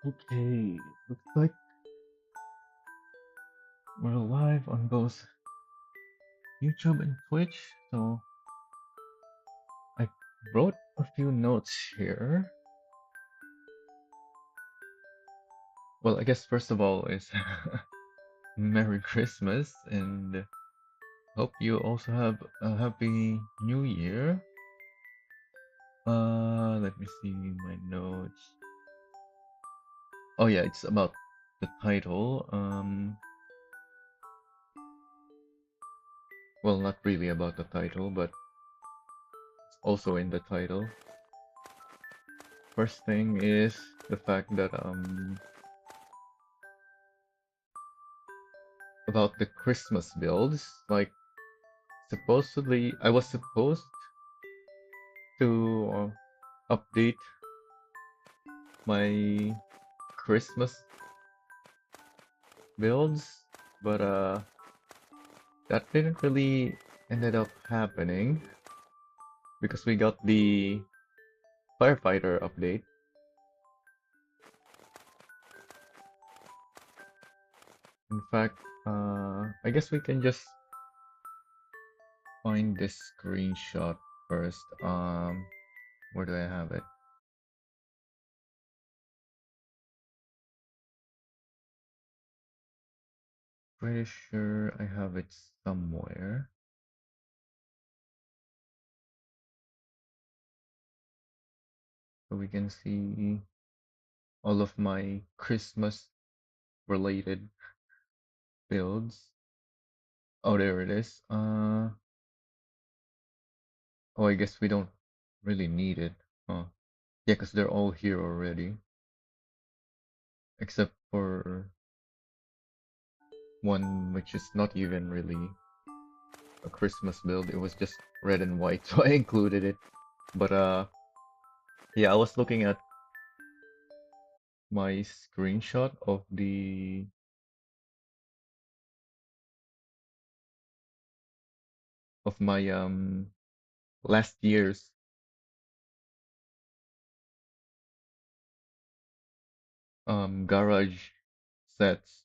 Okay, looks like we're live on both YouTube and Twitch. So I wrote a few notes here. Well, I guess first of all is Merry Christmas and hope you also have a Happy New Year. Let me see my notes. Oh yeah, it's about the title. Well, not really about the title, but it's also in the title. First thing is the fact that about the Christmas builds. Like, supposedly, I was supposed to update my Christmas builds, but that didn't really ended up happening because we got the firefighter update. In fact, I guess we can just find this screenshot first. Where do I have it? Pretty sure I have it somewhere. So we can see all of my Christmas related builds. Oh, there it is. Oh, I guess we don't really need it. Huh. Yeah, because they're all here already. Except for one which is not even really a Christmas build. It was just red and white, so I included it. But yeah, I was looking at my screenshot of my last year's garage sets,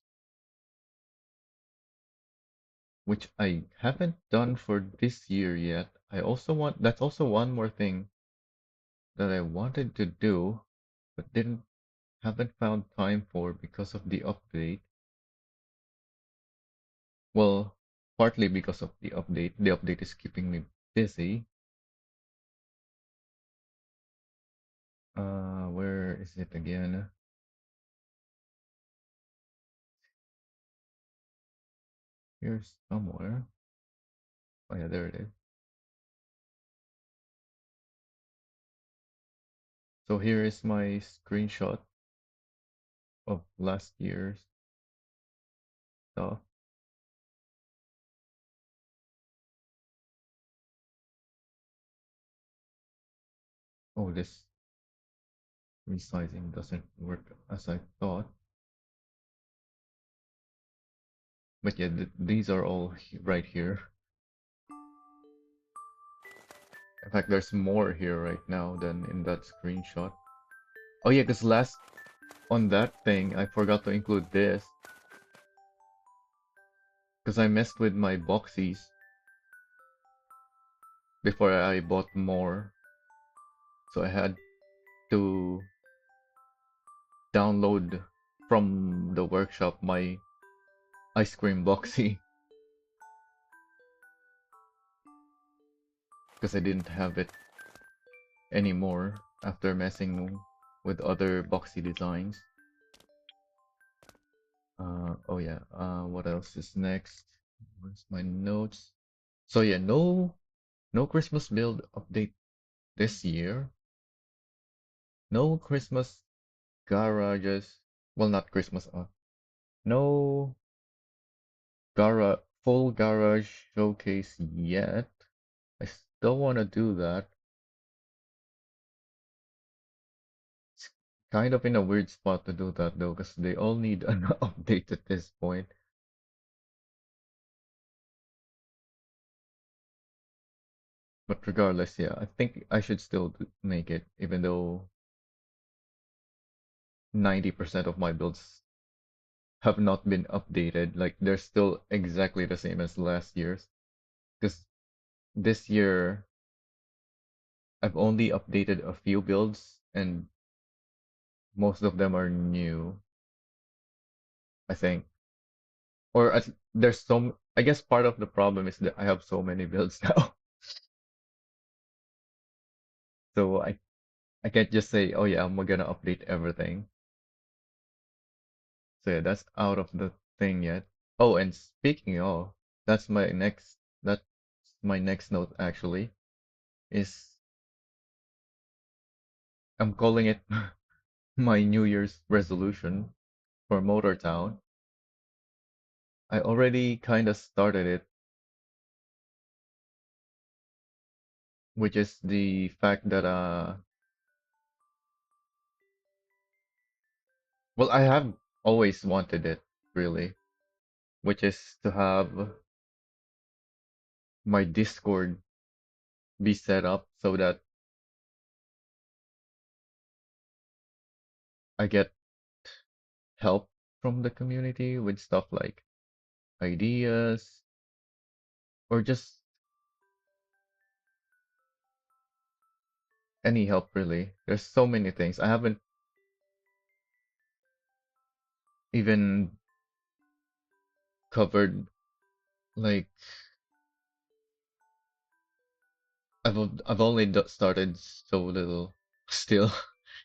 which I haven't done for this year yet. That's also one more thing that I wanted to do, but didn't haven't found time for because of the update. Well, partly because of the update. The update is keeping me busy. Where is it again? Here's somewhere. Oh yeah, there it is. So here is my screenshot of last year's stuff. Oh, this resizing doesn't work as I thought. But yeah, these are all right here. In fact, there's more here right now than in that screenshot. Oh yeah, because last on that thing, I forgot to include this. Because I messed with my boxies before I bought more. So I had to download from the workshop my ice cream boxy because I didn't have it anymore after messing with other boxy designs. Oh yeah, what else is next? Where's my notes? So yeah, no Christmas build update this year. No Christmas garages. Well, not Christmas. No full garage showcase yet. I still want to do that. It's kind of in a weird spot to do that though, because they all need an update at this point. But regardless, yeah, I think I should still make it, even though 90% of my builds have not been updated. Like they're still exactly the same as last year's. Because this year I've only updated a few builds and most of them are new, I think. Or there's I guess part of the problem is that I have so many builds now. So I can't just say, oh yeah, I'm gonna update everything. So yeah, that's out of the thing yet. Oh, and speaking of, that's my next note actually, is I'm calling it my New Year's resolution for Motor Town. I already kind of started it, which is the fact that well, I have always wanted it really, which is to have my Discord be set up so that I get help from the community with stuff like ideas or just any help really. There's so many things. I haven't even covered like I've only started so little still,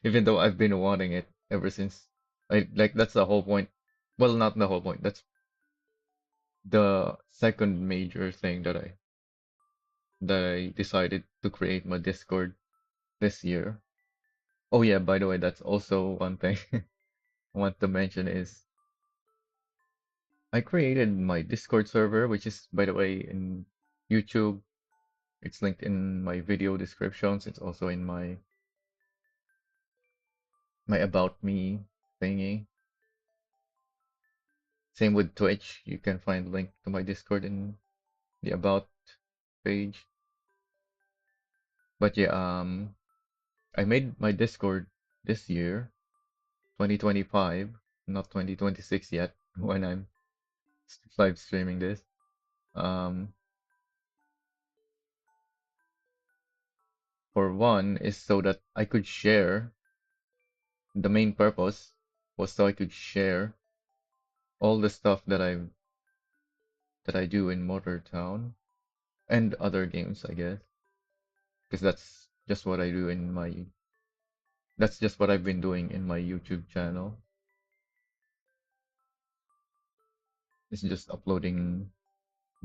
even though I've been wanting it ever since. Like that's the whole point. Well, not the whole point. That's the second major thing that I decided to create my Discord this year. Oh yeah, by the way, that's also one thing I want to mention is I created my Discord server, which is by the way in YouTube. It's linked in my video descriptions. It's also in my about me thingy. Same with Twitch. You can find a link to my Discord in the about page. But yeah, I made my Discord this year, 2025, not 2026 yet, when I'm live streaming this. Um, for one is so that I could share. The main purpose was so I could share all the stuff that I do in Motor Town and other games, I guess, because that's just what I've been doing in my YouTube channel. It's just uploading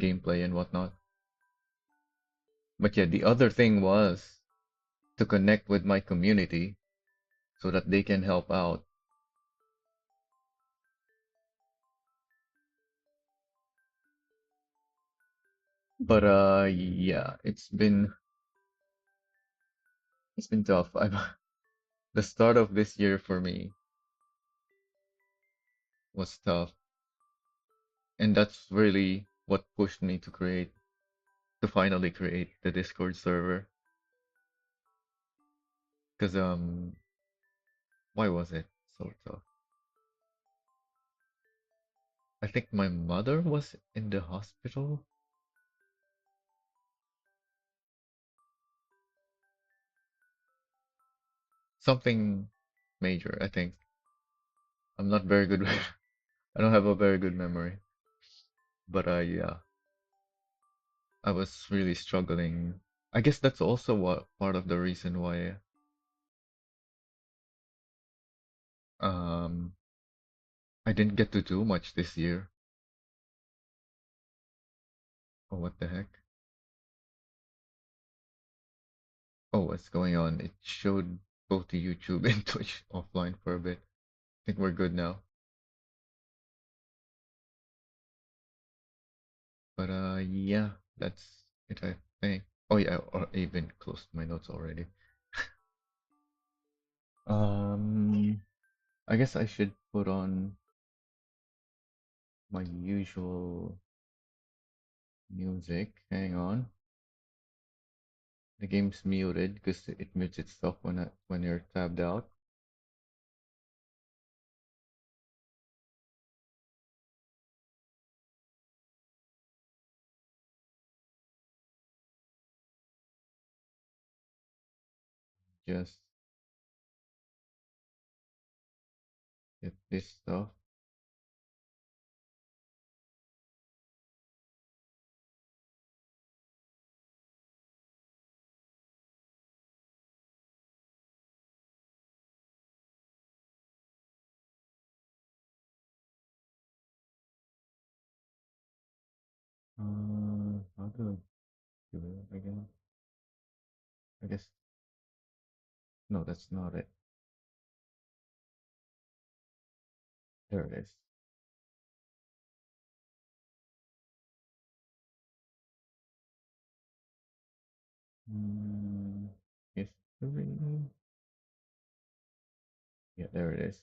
gameplay and whatnot. But yeah, the other thing was to connect with my community so that they can help out. But yeah, it's been tough. I've the start of this year for me was tough, and that's really what pushed me to finally create the Discord server. Cause why was it so tough? I think my mother was in the hospital. Something major, I think. I'm not very good with, I don't have a very good memory. But yeah, I was really struggling. I guess that's also what part of the reason why um I didn't get to do much this year. Oh, what the heck? Oh, what's going on? It showed both the YouTube and Twitch offline for a bit. I think we're good now. But yeah, that's it, I think. Oh yeah, I even closed my notes already. Um, I guess I should put on my usual music. Hang on. The game's muted because it mutes itself when you're tabbed out. just get this stuff. How do I do it again? I guess, no, that's not it. There it is. Mm, history. Yeah, there it is.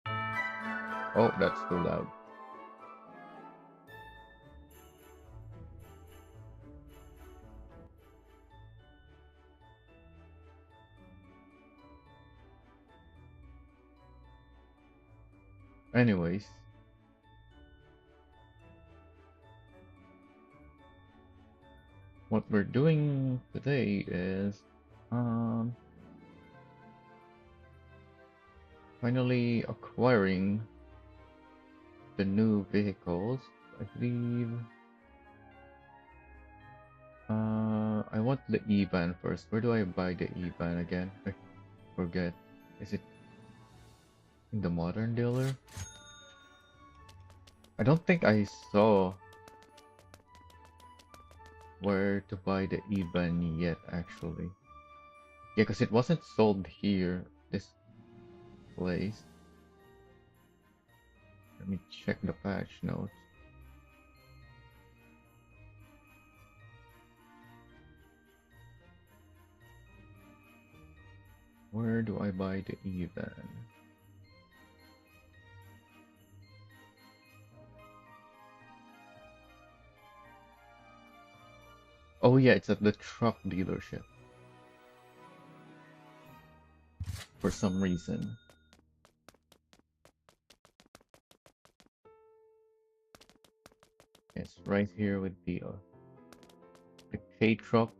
Oh, that's too loud. Anyways, what we're doing today is um finally acquiring the new vehicles. I believe I want the E-Ban first. Where do I buy the E-Ban again? I forget. Is it in the modern dealer? I don't think I saw where to buy the E-Ban yet actually. Yeah, because it wasn't sold here, this place. Let me check the patch notes. Where do I buy the E-Ban? Oh yeah, it's at the truck dealership. For some reason. It's right here with the K truck.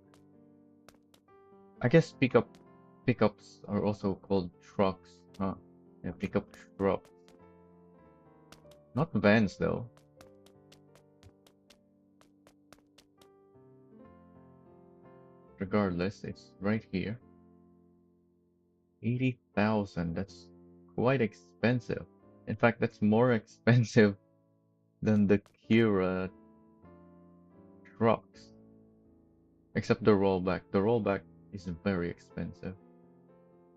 I guess pickups are also called trucks, huh? Yeah, pickup truck. Not vans though. Regardless, it's right here. 80,000. That's quite expensive. In fact, that's more expensive than the Kira trucks. Except the rollback. The rollback is very expensive.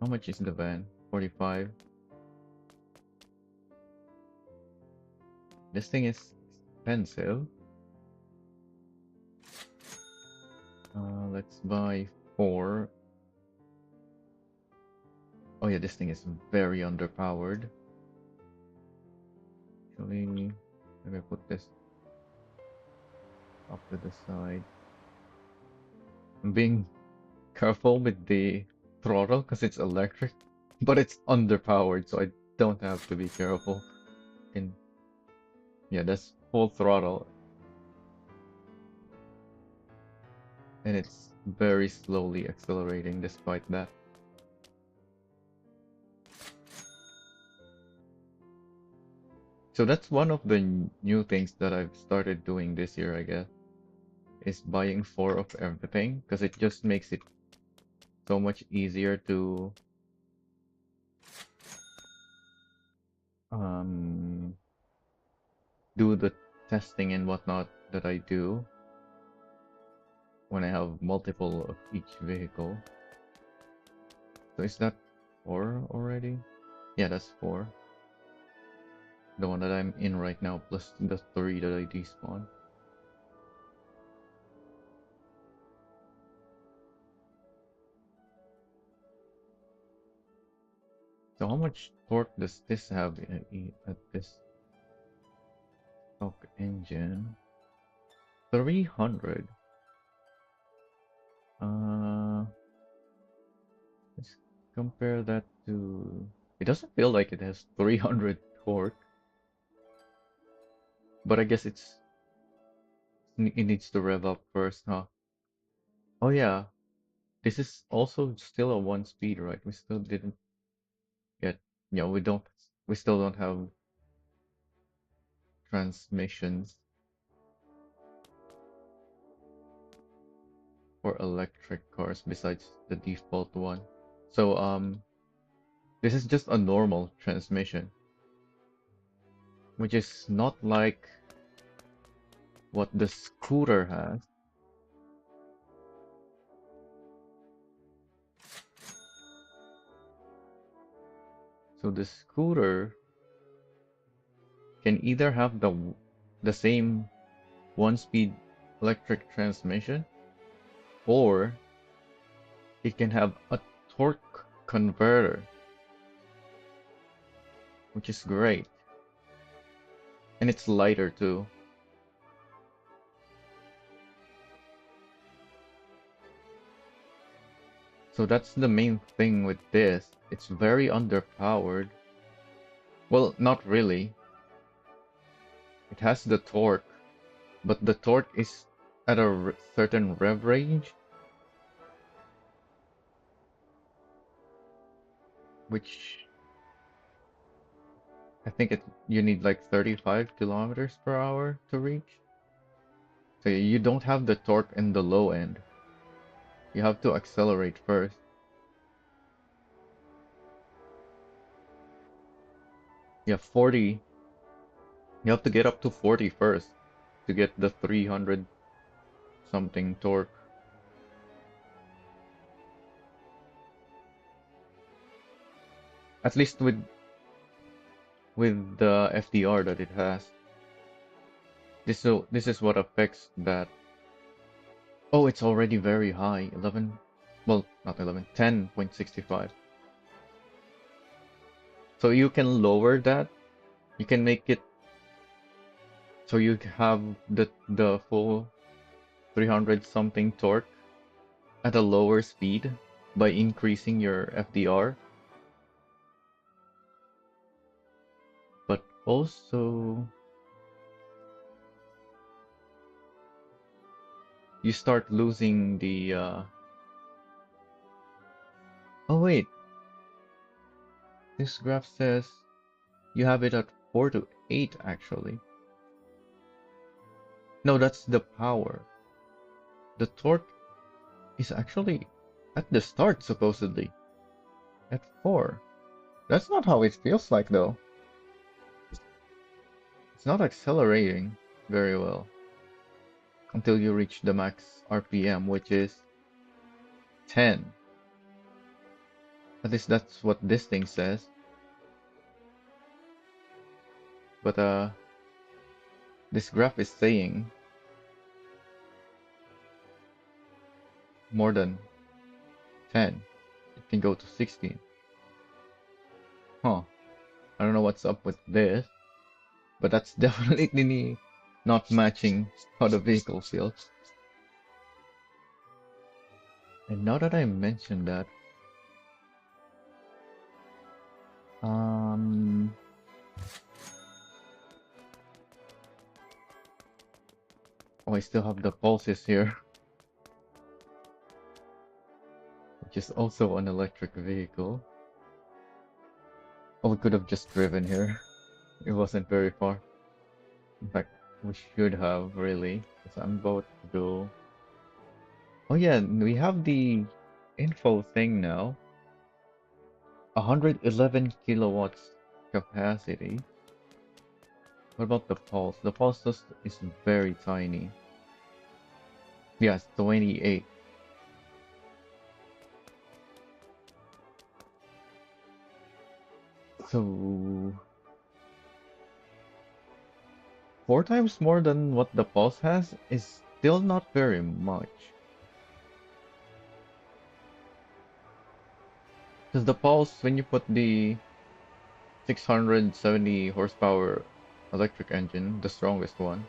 How much is the van? 45. This thing is expensive. Let's buy 4. Oh yeah, this thing is very underpowered. Actually, let me put this up to the side. I'm being careful with the throttle because it's electric, but it's underpowered, so I don't have to be careful. And yeah, that's full throttle, and it's very slowly accelerating despite that. So that's one of the new things that I've started doing this year, I guess, is buying 4 of everything because it just makes it so much easier to um do the testing and whatnot that I do when I have multiple of each vehicle. So is that 4 already? Yeah, that's 4. The one that I'm in right now plus the 3 that I despawned. So how much torque does this have at this stock engine? 300. Uh, let's compare that to... It doesn't feel like it has 300 torque, but I guess it needs to rev up first, huh? Oh yeah, This is also still a one speed, right? We still didn't get, we still don't have transmissions for electric cars besides the default one. So, this is just a normal transmission, which is not like what the scooter has. So the scooter can either have the same one-speed electric transmission, or it can have a torque converter, which is great. And it's lighter too. So that's the main thing with this. It's very underpowered. Well, not really. It has the torque, but the torque is at a certain rev range, which I think you need like 35 kilometers per hour to reach. So you don't have the torque in the low end. You have to accelerate first. You have 40. You have to get up to 40 first to get the 300 something torque. At least with the FDR that it has. This is what affects that. Oh, it's already very high. 11, well, not 11, 10.65. So you can lower that. You can make it so you have the full 300 something torque at a lower speed by increasing your FDR. But also you start losing the oh wait, this graph says you have it at 4 to 8 actually. No, that's the power. The torque is actually at the start supposedly at 4. That's not how it feels like though. It's not accelerating very well until you reach the max RPM, which is 10. At least that's what this thing says. But this graph is saying more than 10. It can go to 16. Huh. I don't know what's up with this, but that's definitely not matching how the vehicle feels. And now that I mentioned that, oh, I still have the pulses here, which is also an electric vehicle. Oh, we could have just driven here. It wasn't very far. In fact, we should have really, because I'm about to go. Oh yeah, we have the info thing now. 111 kilowatts capacity. What about the pulse? The pulse is very tiny. Yes, 28. So 4 times more than what the pulse has is still not very much. Because the pulse, when you put the 670 horsepower electric engine, the strongest one,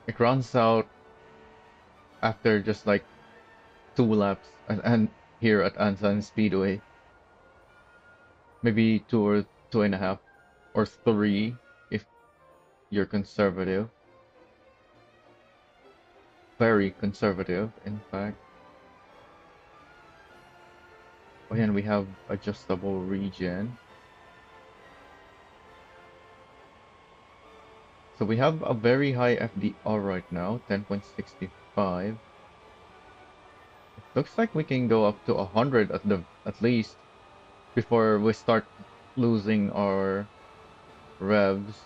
it runs out after just like 2 laps, and here at Ansan Speedway, maybe 2 or 2.5 or 3 if you're conservative. very conservative, in fact. Again, we have adjustable regen. So we have a very high FDR right now, 10.65. It looks like we can go up to 100 at least before we start losing our revs.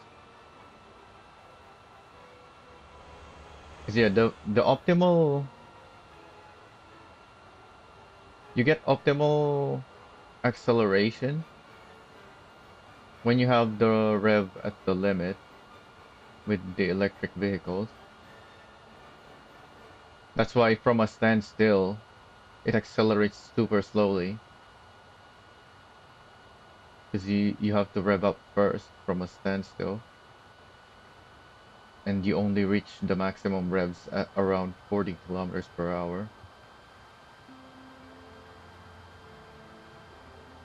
Cause yeah, the optimal, you get optimal acceleration when you have the rev at the limit with the electric vehicles. That's why from a standstill, it accelerates super slowly. Because you have to rev up first from a standstill. And you only reach the maximum revs at around 40 kilometers per hour.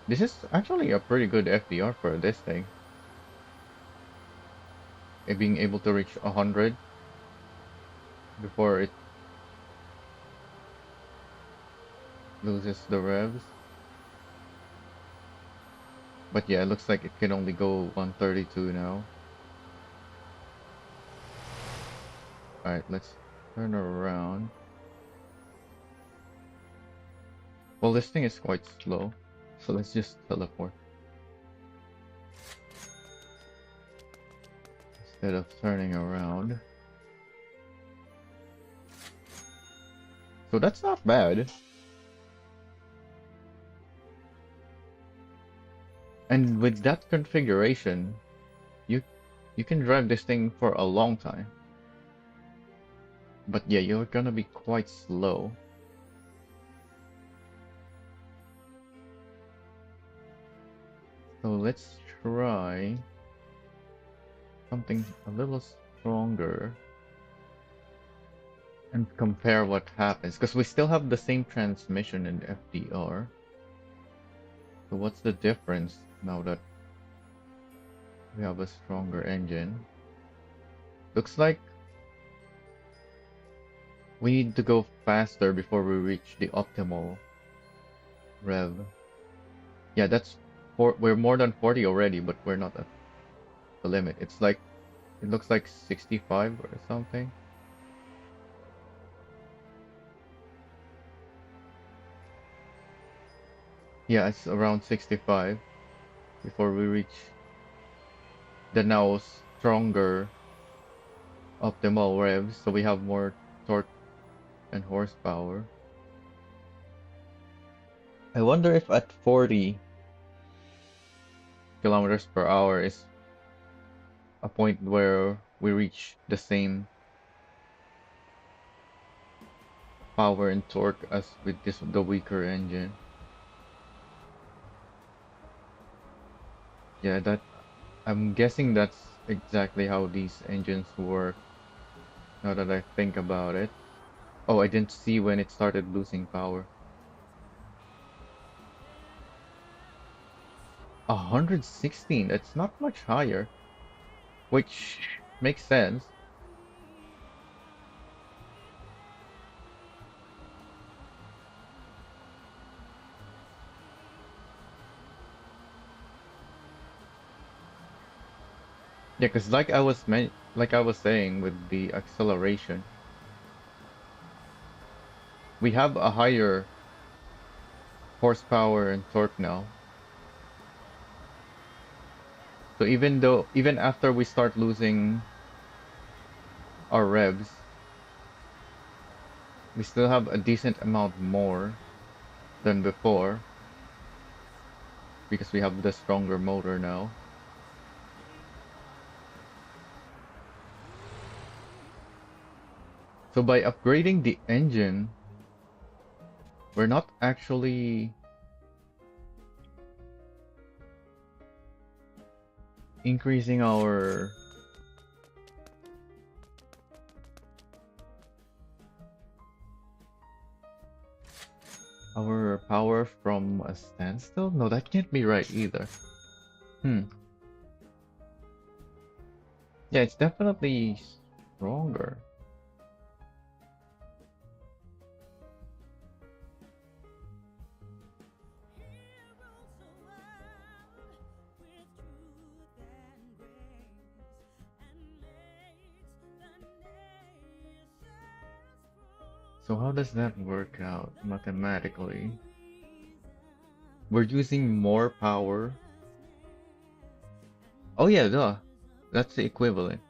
This is actually a pretty good FDR for this thing. It being able to reach 100 before it loses the revs. But yeah, it looks like it can only go 132 now. Alright, let's turn around. Well, this thing is quite slow, so let's just teleport. Instead of turning around. So that's not bad. And with that configuration, you can drive this thing for a long time. But yeah, you're gonna be quite slow. So let's try something a little stronger and compare what happens. Because we still have the same transmission in FDR. So what's the difference now that we have a stronger engine? Looks like we need to go faster before we reach the optimal rev. Yeah, we're more than 40 already, but we're not at the limit. It's like, it looks like 65 or something. Yeah, it's around 65 before we reach the now stronger optimal revs, so we have more torque and horsepower. I wonder if at 40 kilometers per hour is a point where we reach the same power and torque as with the weaker engine. Yeah, I'm guessing that's exactly how these engines work, now that I think about it. Oh, I didn't see when it started losing power. 116, that's not much higher, which makes sense. Yeah, because like I was saying with the acceleration, we have a higher horsepower and torque now. So even after we start losing our revs, we still have a decent amount more than before because we have the stronger motor now. So by upgrading the engine, we're not actually increasing our power from a standstill? No, that can't be right either. Yeah, it's definitely stronger. So how does that work out mathematically? We're using more power. Oh yeah, duh. That's the equivalent.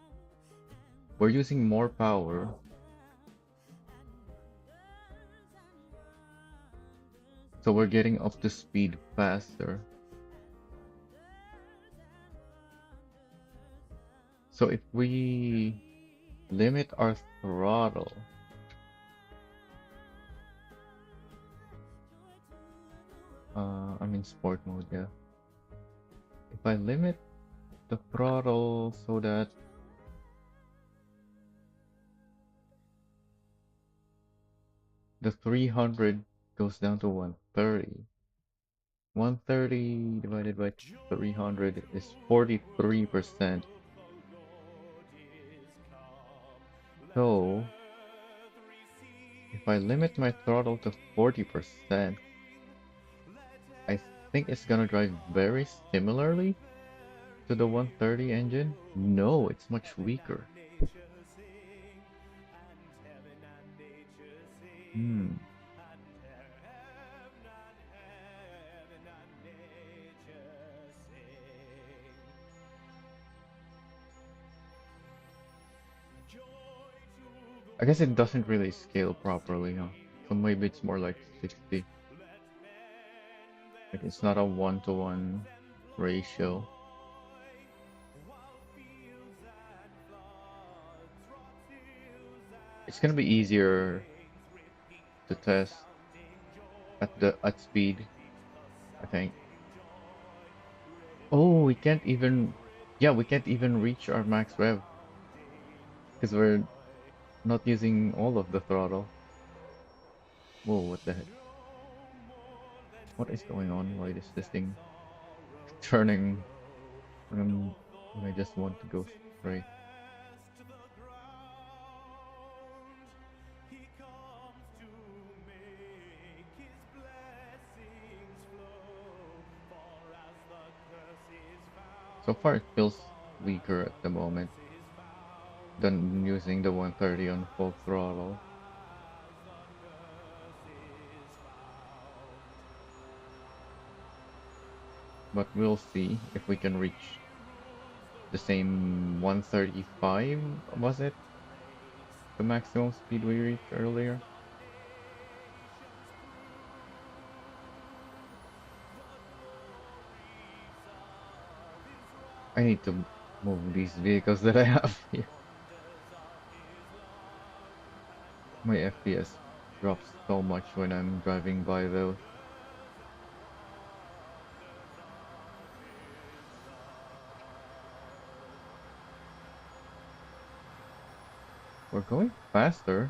We're using more power. So we're getting up to speed faster. So if we limit our throttle, I'm in sport mode, yeah. If I limit the throttle so that the 300 goes down to 130. 130 divided by 300 is 43%. So if I limit my throttle to 40%, I think it's gonna drive very similarly to the 130 engine. No, it's much weaker. Hmm. I guess it doesn't really scale properly, huh? So maybe it's more like 60. Like it's not a one-to-one ratio. It's gonna be easier to test at speed, I think. Oh, we can't even, yeah, we can't even reach our max rev because we're not using all of the throttle. Whoa, what the heck? What is going on? Why is this thing turning when I just want to go straight? So far, it feels weaker at the moment than using the 130 on full throttle. But we'll see if we can reach the same 135, was it? The maximum speed we reached earlier? I need to move these vehicles that I have here. My FPS drops so much when I'm driving by those. We're going faster,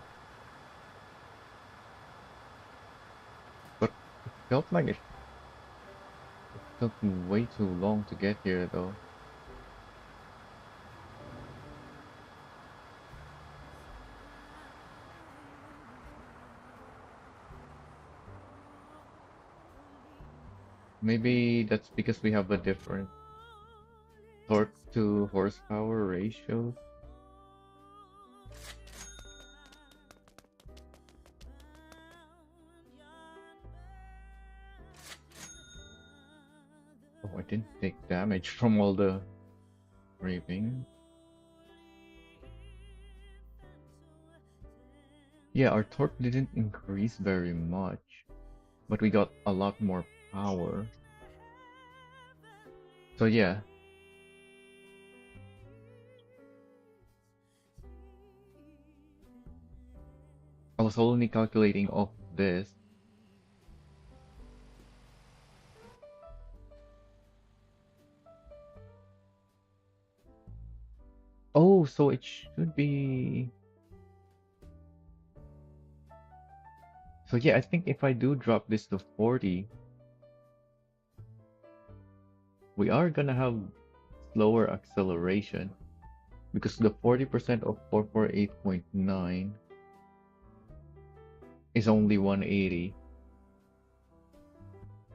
but it felt like it took way too long to get here though. Maybe that's because we have a different torque to horsepower ratio. Oh, I didn't take damage from all the raping. Yeah, our torque didn't increase very much, but we got a lot more power. So yeah, I was only calculating off this. Oh, so it should be. So yeah, I think if I do drop this to 40, we are gonna have slower acceleration because the 40% of 448.9 is only 180,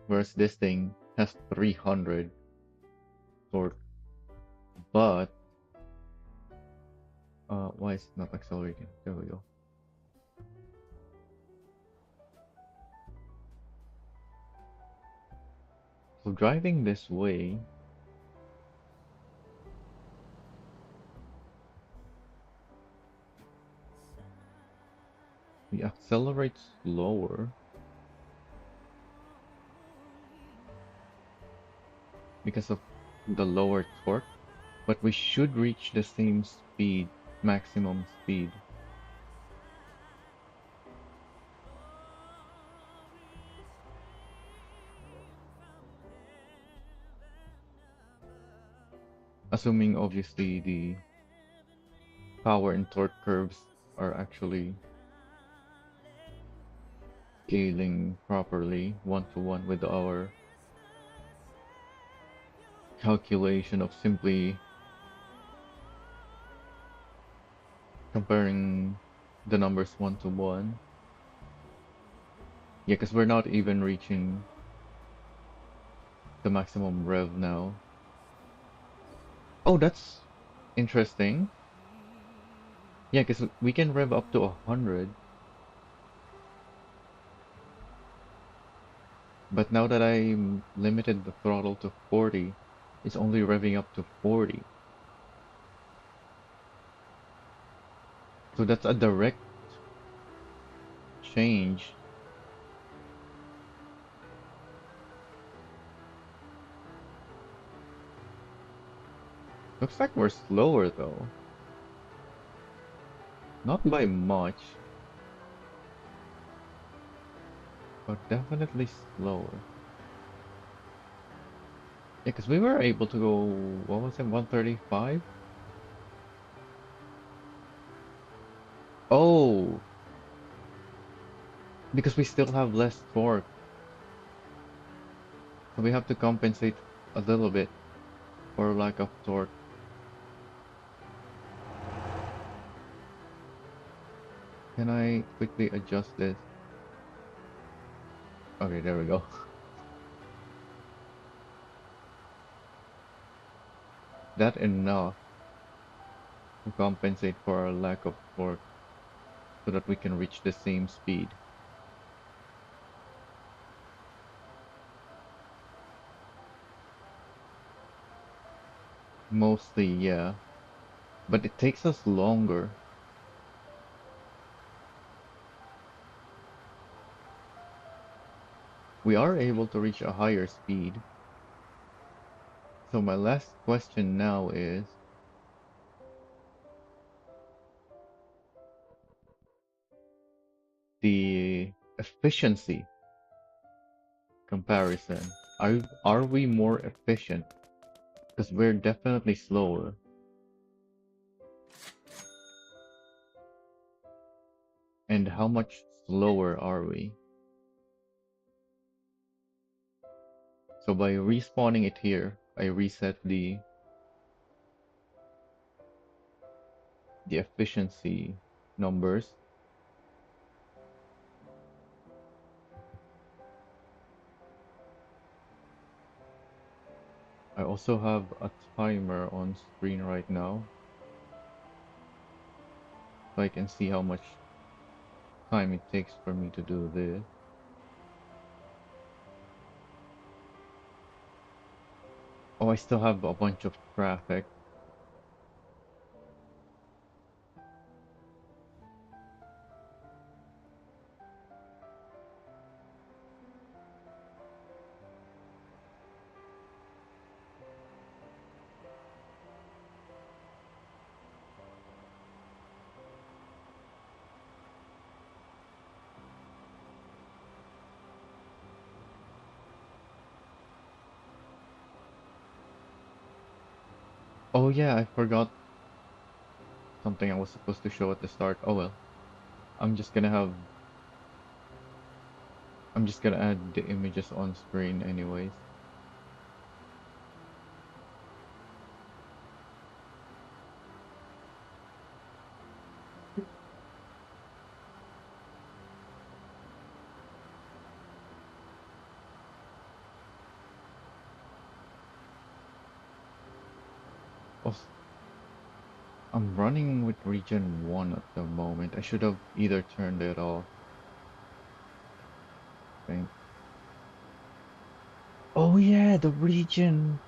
whereas this thing has 300 torque. But why is it not accelerating? There we go. driving this way, we accelerate slower because of the lower torque, but we should reach the same speed, maximum speed. Assuming obviously the power and torque curves are actually scaling properly one to one with our calculation of simply comparing the numbers one to one. Yeah, because we're not even reaching the maximum rev now. Oh, that's interesting. Yeah, because we can rev up to 100. But now that I limited the throttle to 40, it's only revving up to 40. So that's a direct change. Looks like we're slower though. Not by much, but definitely slower. Yeah, because we were able to go, what was it, 135? Oh, because we still have less torque. So we have to compensate a little bit for lack of torque. Can I quickly adjust this? Okay, there we go. That enough to compensate for our lack of torque so that we can reach the same speed. Mostly, yeah. But it takes us longer. We are able to reach a higher speed. So my last question now is the efficiency comparison. Are we more efficient? Because we're definitely slower. And how much slower are we? So by respawning it here, I reset the efficiency numbers. I also have a timer on screen right now, so I can see how much time it takes for me to do this. Oh, I still have a bunch of traffic. Oh yeah, I forgot something I was supposed to show at the start. Oh well, I'm just gonna have, I'm just gonna add the images on screen anyways. Also, I'm running with Region 1 at the moment. I should have either turned it off, I think. Oh yeah, the regen.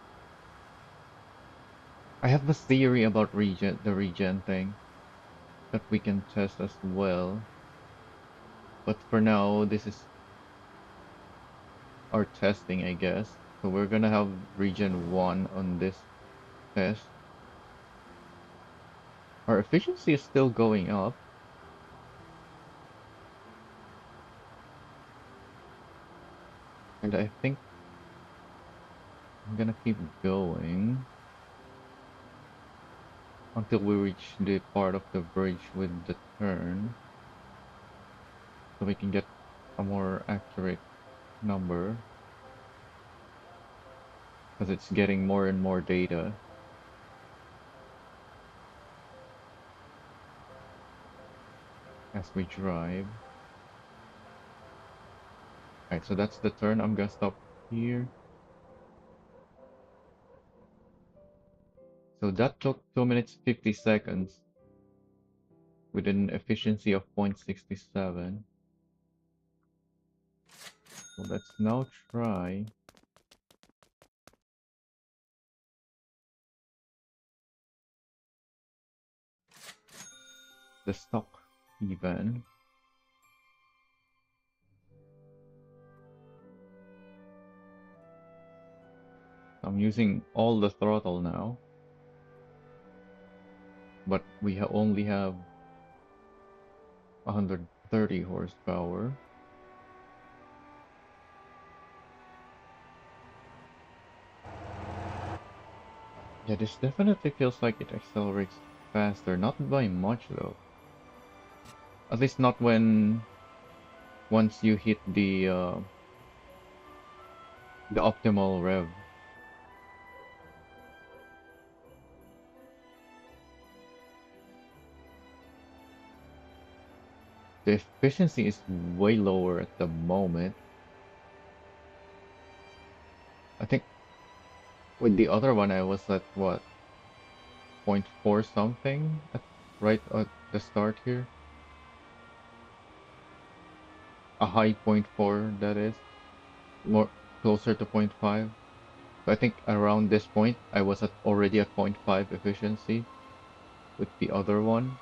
I have a theory about the regen thing that we can test as well. But for now, this is our testing, I guess. So we're gonna have regen 1 on this test. Our efficiency is still going up, and I think I'm gonna keep going until we reach the part of the bridge with the turn, so we can get a more accurate number, because it's getting more and more data as we drive. Alright, so that's the turn. I'm gonna stop here. So that took 2 minutes 50 seconds with an efficiency of 0.67. So let's now try the stock even. I'm using all the throttle now, but we only have 130 horsepower. Yeah, this definitely feels like it accelerates faster, not by much though. At least not once you hit the optimal rev. The efficiency is way lower at the moment. I think with the other one I was at what, point 0.4 something right at the start here. A high point 0.4 that is, more closer to point 0.5. So I think around this point I was already at point 0.5 efficiency with the other one.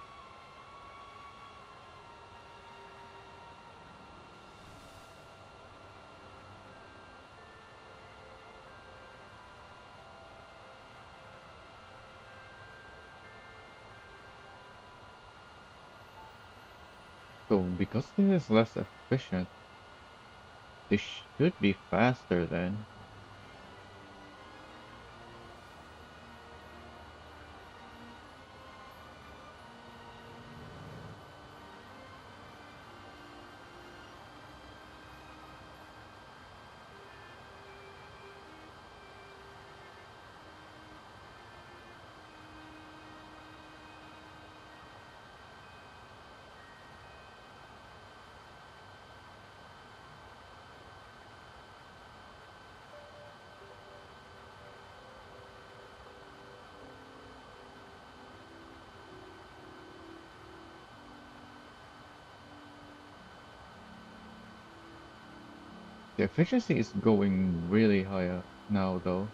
So because this is less efficient, this should be faster then. The efficiency is going really high now though.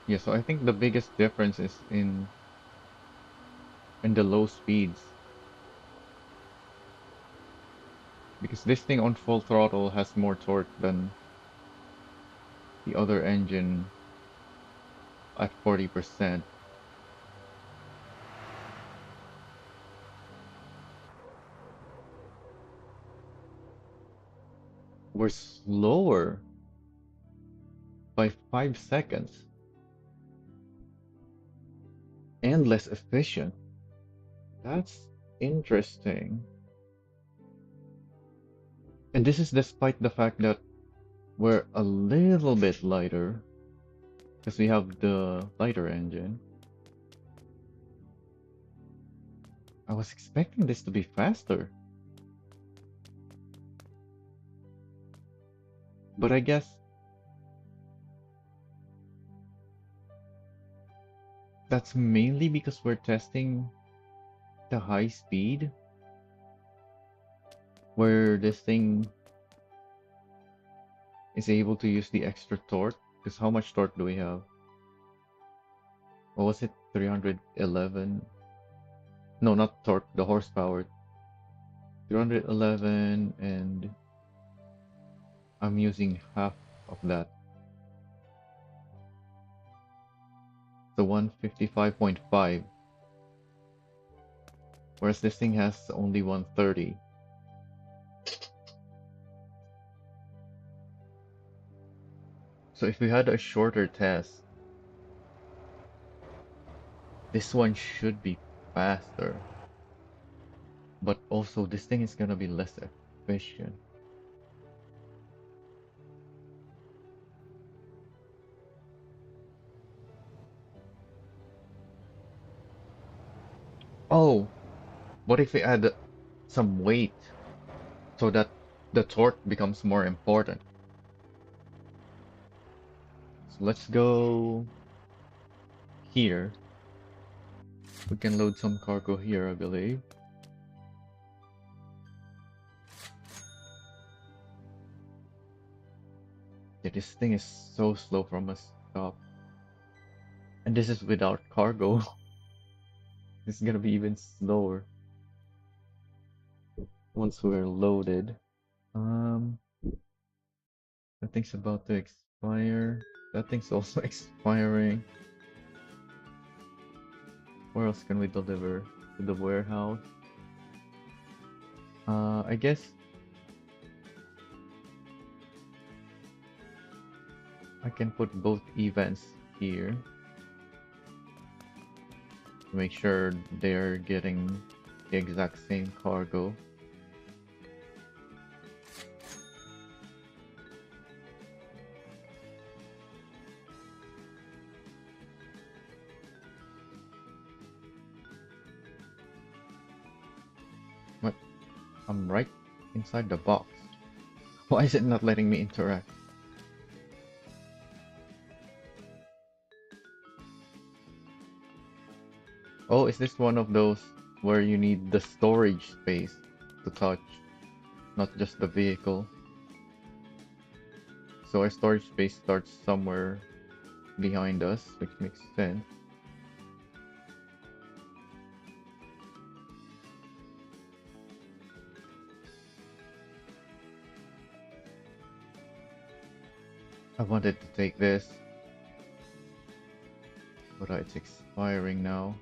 Yeah, so I think the biggest difference is in the low speeds. Because this thing on full throttle has more torque than the other engine at 40%. We're slower by 5 seconds and less efficient. That's interesting. And this is despite the fact that we're a little bit lighter because we have the lighter engine. I was expecting this to be faster, but I guess that's mainly because we're testing the high speed where this thing is able to use the extra torque. Because how much torque do we have? What was it? 311? No, not torque, the horsepower. 311, and I'm using half of that. So 155.5. Whereas this thing has only 130. So if we had a shorter test, this one should be faster. But also this thing is gonna be less efficient. Oh, what if we add some weight so that the torque becomes more important? So let's go here. We can load some cargo here, I believe. Yeah, this thing is so slow from a stop. And this is without cargo. This is gonna be even slower once we're loaded. Um, that thing's about to expire. That thing's also expiring. Where else can we deliver? To the warehouse? I guess I can put both events here to make sure they're getting the exact same cargo. What? I'm right inside the box. Why is it not letting me interact? Oh, is this one of those where you need the storage space to touch, not just the vehicle? So our storage space starts somewhere behind us, which makes sense. I wanted to take this, but it's expiring now.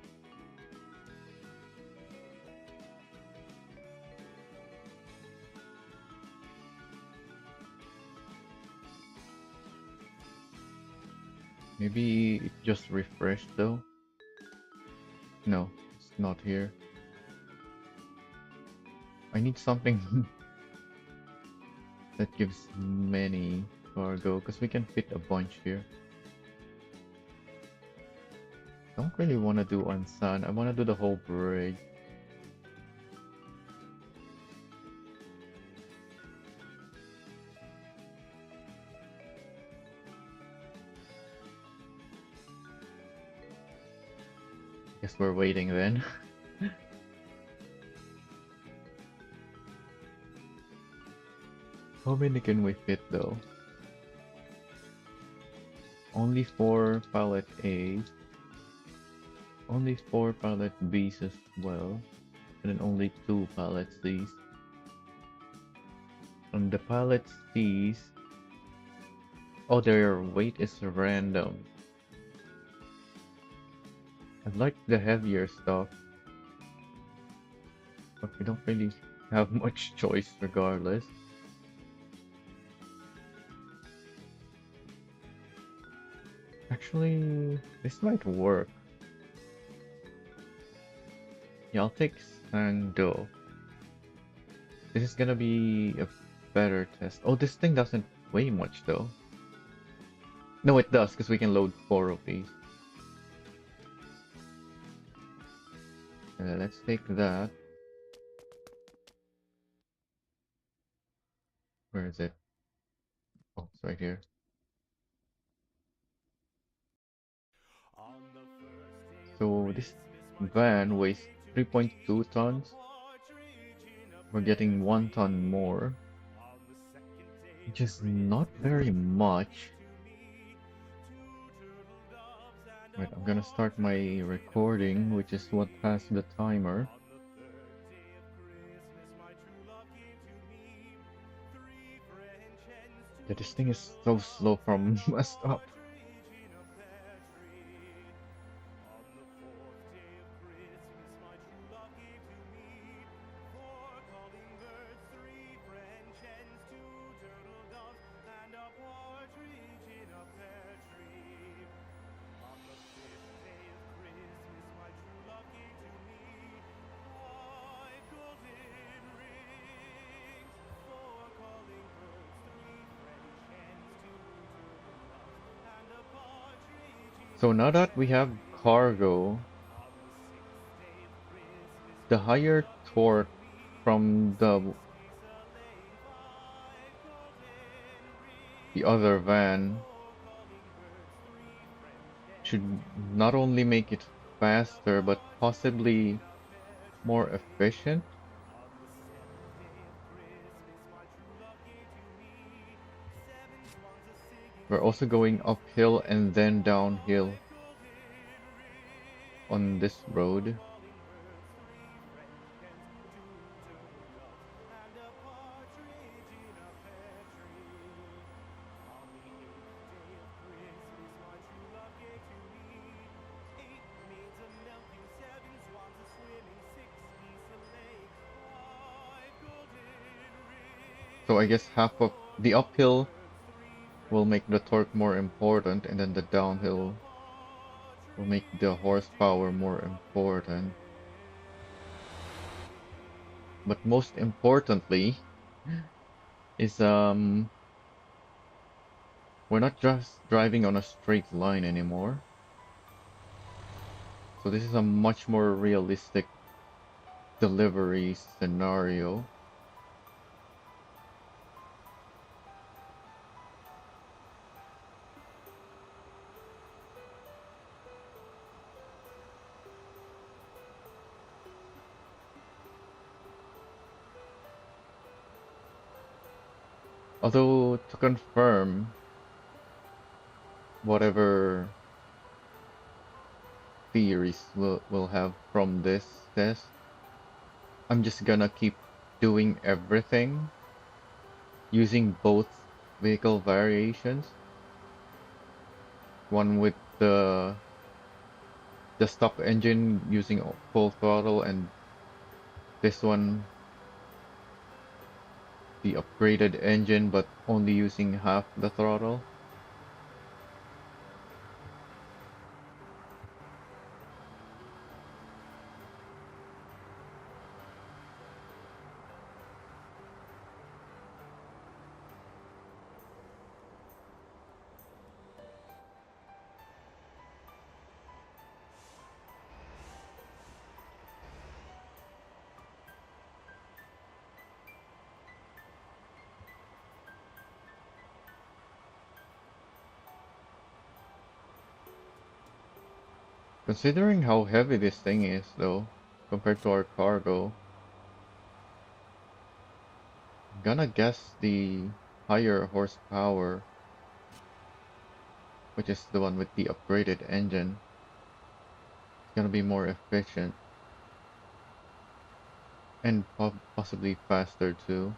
Maybe it just refreshed though. No, it's not here. I need something that gives many cargo, because we can fit a bunch here. Don't really want to do Ansan. I want to do the whole bridge. Guess we're waiting then. How many can we fit though? Only 4 pallet A. Only 4 pallet B's as well. And then only 2 pallet C's. On the pallet C's, oh, their weight is random. I like the heavier stuff, but we don't really have much choice regardless. Actually, this might work. Yeah, I'll take Sangdo. This is gonna be a better test. Oh, this thing doesn't weigh much though. No, it does, because we can load 4 of these. Let's take that. Where is it? Oh, it's right here. So this van weighs 3.2 tons. We're getting 1 ton more, which is not very much. Right, I'm gonna start my recording, which is what has the timer. Yeah, this thing is so slow from messed up. So now that we have cargo, the higher torque from the other van should not only make it faster, but possibly more efficient. We're also going uphill and then downhill on this road. So I guess half of the uphill will make the torque more important, and then the downhill will make the horsepower more important. But most importantly is we're not just driving on a straight line anymore. So this is a much more realistic delivery scenario. Although to confirm whatever theories we'll have from this test, I'm just gonna keep doing everything using both vehicle variations. One with the stock engine using full throttle, and this one the upgraded engine but only using half the throttle. Considering how heavy this thing is, though, compared to our cargo, I'm gonna guess the higher horsepower, which is the one with the upgraded engine, is gonna be more efficient and possibly faster too.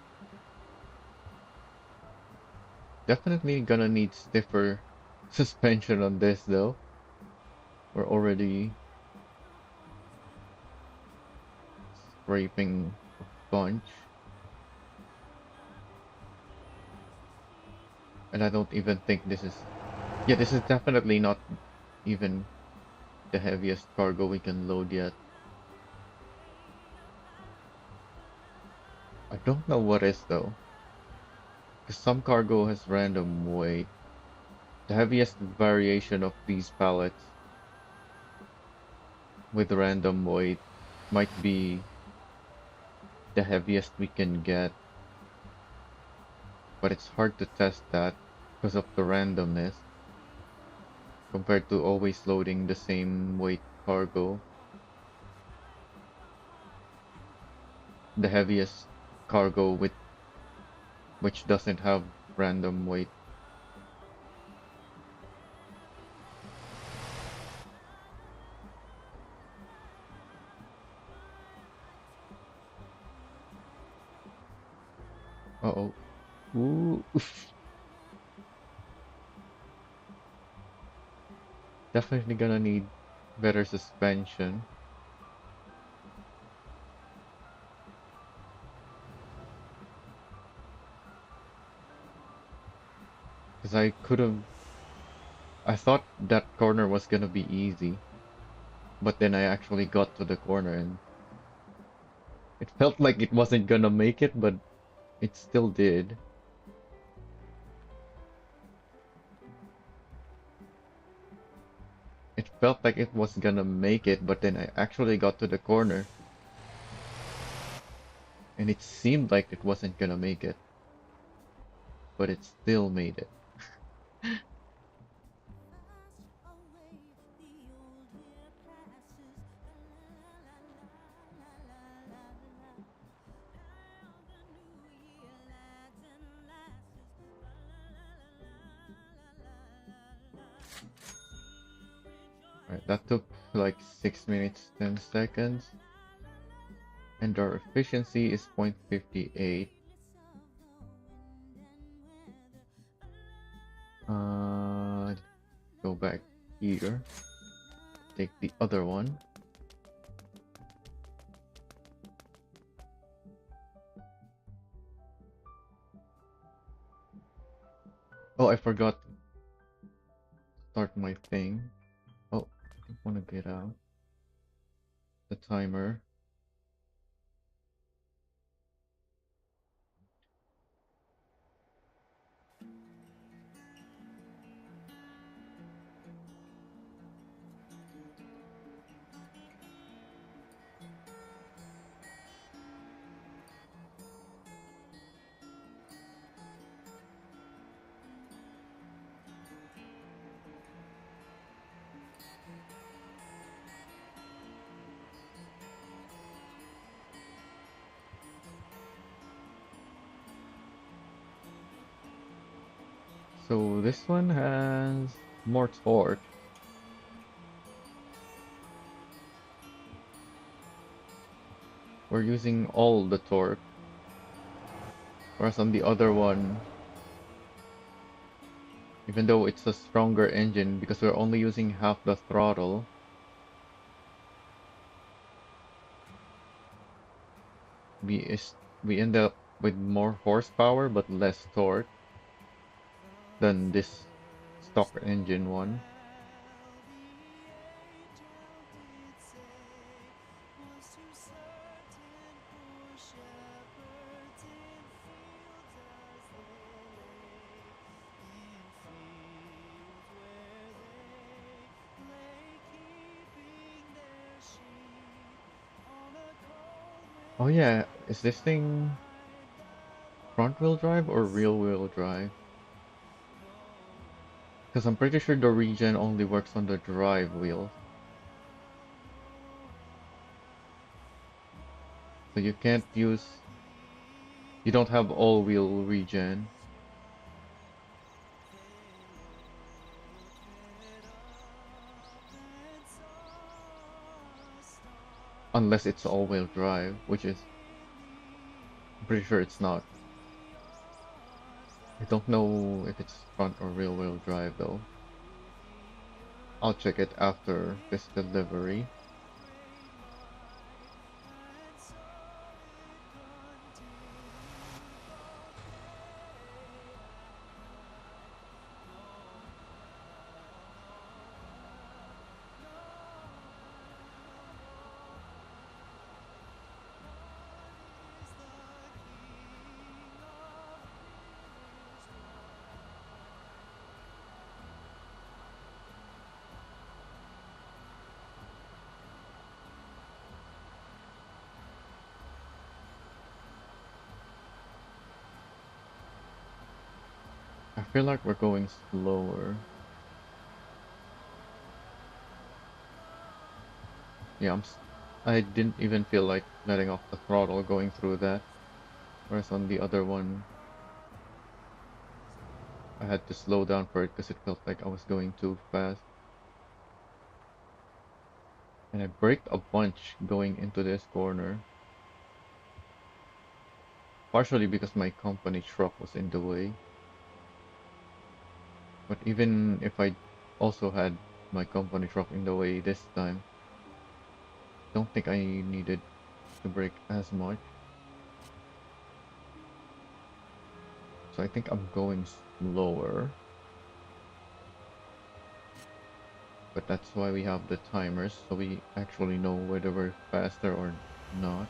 Definitely gonna need stiffer suspension on this, though. We're already scraping a bunch. And I don't even think this is... Yeah, this is definitely not even the heaviest cargo we can load yet. I don't know what is, though. Because some cargo has random weight. The heaviest variation of these pallets with random weight might be the heaviest we can get. But it's hard to test that because of the randomness compared to always loading the same weight cargo. the heaviest cargo with which doesn't have random weight. Uh-oh. Ooh. Definitely gonna need better suspension. Because I could have. I thought that corner was gonna be easy, but then I actually got to the corner and it felt like it wasn't gonna make it, but it still did. It felt like it was gonna make it, but then I actually got to the corner and it seemed like it wasn't gonna make it, but it still made it. Alright, that took like 6 minutes 10 seconds, and our efficiency is 0.58. Uh, go back here, take the other one. Oh, I forgot to start my thing. Oh, I want to get out the timer. So this one has more torque, we're using all the torque, whereas on the other one, even though it's a stronger engine, because we're only using half the throttle, we is we end up with more horsepower but less torque than this stock engine one. Oh yeah, is this thing front wheel drive or rear wheel drive? Because I'm pretty sure the regen only works on the drive wheels. So you can't use, you don't have all wheel regen unless it's all wheel drive, which is, I'm pretty sure it's not. I don't know if it's front or rear wheel drive though. I'll check it after this delivery. I feel like we're going slower. Yeah, I didn't even feel like letting off the throttle going through that. Whereas on the other one, I had to slow down for it because it felt like I was going too fast. And I braked a bunch going into this corner, partially because my company truck was in the way. But even if I also had my company truck in the way this time, don't think I needed to brake as much. So I think I'm going slower. But that's why we have the timers, so we actually know whether we're faster or not.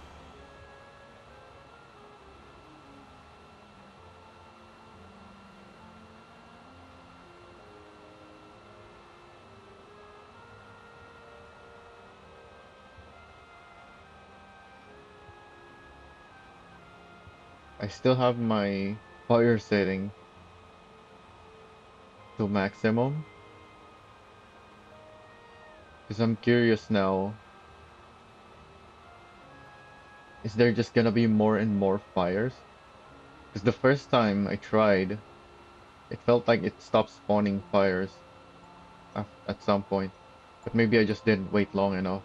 I still have my fire setting to maximum, because I'm curious now, is there just gonna be more and more fires? Because the first time I tried, it felt like it stopped spawning fires at some point, but maybe I just didn't wait long enough.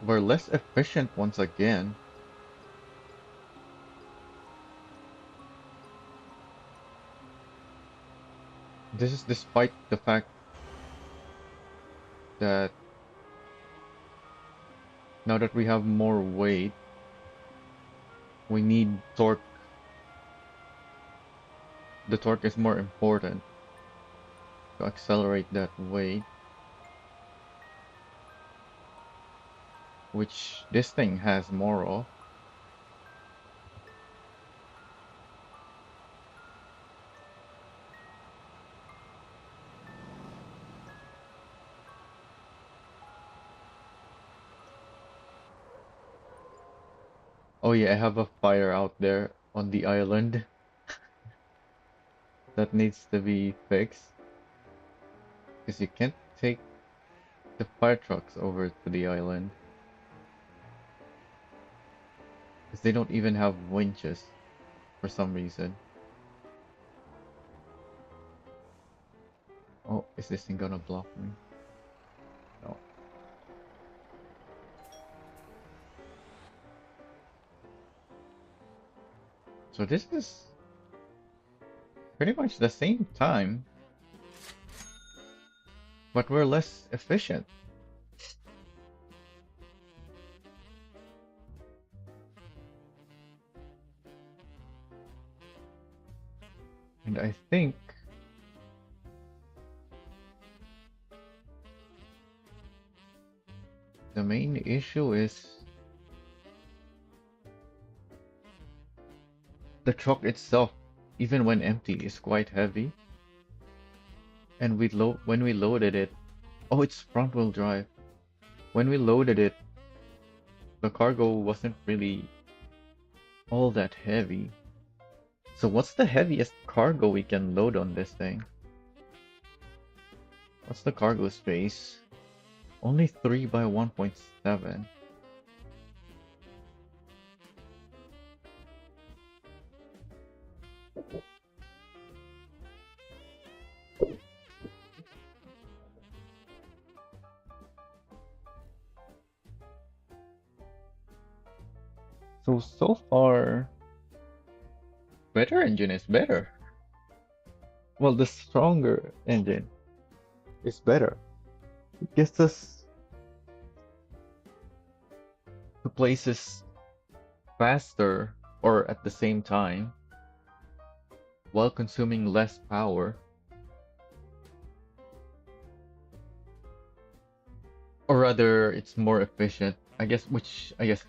We're less efficient once again. This is despite the fact that now that we have more weight, we need torque. The torque is more important to accelerate that weight, which this thing has more of. Oh yeah, I have a fire out there on the island that needs to be fixed because you can't take the fire trucks over to the island because they don't even have winches for some reason. Oh, is this thing gonna block me? No. So this is pretty much the same time, but we're less efficient. And I think the main issue is the truck itself, even when empty, is quite heavy. And when we loaded it, oh, it's front wheel drive. When we loaded it, the cargo wasn't really all that heavy. So what's the heaviest cargo we can load on this thing? What's the cargo space? Only 3 by 1.7. So far, better engine is better. Well, the stronger engine is better. It gets us to places faster or at the same time while consuming less power. Or rather, it's more efficient. Which I guess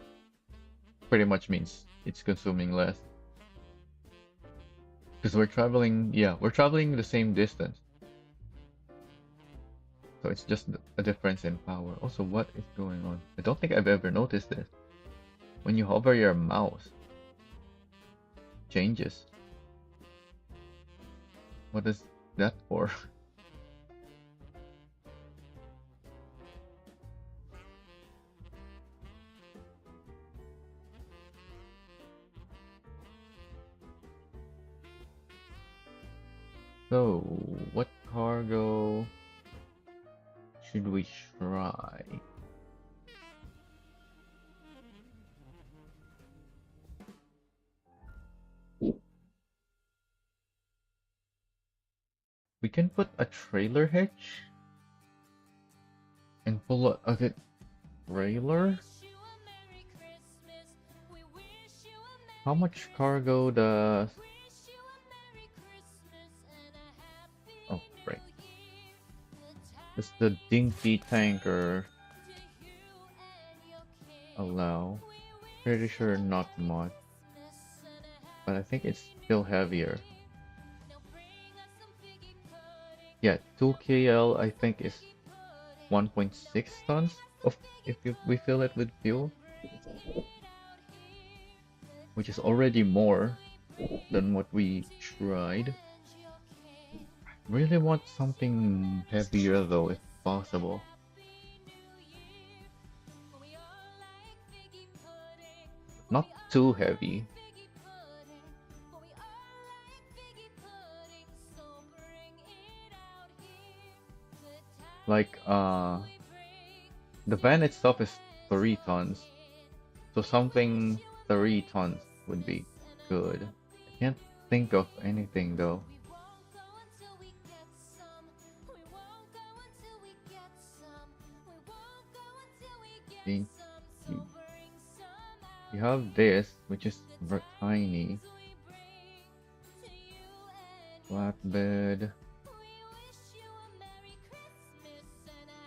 pretty much means it's consuming less. Because we're traveling the same distance. So it's just a difference in power. Also, what is going on? I don't think I've ever noticed this. When you hover your mouse, changes. What is that for? So, what cargo should we try? We can put a trailer hitch and pull a good trailer. How much cargo does... Oh, right. Does the dinky tanker allow? Pretty sure not much, but I think it's still heavier. Yeah, 2 kl I think is 1.6 tons of we fill it with fuel, which is already more than what we tried. Really want something heavier though, if possible. Not too heavy. Like, the van itself is 3 tons, so something 3 tons would be good. I can't think of anything though. Think you have this, which is very tiny. Flatbed,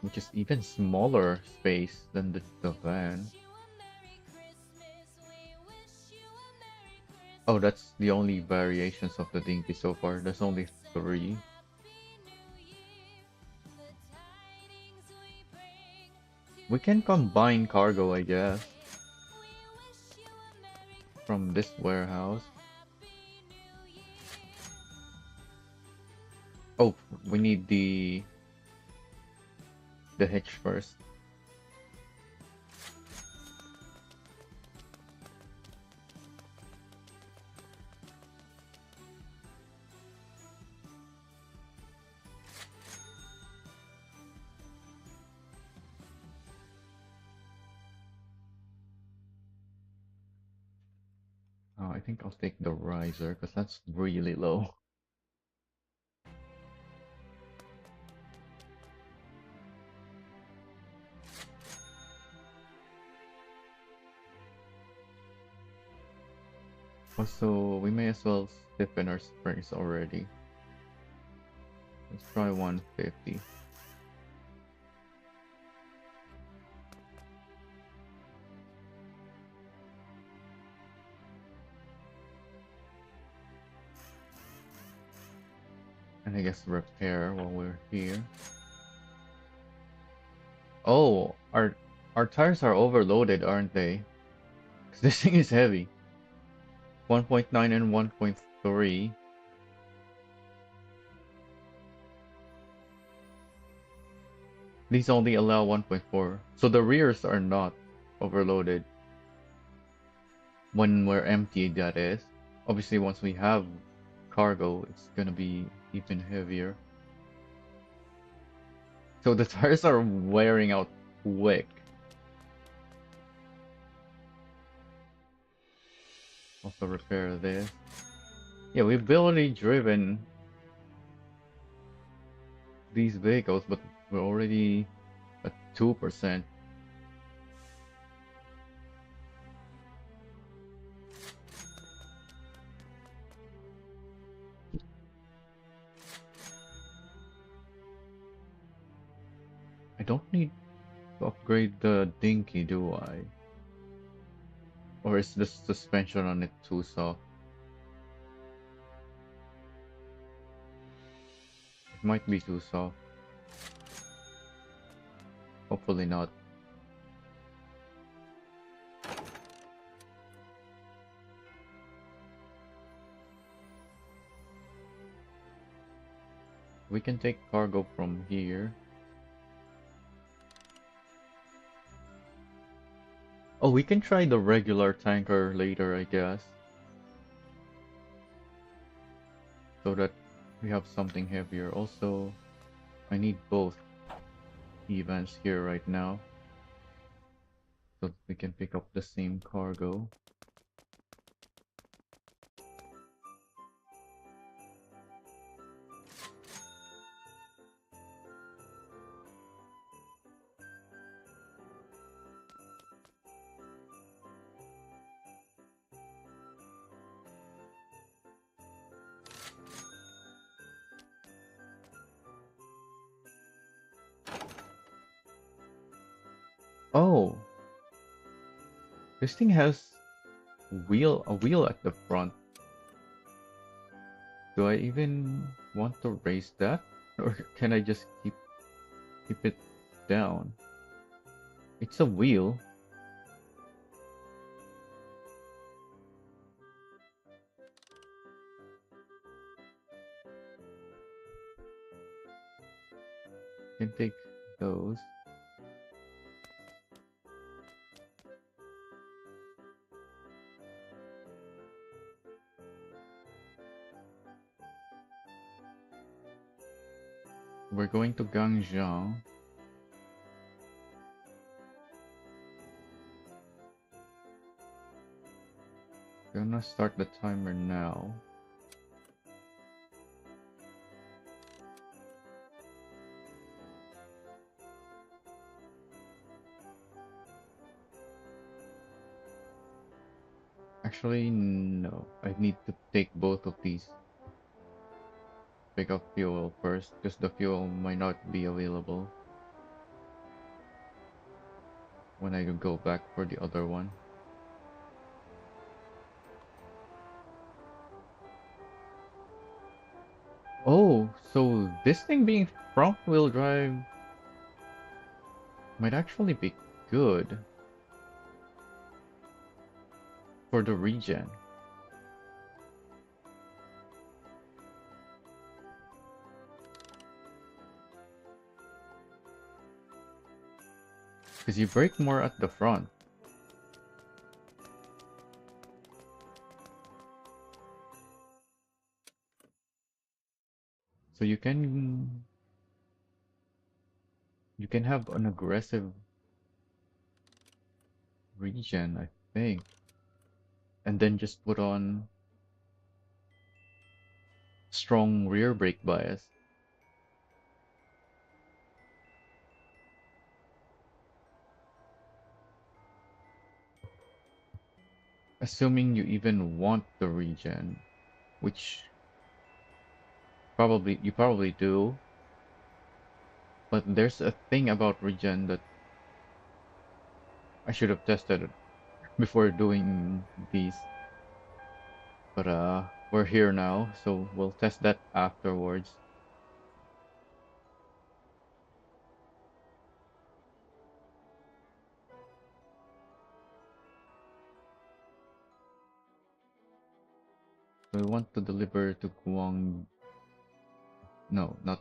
which is even smaller space than the van. Oh, that's the only variations of the dinghy so far. There's only 3. We can combine cargo, I guess, from this warehouse. Oh, we need the hitch first. Oh, I think I'll take the riser because that's really low. Also, we may as well stiffen our springs already. Let's try 150. And I guess repair while we're here. Oh, our tires are overloaded, aren't they? 'Cause this thing is heavy. 1.9 and 1.3. These only allow 1.4. So the rears are not overloaded. When we're empty, that is. Obviously, once we have cargo, it's gonna be even heavier. So the tires are wearing out quick. Also repair this. Yeah, we've already driven these vehicles, but we're already at 2%. I don't need to upgrade the dinghy, do I? Or is the suspension on it too soft? It might be too soft. Hopefully not. We can take cargo from here. Oh, we can try the regular tanker later, I guess. So that we have something heavier. Also, I need both events here right now. So that we can pick up the same cargo. Oh, this thing has a wheel at the front. Do I even want to raise that? Or can I just keep it down? It's a wheel. Can take those. We're going to Gangjung. Gonna start the timer now. Actually, no. I need to take both of these. Pick up fuel first, because the fuel might not be available when I go back for the other one. Oh, so this thing being front wheel drive might actually be good for the regen. Because you brake more at the front. So you can have an aggressive regen, I think. And then just put on strong rear brake bias. Assuming you even want the regen, which you probably do. But there's a thing about regen that I should have tested before doing these. But we're here now, so we'll test that afterwards. We want to deliver to no, not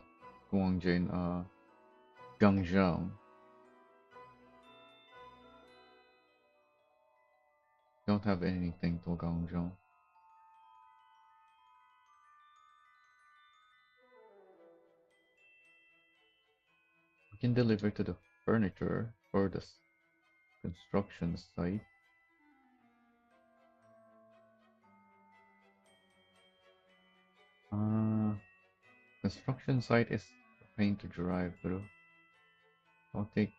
Guangjin, Gangjung. Don't have anything to Gangjung. We can deliver to the furniture or the construction site. Uh, Construction site is a pain to drive through. I'll take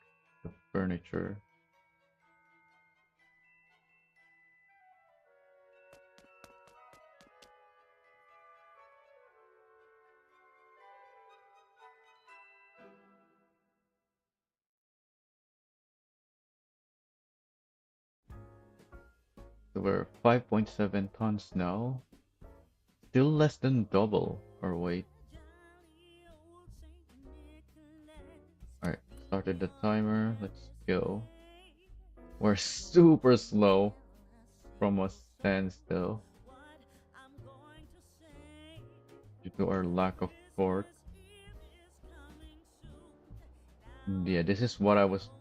the furniture. So we're 5.7 tons now. Still less than double our weight. Alright, Started the timer. Let's go. We're super slow from a standstill due to our lack of torque. Yeah, this is what I was.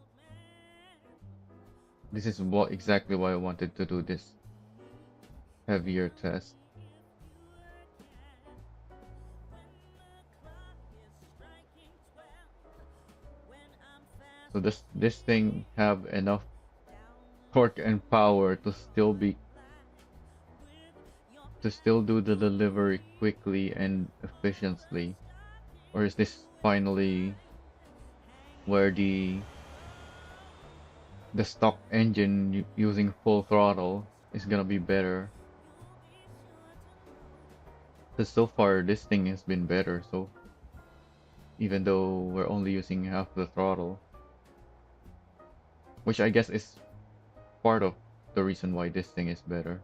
This is what exactly why I wanted to do this heavier test. So this thing have enough torque and power to still do the delivery quickly and efficiently, or is this finally where the stock engine using full throttle is gonna be better? Because so far this thing has been better, so even though we're only using half the throttle, which I guess is part of the reason why this thing is better.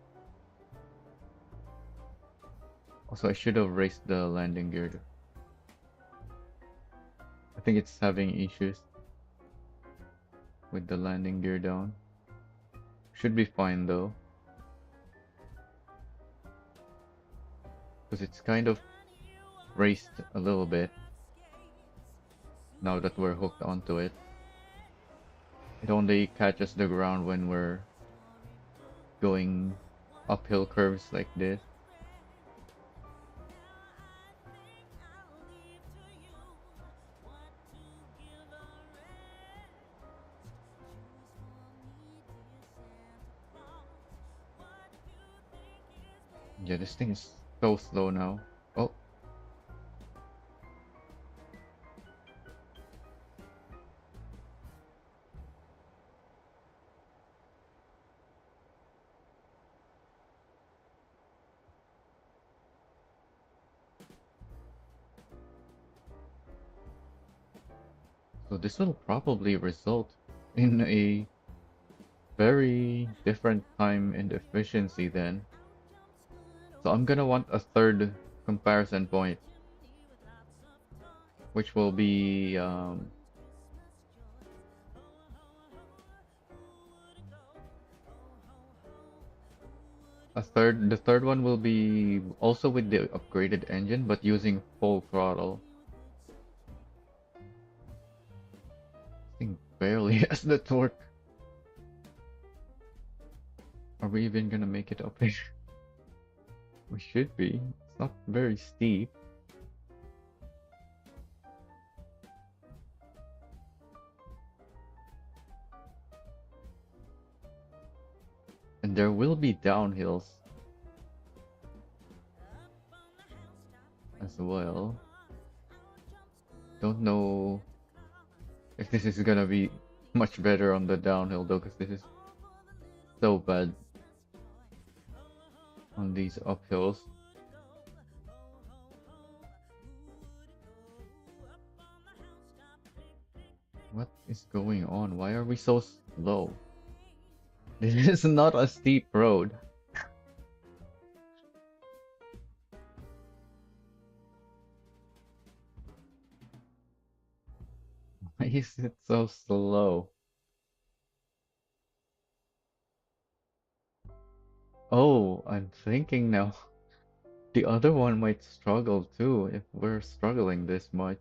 Also, I should have raised the landing gear. I think it's having issues with the landing gear down. Should be fine though, because it's kind of raised a little bit now that we're hooked onto it. It only catches the ground when we're going uphill curves like this. Yeah, this thing is so slow now. Oh, so this will probably result in a very different time and efficiency then. So I'm gonna want a third comparison point, which will be the third one will be also with the upgraded engine, but using full throttle. This thing barely has the torque. Are we even gonna make it up here? We should be. It's not very steep. And there will be downhills as well. Don't know if this is gonna be much better on the downhill though, because this is so bad on these uphills. What is going on? Why are we so slow? This is not a steep road. Why is it so slow? Oh, I'm thinking now. The other one might struggle too if we're struggling this much.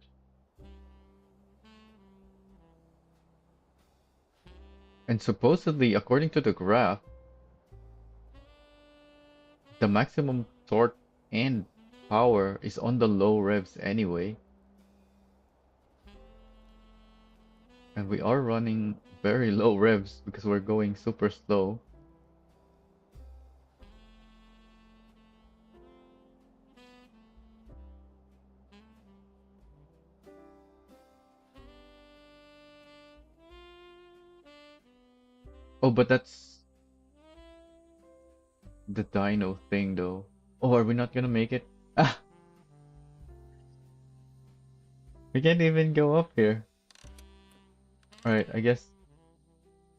And supposedly, according to the graph, the maximum torque and power is on the low revs anyway. And we are running very low revs because we're going super slow. Oh, but that's the dyno thing though. Oh, are we not gonna make it? Ah, we can't even go up here. Alright, I guess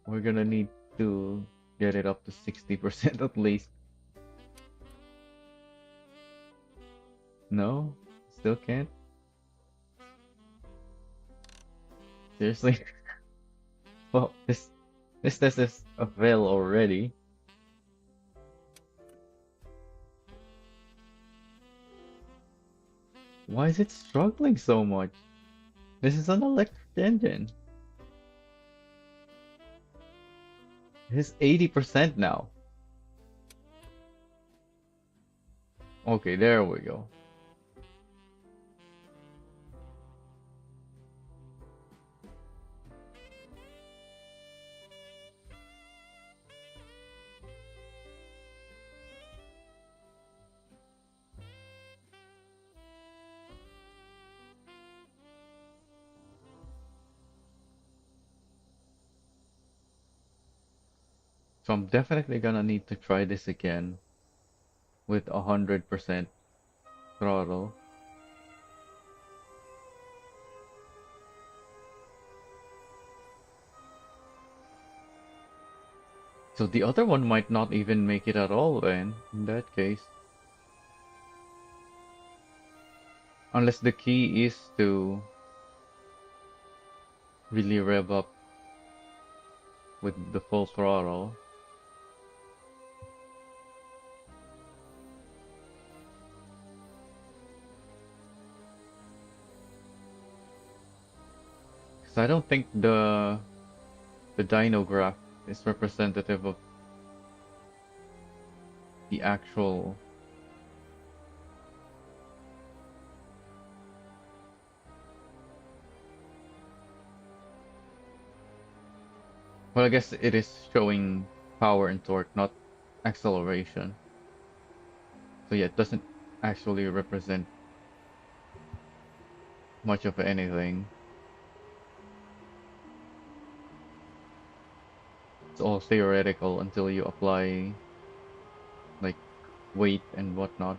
we're gonna need to get it up to 60% at least. No? Still can't? Seriously? Well, this test is a fail already. Why is it struggling so much? This is an electric engine. It's 80% now. Okay, there we go. So I'm definitely gonna need to try this again with 100% throttle. So the other one might not even make it at all then, in that case. Unless the key is to really rev up with the full throttle. Because I don't think the dyno graph is representative of the actual. Well, I guess it is showing power and torque, not acceleration. So yeah, it doesn't actually represent much of anything. It's all theoretical until you apply like weight and whatnot.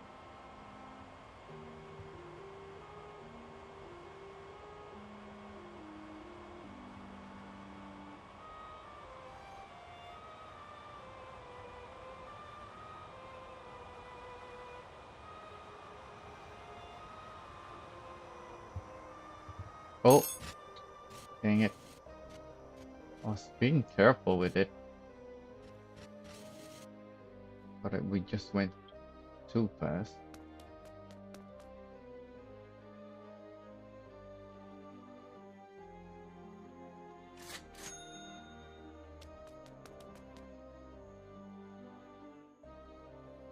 Oh, dang it. I was being careful with it, but we just went too fast.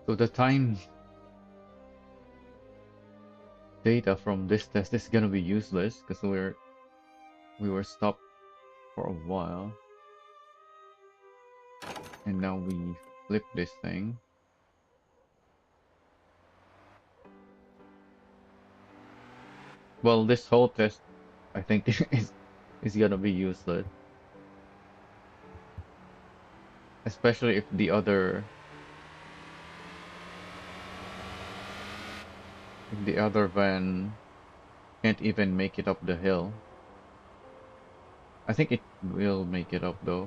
So the time data from this test is gonna be useless because we were stopped for a while, and now we flip this thing. Well, this whole test, I think, is gonna be useless, especially if the other van can't even make it up the hill. I think it will make it up though,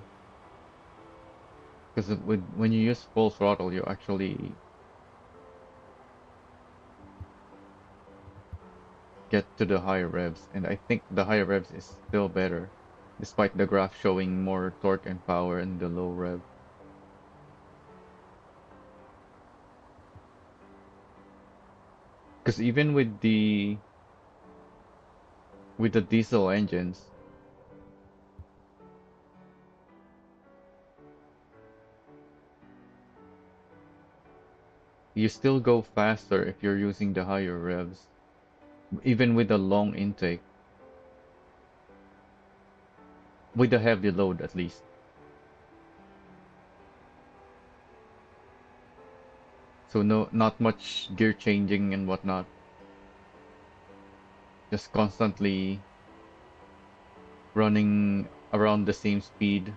because when you use full throttle, you actually get to the higher revs, and I think the higher revs is still better, despite the graph showing more torque and power in the low rev. Because even with the diesel engines, you still go faster if you're using the higher revs, even with a long intake, with a heavy load at least. So no, not much gear changing and whatnot. Just constantly running around the same speed,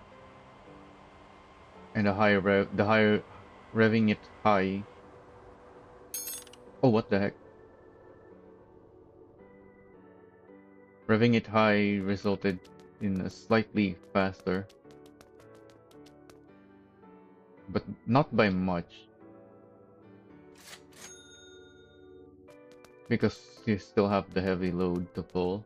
and the higher revving it high. Oh, what the heck? Revving it high resulted in a slightly faster, but not by much, because you still have the heavy load to pull.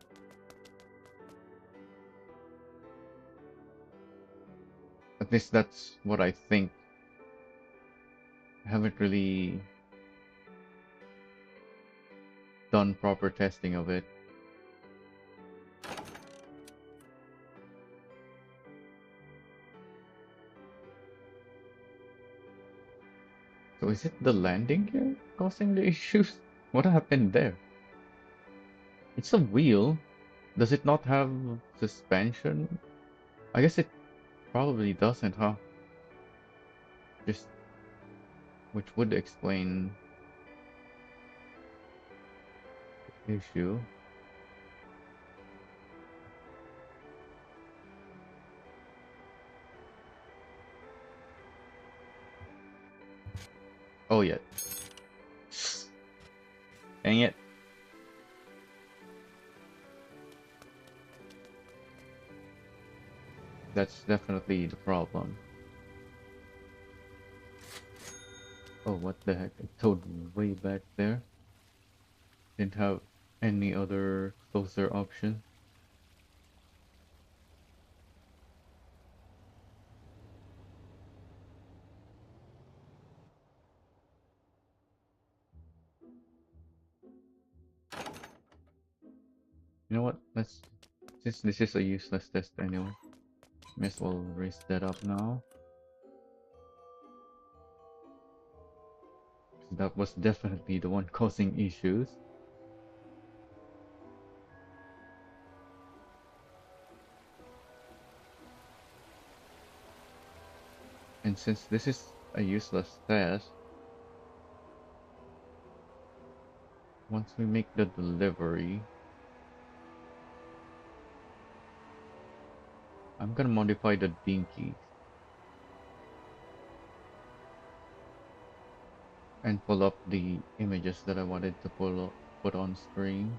At least that's what I think. I haven't really done proper testing of it. So is it the landing gear causing the issues? What happened there? It's a wheel. Does it not have suspension? I guess it probably doesn't, huh? Just which would explain the issue. Oh yeah. Dang it. That's definitely the problem. Oh, what the heck? It towed way back there. Didn't have any other closer option. You know what? Since this is a useless test anyway, may as well raise that up now. That was definitely the one causing issues. And since this is a useless test, once we make the delivery, I'm gonna modify the dinky and pull up the images that I wanted to put on screen.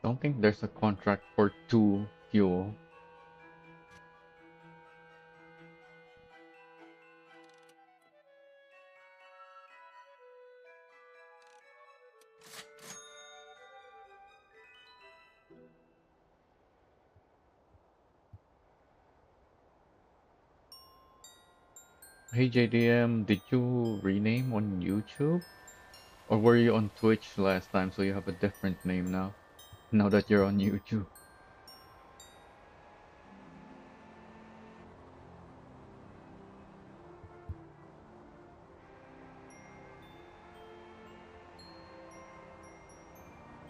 Don't think there's a contract for 2 fuel. Hey JDM, did you rename on YouTube? Or were you on Twitch last time so you have a different name now? Now that you're on YouTube.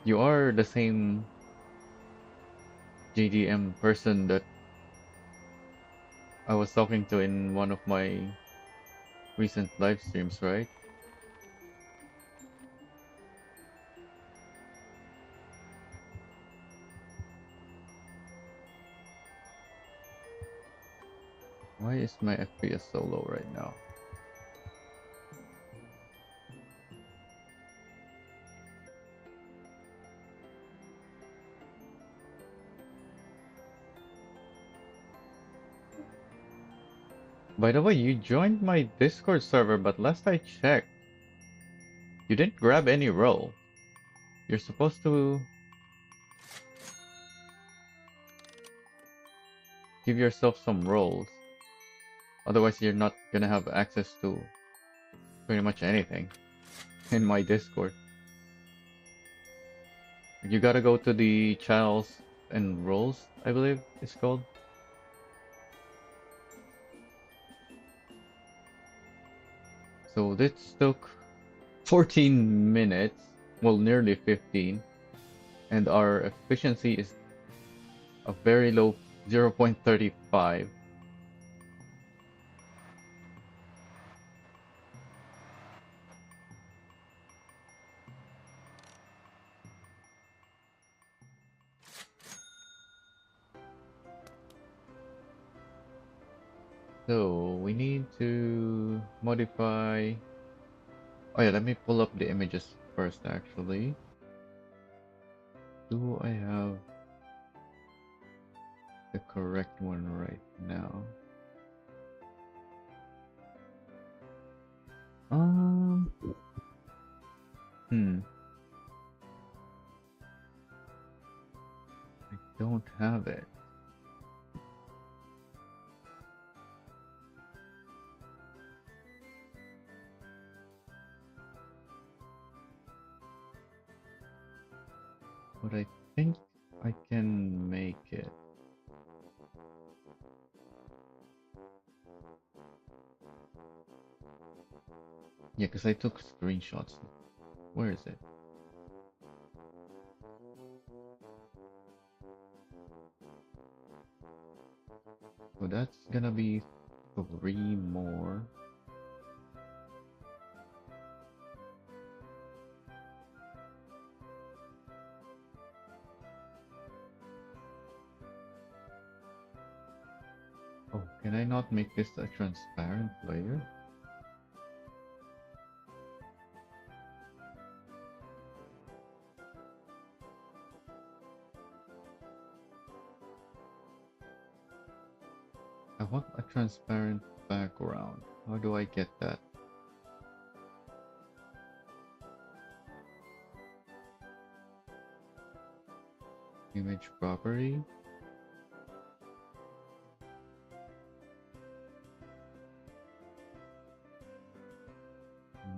You are the same JDM person that I was talking to in one of my recent live streams, right? Why is my FPS so low right now? By the way, you joined my Discord server, but last I checked, you didn't grab any role. You're supposed to give yourself some roles. Otherwise, you're not gonna have access to pretty much anything in my Discord. You gotta go to the channels and roles, I believe it's called. So this took 14 minutes, well, nearly 15, and our efficiency is a very low 0.35. So we need to modify. Oh yeah, let me pull up the images first actually. Do I have the correct one right now? Um, hmm, I don't have it. But I think I can make it. Yeah, because I took screenshots. Where is it? So that's gonna be 3 more. Oh, can I not make this a transparent layer? I want a transparent background. How do I get that? Image property.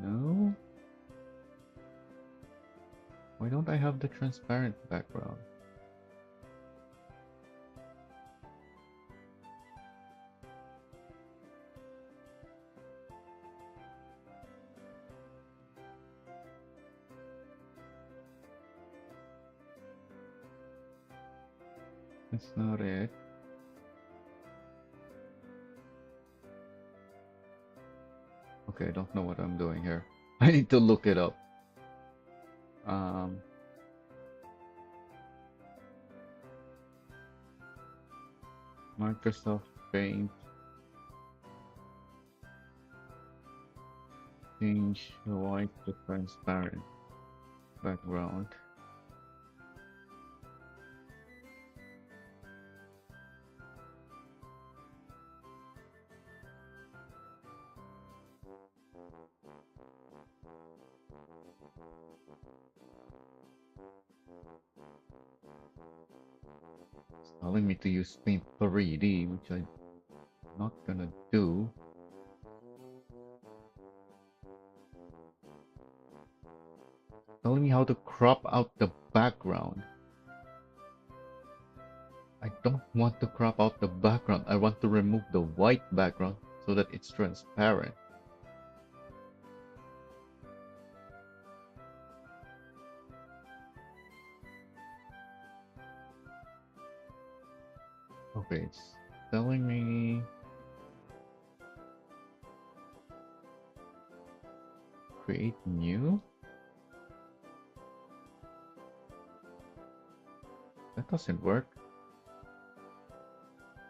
No? Why don't I have the transparent background? That's not it. Okay, I don't know what I'm doing here. I need to look it up. Um, Microsoft Paint. Change the white to transparent background. It's telling me to use Paint 3D, which I'm not gonna do. Telling me how to crop out the background. I don't want to crop out the background. I want to remove the white background so that it's transparent. Okay, it's telling me create new. That doesn't work.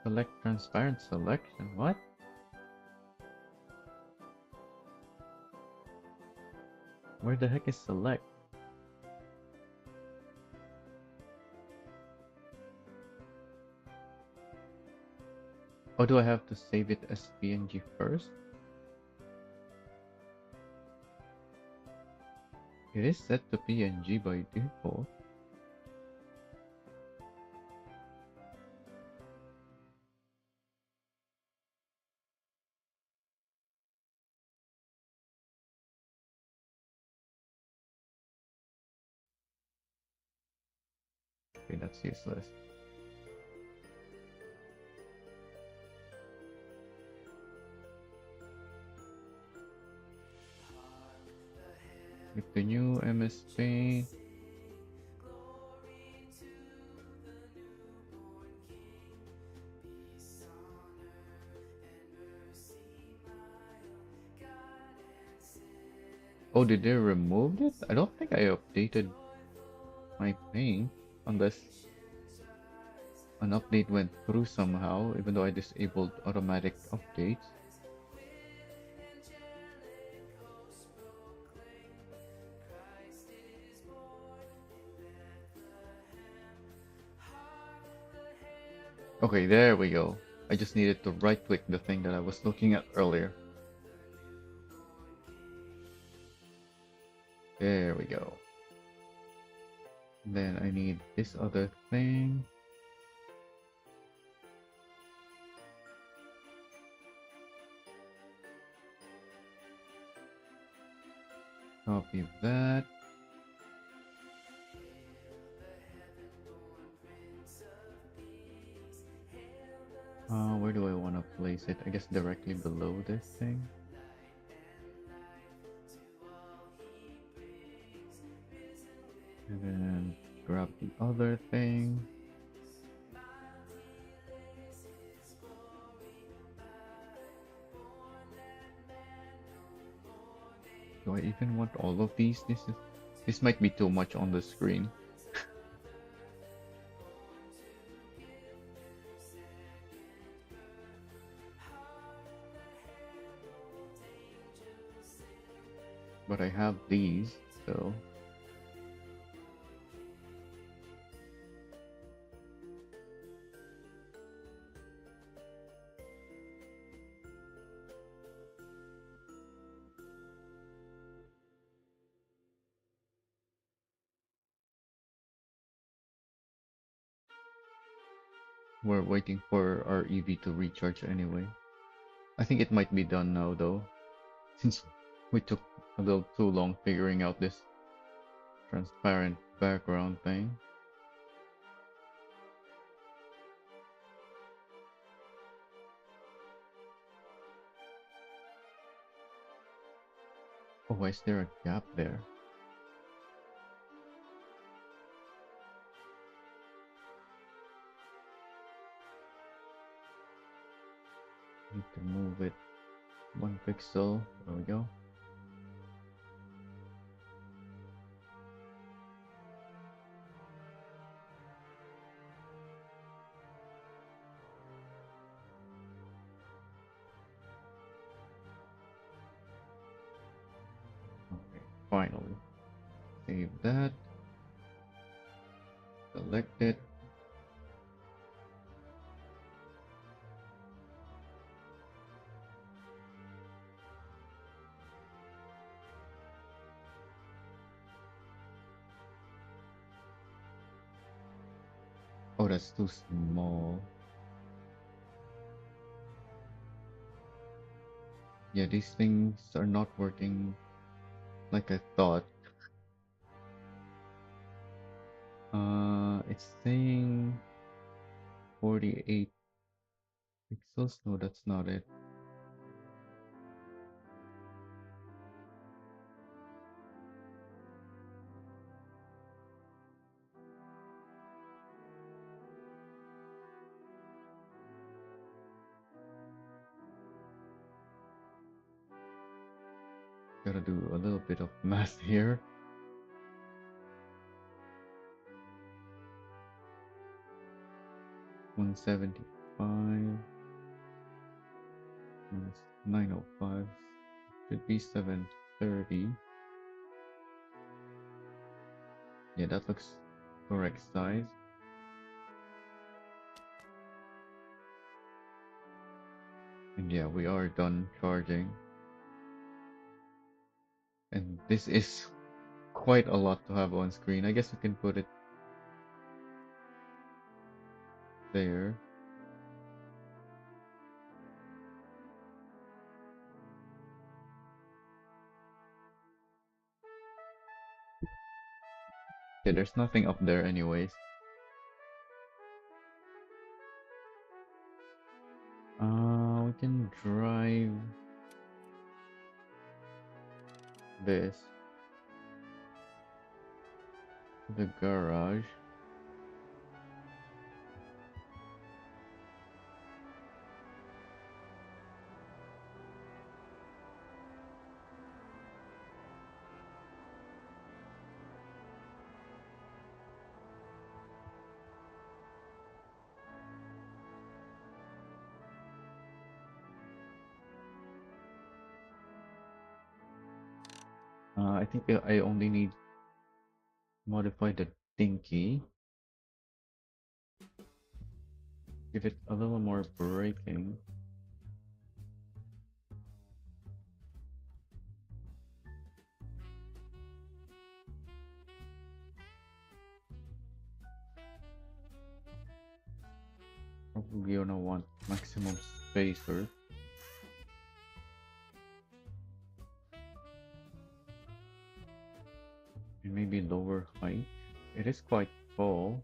Select transparent selection. What? Where the heck is select? Or do I have to save it as PNG first? It is set to PNG by default. Okay, that's useless. With the new MS Paint. Oh, did they remove it? I don't think I updated my paint unless An update went through somehow, even though I disabled automatic updates. Okay, there we go. I just needed to right click the thing that I was looking at earlier. There we go. Then I need this other thing. Copy that. Where do I want to place it? I guess directly below this thing. And then grab the other thing. Do I even want all of these? This might be too much on the screen. But I have these, so we're waiting for our EV to recharge anyway. I think it might be done now though, since we took a little too long figuring out this transparent background thing. Oh, why is there a gap there? Need to move it 1 pixel. There we go. Okay, finally. Save that. Select it. Oh, that's too small. Yeah, these things are not working like I thought. It's saying 48 pixels. No, that's not it. Gotta do a little bit of math here. 175 minus 905 should be 730. Yeah, that looks correct size. And yeah, we are done charging. And this is quite a lot to have on screen. I guess you can put it there. Yeah, there's nothing up there anyways. We can drive this to the garage. I think I only need modify the dinky, give it a little more braking. Probably gonna want maximum spacer and maybe lower height. It is quite tall.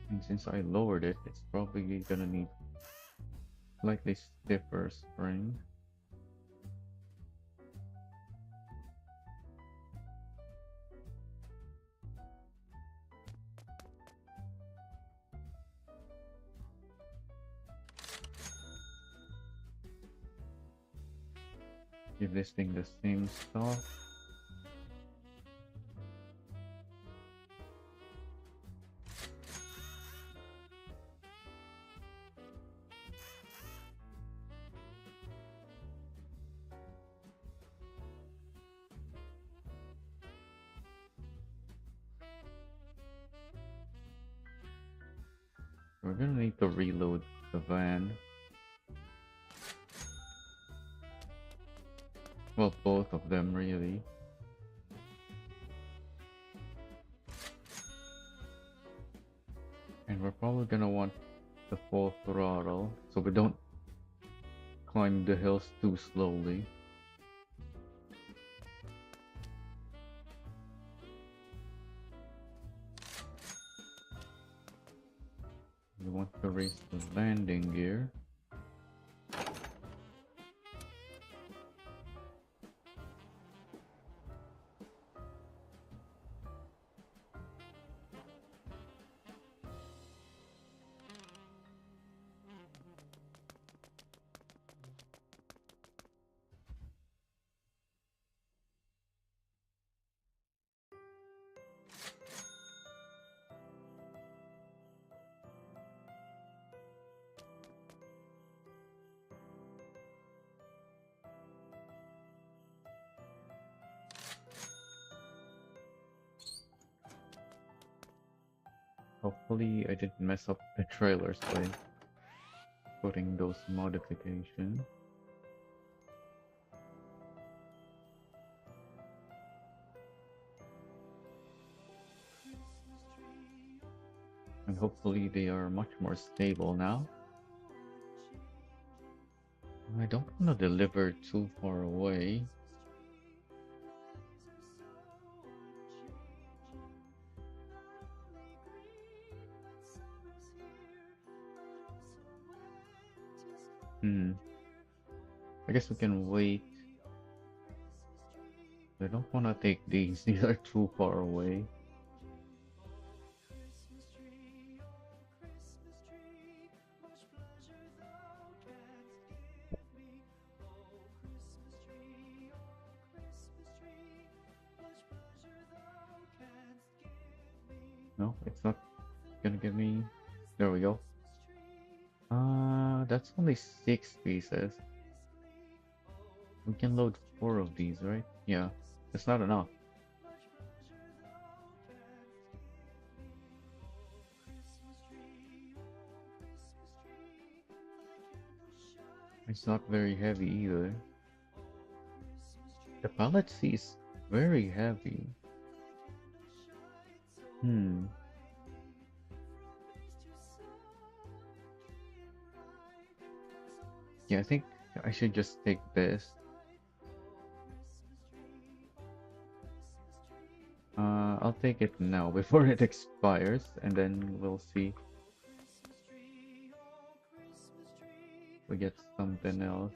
And since I lowered it, it's probably gonna need slightly stiffer spring. Give this thing the same stuff. We're gonna need to reload the van. Well, both of them really. And we're probably gonna want the full throttle so we don't climb the hills too slowly. We want to raise the landing gear. Hopefully I didn't mess up the trailers by putting those modifications. And hopefully they are much more stable now. I don't want to deliver too far away. I guess we can wait. I don't want to take these. These are too far away. No, it's not gonna give me. There we go. That's only 6 pieces. We can load 4 of these, right? Yeah, it's not enough. It's not very heavy either. The Pallet C is very heavy. Yeah, I think I should just take this. I'll take it now before it expires, and then we'll see if we get something else.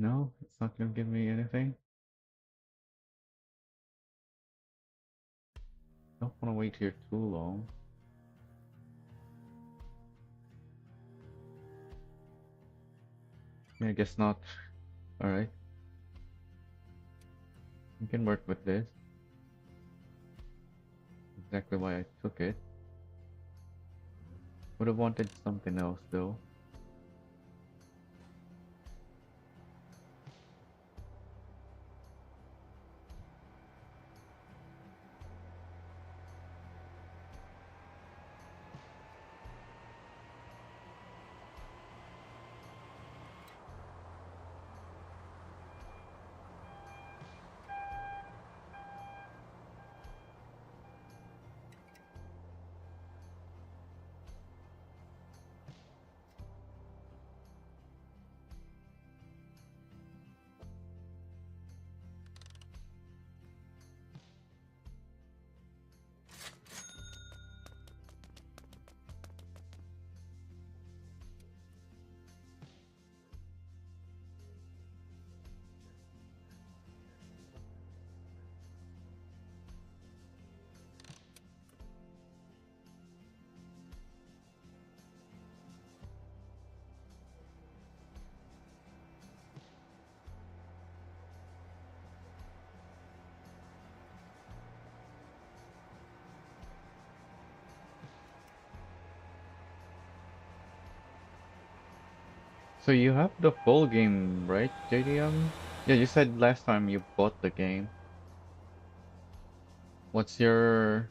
No, it's not gonna give me anything. Don't wanna wait here too long. Yeah, I guess not. Alright, we can work with this. Exactly why I took it. Would have wanted something else though. So you have the full game, right, JDM? Yeah, you said last time you bought the game. What's your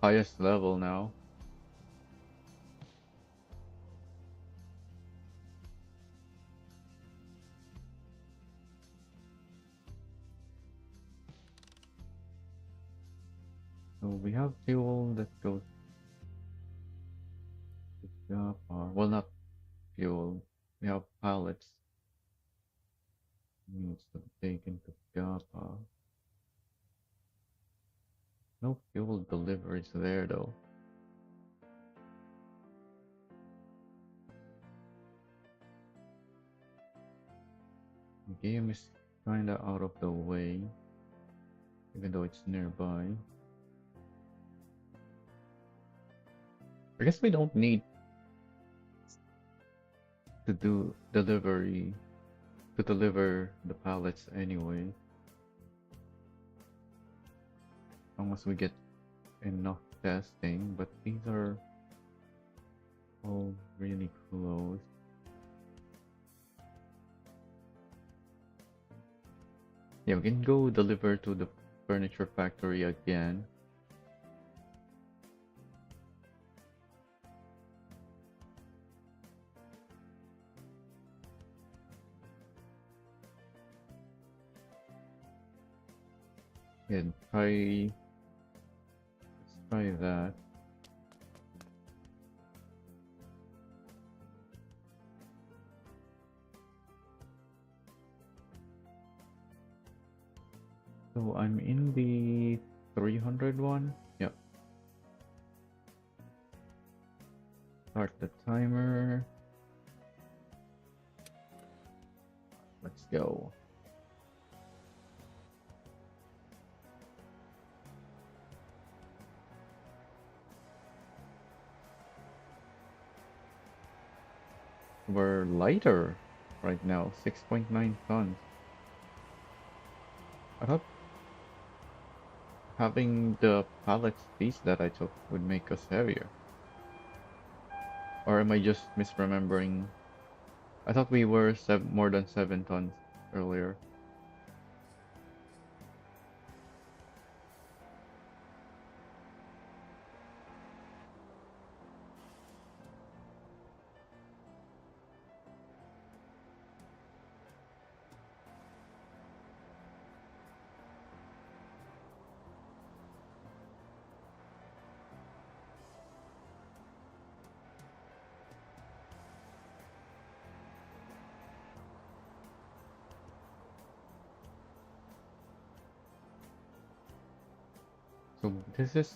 highest level now? So we have fuel that goes to Japan. Well, not fuel. We have pallets. Needs to take into Japa. No fuel deliveries there though. The game is kinda out of the way, even though it's nearby. I guess we don't need to do delivery to deliver the pallets anyway. As long as we get enough testing, but these are all really close. Yeah, we can go deliver to the furniture factory again. And let's try that. So I'm in the 300 one. Yep. Start the timer. Let's go. We're lighter right now, 6.9 tons. I thought having the pallet piece that I took would make us heavier. Or am I just misremembering? I thought we were more than 7 tons earlier. So this is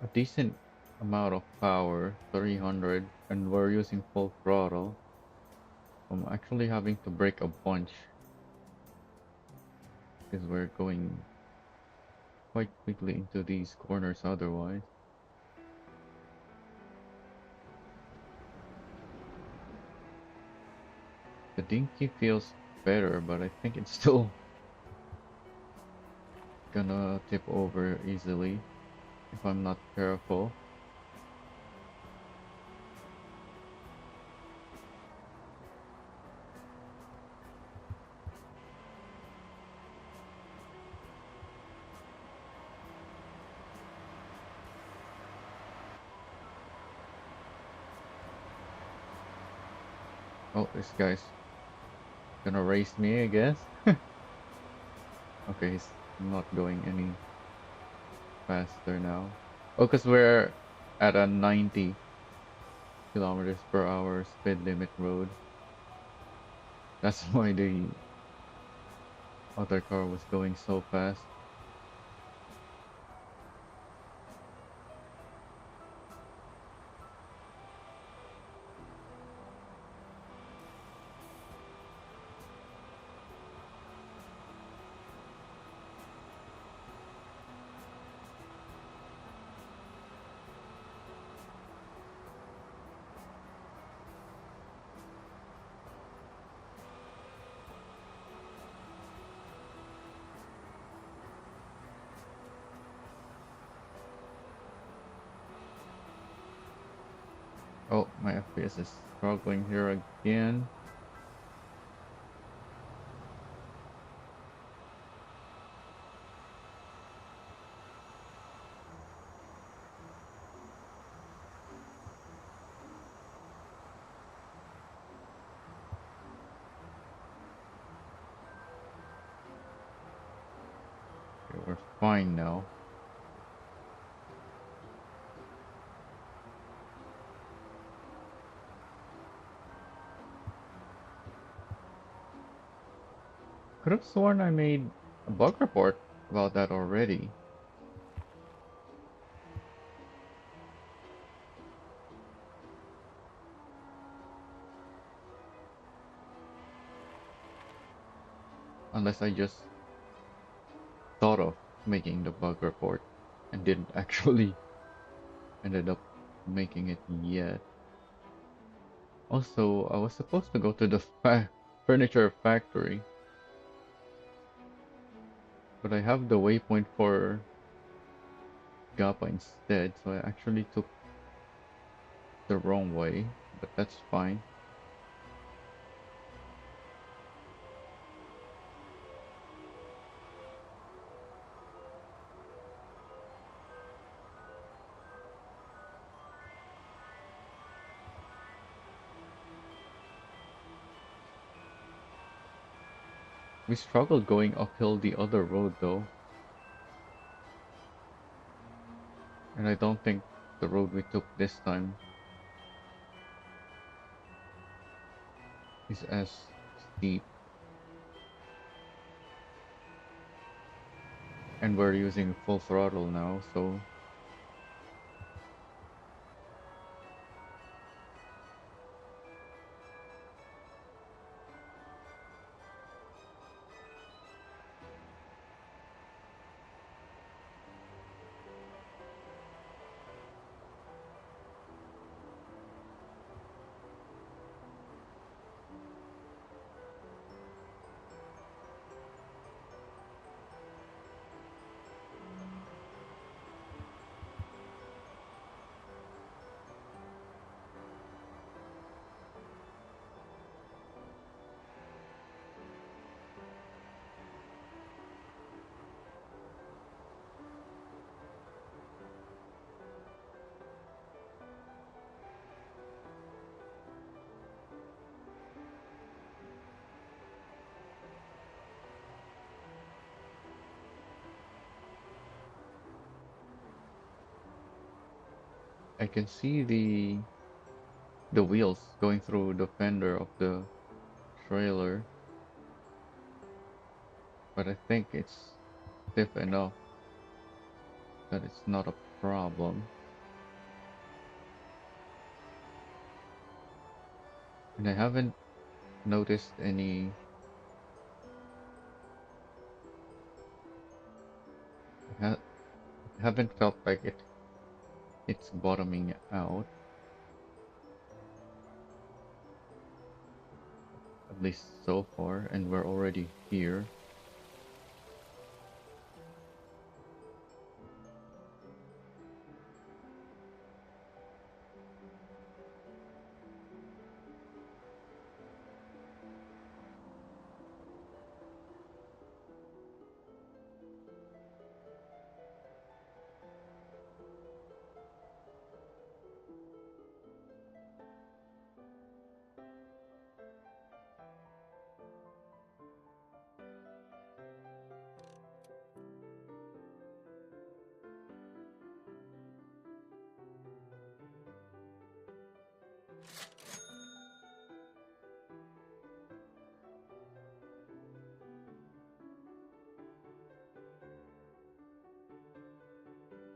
a decent amount of power, 300, and we're using full throttle. I'm actually having to brake a bunch because we're going quite quickly into these corners otherwise. The dinky feels better, but I think it's still gonna tip over easily if I'm not careful. Oh, this guy's gonna race me, I guess. Okay, he's not going any faster now. Oh, because we're at a 90 kilometers per hour speed limit road. That's why the other car was going so fast. Oh, my FPS is struggling here again. Okay, we're fine now. Could have sworn I made a bug report about that already. Unless I just thought of making the bug report and didn't actually ended up making it yet. Also, I was supposed to go to the furniture factory, but I have the waypoint for Gappa instead, so I actually took the wrong way, but that's fine. We struggled going uphill the other road though, and I don't think the road we took this time is as steep, and we're using full throttle now, so I can see the wheels going through the fender of the trailer, but I think it's stiff enough that it's not a problem. And I haven't noticed any. Ha, haven't felt like it's bottoming out, at least so far, and we're already here.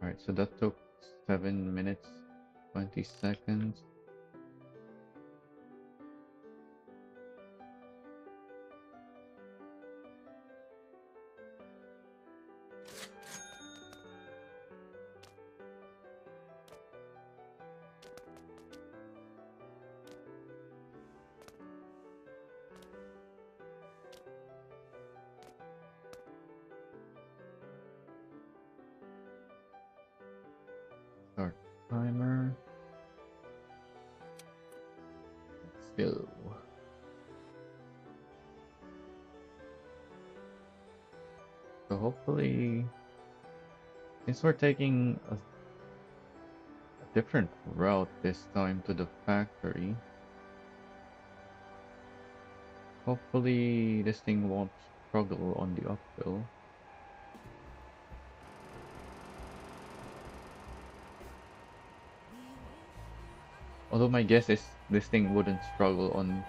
Alright, so that took 7 minutes, 20 seconds. Start timer. Let's go. So hopefully, since we're taking a different route this time to the factory, hopefully this thing won't struggle on the uphill. Although my guess is this thing wouldn't struggle on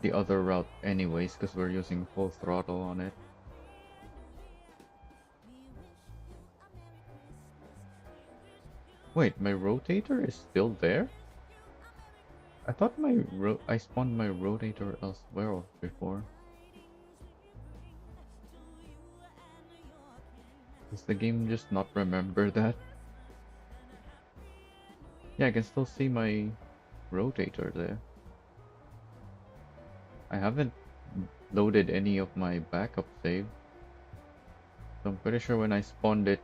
the other route anyways, because we're using full throttle on it. Wait, my rotator is still there? I thought I spawned my rotator elsewhere before. Does the game just not remember that? Yeah, I can still see my rotator there. I haven't loaded any of my backup save. So I'm pretty sure when I spawned it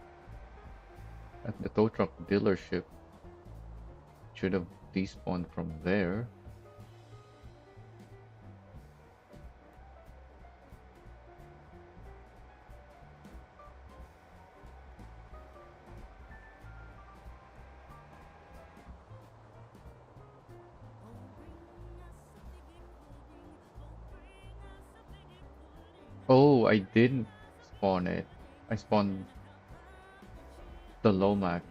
at the tow truck dealership, it should have despawned from there. Oh, I didn't spawn it. I spawned the Lomax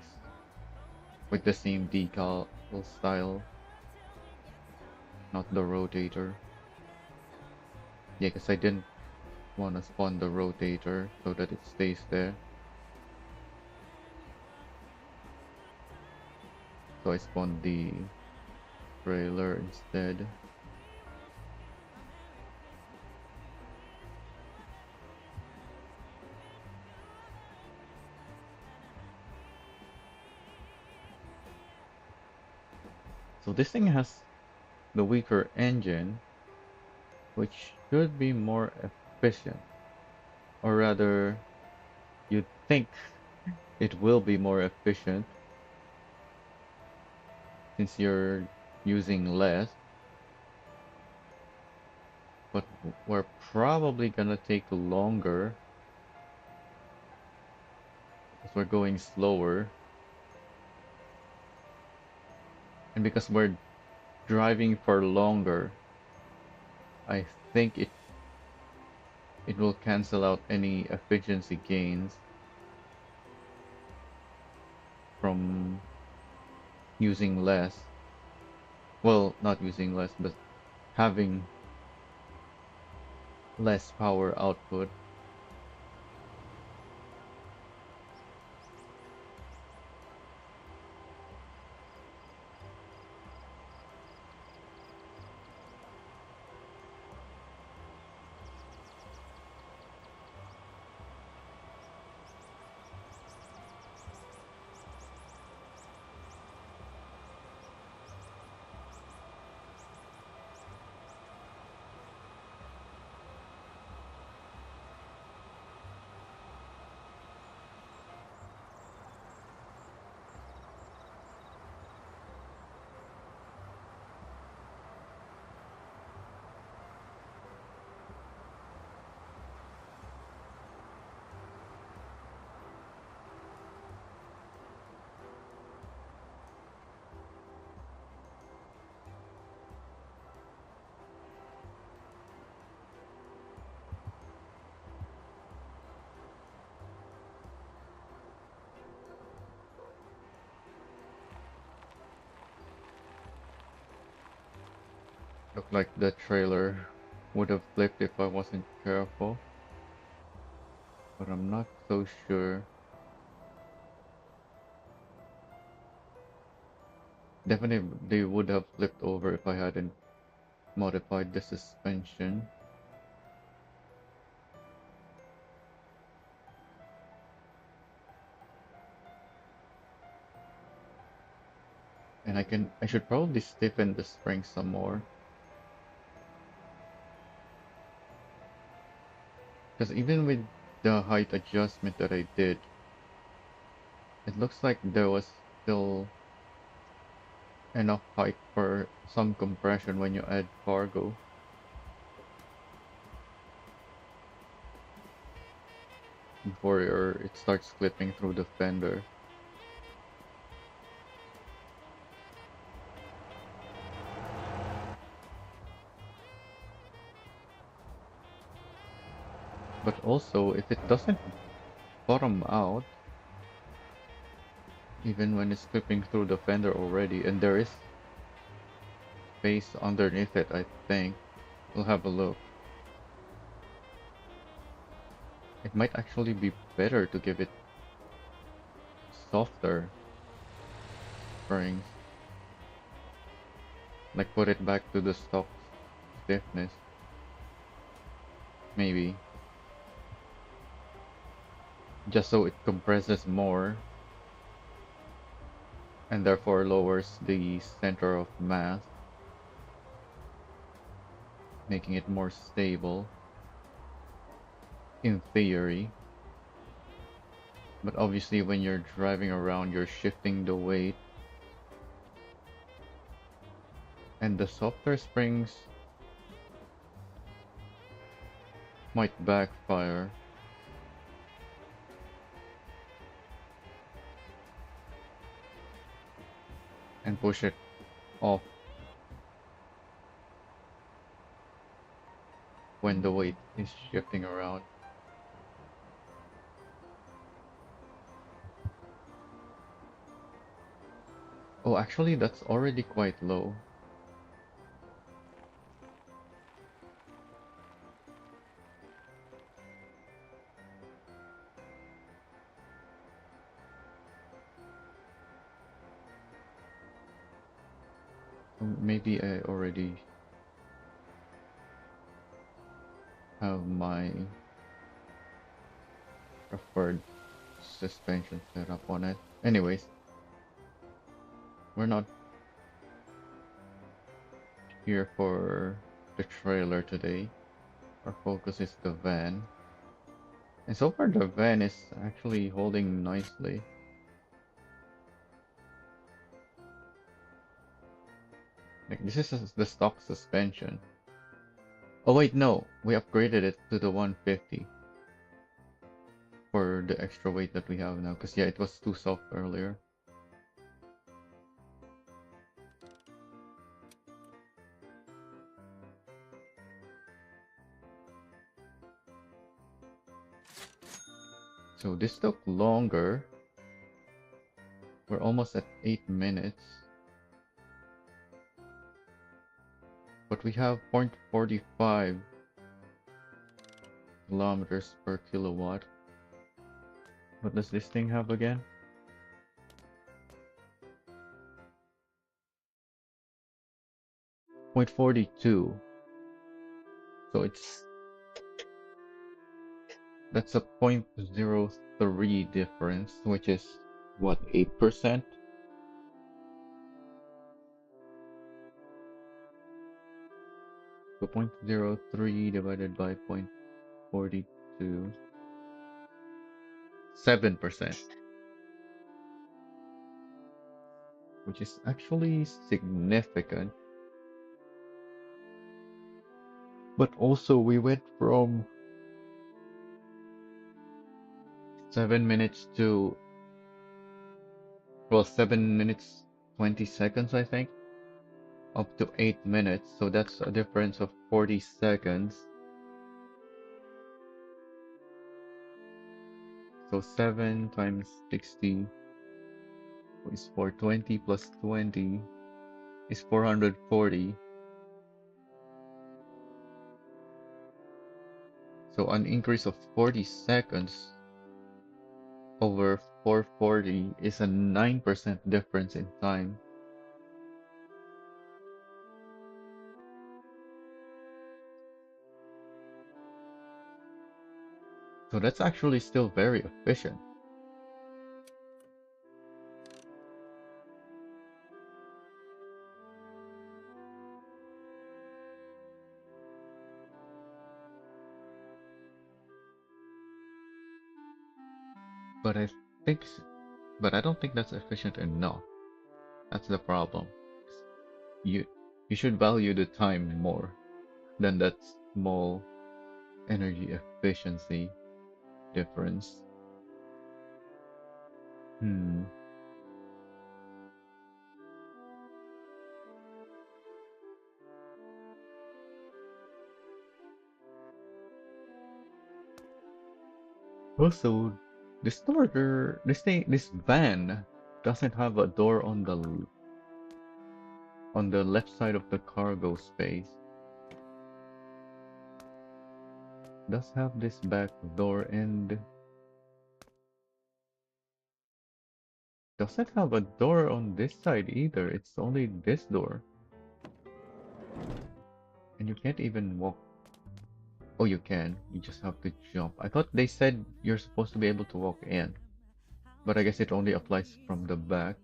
with the same decal style, not the rotator. Yeah, because I didn't want to spawn the rotator so that it stays there. So I spawned the trailer instead. So this thing has the weaker engine, which should be more efficient. Or rather, you'd think it will be more efficient since you're using less. But we're probably gonna take longer because we're going slower. And because we're driving for longer, I think it will cancel out any efficiency gains from using less. Well, not using less, but having less power output. Looked like the trailer would have flipped if I wasn't careful, but I'm not so sure. Definitely they would have flipped over if I hadn't modified the suspension. And I should probably stiffen the spring some more. Because even with the height adjustment that I did, it looks like there was still enough height for some compression when you add cargo before it starts clipping through the fender. But also, if it doesn't bottom out, even when it's clipping through the fender already, and there is space underneath it, I think. We'll have a look. It might actually be better to give it softer springs. Like put it back to the stock stiffness. Maybe. Just so it compresses more and therefore lowers the center of mass, making it more stable in theory. But obviously when you're driving around, you're shifting the weight, and the softer springs might backfire. And push it off when the weight is shifting around. Oh, actually, that's already quite low. Maybe I already have my preferred suspension set up on it. Anyways, we're not here for the trailer today. Our focus is the van. And so far the van is actually holding nicely. Like this is the stock suspension. Oh wait, no, we upgraded it to the 150 for the extra weight that we have now. Cause yeah, it was too soft earlier. So this took longer. We're almost at 8 minutes. But we have 0.45 kilometers per kilowatt. What does this thing have again? 0.42. So that's a 0.03 difference, which is what, 8%? So 0.03 divided by 0.42, 7%, which is actually significant. But also we went from 7 minutes to, well, 7 minutes 20 seconds, I think, up to 8 minutes. So that's a difference of 40 seconds. So 7 times 60 is 420 plus 20 is 440. So an increase of 40 seconds over 440 is a 9% difference in time. So that's actually still very efficient. But I think, but I don't think that's efficient enough. That's the problem. You you should value the time more than that small energy efficiency difference. Hmm. Also, this van doesn't have a door on the left side of the cargo space. Does have this back door and doesn't have a door on this side either. It's only this door. And you can't even walk. Oh, you can. You just have to jump. I thought they said you're supposed to be able to walk in. But I guess it only applies from the back.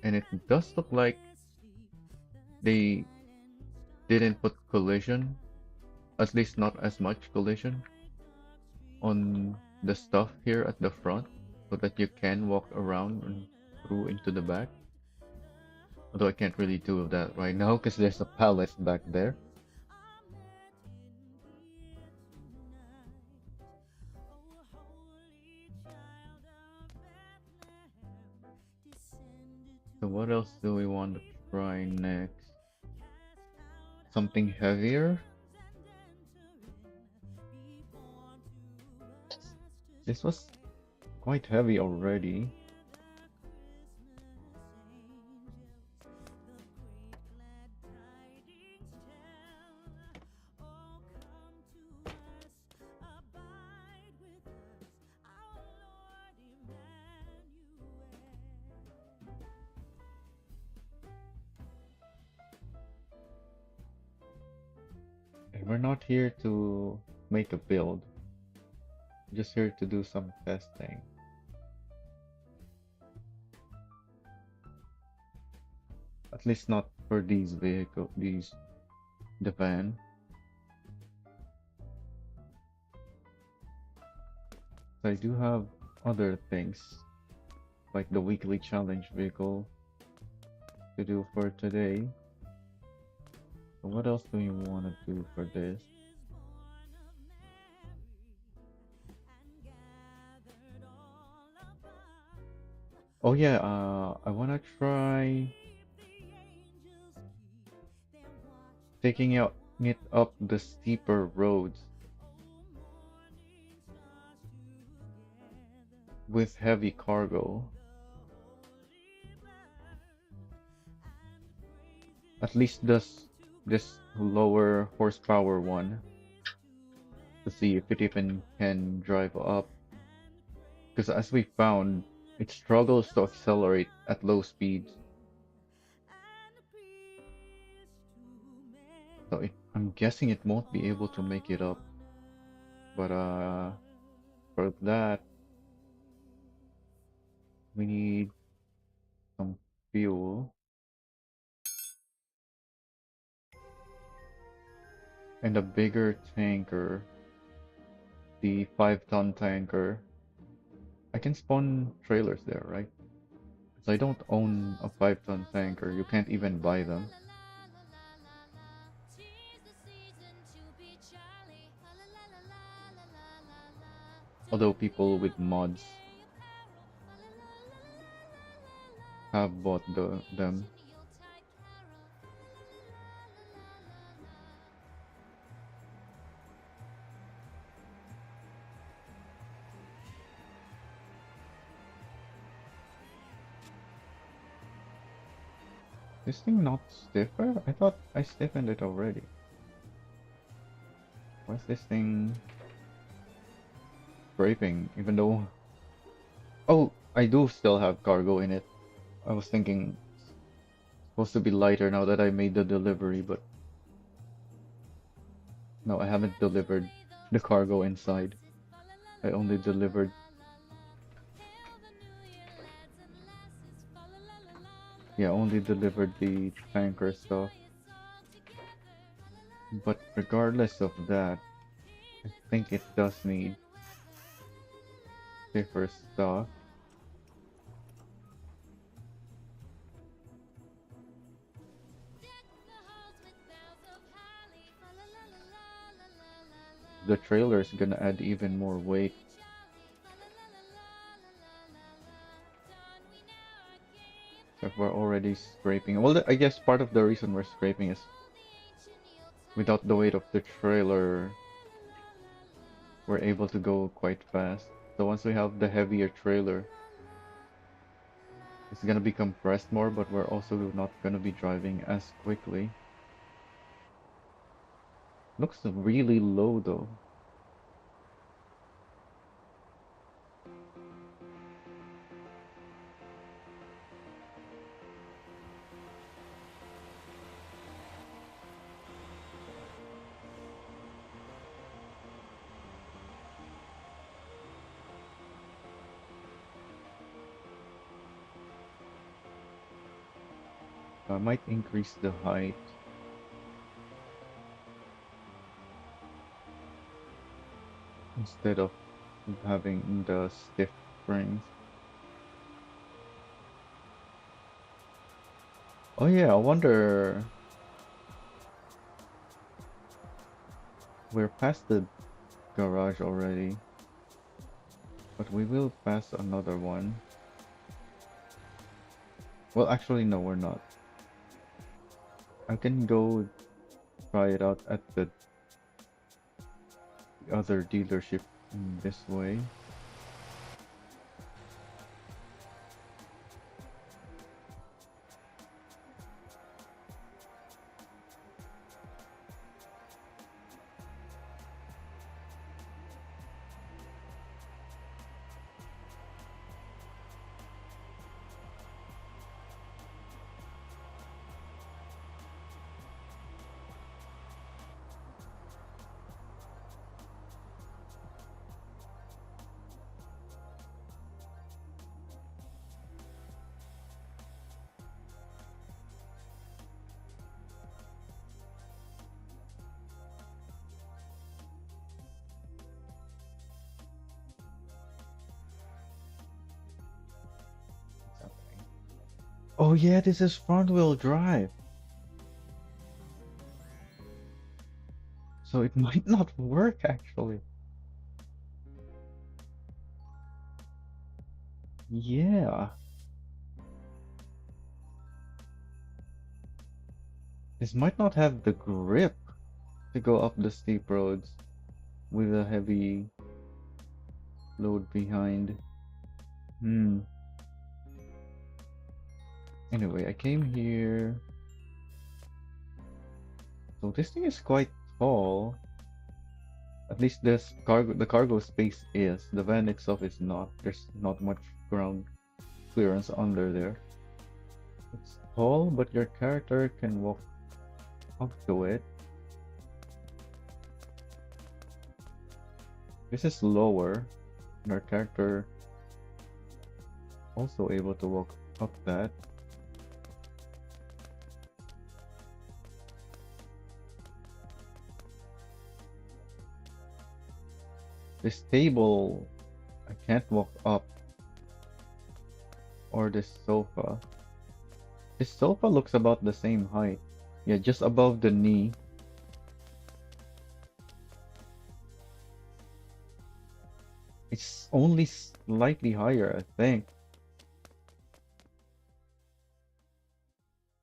And it does look like they didn't put collision, at least not as much collision, on the stuff here at the front, so that you can walk around and through into the back. Although I can't really do that right now because there's a palace back there. So what else do we want to try next? Something heavier? This was quite heavy already. And we're not here to make a build. We're just here to do some testing. At least not for these the van. So I do have other things, like the weekly challenge vehicle to do for today. So what else do you want to do for this? Oh yeah, I want to try taking it up the steeper roads with heavy cargo. At least this lower horsepower one to see if it even can drive up. Because as we found, it struggles to accelerate at low speeds. So I'm guessing it won't be able to make it up. But for that, we need some fuel and a bigger tanker, the 5-ton tanker. I can spawn trailers there, right? Because I don't own a 5-ton tanker. You can't even buy them. Although people with mods have bought them. This thing not stiffer? I thought I stiffened it already. Why's this thing scraping? Even though... Oh, I do still have cargo in it. I was thinking it's supposed to be lighter now that I made the delivery, but no, I haven't delivered the cargo inside. I only delivered... Yeah, only delivered the tanker stuff. But regardless of that, I think it does need stiffer stuff. The trailer is gonna add even more weight. If we're already scraping. Well, I guess part of the reason we're scraping is without the weight of the trailer, we're able to go quite fast. So once we have the heavier trailer, it's gonna be compressed more, but we're also not gonna be driving as quickly. Looks really low though. I might increase the height instead of having the stiff springs. Oh yeah, I wonder... We're past the garage already, but we will pass another one. Well, actually, no, we're not. I can go try it out at the other dealership in this way. What's happening? Oh yeah, this is front wheel drive. So it might not work actually. Yeah. This might not have the grip to go up the steep roads with a heavy load behind. Hmm. Anyway, I came here. So this thing is quite tall. At least this cargo, the cargo space is. The van itself is not. There's not much ground clearance under there. It's tall, but your character can walk up to it. This is lower, and our character also able to walk up that. This table, I can't walk up. Or this sofa. This sofa looks about the same height. Yeah, just above the knee. It's only slightly higher, I think.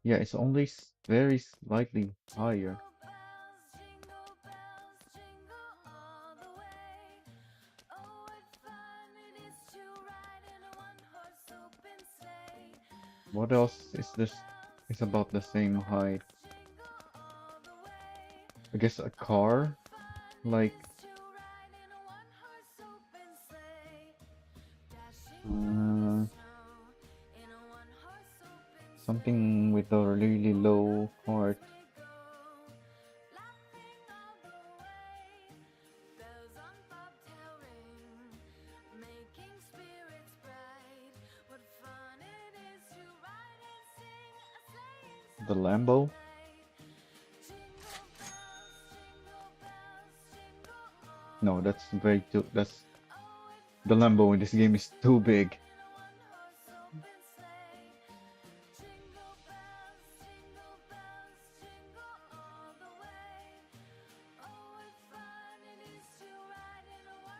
Yeah, it's only very slightly higher. What else is this? It's about the same height. I guess a car, like uh, something with a really low part. The Lambo? No, that's very too. That's the Lambo in this game is too big.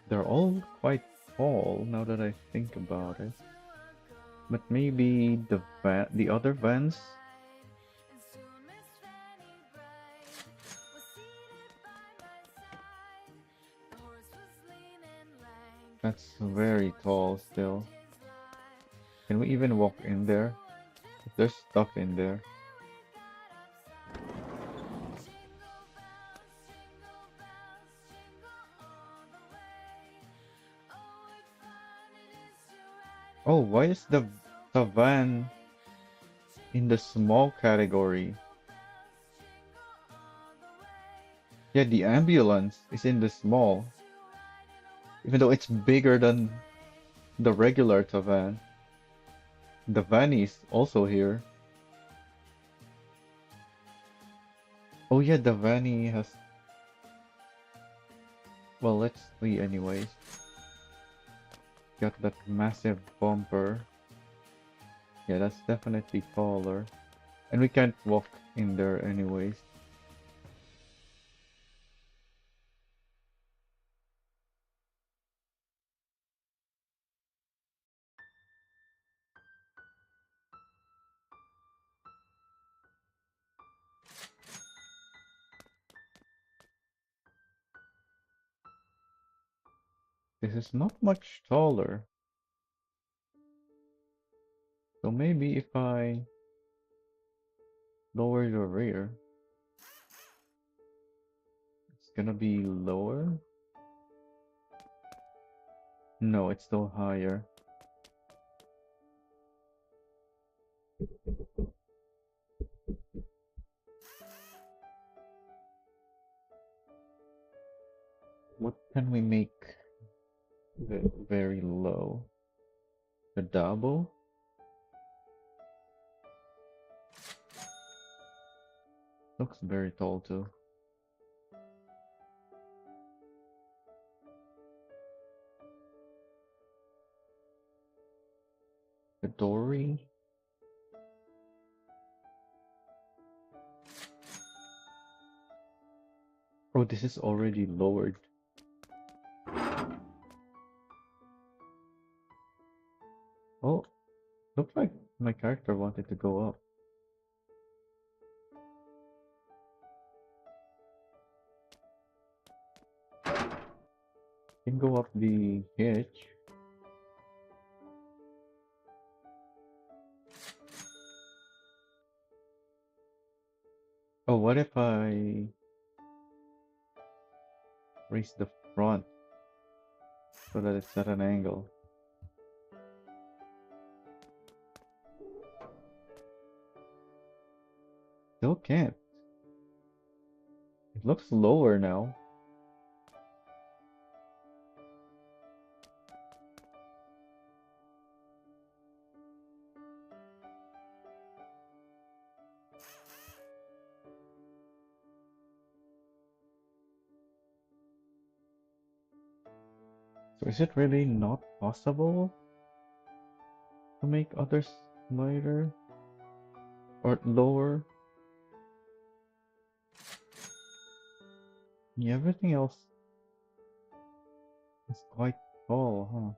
They're all quite tall now that I think about it. But maybe the other vans. That's very tall still. Can we even walk in there? If there's stuff in there. Oh, why is the van in the small category? Yeah, the ambulance is in the small, even though it's bigger than the regular van. The van is also here. Oh yeah, the Vanny has. Well, let's see anyways. Got that massive bumper. Yeah, that's definitely taller. And we can't walk in there anyways. This is not much taller. So maybe if I lower the rear, it's gonna be lower? No, it's still higher. What can we make very low? The double? Looks very tall too. The dory? Oh, this is already lowered. Oh, looks like my character wanted to go up. Can go up the hitch. Oh, what if I raise the front so that it's at an angle? Still can't. It looks lower now. So is it really not possible to make others lighter or lower? Yeah, everything else is quite tall, huh?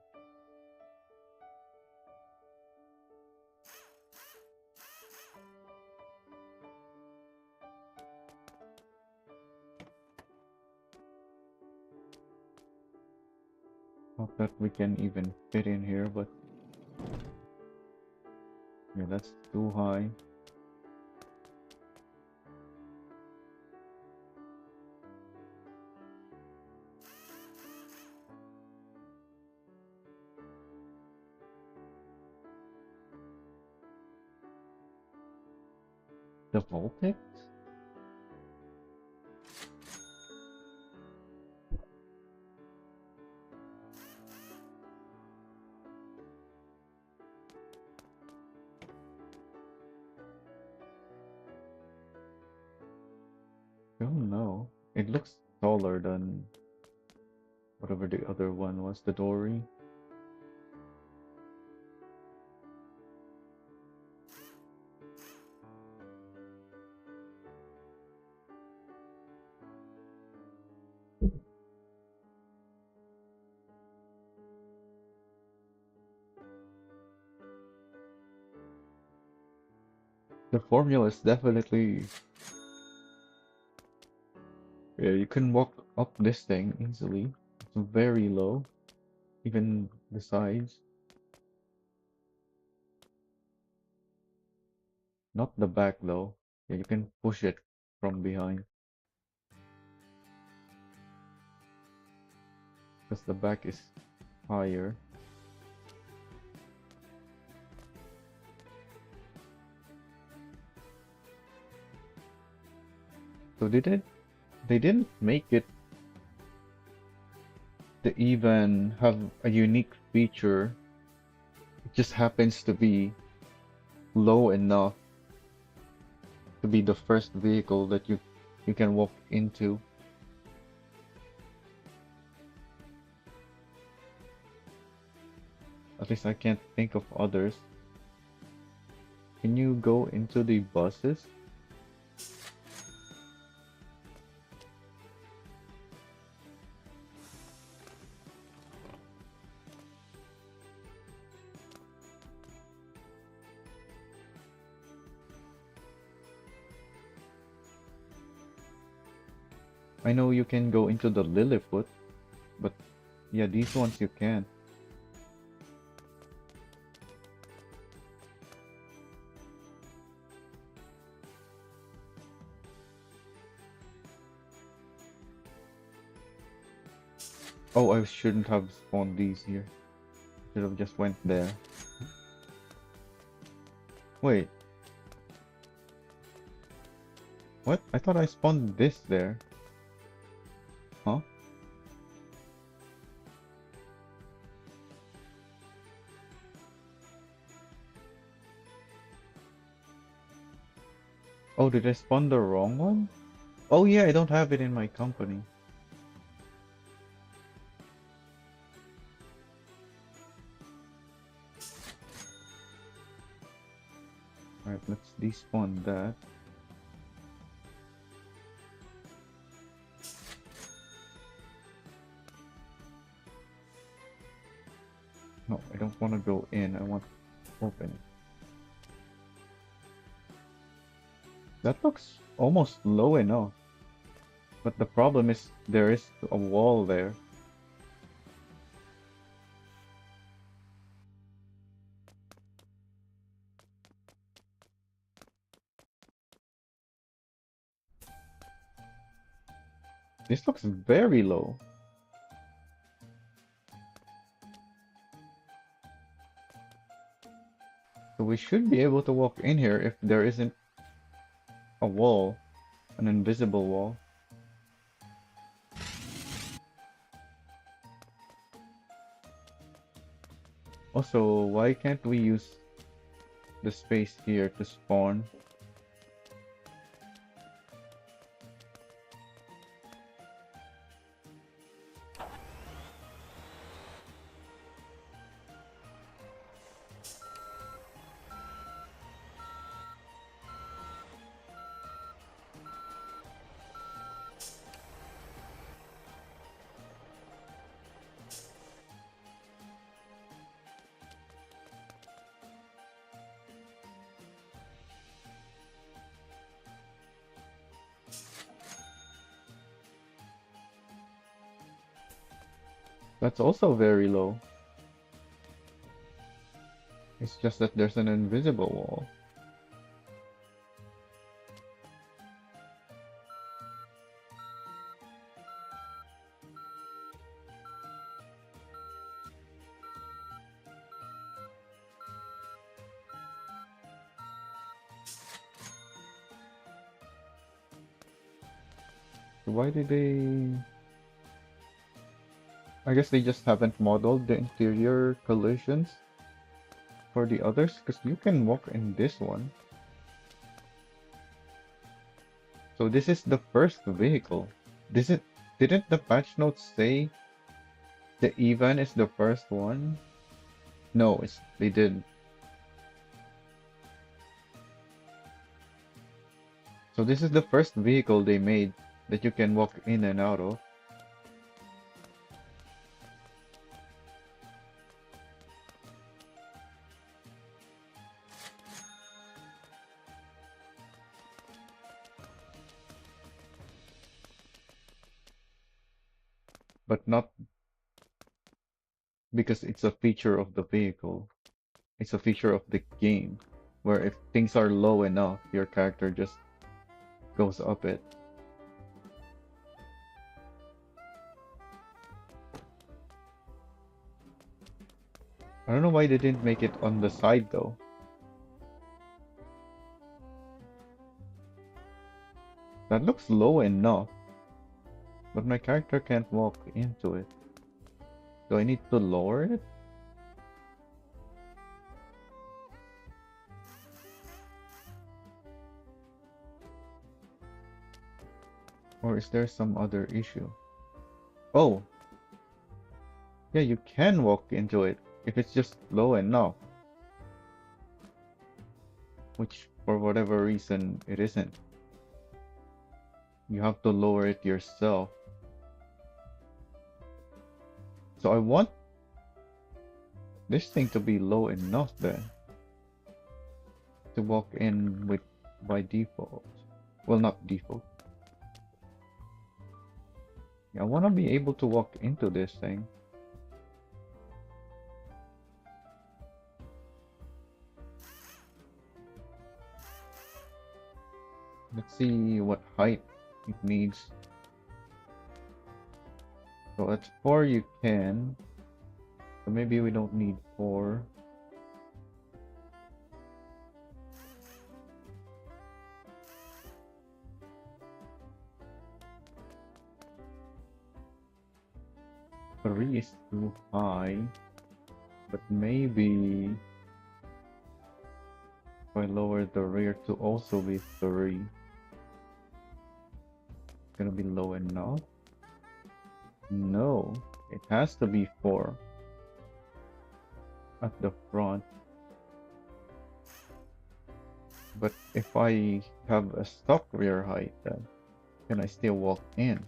Not that we can even fit in here, but yeah, that's too high. The Voltic? Don't know. It looks taller than whatever the other one was, the Dory. The formula is definitely. Yeah, you can walk up this thing easily. It's very low, even the size. Not the back though. Yeah, you can push it from behind because the back is higher. So they didn't make it to even have a unique feature. It just happens to be low enough to be the first vehicle that you can walk into. At least I can't think of others. Can you go into the buses? I know you can go into the Lilliput, but yeah, these ones you can. Oh, I shouldn't have spawned these here. Should have just went there. Wait, what? I thought I spawned this there. Huh? Oh, did I spawn the wrong one? Oh yeah, I don't have it in my company. Alright, let's despawn that. No, I don't want to go in, I want to open it. That looks almost low enough. But the problem is there is a wall there. This looks very low. So we should be able to walk in here if there isn't a wall, an invisible wall. Also, why can't we use the space here to spawn? That's also very low. It's just that there's an invisible wall. Why did they... I guess they just haven't modeled the interior collisions for the others, because you can walk in this one. So this is the first vehicle. This is... Didn't the patch notes say the Evan is the first one? No, they did. So this is the first vehicle they made that you can walk in and out of. But not because it's a feature of the vehicle. It's a feature of the game, where if things are low enough, your character just goes up it. I don't know why they didn't make it on the side though. That looks low enough, but my character can't walk into it. Do I need to lower it? Or is there some other issue? Oh, yeah, you can walk into it if it's just low enough. Which, for whatever reason, it isn't. You have to lower it yourself. So I want this thing to be low enough then to walk in with by default. Well, not default. Yeah, I want to be able to walk into this thing. Let's see what height it needs. So at 4 you can. So maybe we don't need 4. Three is too high. But maybe if I lower the rear to also be 3. It's gonna be low enough. No, it has to be 4 at the front. But if I have a stock rear height, then can I still walk in?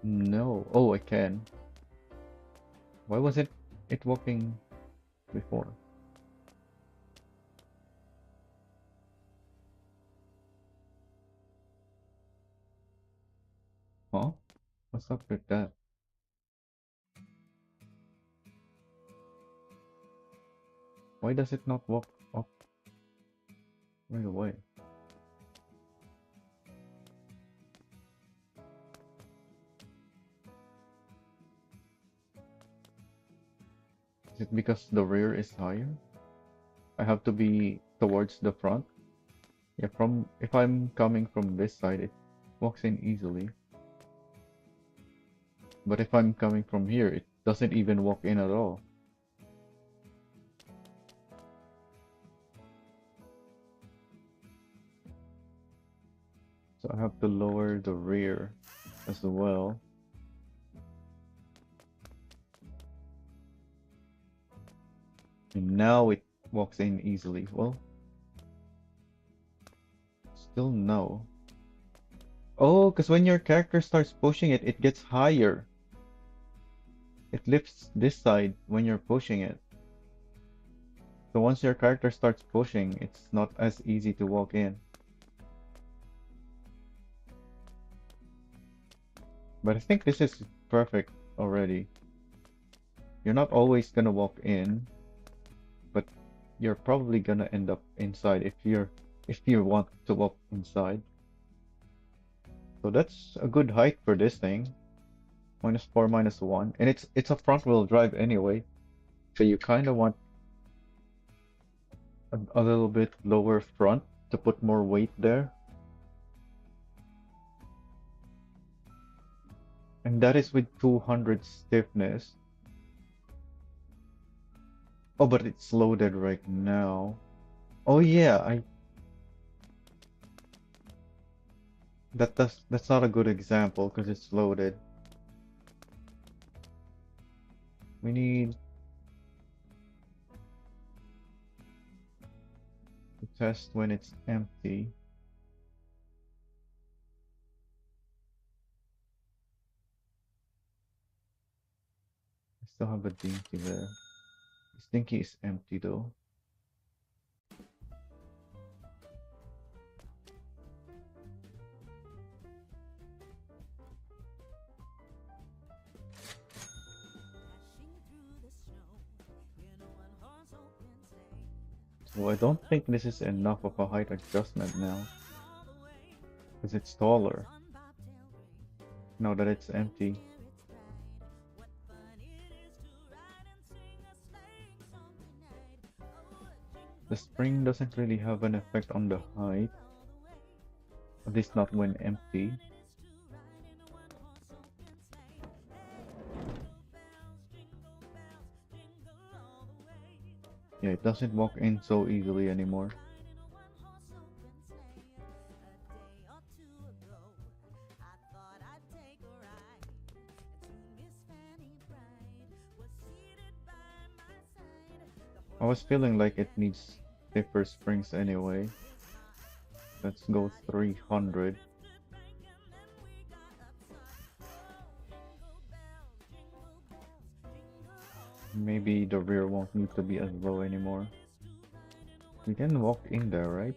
No. Oh, I can. Why was it walking before? Huh? What's up with that? Why does it not walk up right away? Is it because the rear is higher? I have to be towards the front? Yeah, if I'm coming from this side, it walks in easily. But if I'm coming from here, it doesn't even walk in at all. So I have to lower the rear as well. And now it walks in easily. Well, still no. Oh, because when your character starts pushing it, it gets higher. It lifts this side when you're pushing it. So once your character starts pushing, it's not as easy to walk in. But I think this is perfect already. You're not always gonna walk in, but you're probably gonna end up inside if you want to walk inside. So that's a good height for this thing. -4, -1. And it's a front wheel drive anyway. So you kinda want a little bit lower front to put more weight there. And that is with 200 stiffness. Oh, but it's loaded right now. Oh yeah, I that's not a good example because it's loaded. We need to test when it's empty. I still have a dinky there. This dinky is empty though. So I don't think this is enough of a height adjustment now. Because it's taller. Now that it's empty. The spring doesn't really have an effect on the height. At least not when empty. Yeah, it doesn't walk in so easily anymore. I was feeling like it needs stiffer springs anyway. Let's go 300. Maybe the rear won't need to be as low anymore. We can walk in there, right?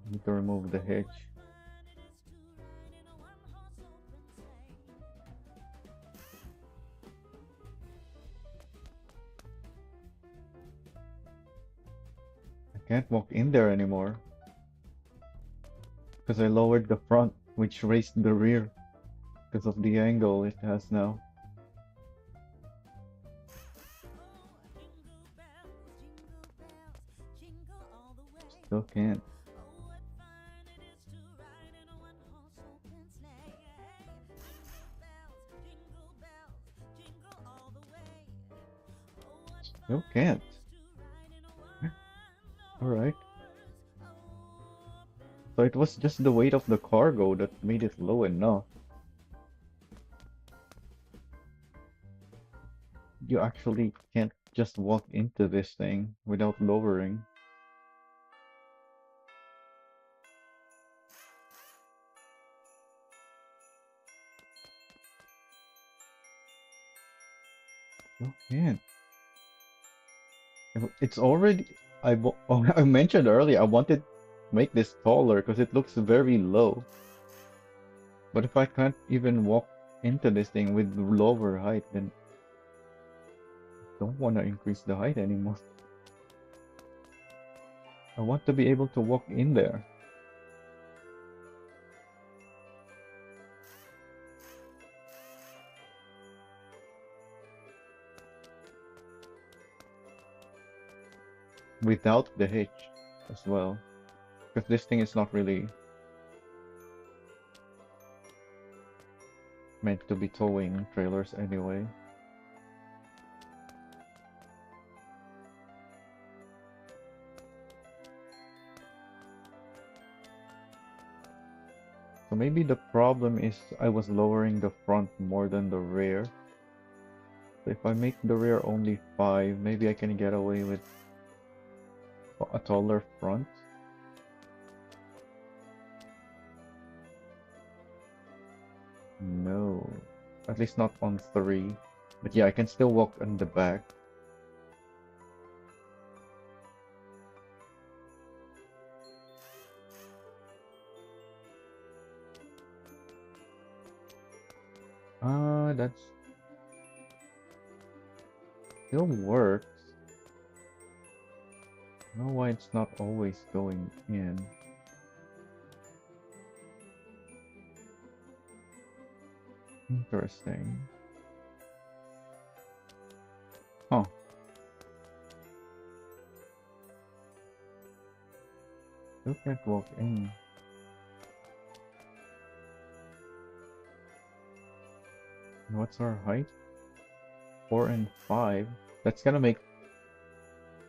Need to remove the hitch. I can't walk in there anymore. Because I lowered the front, which raised the rear. Because of the angle it has now. Still can't. Still can't. Alright. So it was just the weight of the cargo that made it low enough. You actually can't just walk into this thing without lowering. You can't. It's already. I mentioned earlier I wanted to make this taller because it looks very low. But if I can't even walk into this thing with lower height, then I don't want to increase the height anymore. I want to be able to walk in there. Without the hitch as well. Because this thing is not really meant to be towing trailers anyway. So maybe the problem is I was lowering the front more than the rear. So if I make the rear only 5, maybe I can get away with a taller front. No, at least not on 3. But yeah, I can still walk on the back. That still works. I don't know why it's not always going in. Interesting. Huh. Still can't walk in. What's our height? 4 and 5. That's gonna make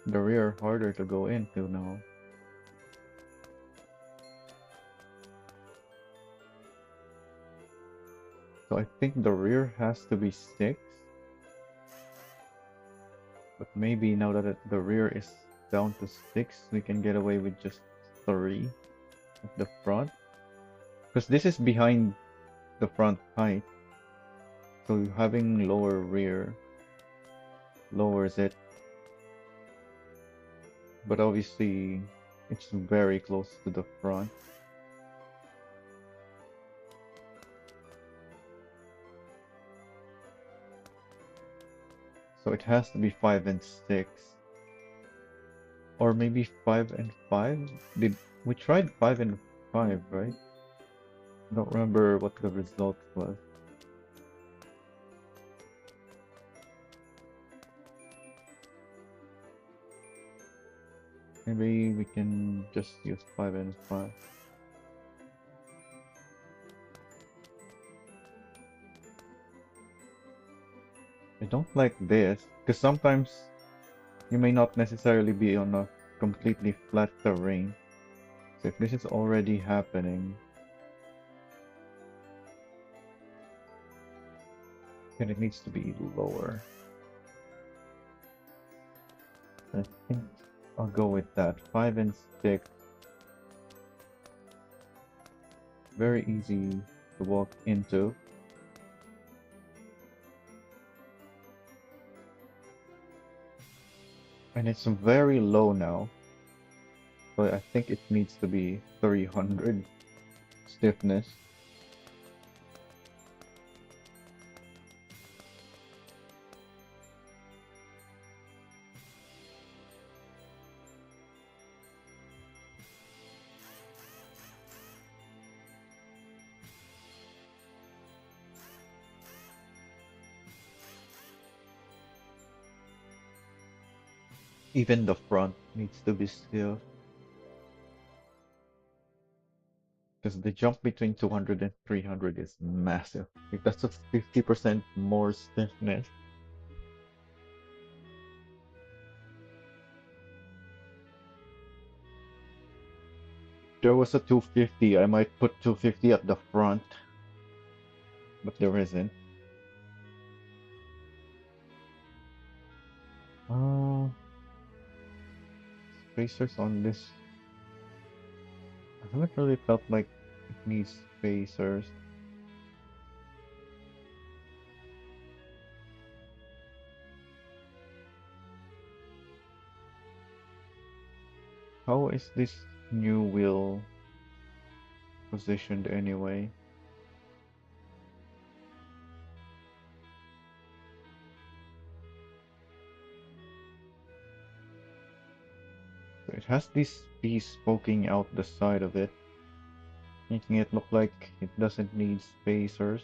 the rear harder to go into now. So I think the rear has to be 6. But maybe now that the rear is down to 6, we can get away with just 3 at the front. Because this is behind the front height. So having lower rear lowers it. But obviously, it's very close to the front. So it has to be 5 and 6. Or maybe 5 and 5? Did we tried 5 and 5, right? I don't remember what the result was. Maybe we can just use 5 and 5. I don't like this, because sometimes you may not necessarily be on a completely flat terrain. So if this is already happening, then it needs to be lower. I think I'll go with that. 5 and 6. Very easy to walk into. And it's very low now. So I think it needs to be 300 stiffness. Even the front needs to be still. Because the jump between 200 and 300 is massive. Like that's a 50% more stiffness. There was a 250. I might put 250 at the front, but there isn't. Uh, spacers on this. I haven't really felt like it needs spacers. How is this new wheel positioned anyway? So it has this piece poking out the side of it, making it look like it doesn't need spacers.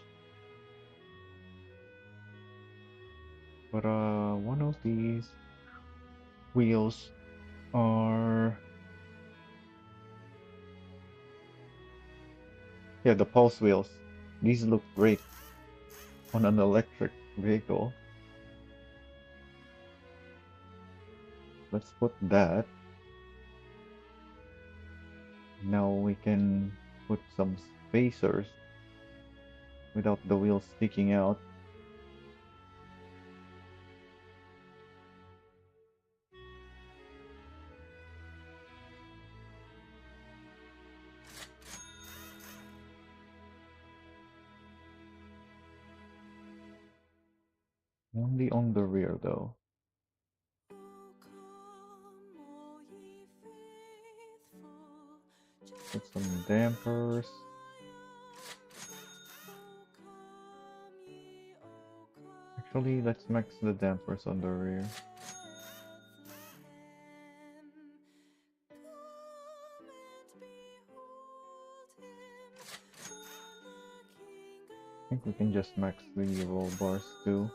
But one of these wheels are, yeah, the pulse wheels. These look great on an electric vehicle. Let's put that. Now we can put some spacers without the wheels sticking out. Only on the rear though. Put some dampers. Actually, let's max the dampers on the rear. I think we can just max the roll bars too.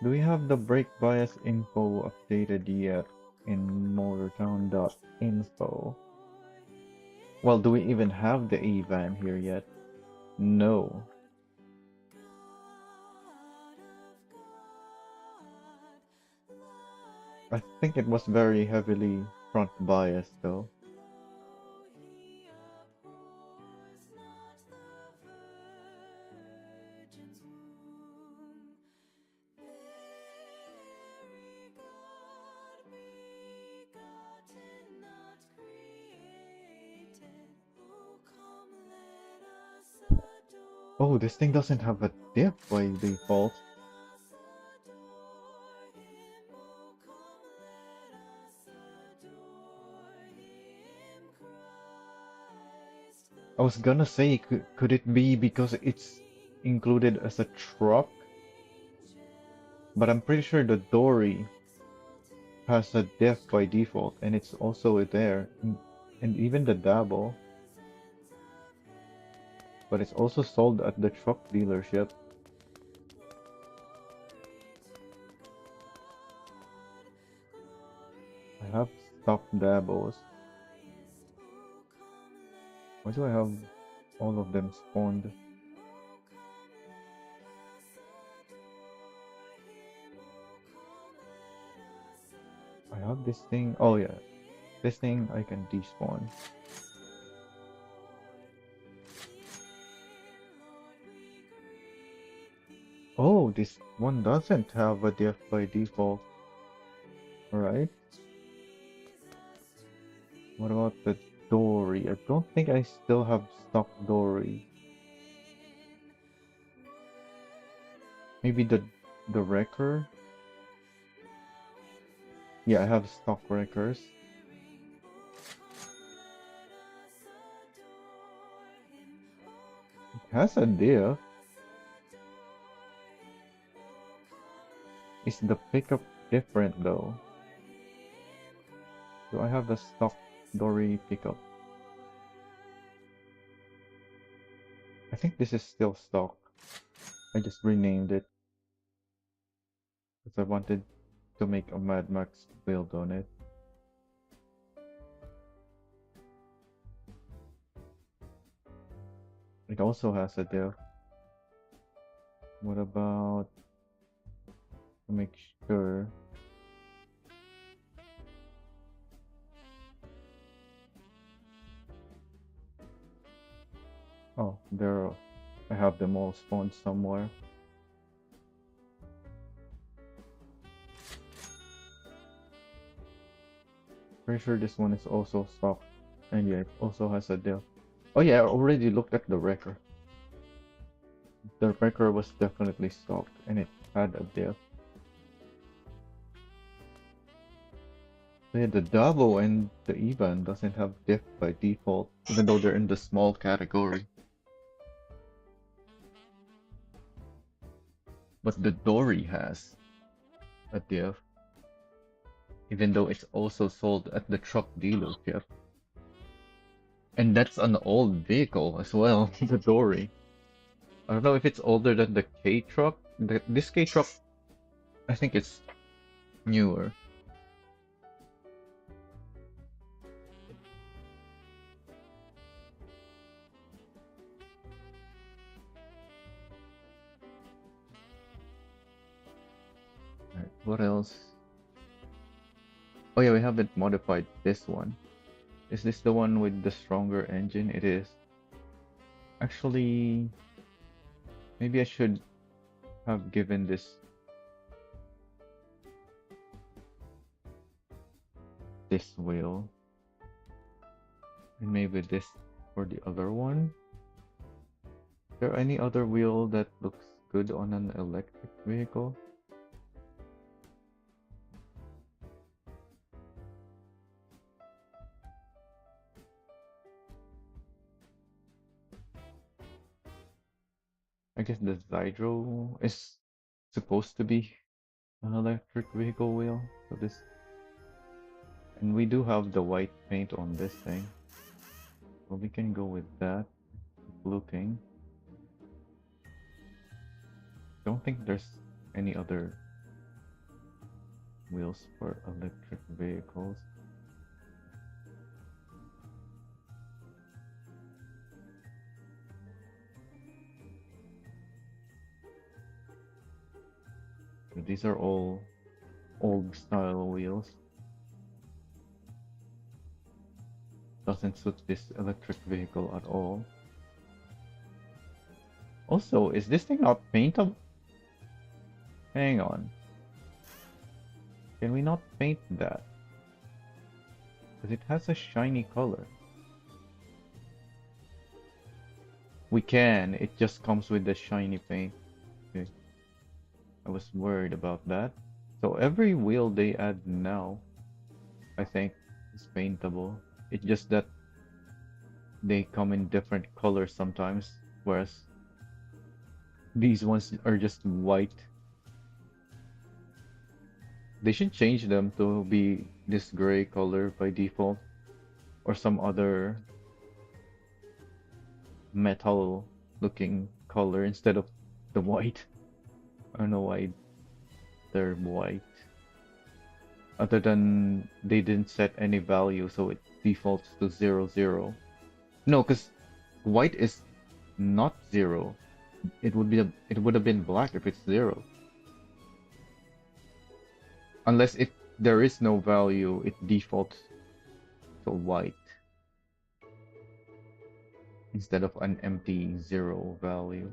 Do we have the brake bias info updated yet in motortown.info? Well, do we even have the E van here yet? No. I think it was very heavily front biased though. Oh, this thing doesn't have a diff by default. I was gonna say, could it be because it's included as a truck? But I'm pretty sure the Dory has a diff by default, and it's also there, and even the Dabble, but it's also sold at the truck dealership. I have stock Dabbles. Why do I have all of them spawned? I have this thing. Oh yeah, this thing I can despawn. Oh, this one doesn't have a diff by default. Alright. What about the Dory? I don't think I still have stock Dory. Maybe the Wrecker? Yeah, I have stock Wreckers. It has a diff. Is the pickup different though? Do I have the stock Dory pickup? I think this is still stock. I just renamed it because I wanted to make a Mad Max build on it. It also has a diff. What about to make sure? Oh, there. I have them all spawned somewhere. Pretty sure this one is also stock. And yeah, it also has a diff. Oh yeah, I already looked at the Wrecker. The Wrecker was definitely stocked and it had a diff. So yeah, the Davo and the Evan doesn't have diff by default, even though they're in the small category. But the Dory has a diff, even though it's also sold at the truck dealership. And that's an old vehicle as well, the Dory. I don't know if it's older than the K truck. This K truck, I think it's newer. Alright, what else? Oh yeah, we haven't modified this one. Is this the one with the stronger engine? It is. Actually, maybe I should have given this wheel. And maybe this for the other one. Is there any other wheel that looks good on an electric vehicle? I guess the Zydro is supposed to be an electric vehicle wheel. So this, and we do have the white paint on this thing. So we can go with that. Keep looking. Don't think there's any other wheels for electric vehicles. these are all old style wheels. Doesn't suit this electric vehicle at all. Also, is this thing not paintable? Hang on. Can we not paint that? Because it has a shiny color. We can, it just comes with the shiny paint. Okay. I was worried about that. So every wheel they add now, I think, is paintable. It's just that they come in different colors sometimes, whereas these ones are just white. They should change them to be this gray color by default, or some other metal looking color instead of the white. I don't know why they're white. Other than they didn't set any value, so it defaults to 00. No, because white is not 0. It would have been black if it's 0. Unless there is no value, it defaults to white instead of an empty 0 value.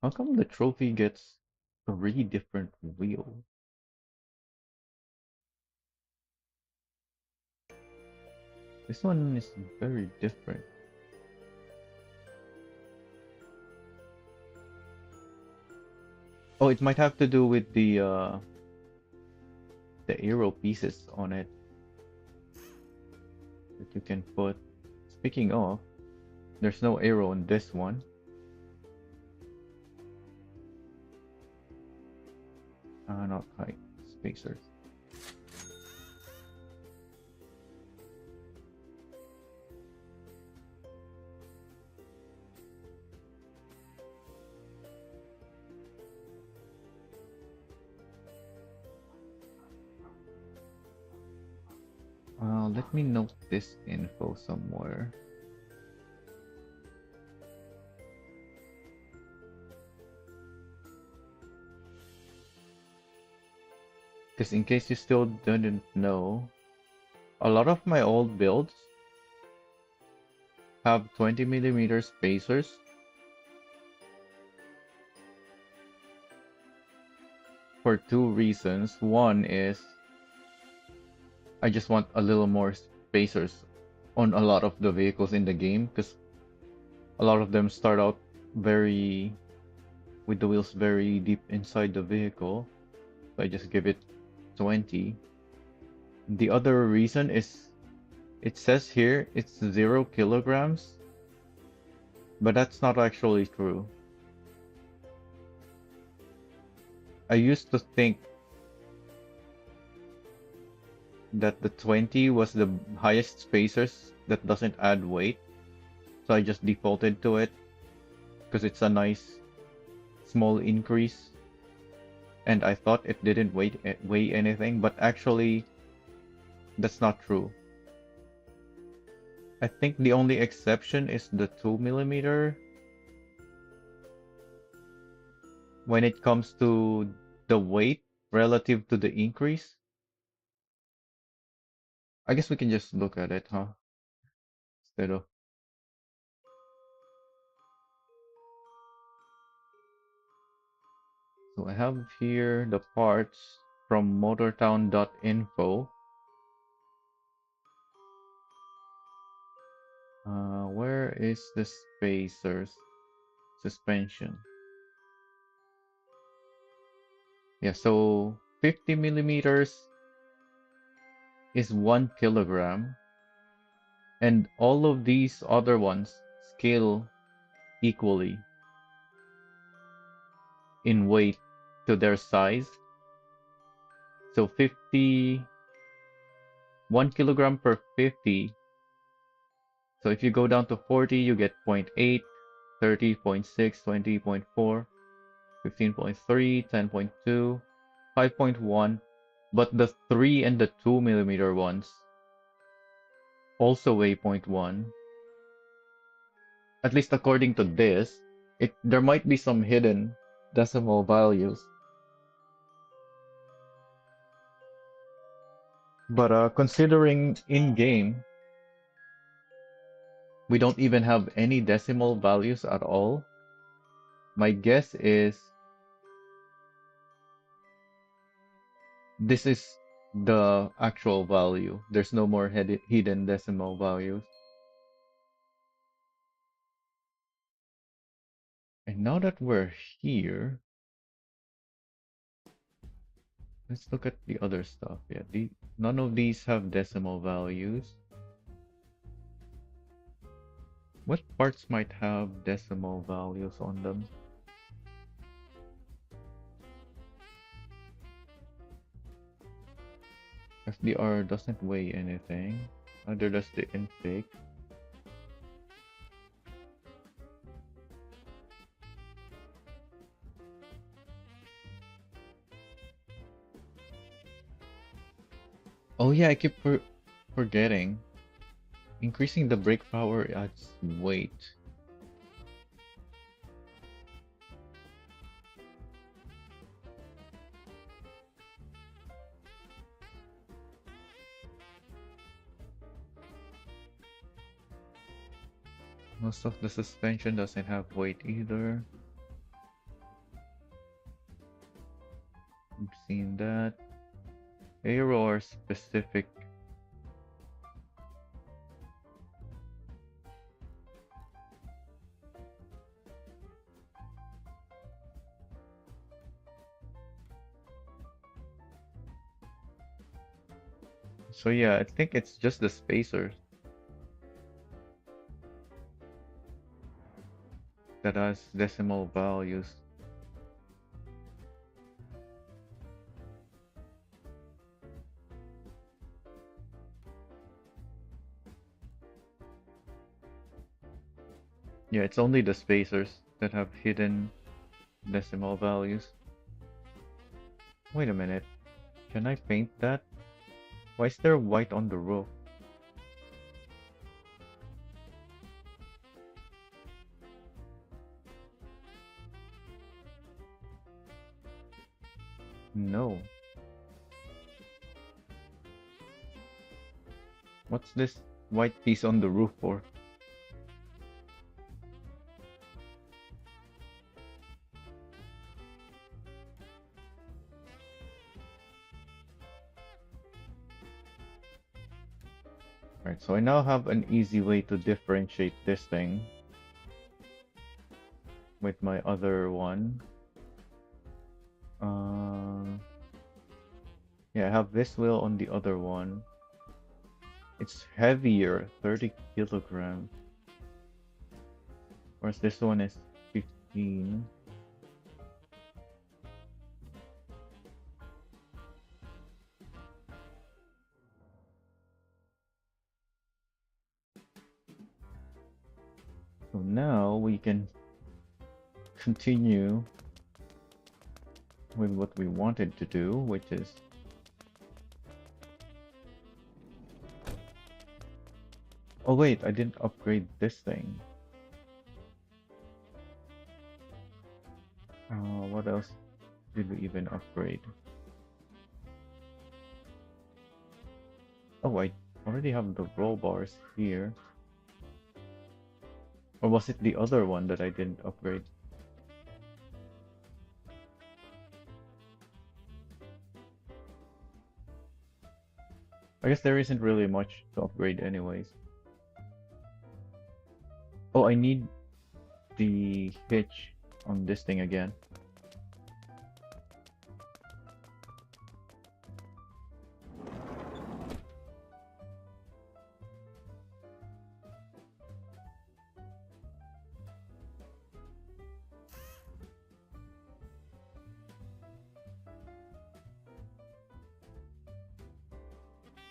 How come the trophy gets 3 different wheels? This one is very different. Oh, it might have to do with the aero pieces on it that you can put. Speaking of, there's no arrow on this one. Not height, spacers. Let me note this info somewhere. Because in case you still didn't know, a lot of my old builds have 20mm spacers. For 2 reasons. One is I just want a little more spacers on a lot of the vehicles in the game, because a lot of them start out with the wheels very deep inside the vehicle. So I just give it 20. The other reason is it says here it's 0 kilograms, but that's not actually true. I used to think that the 20 was the highest spacers that doesn't add weight, so I just defaulted to it because it's a nice small increase, and I thought it didn't weigh anything, but actually that's not true. I think the only exception is the 2mm when it comes to the weight relative to the increase. I guess we can just look at it, huh? Instead of... So I have here the parts from motortown.info. Where is the spacers? Suspension. Yeah, so 50mm is 1 kilogram, and all of these other ones scale equally in weight to their size. So 1 kilogram per 50. So if you go down to 40, you get 0.8, 30, 0.6, 20, 0.4, 15.3, 10.2, 5.1. But the 3 and the 2mm ones also weigh 0.1. At least according to this, there might be some hidden decimal values. But considering in game, we don't even have any decimal values at all. My guess is this is the actual value. There's no more hidden decimal values. And now that we're here, let's look at the other stuff. Yeah, none of these have decimal values. What parts might have decimal values on them? FDR doesn't weigh anything. Neither does the intake. Oh yeah, I keep forgetting. Increasing the brake power adds weight. Most of the suspension doesn't have weight either. I've seen that. Aero are specific. So yeah, I think it's just the spacers that has decimal values. Yeah, it's only the spacers that have hidden decimal values. Wait a minute. Can I paint that? Why is there white on the roof? No. What's this white piece on the roof for? Right, so I now have an easy way to differentiate this thing with my other one. Yeah, I have this wheel on the other one. It's heavier, 30 kilograms. Whereas this one is 15. So now we can continue with what we wanted to do, which is oh wait, I didn't upgrade this thing. What else did we even upgrade? Oh, I already have the roll bars here. Or was it the other one that I didn't upgrade? I guess there isn't really much to upgrade anyways. Oh, I need the hitch on this thing again.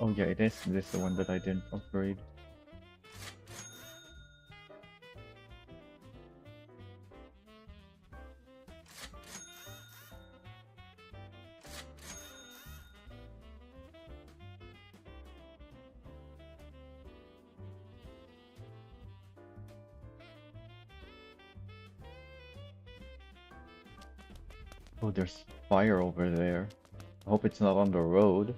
Oh yeah, it is. This is the one that I didn't upgrade. Oh, there's fire over there. I hope it's not on the road.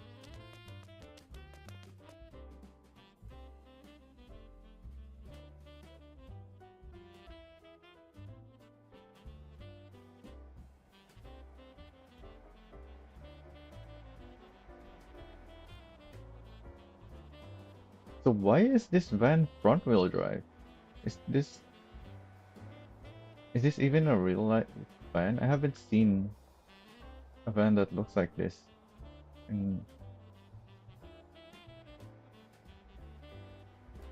So why is this van front wheel drive? Is this is this even a real life van? I haven't seen a van that looks like this in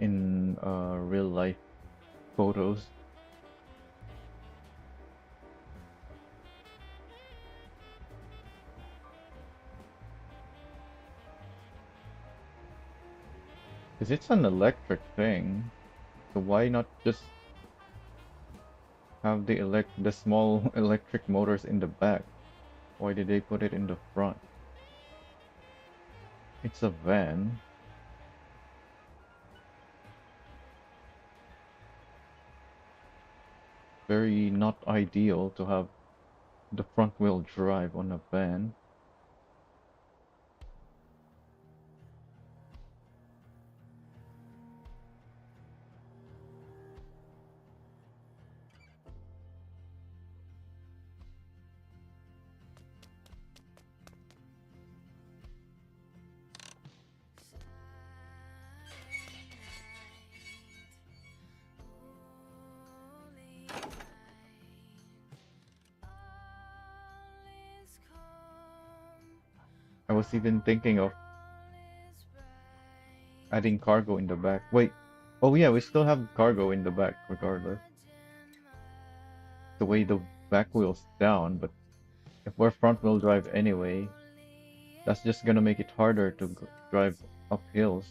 real life photos. Because it's an electric thing. So why not just have the small electric motors in the back? Why did they put it in the front? It's a van. Very not ideal to have the front wheel drive on a van. I was even thinking of adding cargo in the back. Wait. Oh yeah, we still have cargo in the back regardless. The way the back wheel's down, but if we're front wheel drive anyway, that's just gonna make it harder to drive up hills.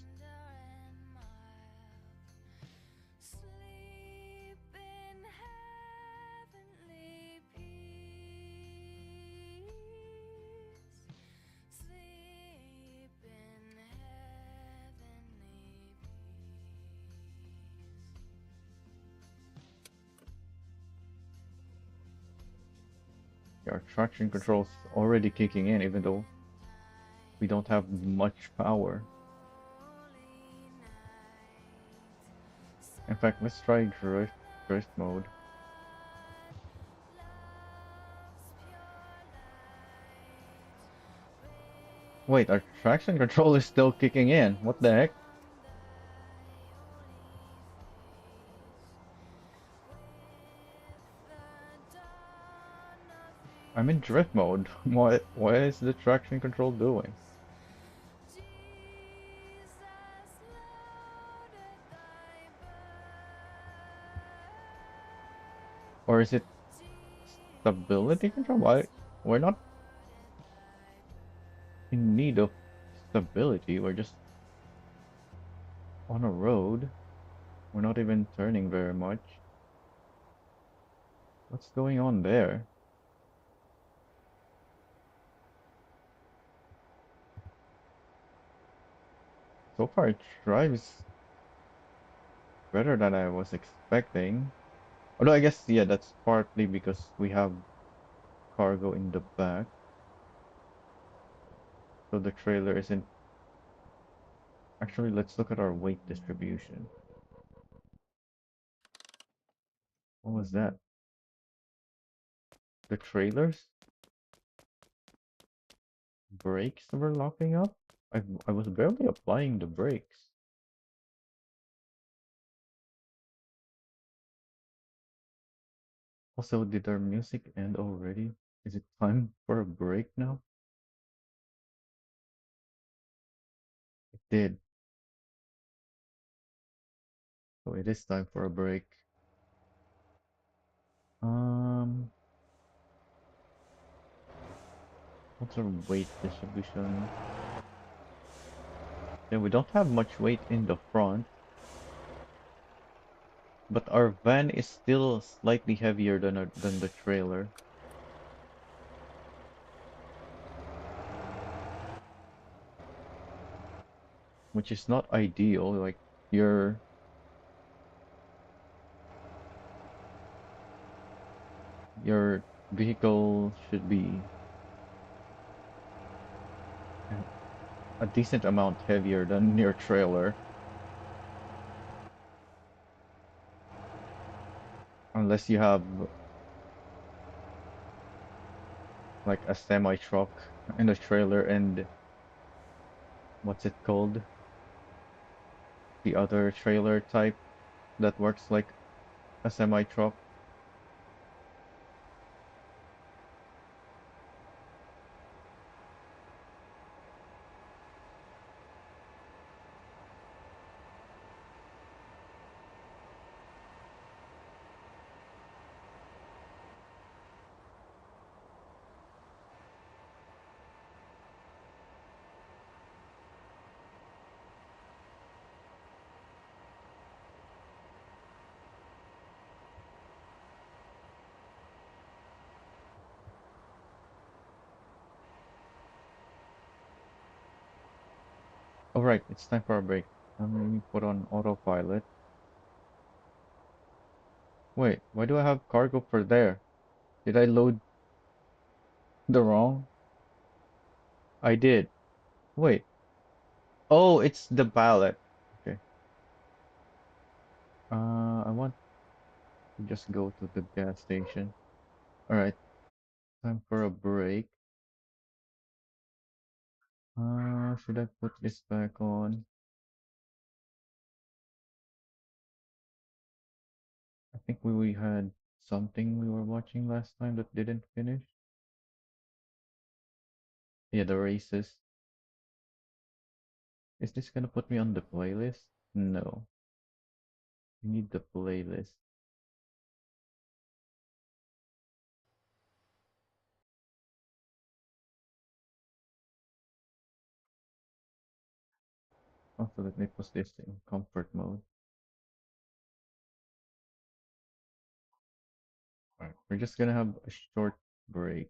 Our traction control's already kicking in even though we don't have much power. In fact, let's try drift mode. Wait, our traction control is still kicking in. What the heck? I'm in drift mode. What is the traction control doing? Or is it stability control? Why we're not in need of stability. We're just on a road. We're not even turning very much. What's going on there? So far it drives better than I was expecting. Although I guess, yeah, that's partly because we have cargo in the back. So the trailer isn't... Actually, let's look at our weight distribution. What was that? The trailers? Brakes were locking up? I was barely applying the brakes. Also, did our music end already? Is it time for a break now? It did. So it is time for a break. Um, what's our weight distribution? Yeah, we don't have much weight in the front, but our van is still slightly heavier than the trailer. Which is not ideal. Like your vehicle should be a decent amount heavier than your trailer, unless you have like a semi truck and a trailer and what's it called? The other trailer type that works like a semi truck. Alright, it's time for a break. Let me put on autopilot. Wait, why do I have cargo for there? Did I load the wrong? I did. Wait. Oh, it's the ballot. Okay. I want to just go to the gas station. Alright, time for a break. Should I put this back on? I think we had something we were watching last time that didn't finish. Yeah, the races. Is this gonna put me on the playlist? No. I need the playlist. Also, let me put this in comfort mode. Alright, we're just gonna have a short break.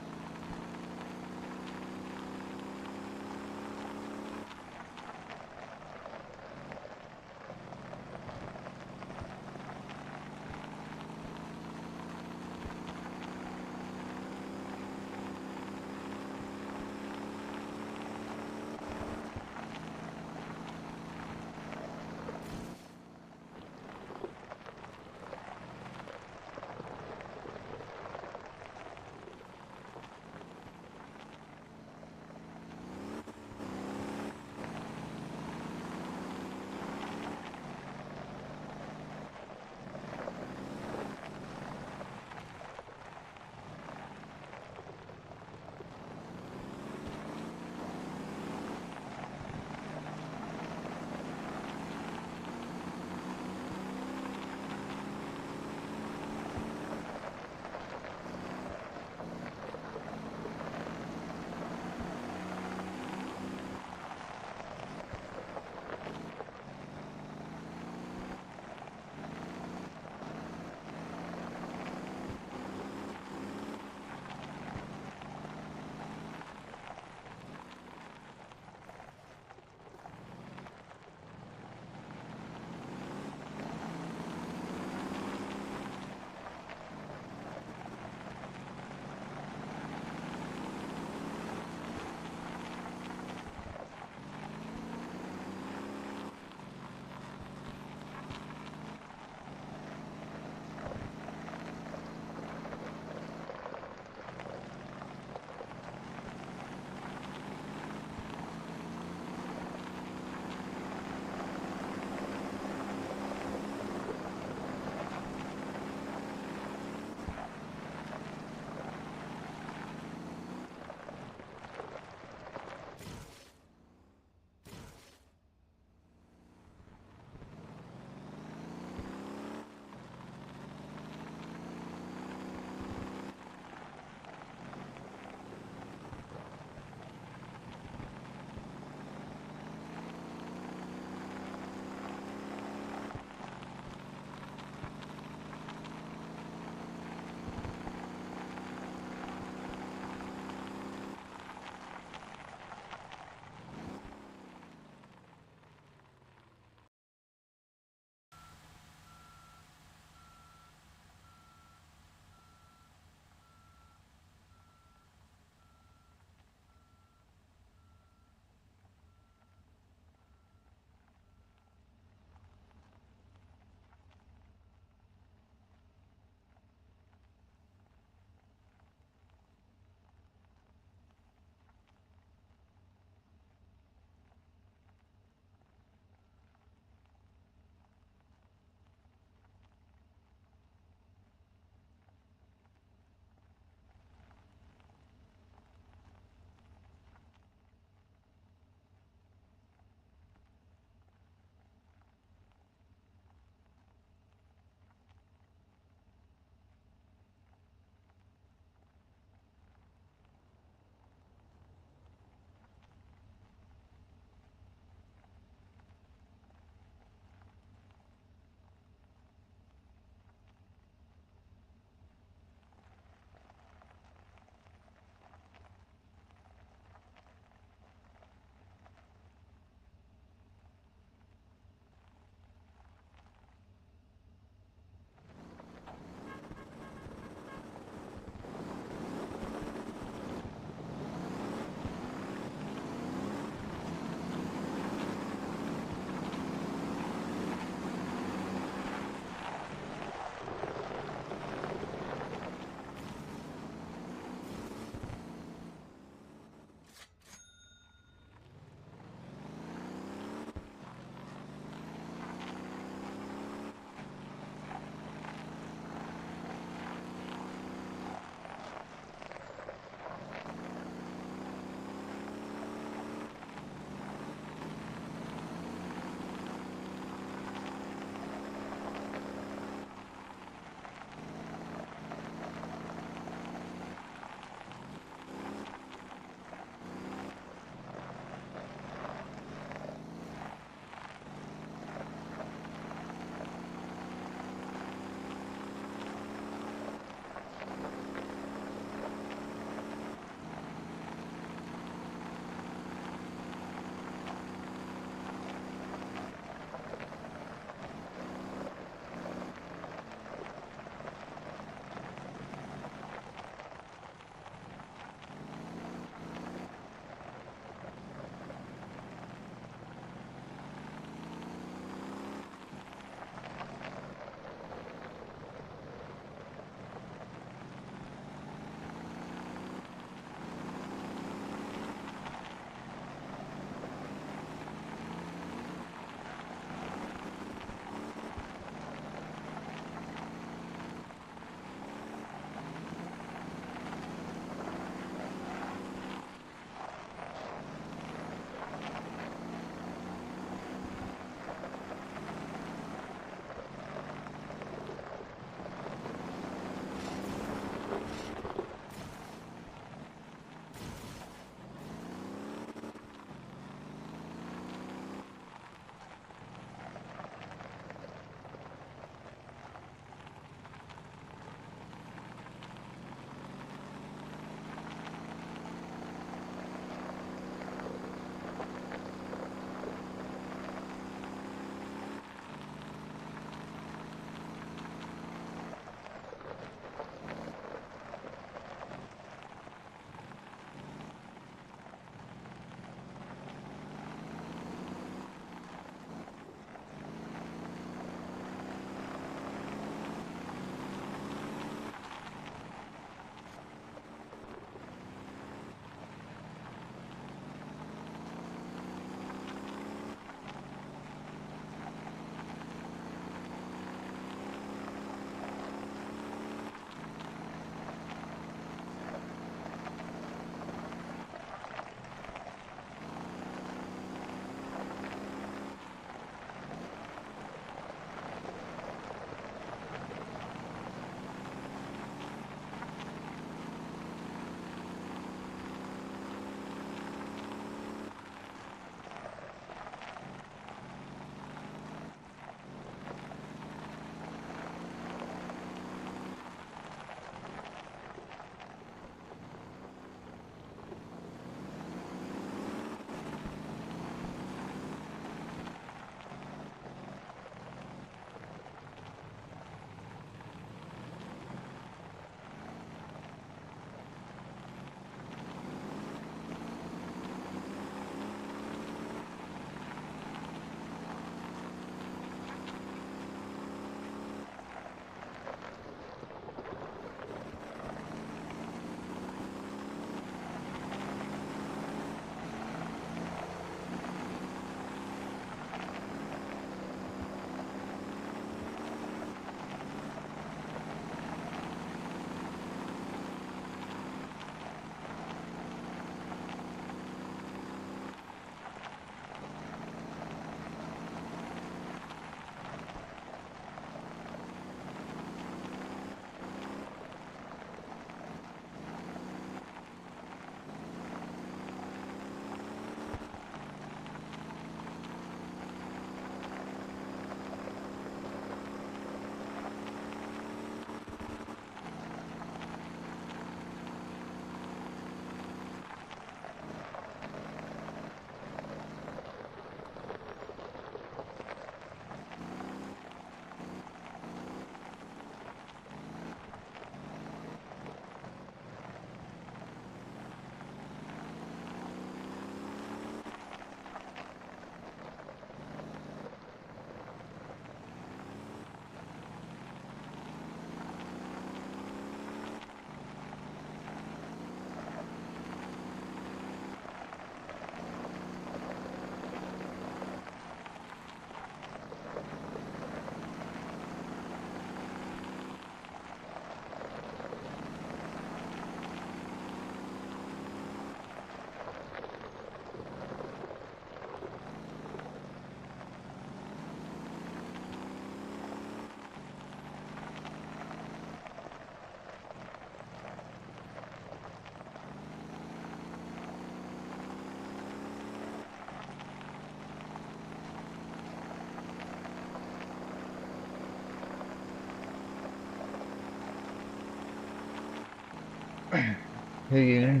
Hey,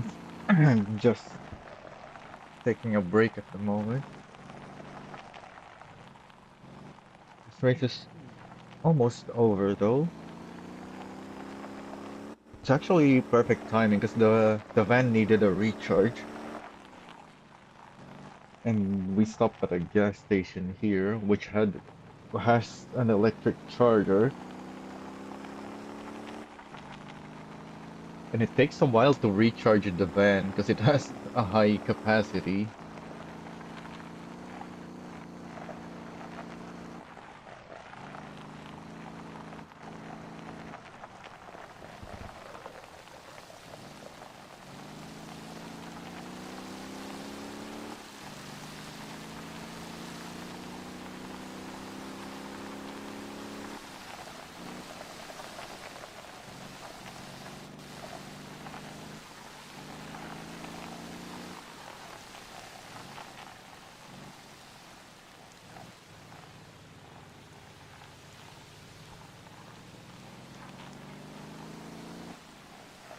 just taking a break at the moment. This race is almost over though. It's actually perfect timing because the van needed a recharge, and we stopped at a gas station here, which has an electric charger, and it takes a while to recharge the van because it has a high capacity.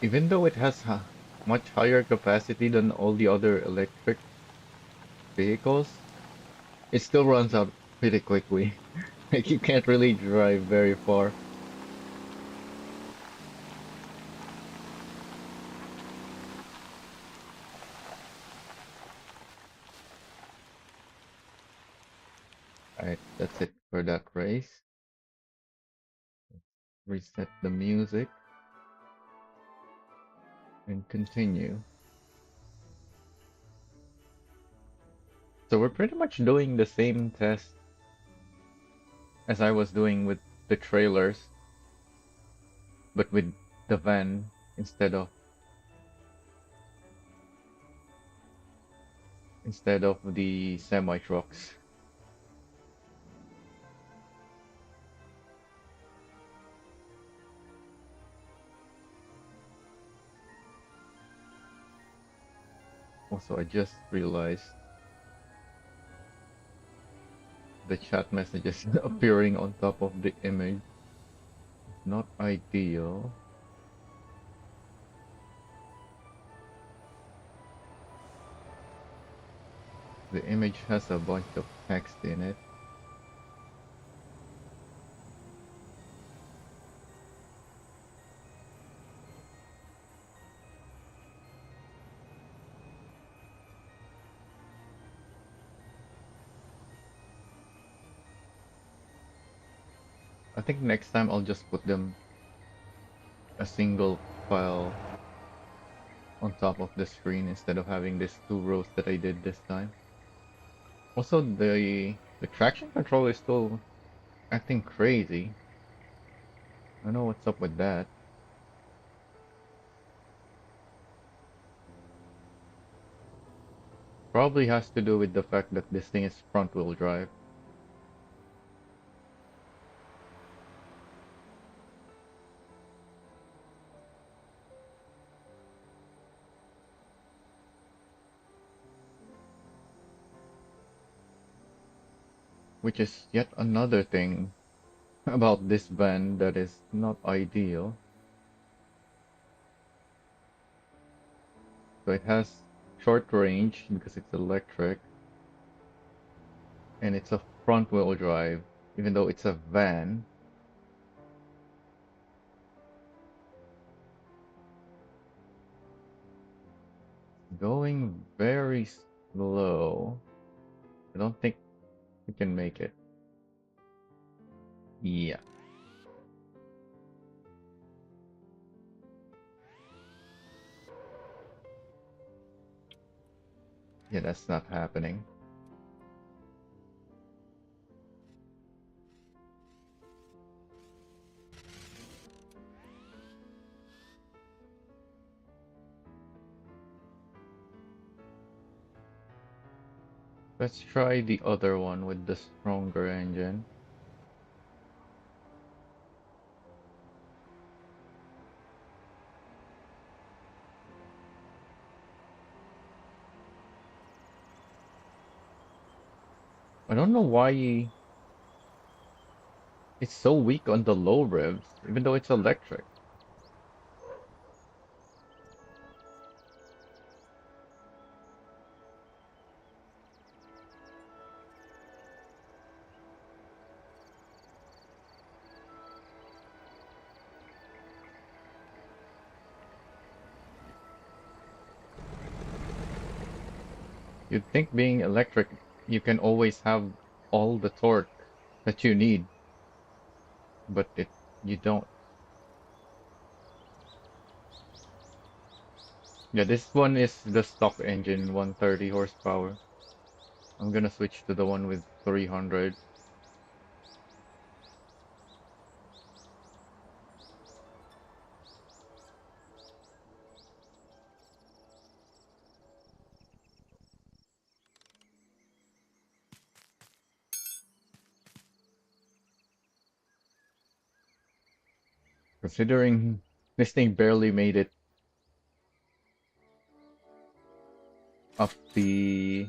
Even though it has much higher capacity than all the other electric vehicles, it still runs out pretty quickly. Like you can't really drive very far. Alright, that's it for that race. Reset the music and continue. So we're pretty much doing the same test as I was doing with the trailers, but with the van instead of the semi trucks. Also, I just realized the chat messages appearing on top of the image. Not ideal. The image has a bunch of text in it. I think next time I'll just put them a single file on top of the screen instead of having these two rows that I did this time. Also, the traction control is still acting crazy. I don't know what's up with that. Probably has to do with the fact that this thing is front wheel drive, which is yet another thing about this van that is not ideal. So it has short range because it's electric, and it's a front wheel drive, even though it's a van. Going very slow. I don't think we can make it. Yeah, yeah, that's not happening. Let's try the other one with the stronger engine. I don't know why it's so weak on the low revs, even though it's electric. You'd think being electric, you can always have all the torque that you need, but you don't. Yeah, this one is the stock engine, 130 horsepower. I'm gonna switch to the one with 300. Considering this thing barely made it up the...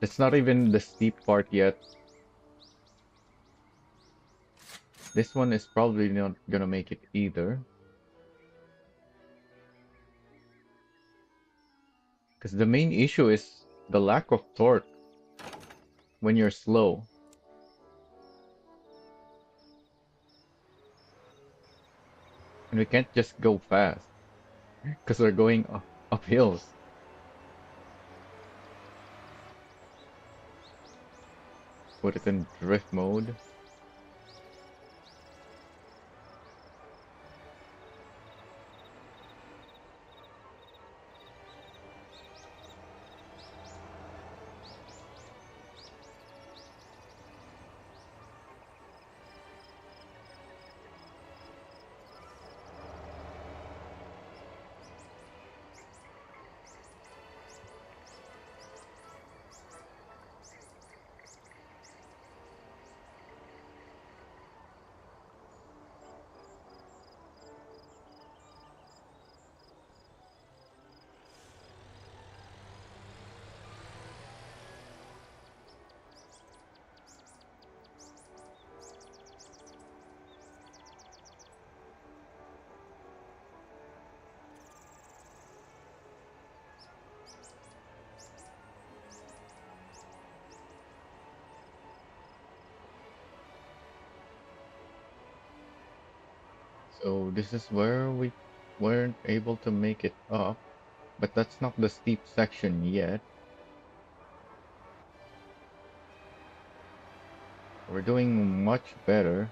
It's not even the steep part yet. This one is probably not gonna make it either. Because the main issue is the lack of torque when you're slow. And we can't just go fast because we're going up hills. Put it in drift mode. So this is where we weren't able to make it up. But that's not the steep section yet. We're doing much better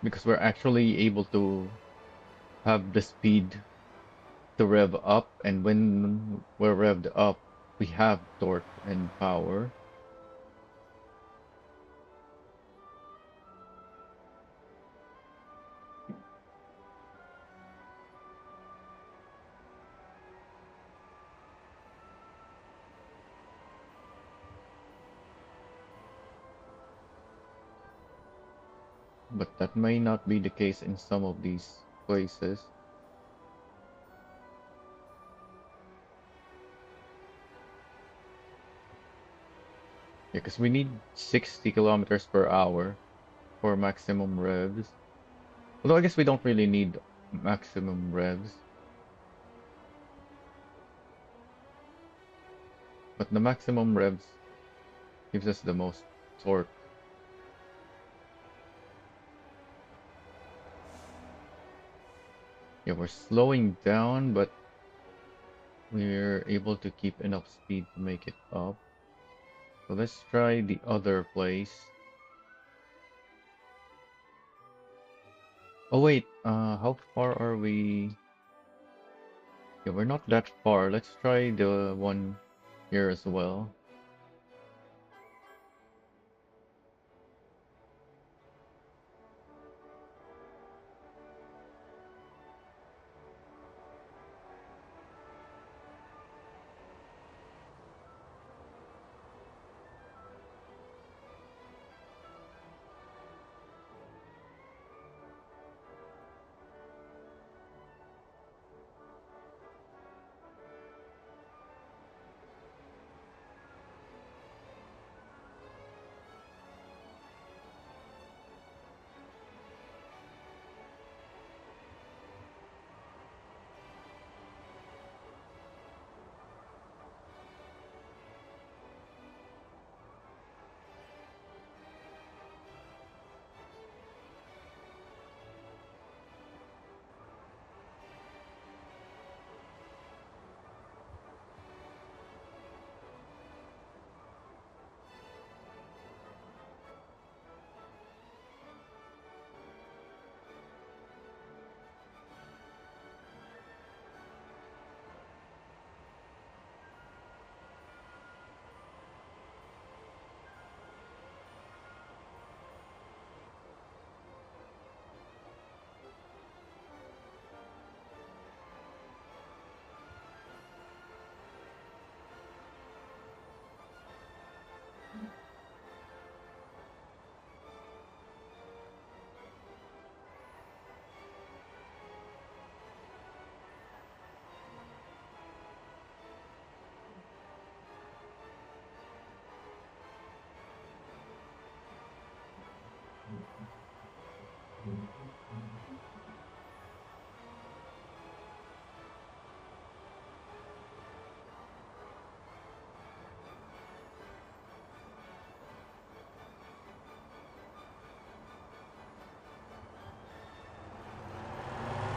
because we're actually able to have the speed to rev up, and when we're revved up, we have torque and power. But that may not be the case in some of these places. Yeah, because we need 60 kilometers per hour for maximum revs. Although I guess we don't really need maximum revs. But the maximum revs gives us the most torque. Yeah, we're slowing down, but we're able to keep enough speed to make it up. So let's try the other place. Oh wait, how far are we? Yeah, we're not that far. Let's try the one here as well.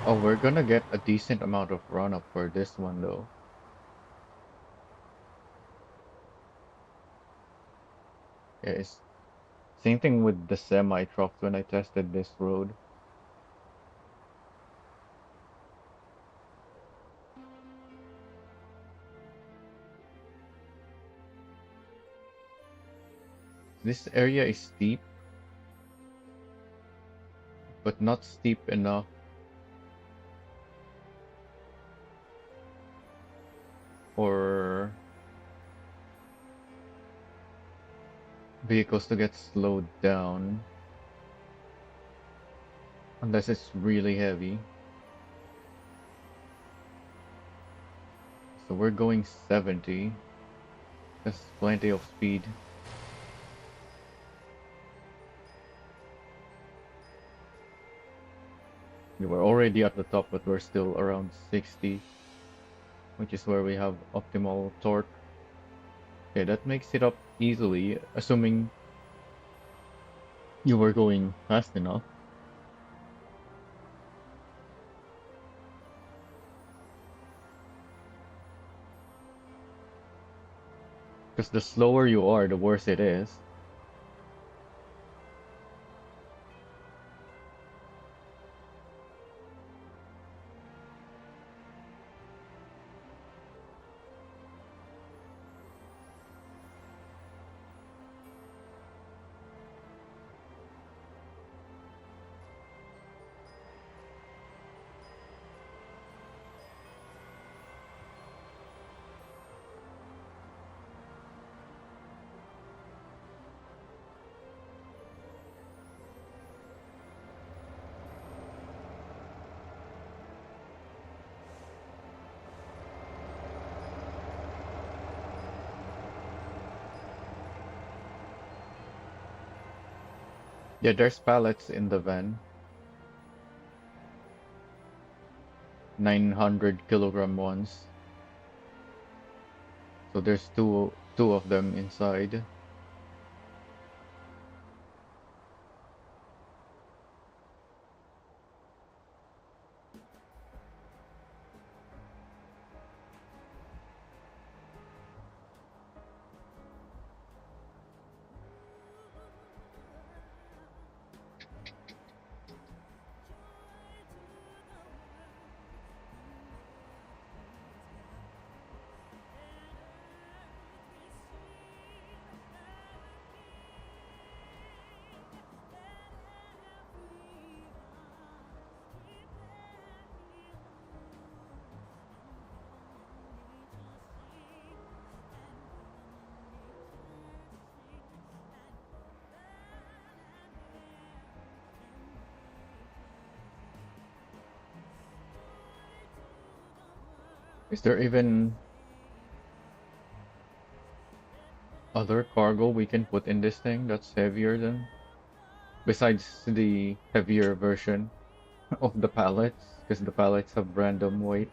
Oh, we're gonna get a decent amount of run up for this one though. Yeah, it's same thing with the semi trucks when I tested this road. This area is steep, but not steep enough for vehicles to get slowed down unless it's really heavy. So we're going 70. That's plenty of speed. We were already at the top, but we're still around 60, which is where we have optimal torque. Okay, that makes it up easily, assuming you were going fast enough. Because the slower you are, the worse it is. Yeah, there's pallets in the van. 900 kilogram ones. So there's two of them inside. Is there even other cargo we can put in this thing that's heavier than, besides the heavier version of the pallets? Because the pallets have random weight.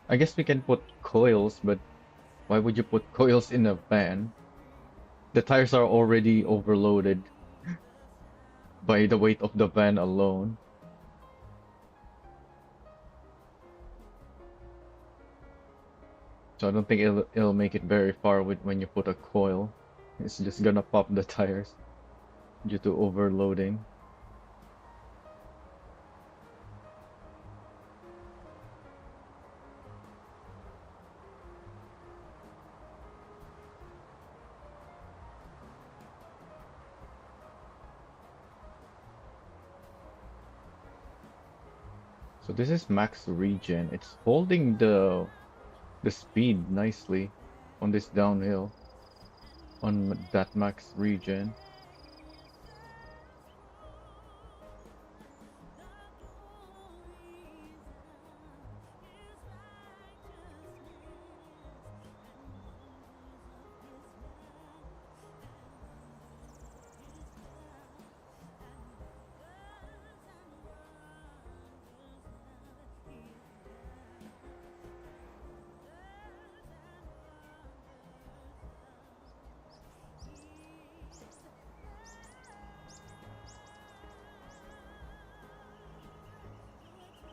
I guess we can put coils, but why would you put coils in a van? The tires are already overloaded by the weight of the van alone. So I don't think it'll make it very far with when you put a coil. It's just gonna pop the tires due to overloading. So this is max regen. It's holding the speed nicely on this downhill on that max regen.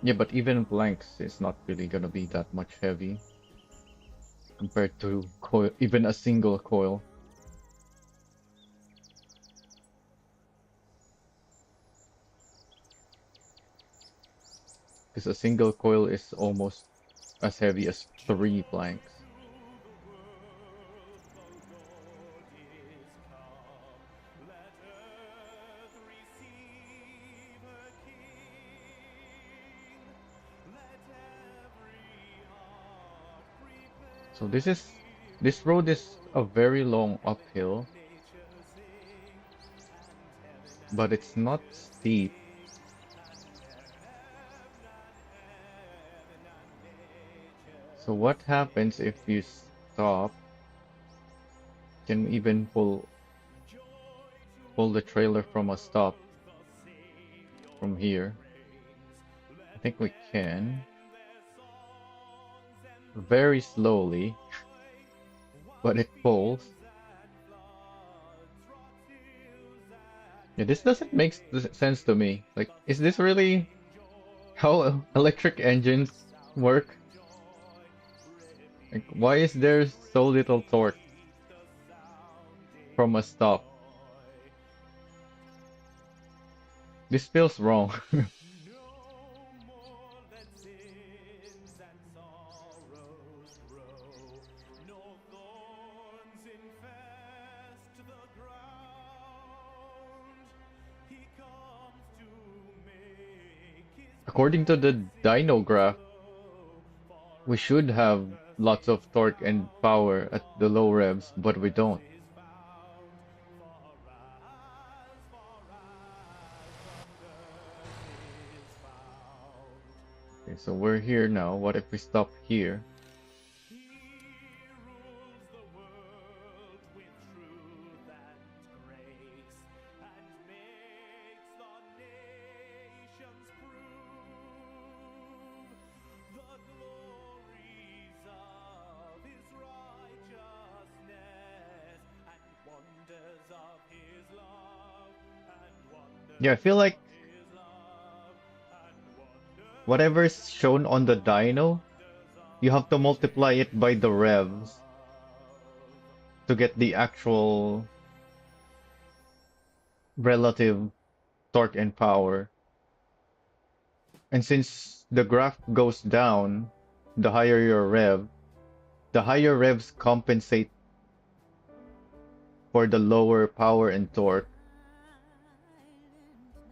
Yeah, but even blanks is not really gonna be that much heavy compared to coil, even a single coil. Because a single coil is almost as heavy as three blanks. So this road is a very long uphill, but it's not steep. So what happens if you stop? Can we even pull the trailer from a stop from here? I think we can. Very slowly, but it pulls. Yeah, this doesn't make sense to me. Like, is this really how electric engines work? Like, why is there so little torque from a stop? This feels wrong. According to the dyno graph, we should have lots of torque and power at the low revs, but we don't. Okay, so we're here now. What if we stop here? Yeah, I feel like whatever's shown on the dyno, you have to multiply it by the revs to get the actual relative torque and power. And since the graph goes down, the higher your rev, the higher revs compensate for the lower power and torque.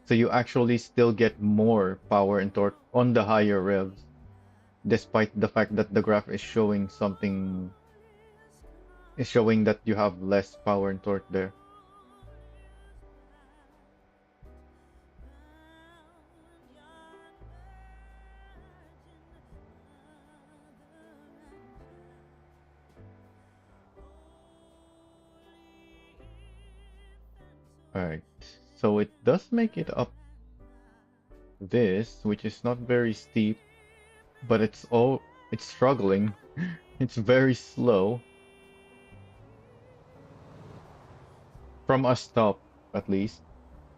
So you actually still get more power and torque on the higher revs, despite the fact that the graph is showing something, is showing that you have less power and torque there. Alright, so it does make it up this, which is not very steep, but it's struggling. It's very slow. From a stop, at least.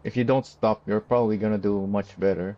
If you don't stop, you're probably gonna do much better.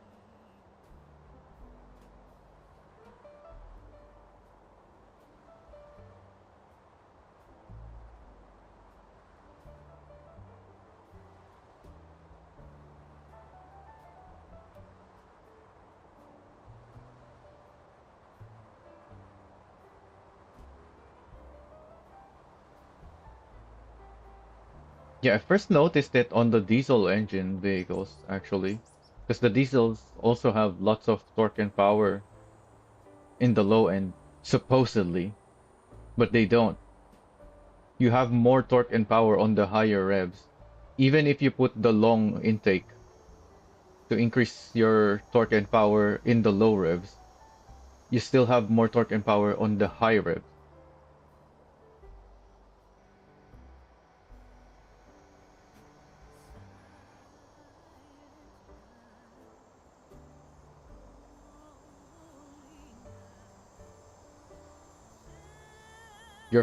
Yeah, I first noticed it on the diesel engine vehicles, actually. Because the diesels also have lots of torque and power in the low end, supposedly. But they don't. You have more torque and power on the higher revs. Even if you put the long intake to increase your torque and power in the low revs, you still have more torque and power on the high revs.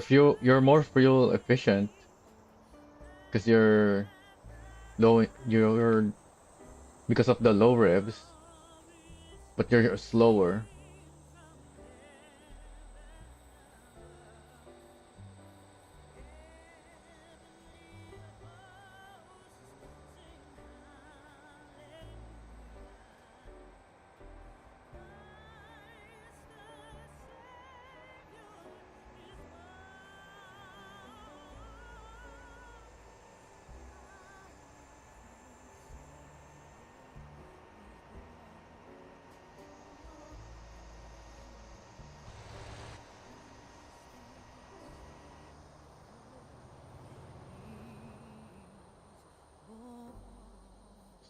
You're more fuel efficient because you're because of the low revs, but you're slower.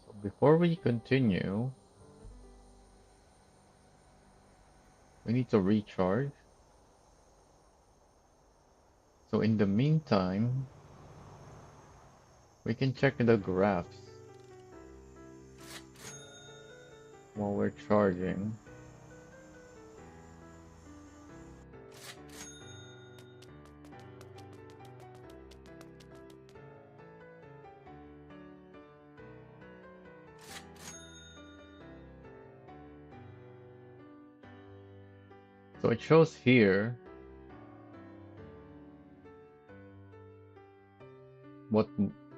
So before we continue, we need to recharge. So in the meantime, we can check the graphs while we're charging. So it shows here what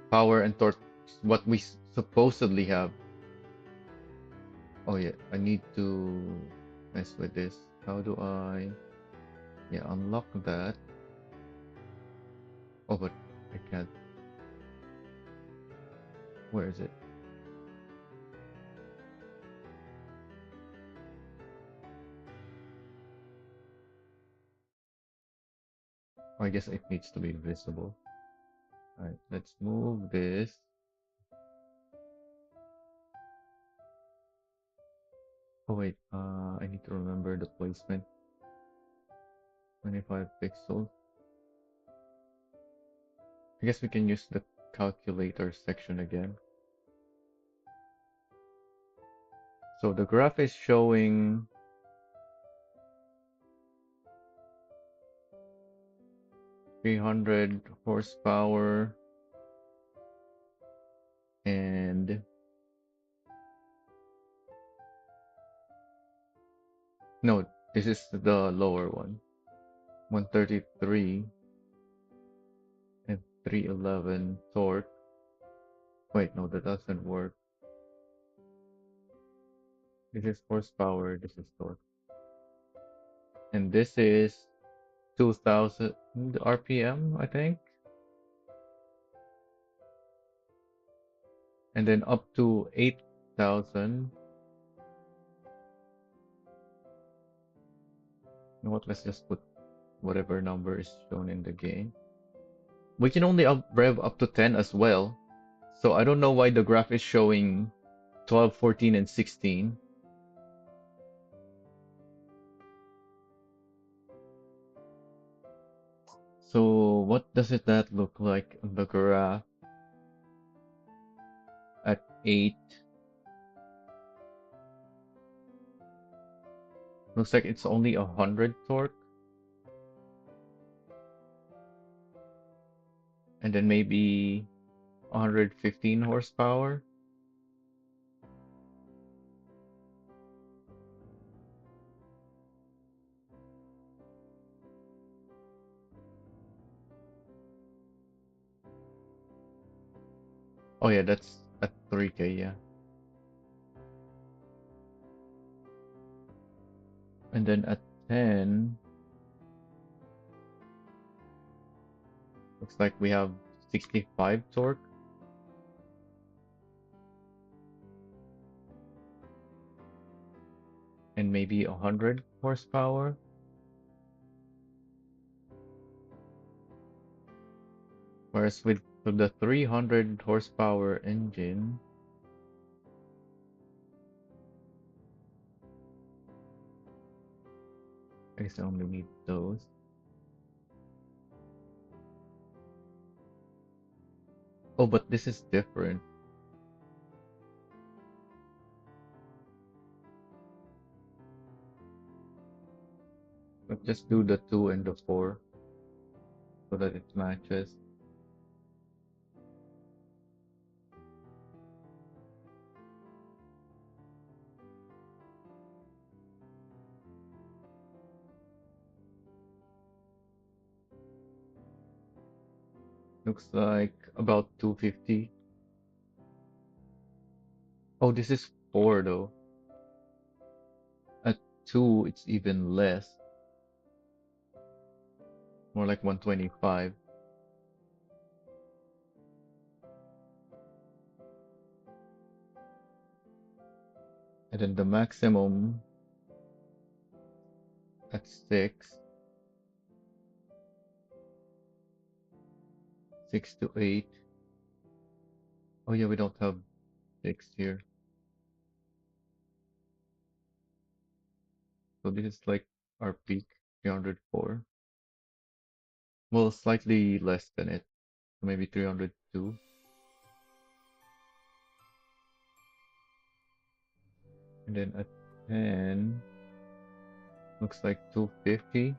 power and torque, what we supposedly have. Oh yeah, I need to mess with this. How do I, yeah, unlock that? Oh, but I can't. Where is it? Oh, I guess it needs to be visible. Alright, let's move this. Oh wait, I need to remember the placement. 25 pixels. I guess we can use the calculator section again. So the graph is showing 300 horsepower and no, this is the lower one. 133 and 311 torque. Wait, no, that doesn't work. This is horsepower, this is torque. And this is 2000 RPM, I think. And then up to 8,000. You know what? Let's just put whatever number is shown in the game. We can only rev up to 10 as well. So I don't know why the graph is showing 12, 14, and 16. So what does that look like on the graph at 8? Looks like it's only 100 torque. And then maybe 115 horsepower. Oh yeah, that's at 3K, yeah. And then at 10, looks like we have 65 torque. And maybe 100 horsepower. Whereas with the 300 horsepower engine, I guess I only need those. Oh, but this is different. Let's just do the 2 and the 4 so that it matches. Looks like about 250. Oh, this is 4 though. At 2, it's even less. More like 125. And then the maximum at 6, 6 to 8. Oh yeah, we don't have 6 here. So this is like our peak, 304. Well, slightly less than it. Maybe 302. And then at 10, looks like 250.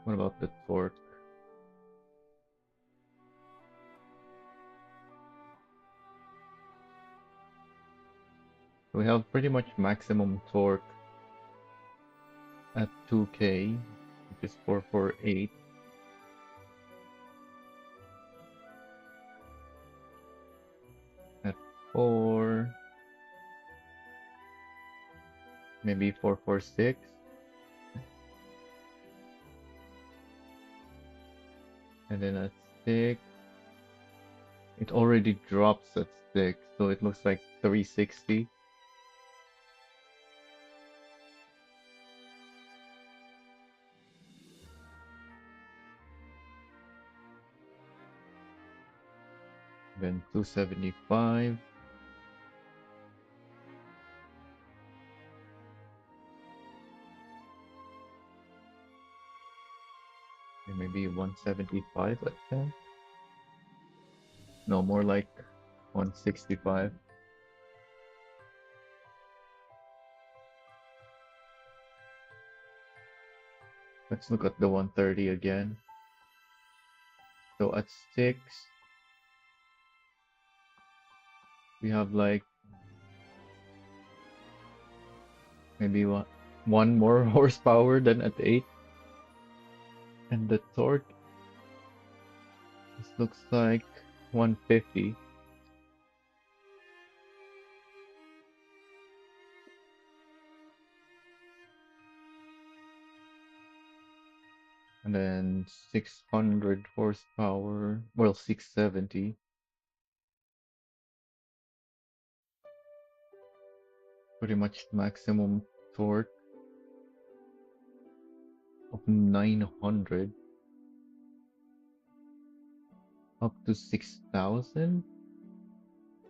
What about the torque? We have pretty much maximum torque at 2K, which is 448. At 4, maybe 446. And then at 6, it already drops at 6, so it looks like 360. Then 275. And maybe 175 at 10. No, more like 165. Let's look at the 130 again. So at 6, we have like maybe one more horsepower than at 8. And the torque, this looks like 150. And then 600 horsepower, well, 670. Pretty much maximum torque of 900 up to 6,000.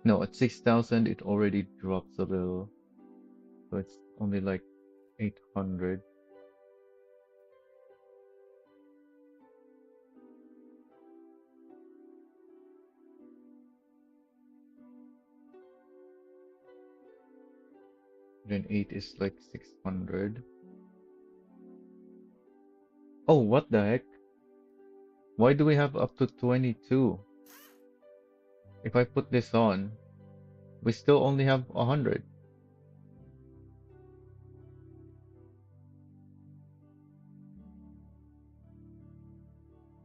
No, at 6,000 it already drops a little, so it's only like 800. Then 8 is like 600. Oh, what the heck? Why do we have up to 22? If I put this on, we still only have 100.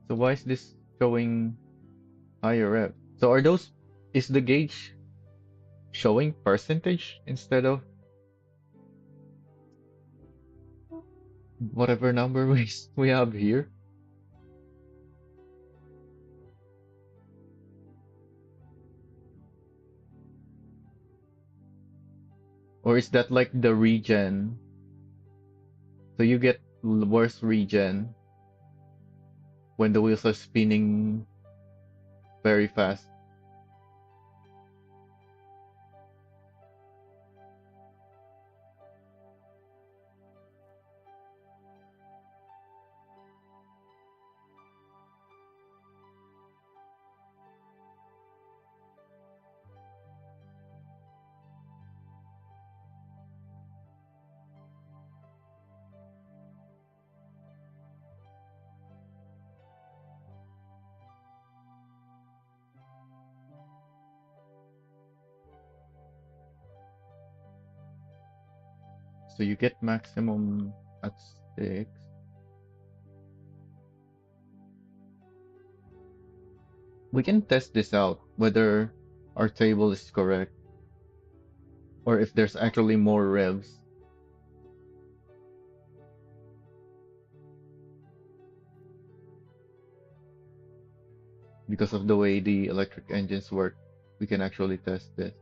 So why is this showing higher rev? So is the gauge showing percentage instead of whatever number we have here? Or is that like the regen? So you get worse regen when the wheels are spinning very fast. So you get maximum at 6. We can test this out, whether our table is correct or if there's actually more revs because of the way the electric engines work. We can actually test this.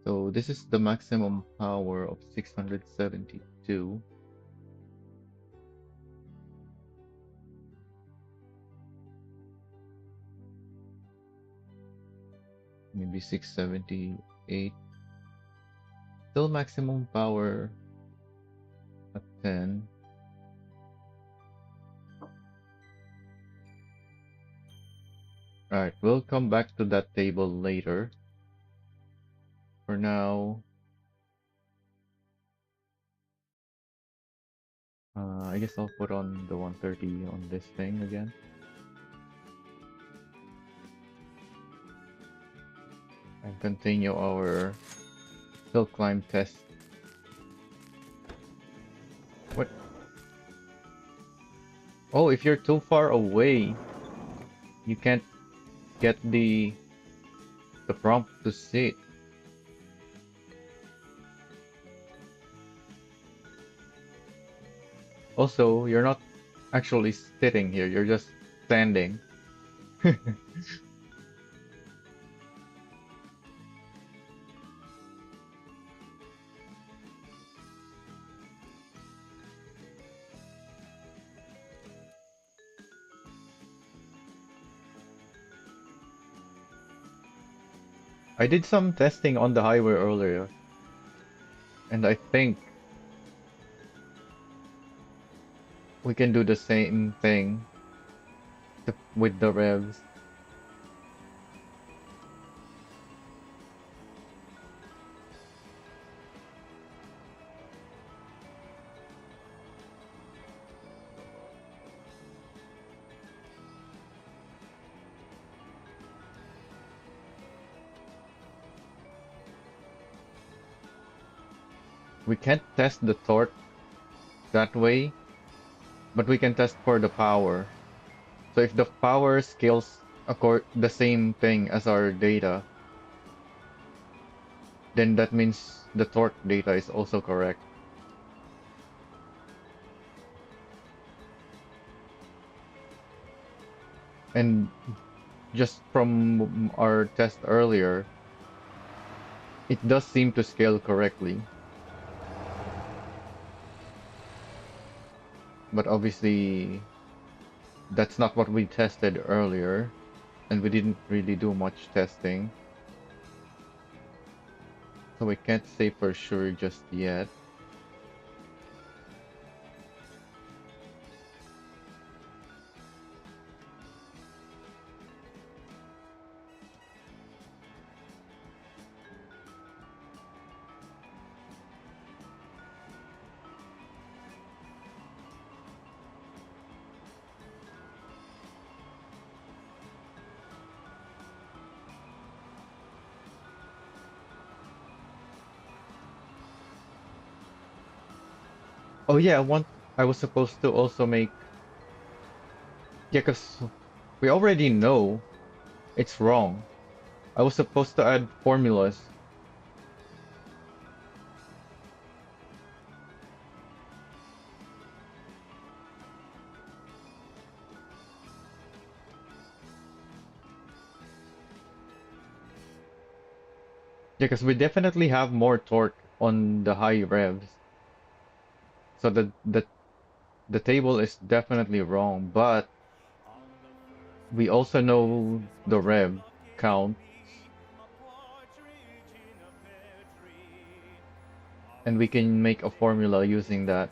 So this is the maximum power of 672. Maybe 678. Still maximum power at 10. Alright, we'll come back to that table later. For now, I guess I'll put on the 130 on this thing again. And continue our hill climb test. What? Oh, if you're too far away, you can't get the prompt to sit. Also, you're not actually sitting here, you're just standing. I did some testing on the highway earlier, and I think we can do the same thing with the revs. We can't test the torque that way, but we can test for the power. So if the power scales the same thing as our data, then that means the torque data is also correct. And just from our test earlier, it does seem to scale correctly. But obviously, that's not what we tested earlier, and we didn't really do much testing. So we can't say for sure just yet. Oh yeah, I was supposed to also make, yeah, because we already know it's wrong. I was supposed to add formulas. Yeah, because we definitely have more torque on the high revs. So the table is definitely wrong, but we also know the rev count, and we can make a formula using that.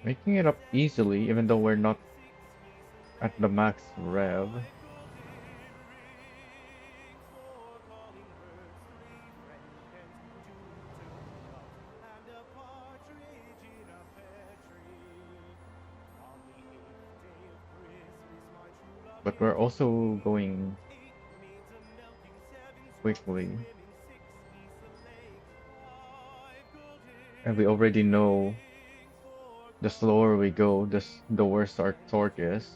Making it up easily, even though we're not at the max rev. But we're also going quickly. And we already know the slower we go, the worse our torque is.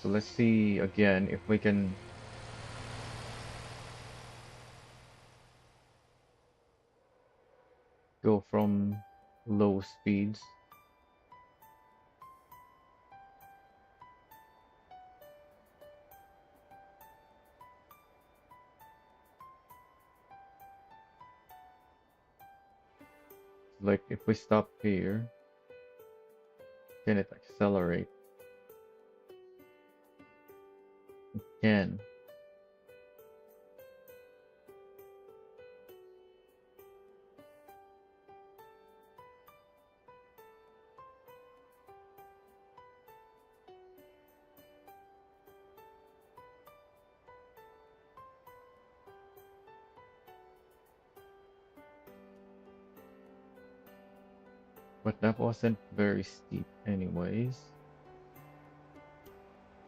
So let's see again if we can go from low speeds. Like if we stop here, can it accelerate? Can. But that wasn't very steep anyways.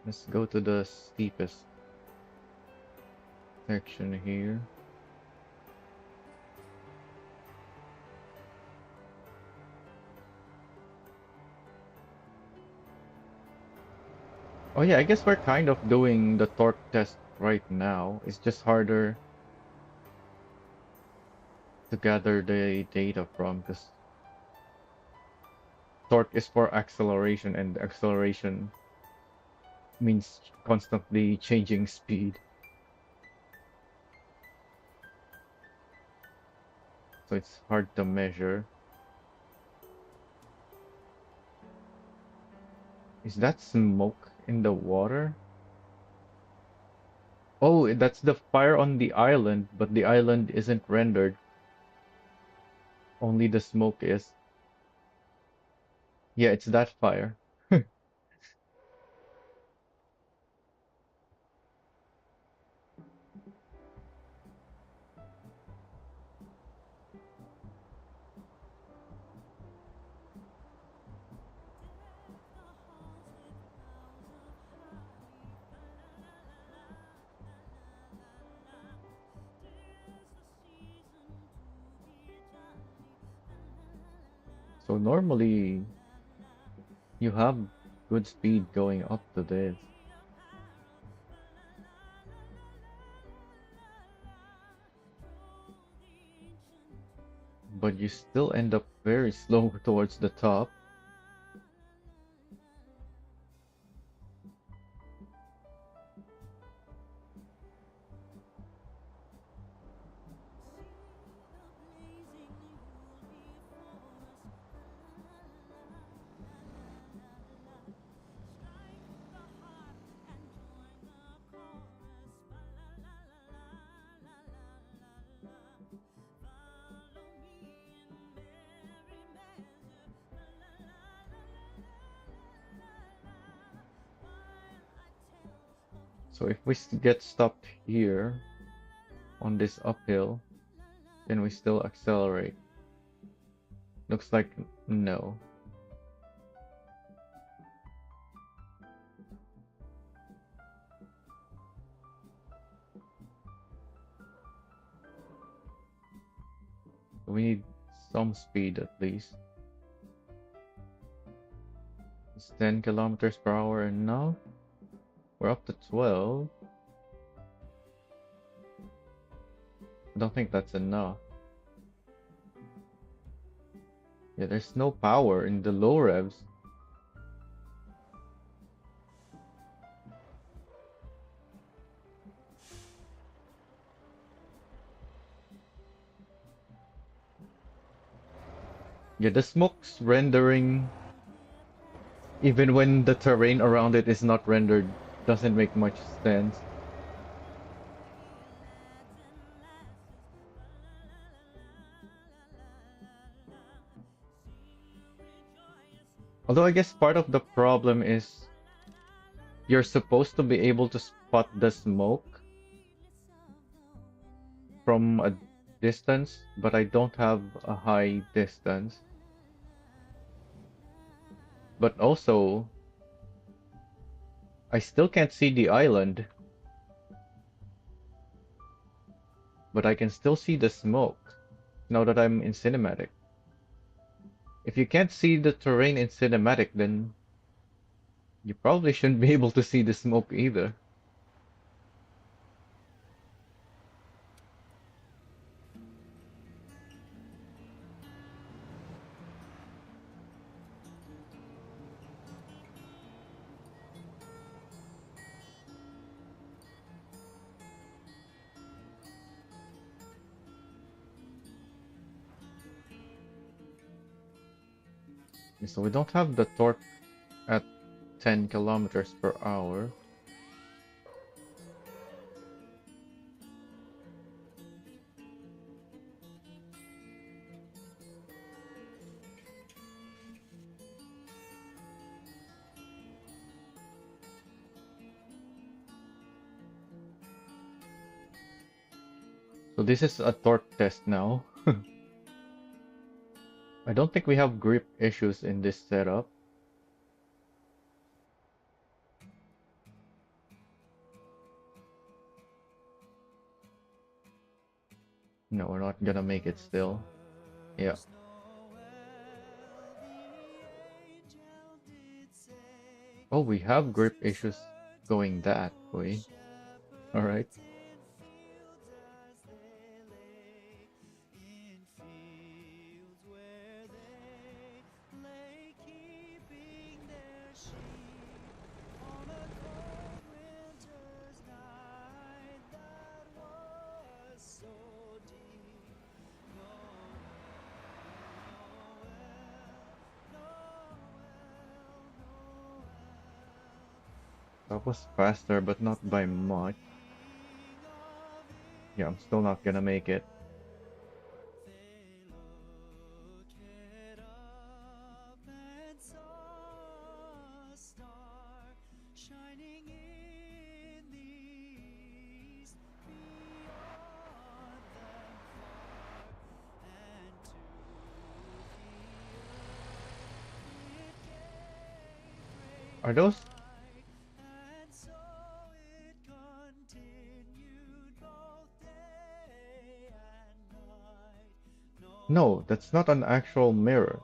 Let's go to the steepest section here. Oh yeah, I guess we're kind of doing the torque test right now. It's just harder to gather the data from because torque is for acceleration and acceleration means constantly changing speed. So it's hard to measure. Is that smoke in the water? Oh, that's the fire on the island, but the island isn't rendered. Only the smoke is. Yeah, it's that fire. So normally you have good speed going up to this, but you still end up very slow towards the top. So if we get stopped here on this uphill, can we still accelerate? Looks like no. We need some speed at least. Is 10 kilometers per hour enough? We're up to 12. I don't think that's enough. Yeah, there's no power in the low revs. Yeah, the smoke's rendering, even when the terrain around it is not rendered, doesn't make much sense. Although I guess part of the problem is you're supposed to be able to spot the smoke from a distance, but I don't have a high distance. But also, I still can't see the island, but I can still see the smoke now that I'm in cinematic. If you can't see the terrain in cinematic, then you probably shouldn't be able to see the smoke either. So we don't have the torque at 10 kilometers per hour. So this is a torque test now. I don't think we have grip issues in this setup. No, we're not gonna make it still. Yeah. Oh, we have grip issues going that way. Alright. That was faster, but not by much. Yeah, I'm still not gonna make it. Are those? No, that's not an actual mirror.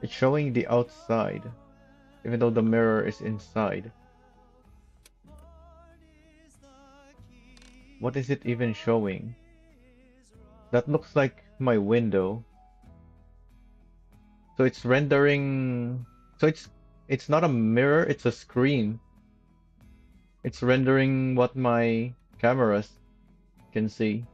It's showing the outside, even though the mirror is inside. What is it even showing? That looks like my window. So it's rendering. So it's not a mirror, it's a screen. It's rendering what my cameras can see.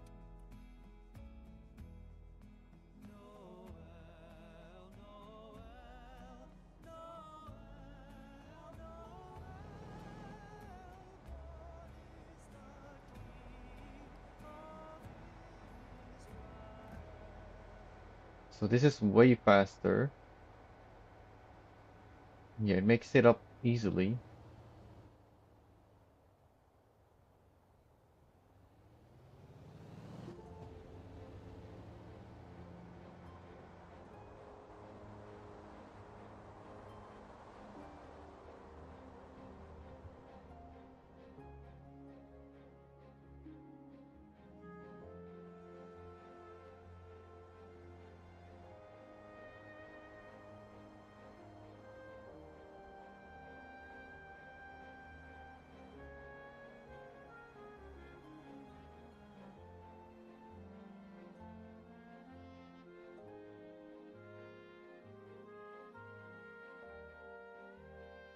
So this is way faster. Yeah, it makes it up easily.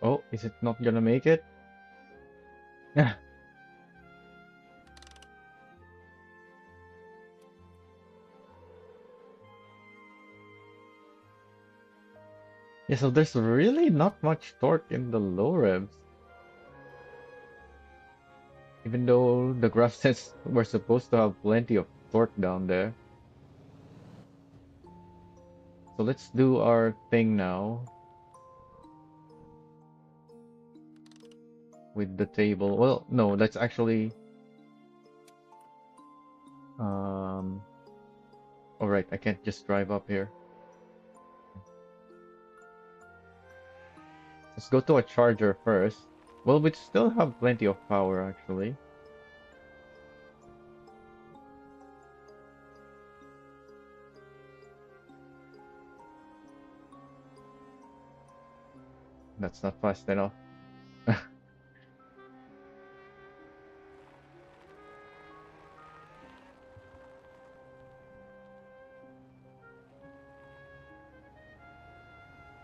Oh, is it not gonna make it? Yeah, so there's really not much torque in the low revs. Even though the graph says we're supposed to have plenty of torque down there. So let's do our thing now. with the table. Well, no, that's actually all right. I can't just drive up here. Let's go to a charger first. Well, we still have plenty of power actually. That's not fast enough.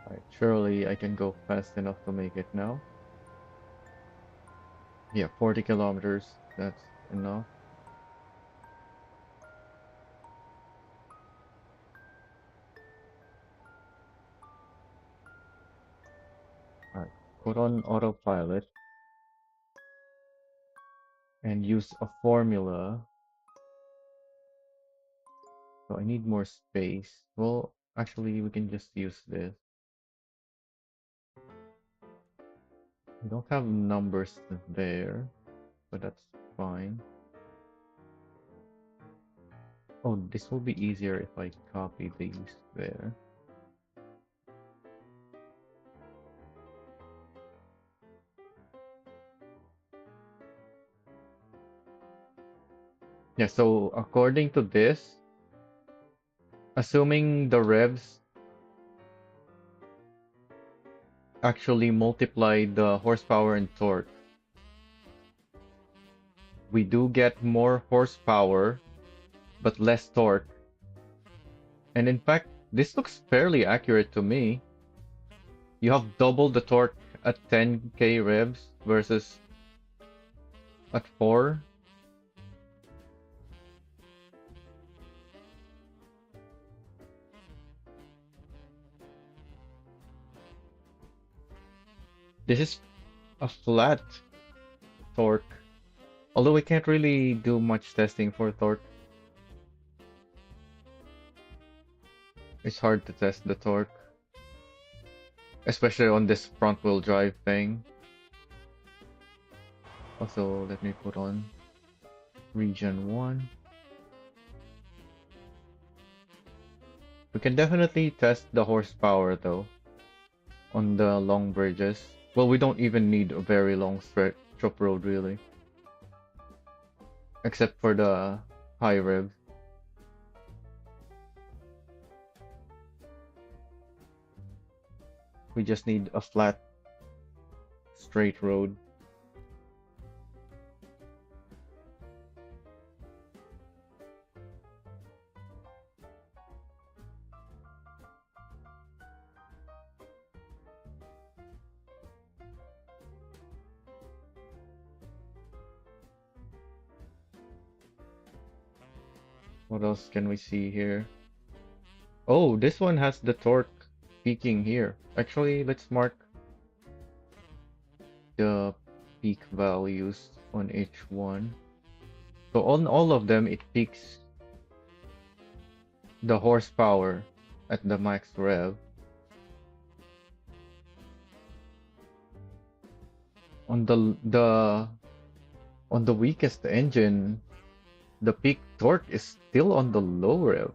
Alright, surely I can go fast enough to make it now. Yeah, 40 kilometers. That's enough. Alright, put on autopilot and use a formula. So I need more space. Well, actually, we can just use this. We don't have numbers there, but that's fine. Oh, this will be easier if I copy these there. Yeah, so according to this, assuming the revs actually multiply the horsepower and torque, we do get more horsepower but less torque. And in fact, this looks fairly accurate to me. You have double the torque at 10k revs versus at 4. This is a flat torque. Although we can't really do much testing for torque. It's hard to test the torque. Especially on this front wheel drive thing. Also, let me put on Regen 1. We can definitely test the horsepower though on the long bridges. Well, we don't even need a very long stretch of road really. Except for the high rev. We just need a flat, straight road. What else can we see here? Oh, this one has the torque peaking here. Actually, let's mark the peak values on each one. So on all of them, it peaks the horsepower at the max rev. On the weakest engine, the peak torque is still on the low rev.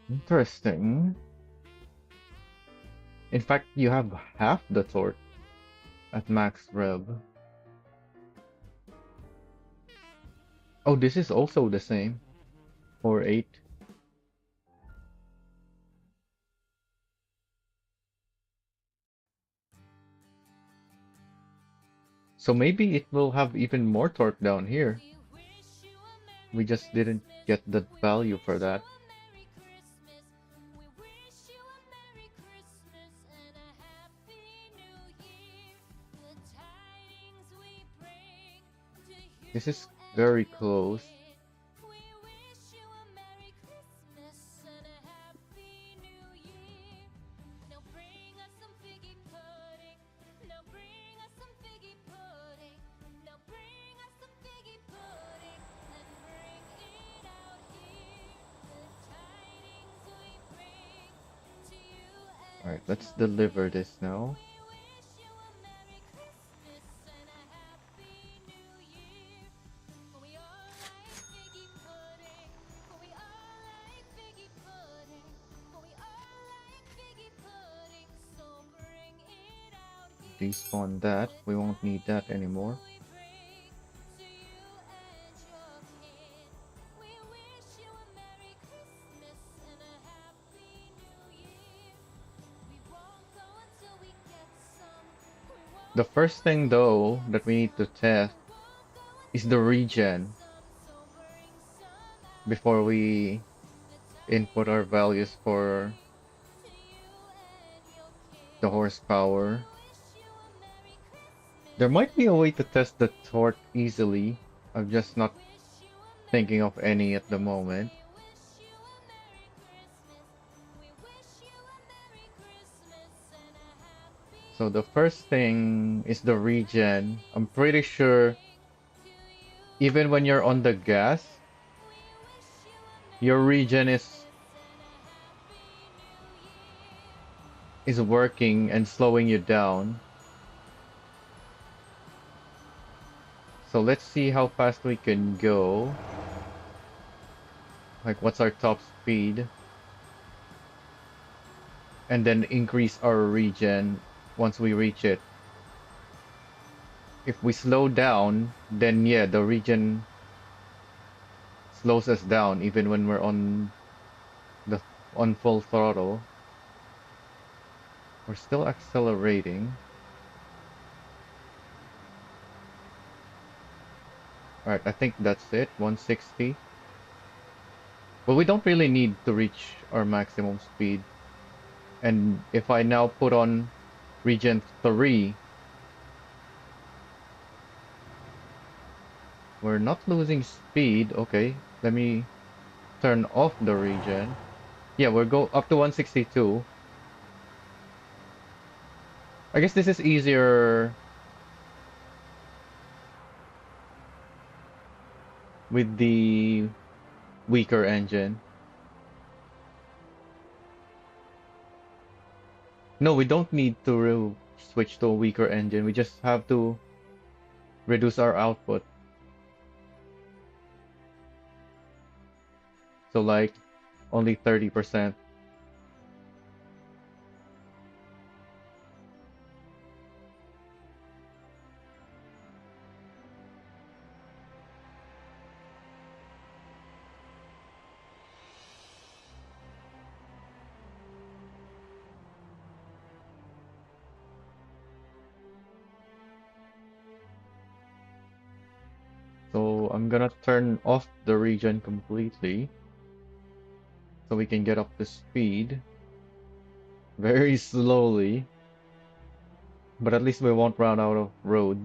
Interesting. In fact, you have half the torque at max rev. Oh, this is also the same. 4.8. So maybe it will have even more torque down here. We just didn't get the value for that. This is very close. Alright, let's deliver this now. despawn that. We won't need that anymore. The first thing though that we need to test is the regen before we input our values for the horsepower. There might be a way to test the torque easily. I'm just not thinking of any at the moment. So the first thing is the regen. I'm pretty sure even when you're on the gas, your regen is working and slowing you down. So let's see how fast we can go. Like what's our top speed? And then increase our regen once we reach it. If we slow down, then yeah, the regen slows us down even when we're on full throttle. We're still accelerating. Alright, I think that's it. 160. But we don't really need to reach our maximum speed. And if I now put on regen 3, we're not losing speed. Okay, let me turn off the regen. Yeah, we'll go up to 162. I guess this is easier with the weaker engine. No, we don't need to switch to a weaker engine. We just have to reduce our output. So like only 30%. So I'm gonna turn off the regen completely so we can get up to speed very slowly, but at least we won't run out of road.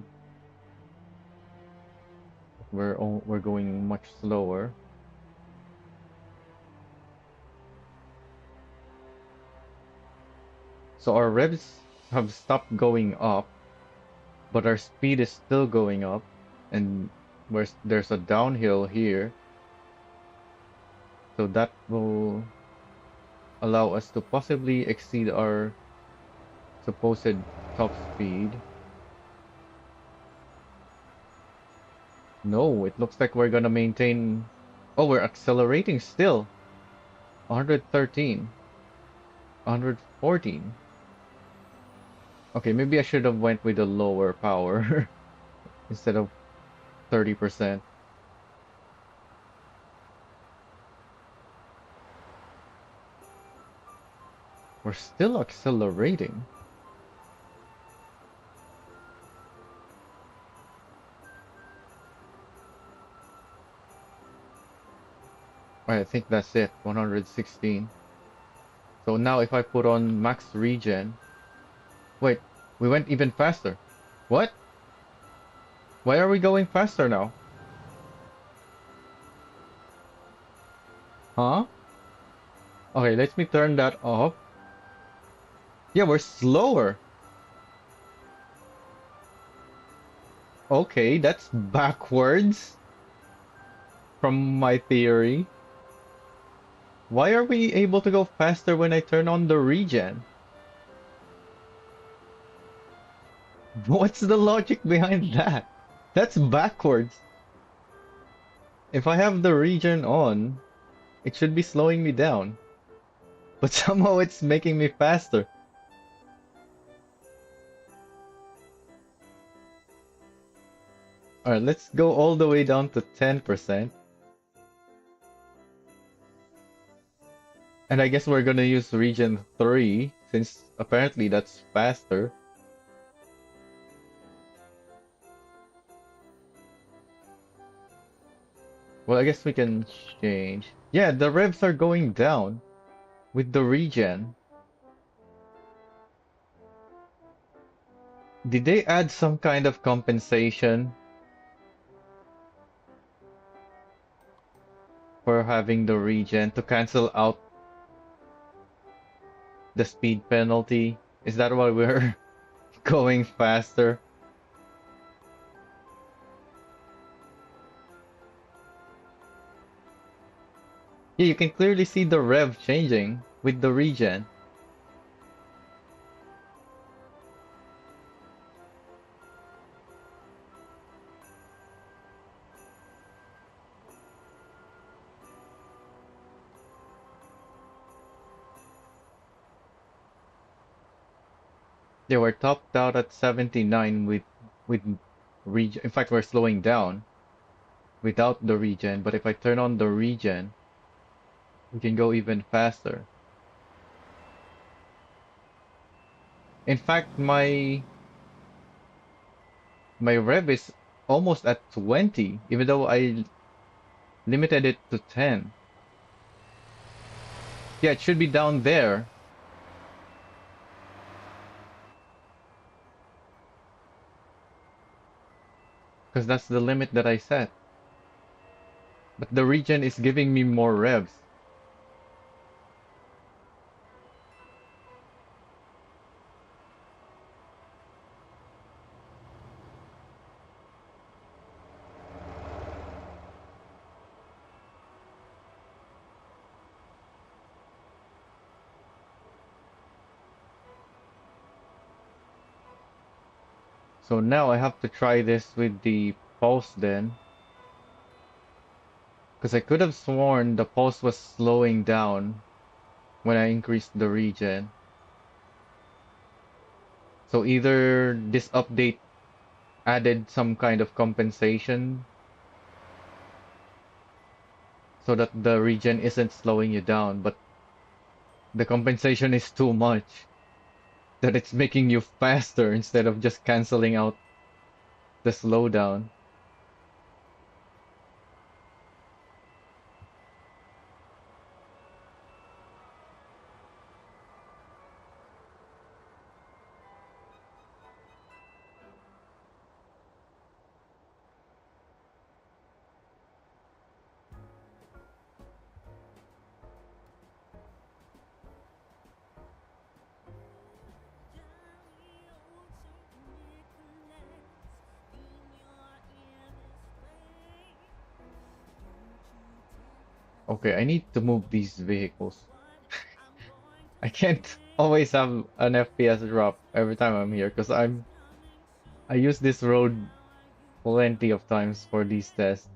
We're going much slower. So our revs have stopped going up, but our speed is still going up, and there's a downhill here. So that will allow us to possibly exceed our supposed top speed. No, it looks like we're gonna maintain. Oh, we're accelerating still. 113. 114. Okay, maybe I should have went with a lower power instead of 30%. We're still accelerating. I think that's it. 116. So now if I put on max regen. Wait, we went even faster. What? Why are we going faster now? Huh? Okay, let me turn that off. Yeah, we're slower. Okay, that's backwards from my theory. Why are we able to go faster when I turn on the regen? What's the logic behind that? That's backwards. If I have the regen on, it should be slowing me down. But somehow it's making me faster. Alright, let's go all the way down to 10%. And I guess we're gonna use region 3, since apparently that's faster. Well, I guess we can change. Yeah, the revs are going down with the regen. Did they add some kind of compensation for having the regen to cancel out the speed penalty? Is that why we're going faster? Yeah, you can clearly see the rev changing with the regen. They were topped out at 79 with regen. In fact, we're slowing down without the regen, but if I turn on the regen, we can go even faster. In fact, my rev is almost at 20, even though I limited it to 10. Yeah, it should be down there. Because that's the limit that I set. But the regen is giving me more revs. So now I have to try this with the pulse then. Because I could have sworn the pulse was slowing down when I increased the regen. So either this update added some kind of compensation so that the regen isn't slowing you down, but the compensation is too much that it's making you faster instead of just canceling out the slowdown. Okay, I need to move these vehicles. I can't always have an FPS drop every time I'm here because I use this road plenty of times for these tests.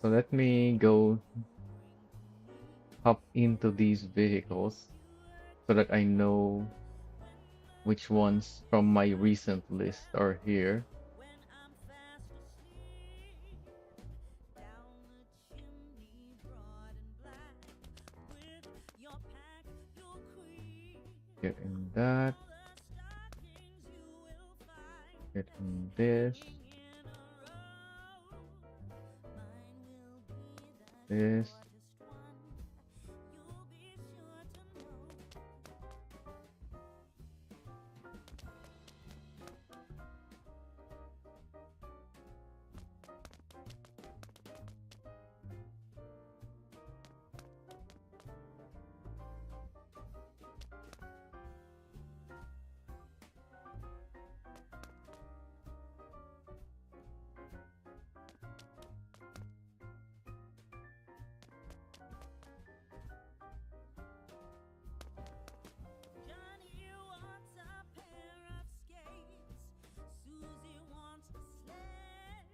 So let me go hop into these vehicles so that I know which ones from my recent list are here. Get in that. Get in this. This.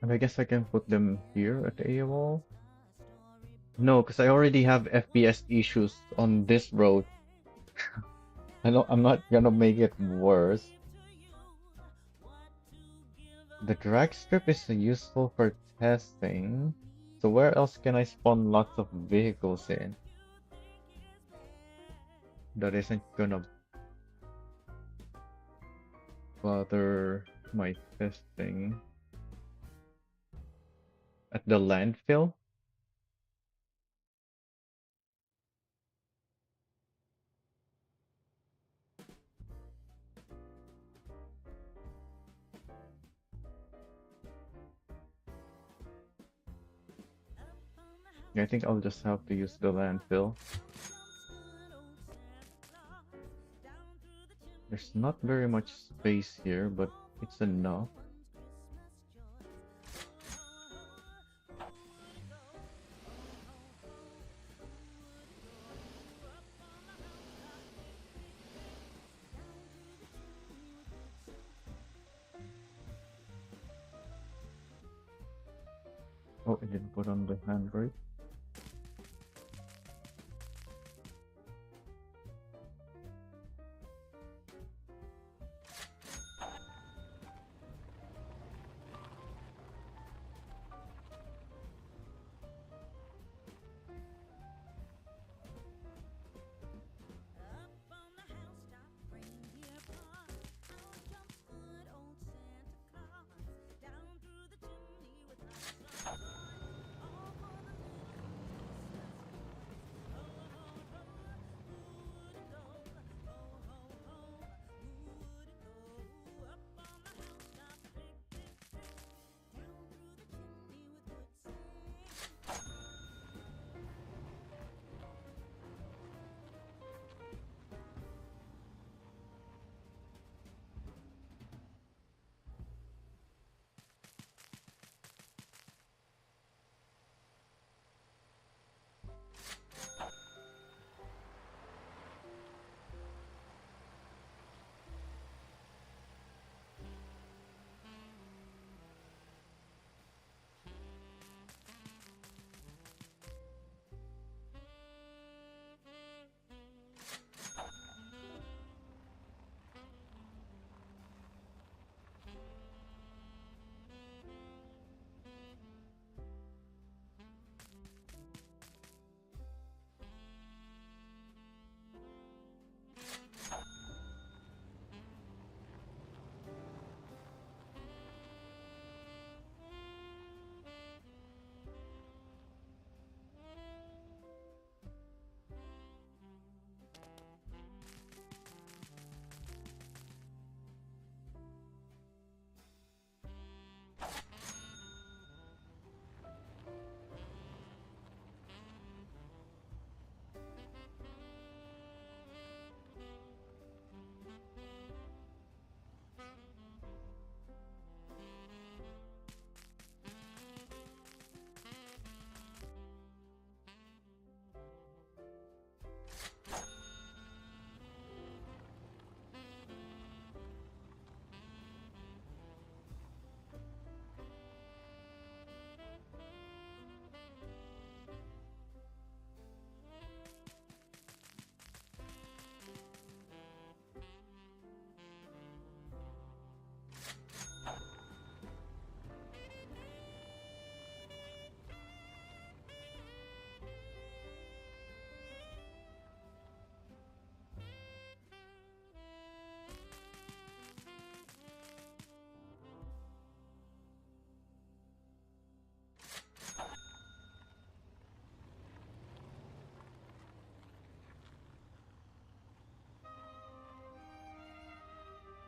And I guess I can put them here at AOL. No, because I already have FPS issues on this road. I'm not gonna make it worse. The drag strip is useful for testing. So where else can I spawn lots of vehicles in that isn't gonna bother my testing? At the landfill? I think I'll just have to use the landfill. There's not very much space here, but it's enough. Oh, I didn't put on the handbrake.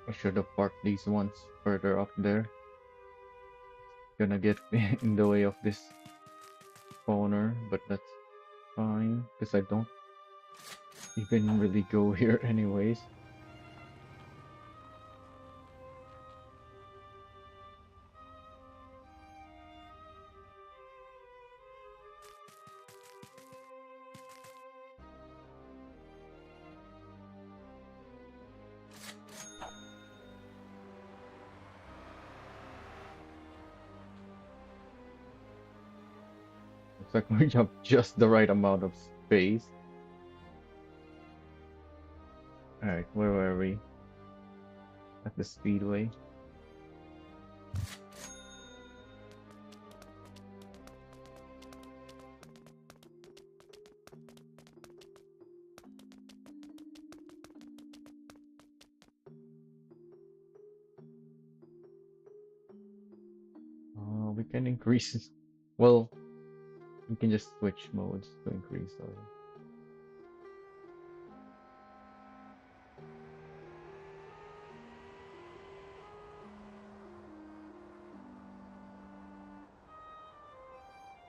I should have parked these ones further up there. Gonna get in the way of this spawner, but that's fine, because I don't even really go here anyways. Looks like we have just the right amount of space. Alright, where were we? At the speedway. We can increase. Well, we can just switch modes to increase.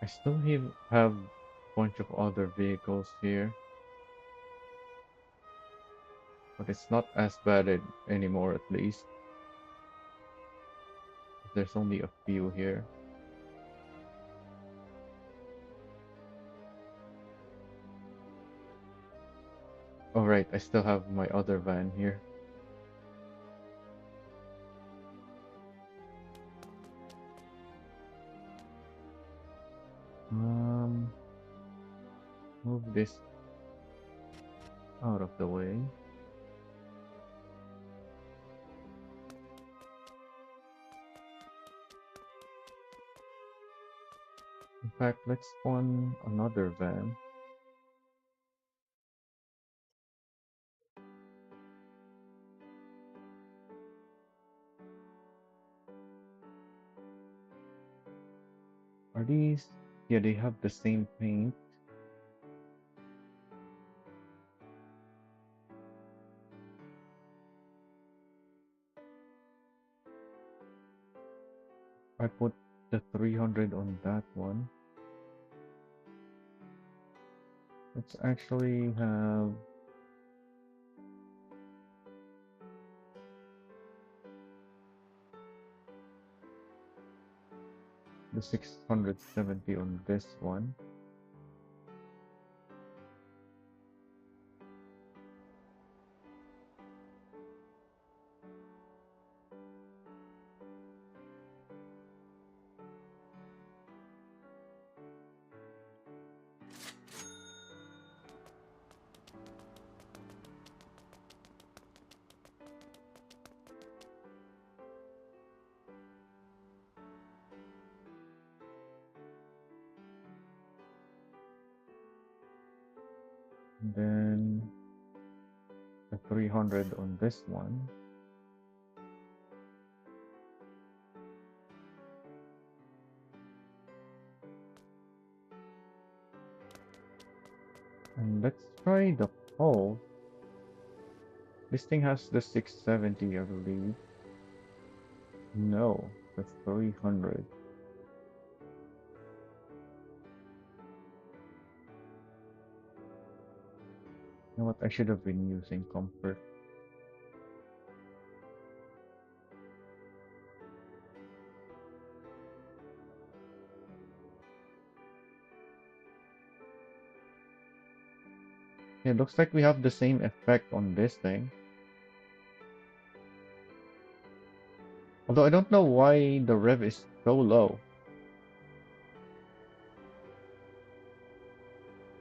I still have a bunch of other vehicles here, but it's not as bad anymore at least. There's only a few here. Oh right, I still have my other van here. Um, Move this out of the way. In fact, let's spawn another van. Are these? Yeah, they have the same paint. I put the 300 on that one. Let's actually have the 670 on this one. And then the 300 on this one. And let's try the pole. This thing has the 670, I believe. No, the 300. You know what? I should have been using comfort. Yeah, it looks like we have the same effect on this thing. Although I don't know why the rev is so low.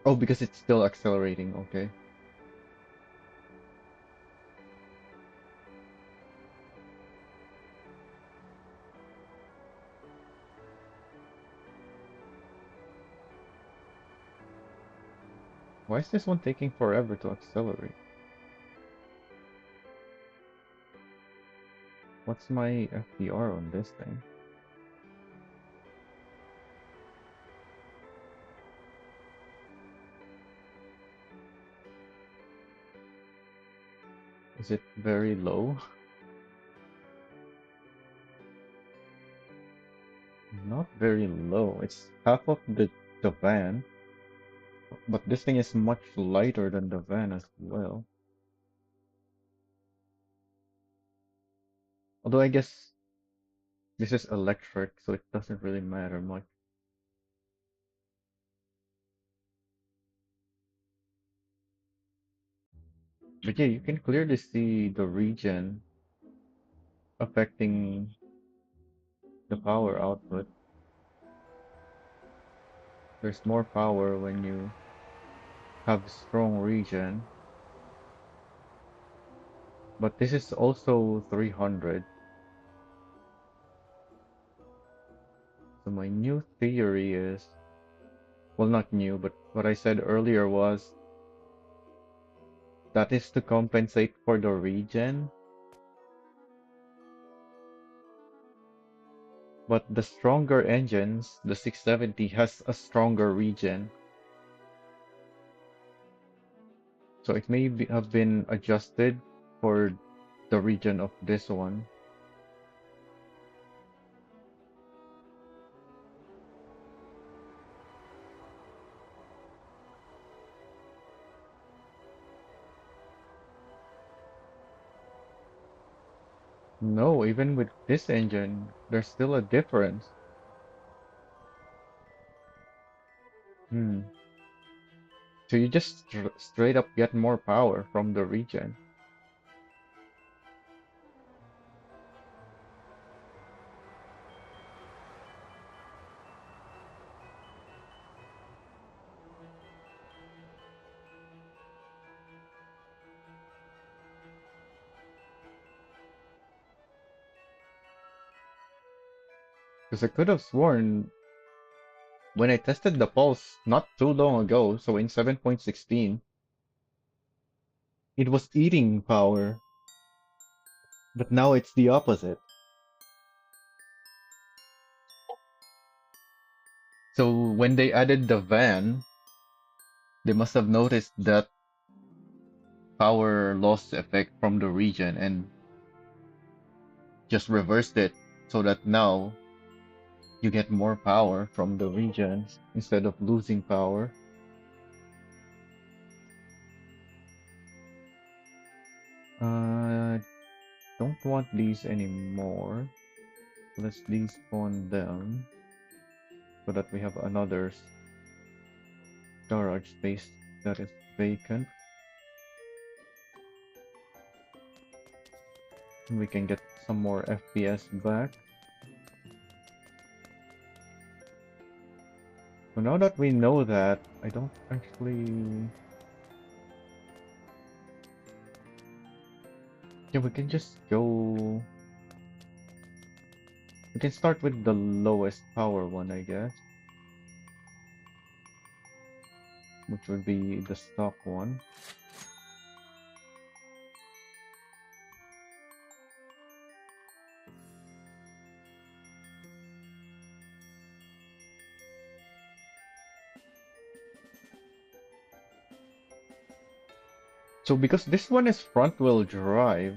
Oh, because it's still accelerating, okay. Why is this one taking forever to accelerate? What's my FDR on this thing? Is it very low? Not very low. It's half of the van, but this thing is much lighter than the van as well. Although I guess this is electric, so it doesn't really matter much. But yeah, you can clearly see the regen affecting the power output. There's more power when you have strong regen, but this is also 300. So my new theory is, well, not new, but what I said earlier was that is to compensate for the regen, but the stronger engines, the 670 has a stronger regen. So it may have been adjusted for the regen of this one. No, even with this engine, there's still a difference. Hmm. So you just straight up get more power from the regen. Because I could have sworn when I tested the pulse not too long ago, so in 7.16, it was eating power, but now it's the opposite. So when they added the van, they must have noticed that power loss effect from the regen and just reversed it so that now you get more power from the regen instead of losing power. Don't want these anymore. Let's despawn them so that we have another storage space that is vacant. And we can get some more FPS back. So now that we know that, I don't actually... Yeah, we can just go... We can start with the lowest power one, I guess. Which would be the stock one. So because this one is front-wheel drive,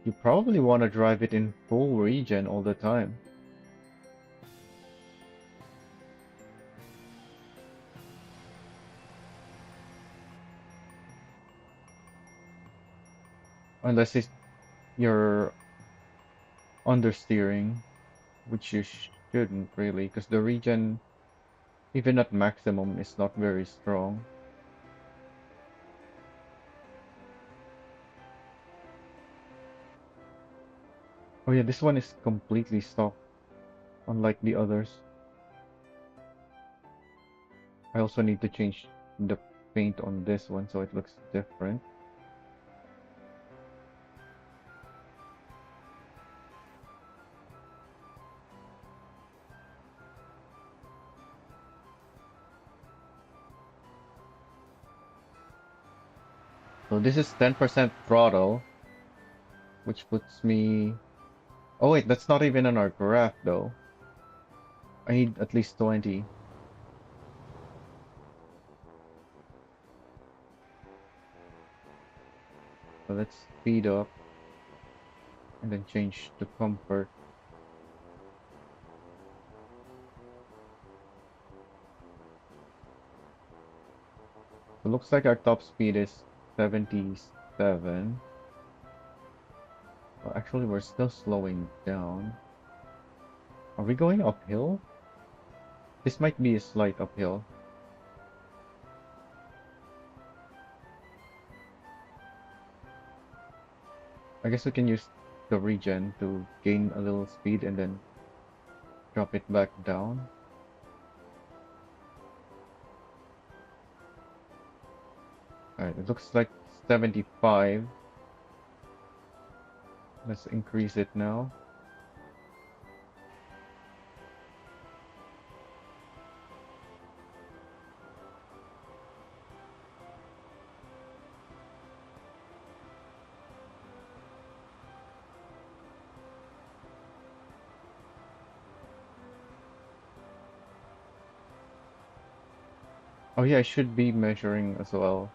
you probably want to drive it in full regen all the time. Unless you're understeering, which you shouldn't really, because the regen, even at maximum, is not very strong. Oh yeah, this one is completely stock, unlike the others. I also need to change the paint on this one so it looks different. So this is 10% throttle, which puts me... Oh wait, that's not even on our graph though. I need at least 20. So let's speed up and then change to comfort. It looks like our top speed is 77. Well, actually, we're still slowing down. Are we going uphill? This might be a slight uphill. I guess we can use the regen to gain a little speed and then drop it back down. Alright, it looks like 75. Let's increase it now. Oh yeah, I should be measuring as well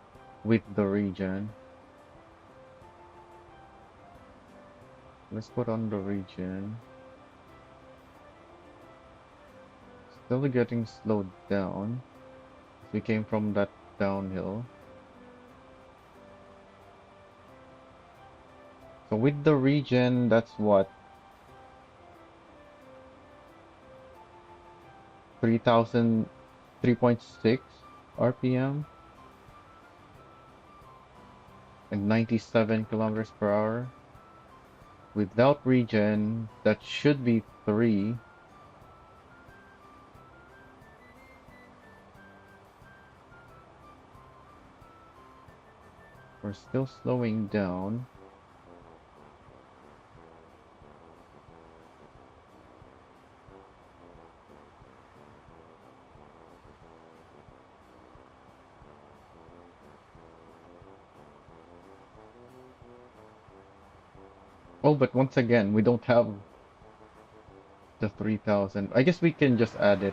with the regen. Let's put on the regen. Still getting slowed down. We came from that downhill. So with the regen, that's what 3,000, 3.6 RPM and 97 kilometers per hour. Without regen, that should be 3. We're still slowing down. Oh, but once again, we don't have the 3,000. I guess we can just add it.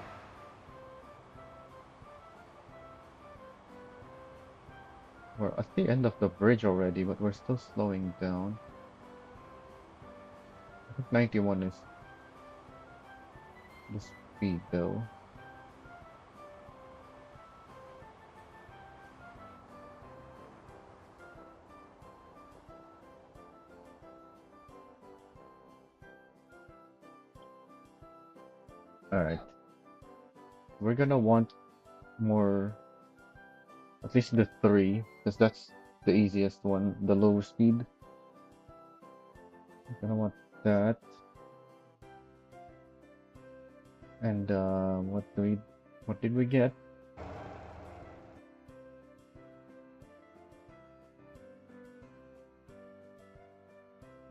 We're at the end of the bridge already, but we're still slowing down. I think 91 is the speed though. Alright. We're gonna want more, at least the 3, because that's the easiest one, the low speed. We're gonna want that. And what did we get?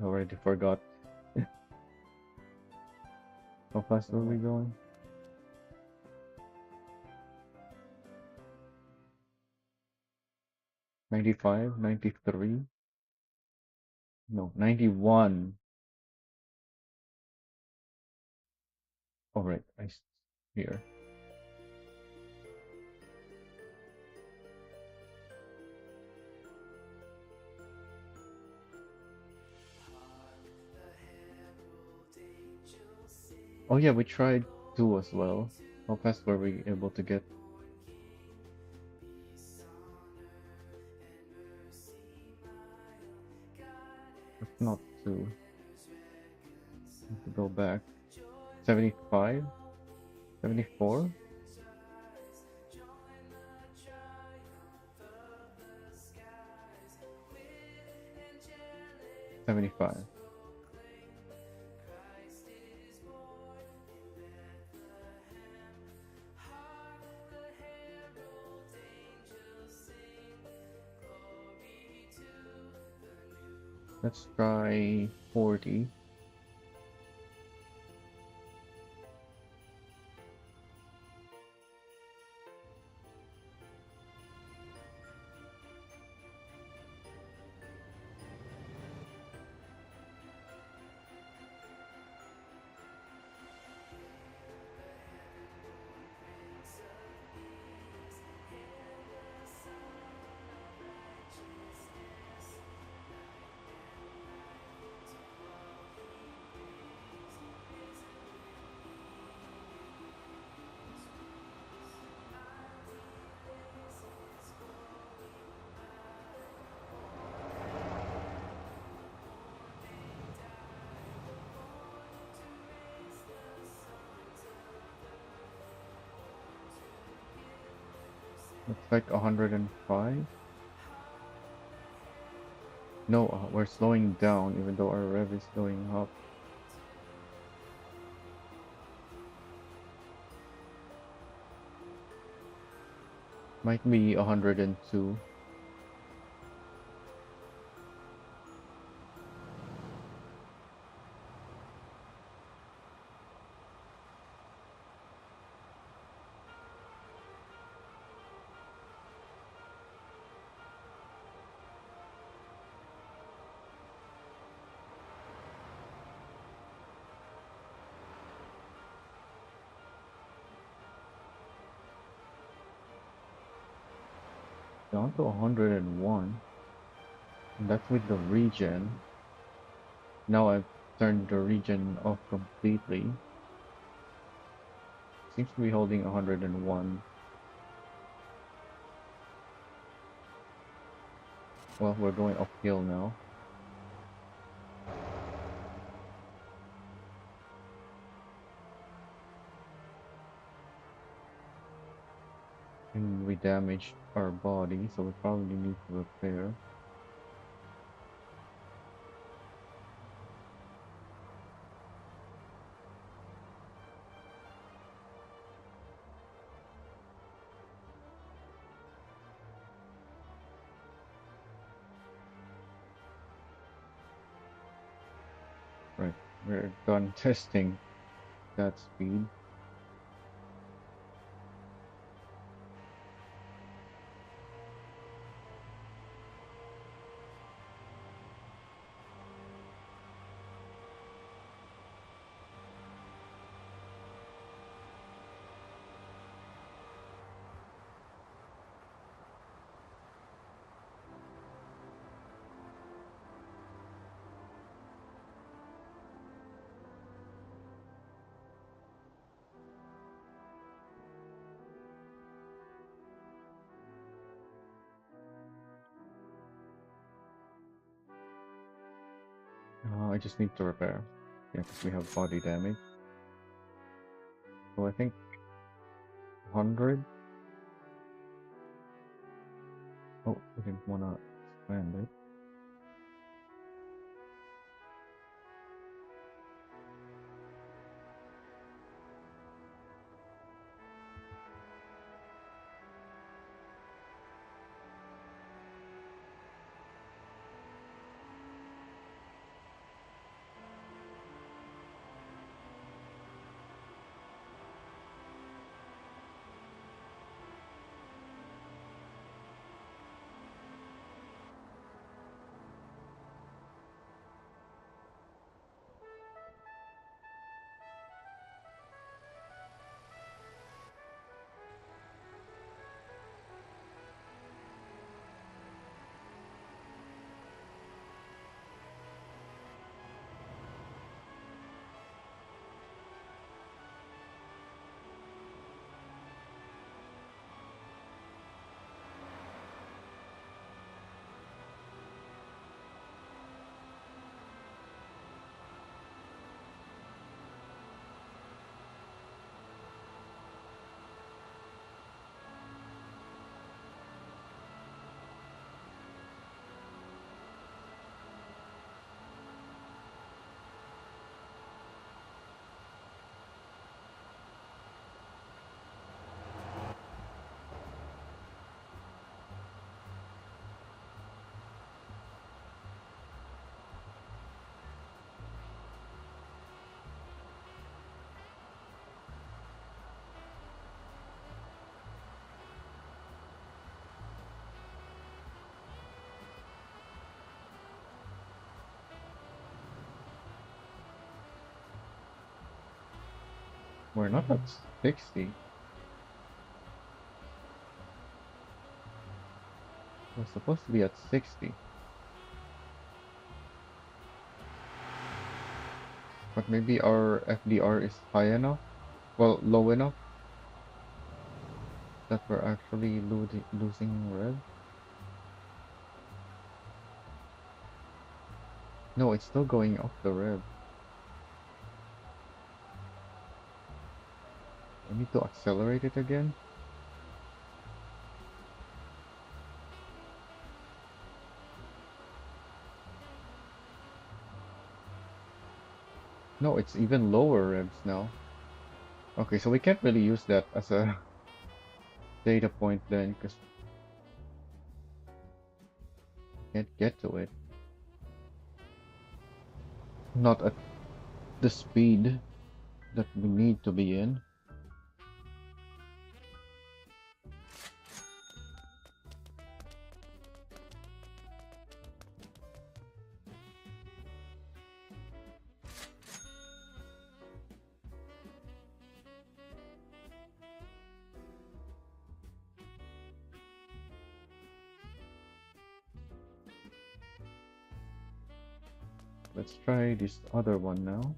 I already forgot. How fast were we going? 95, 93? No, 91. Alright, here. Oh yeah, we tried 2 as well. How fast were we able to get? It's not 2. Need to go back. 75? 74? 75. Let's try 40. Looks like 105. No, we're slowing down even though our rev is going up. Might be 102. down to 101. And that's with the regen. Now I've turned the regen off completely. Seems to be holding 101. Well, we're going uphill now. And we damaged our body, so we probably need to repair. Right, we're done testing that speed. I just need to repair. Yeah, because we have body damage. So I think 100. Oh, I didn't want to expand it. We're not at 60. We're supposed to be at 60. But maybe our FDR is high enough? Well, low enough that we're actually losing red? No, it's still going up the red. I need to accelerate it again? No, it's even lower revs now. Okay, so we can't really use that as a data point then, because we can't get to it. Not at the speed that we need to be in. Let's try this other one now.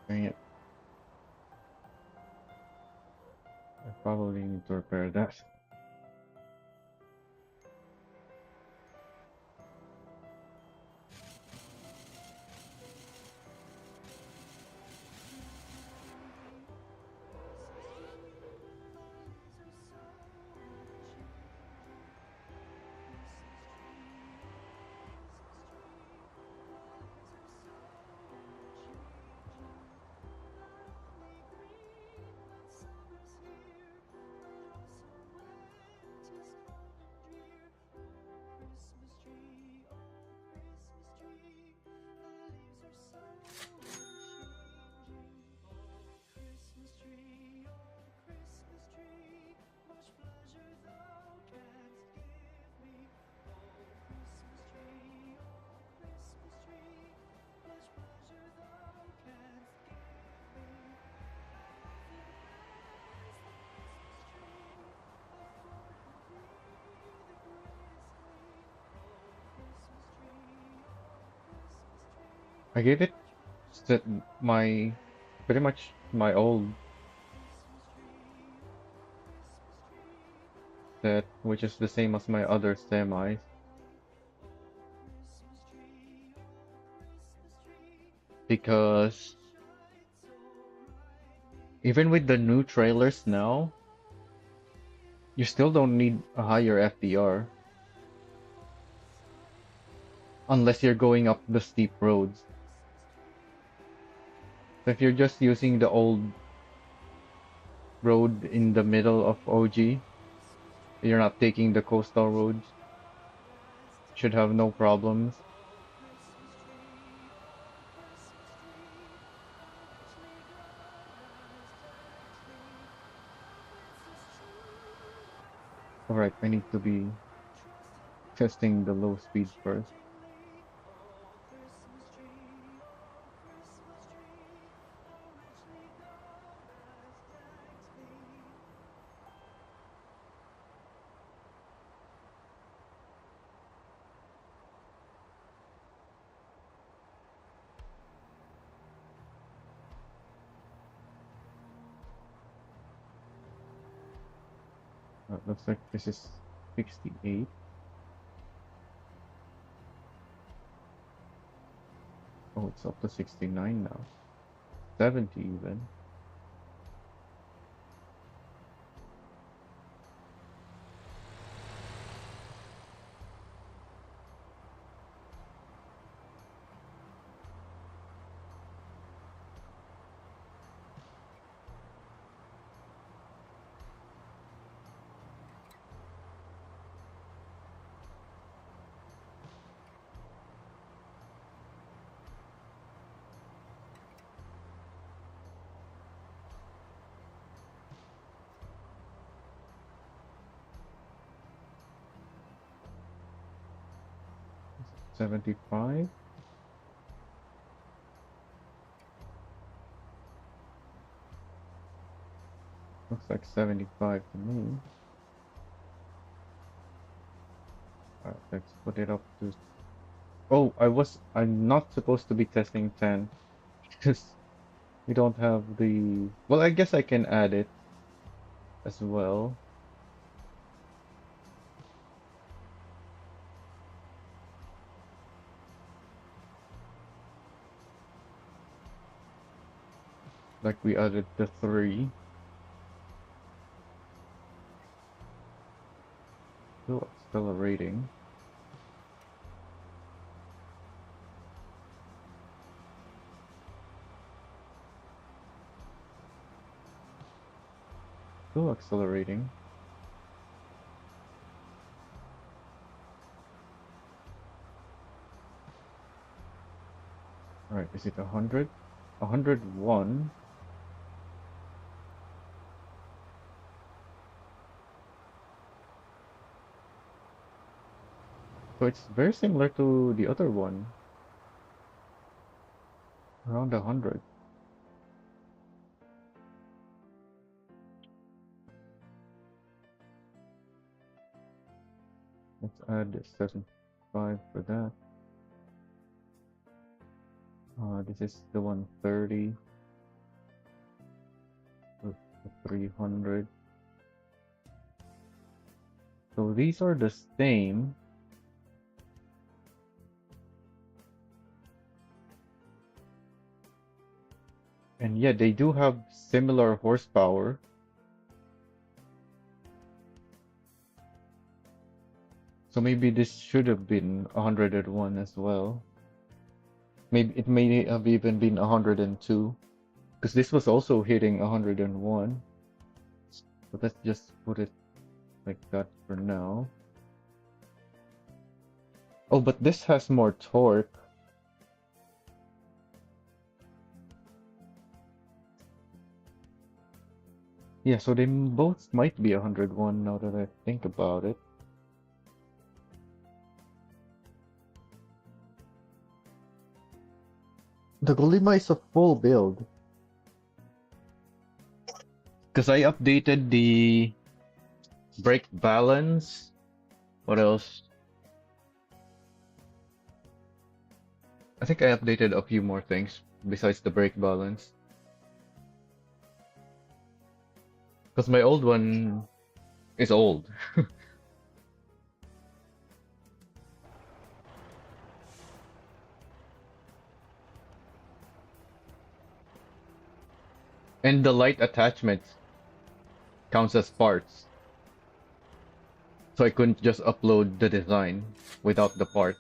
Dang it. I probably need to repair that. I gave it set my pretty much my old set, which is the same as my other semis, because even with the new trailers now, you still don't need a higher FDR unless you're going up the steep roads. So if you're just using the old road in the middle of OG, you're not taking the coastal roads, should have no problems. Alright, I need to be testing the low speed first. Looks like this is 68. Oh, it's up to 69 now. 70 even. Is it 75? Looks like 75 to me. Alright, let's put it up to... Oh, I'm not supposed to be testing 10 because we don't have the... Well, I guess I can add it as well. Like we added the 3. Still a rating. still accelerating. Alright, is it 100? 101. So it's very similar to the other one. Around 100. Let's add 75 for that. This is the 130. 300. So these are the same. And yeah, they do have similar horsepower. So maybe this should have been 101 as well. Maybe it may have even been 102. Because this was also hitting 101. So let's just put it like that for now. Oh, but this has more torque. Yeah, so they both might be 101 now that I think about it. The Golima is a full build. Because I updated the brake balance. What else? I think I updated a few more things besides the brake balance. Because my old one is old. And the light attachment counts as parts. So I couldn't just upload the design without the parts.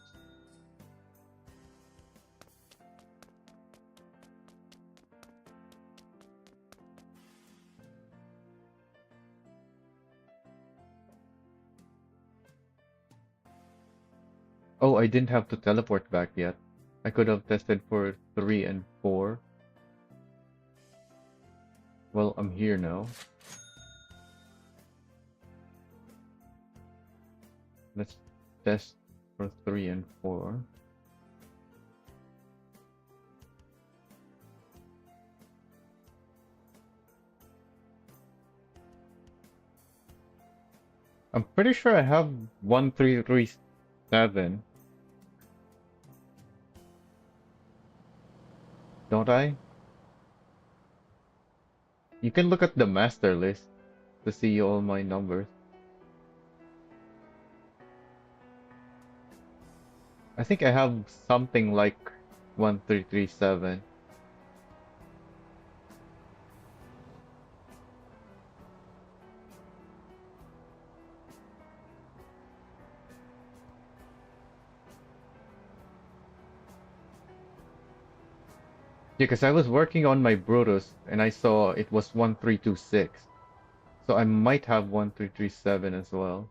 Oh, I didn't have to teleport back yet. I could have tested for 3 and 4. Well, I'm here now. Let's test for 3 and 4. I'm pretty sure I have 1337. Don't I? You can look at the master list to see all my numbers. I think I have something like 1337. Yeah, because I was working on my Brutus and I saw it was 1326. So I might have 1337 as well.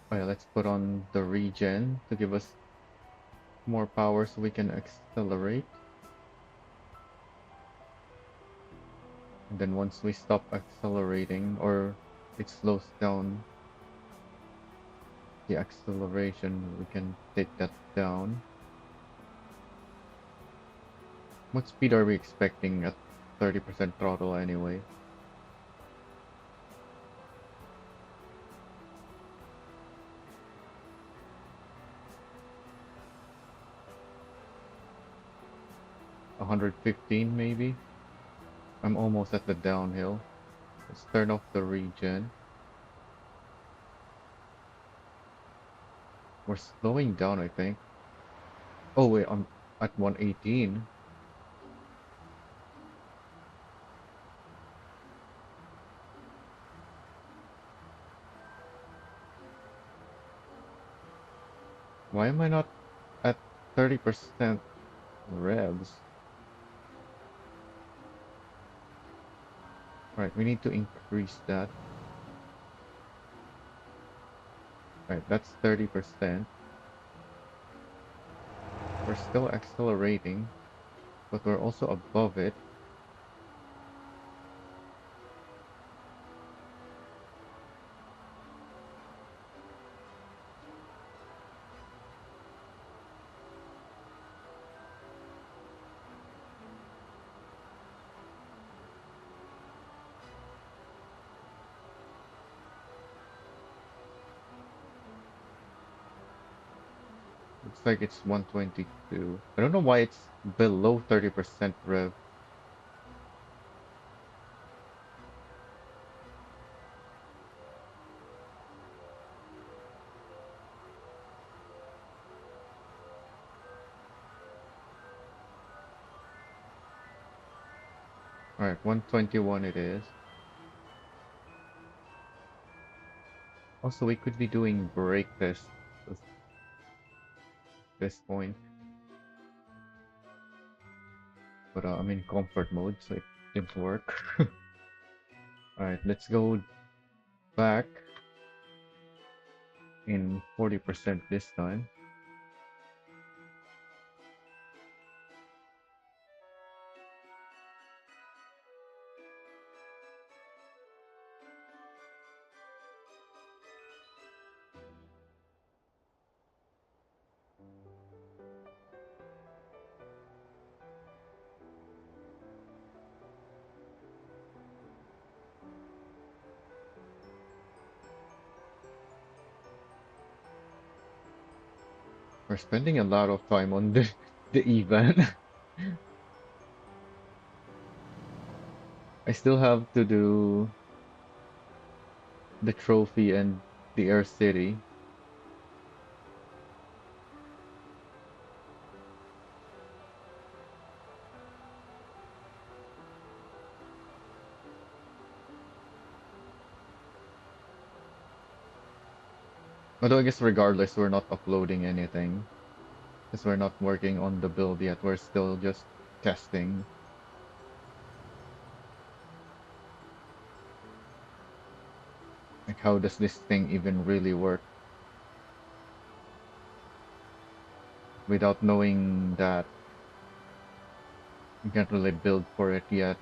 Oh yeah, let's put on the regen to give us more power so we can accelerate. And then once we stop accelerating or it slows down the acceleration, we can take that down. What speed are we expecting at 30% throttle anyway? $115 maybe? I'm almost at the downhill. Let's turn off the regen. We're slowing down, I think. Oh wait, I'm at 118. Why am I not at 30% revs? Right, we need to increase that. Right, that's 30%. We're still accelerating, but we're also above it. Looks like it's 122. I don't know why it's below 30% rev. Alright, 121 it is. Also, we could be doing brake tests at this point. But I'm in comfort mode, so it didn't work. Alright, let's go back in 40% this time. We're spending a lot of time on the event. I still have to do the trophy and the Air City. Although I guess regardless, we're not uploading anything. Because we're not working on the build yet. We're still just testing. Like, how does this thing even really work? Without knowing that you can't really build for it yet.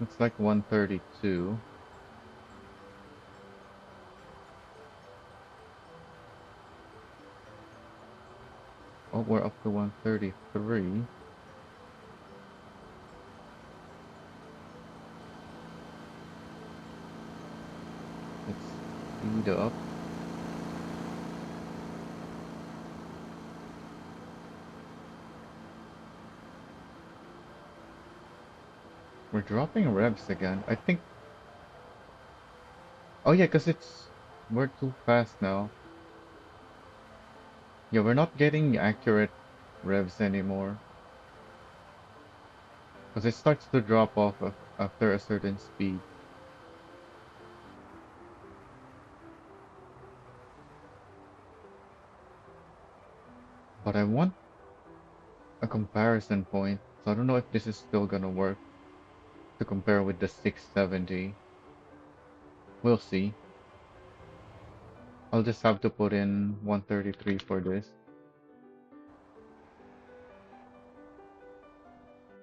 It's like 132. Oh, we're up to 133. Let's speed up. We're dropping revs again. I think. Oh yeah, because we're too fast now. Yeah, we're not getting accurate revs anymore. Because it starts to drop off after a certain speed. But I want a comparison point, so I don't know if this is still gonna work to compare with the 670. We'll see. I'll just have to put in 133 for this.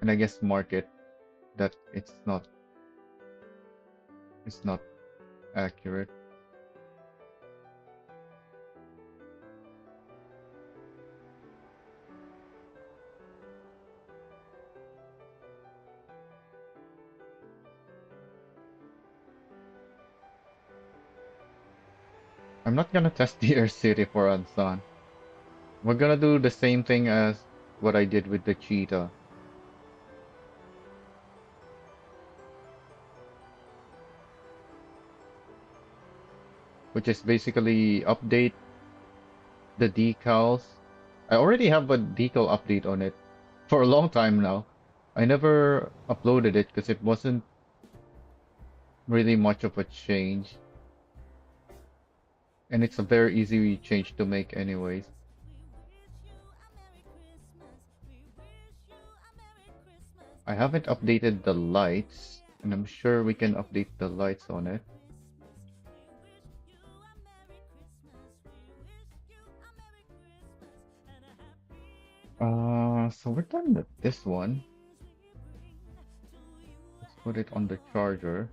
And I guess mark it that it's not accurate. I'm not gonna test the Air City for Ansan. We're gonna do the same thing as what I did with the cheetah. Which is basically update the decals. I already have a decal update on it for a long time now. I never uploaded it because it wasn't really much of a change. And it's a very easy change to make anyways. I haven't updated the lights, and I'm sure we can update the lights on it. So we're done with this one. Let's put it on the charger.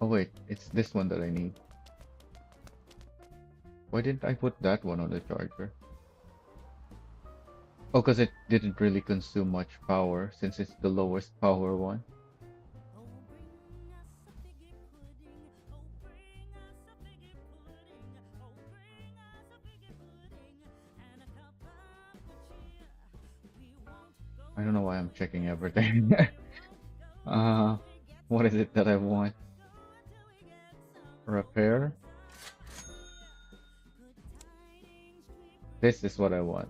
Oh wait, it's this one that I need. Why didn't I put that one on the charger? Oh, because it didn't really consume much power since it's the lowest power one. I don't know why I'm checking everything. uh, what is it that I want? Repair? This is what I want.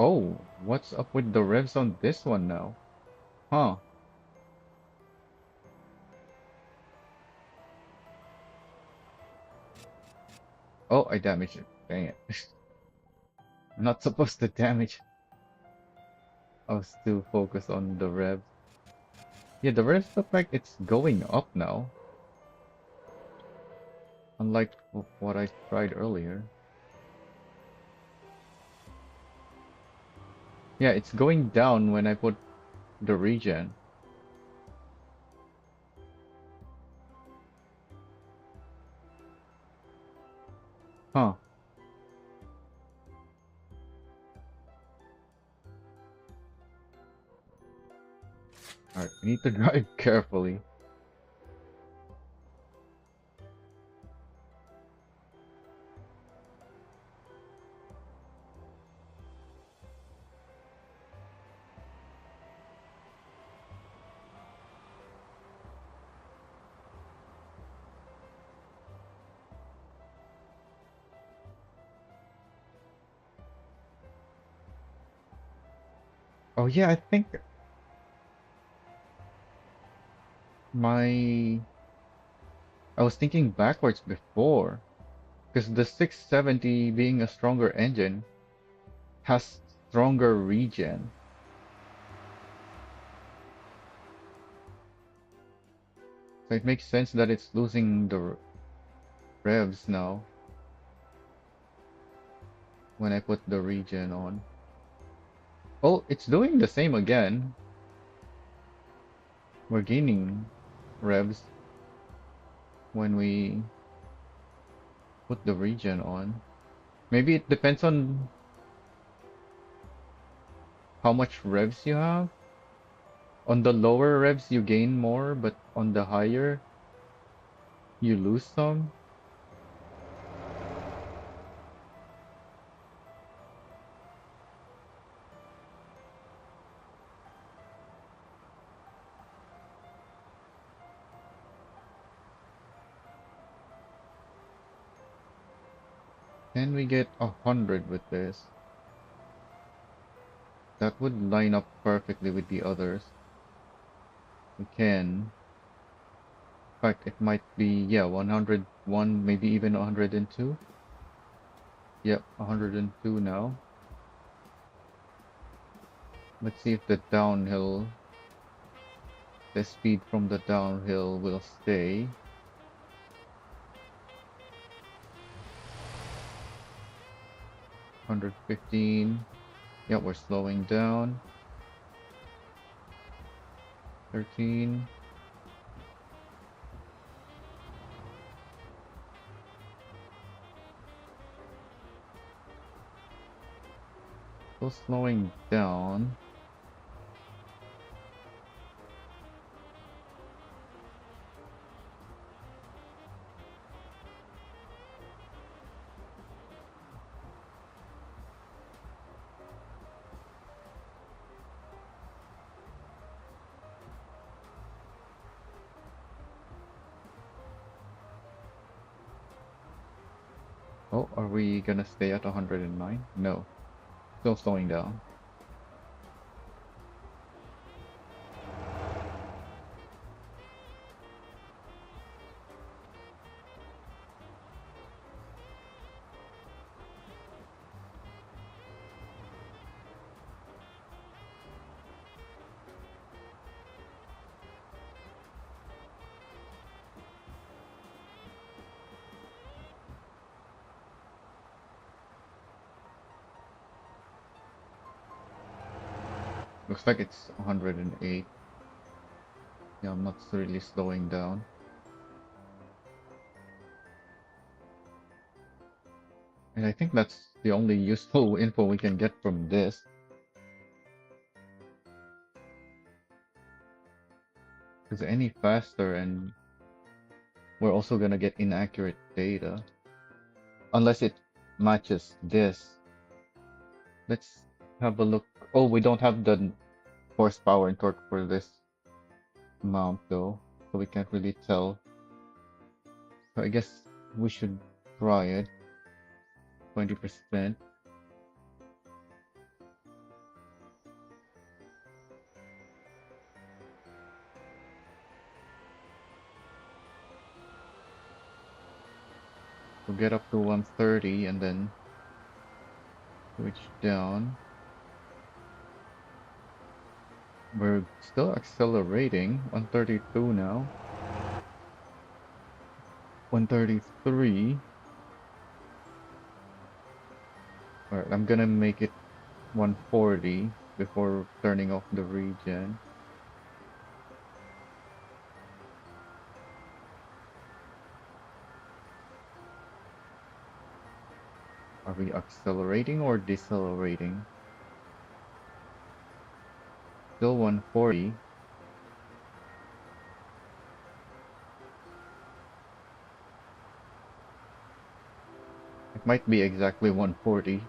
Oh, what's up with the revs on this one now? Huh. Oh, I damaged it. Dang it. I'm not supposed to damage. I was too focused on the revs. Yeah, the revs look like it's going up now. Unlike what I tried earlier. Yeah, it's going down when I put the regen. Huh. Alright, we need to drive carefully. Oh yeah, I think my... I was thinking backwards before. Because the 670 being a stronger engine has stronger regen. So it makes sense that it's losing the revs now when I put the regen on. Oh, it's doing the same again. We're gaining revs when we put the regen on. Maybe it depends on how much revs you have. On the lower revs you gain more, but on the higher you lose some. Can we get 100 with this? That would line up perfectly with the others. We can. In fact, it might be, yeah, 101, maybe even 102. Yep, 102 now. Let's see if the downhill, the speed from the downhill will stay. 115. Yeah, we're slowing down. 13. Still slowing down. Oh, are we gonna stay at 109? No. Still slowing down. Looks like it's 108. Yeah, I'm not really slowing down. And I think that's the only useful info we can get from this. Because any faster and we're also gonna get inaccurate data. Unless it matches this. Let's have a look. Oh, we don't have the horsepower and torque for this mount though. So we can't really tell. So I guess we should try it. 20%. We'll get up to 130 and then switch down. We're still accelerating. 132 now. 133. Alright, I'm gonna make it 140 before turning off the regen. Are we accelerating or decelerating? Still 140. It might be exactly 140.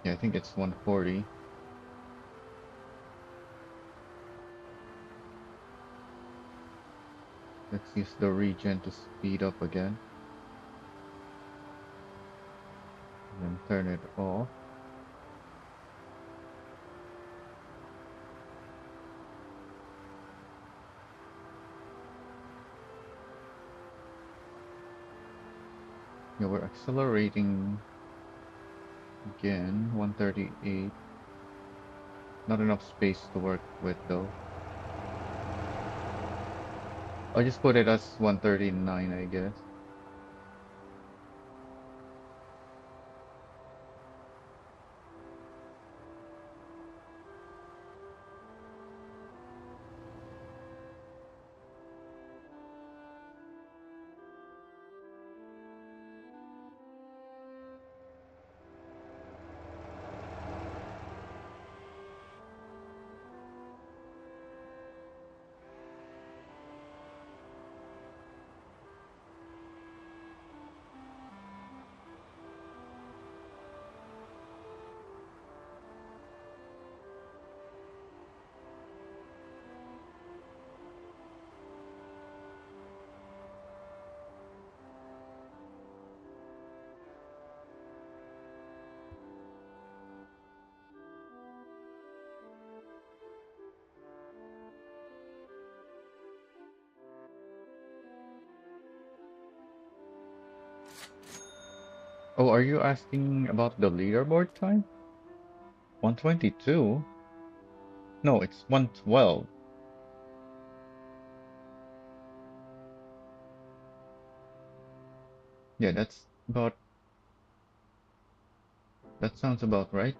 Yeah, I think it's 140. Let's use the regen to speed up again. And then turn it off. Yeah, we're accelerating again. 138. Not enough space to work with though. I'll just put it as 139, I guess. Oh, are you asking about the leaderboard time? 122? No, it's 112. Yeah, that sounds about right.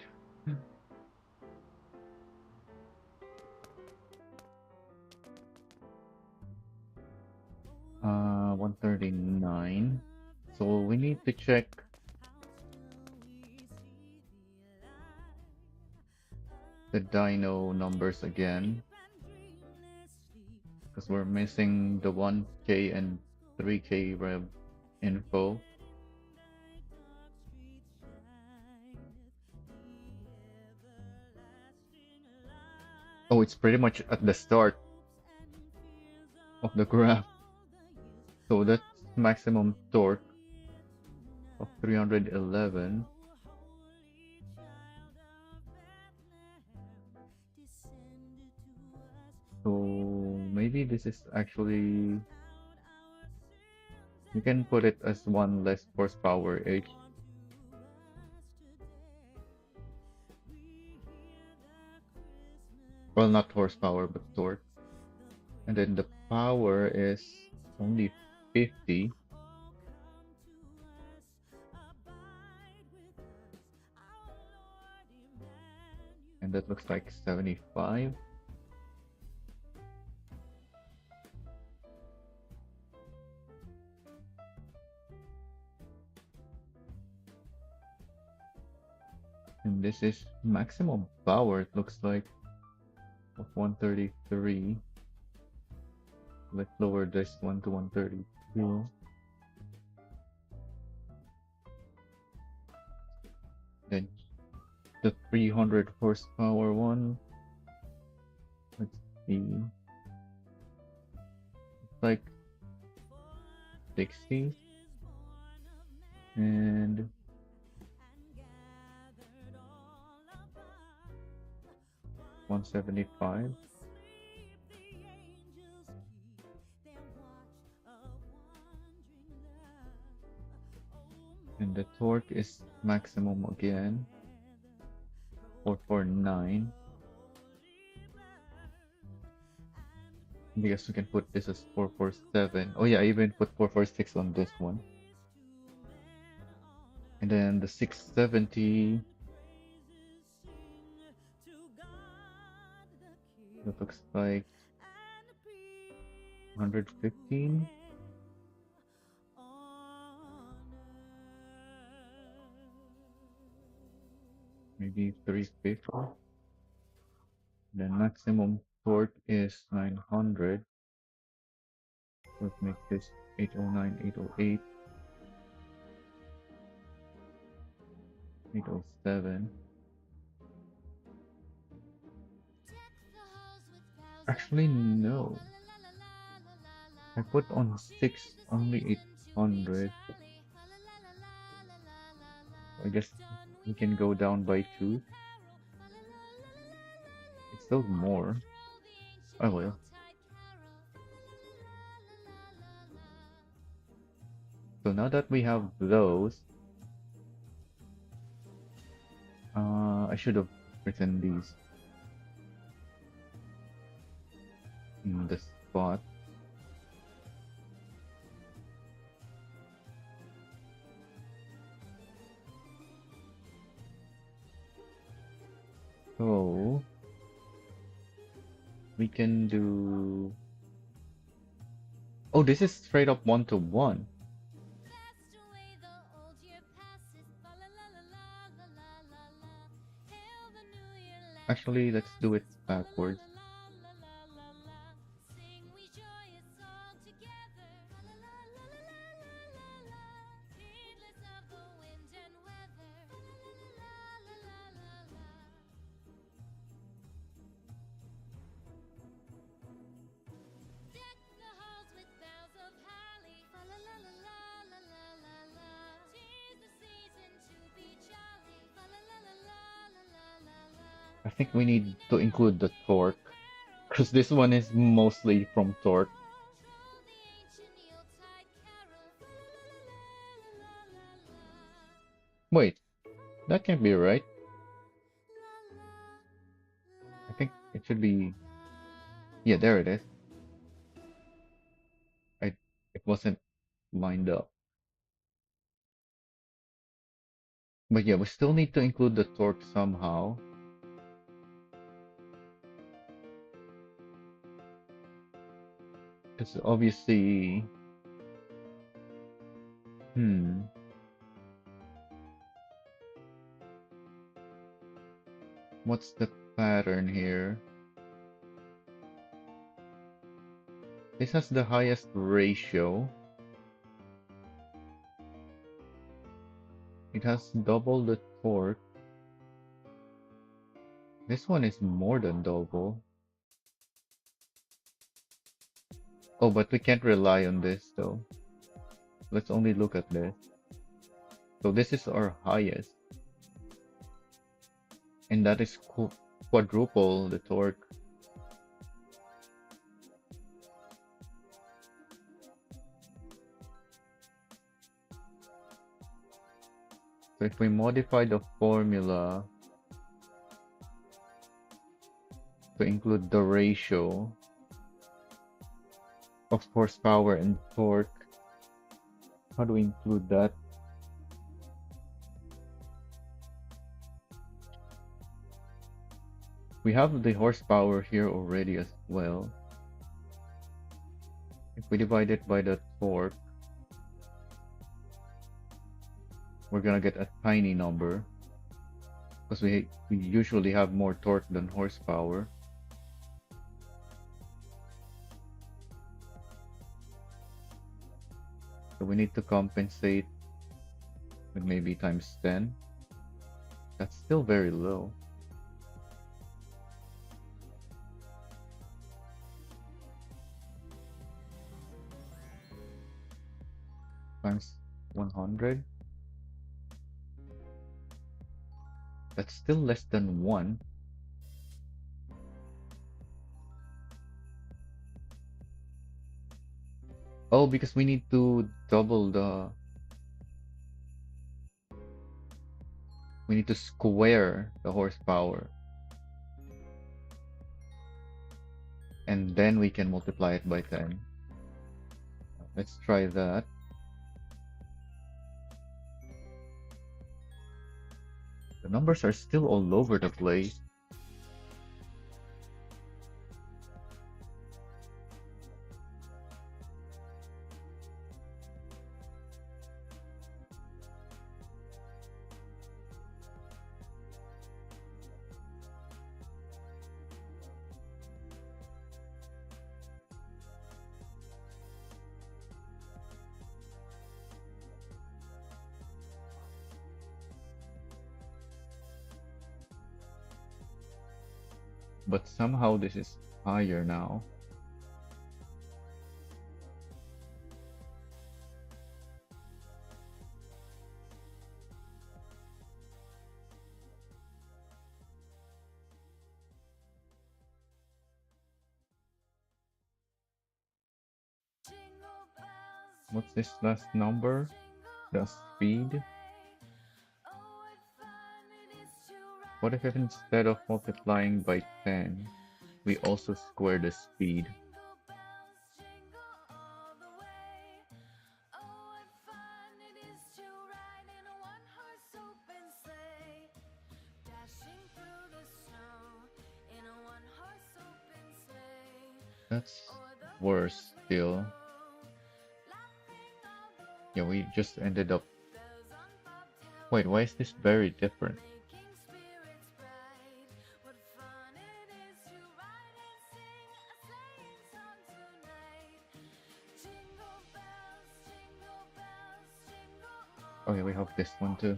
139. So we need to check the dino numbers again because we're missing the 1K and 3K rev info. Oh, it's pretty much at the start of the graph. So that's maximum torque of 311. So maybe this is actually, you can put it as one less horsepower each. Well, not horsepower, but torque. And then the power is only 50. And that looks like 75. And this is maximum power, it looks like, of 133. Let's lower this one to 132. Then the 300 horsepower one. Let's see. It's like 60. And 175. And the torque is maximum again. 449. I guess we can put this as 447. Oh yeah, I even put 446 on this one. And then the 670. That looks like 115. Maybe 350. Then maximum torque is 900. Let's make this 809, 808, 807. Actually, no. I put on 6 only 800. I guess we can go down by 2. It's still more. Oh well. So now that we have those, I should have written these in the spot. So we can do. Oh, this is straight up 1-to-1. Actually, let's do it backwards. I think we need to include the torque, because this one is mostly from torque. Wait, that can't be right. I think it should be. Yeah, there it is. I it wasn't lined up. But yeah, we still need to include the torque somehow. Because obviously, hmm, what's the pattern here? This has the highest ratio. It has double the torque. This one is more than double. Oh, but we can't rely on this though. Let's only look at this. So this is our highest, and that is quadruple the torque. So if we modify the formula to include the ratio of horsepower and torque, how do we include that? We have the horsepower here already as well. If we divide it by the torque, we're gonna get a tiny number because we usually have more torque than horsepower. So we need to compensate with maybe times 10. That's still very low. Times 100. That's still less than 1. Oh, because we need to double the... We need to square the horsepower. And then we can multiply it by 10. Let's try that. The numbers are still all over the place. But somehow this is higher now. What's this last number? The speed? What if instead of multiplying by 10, we also square the speed? That's worse still. Yeah, we just ended up... Wait, why is this very different? Okay, we have this one too.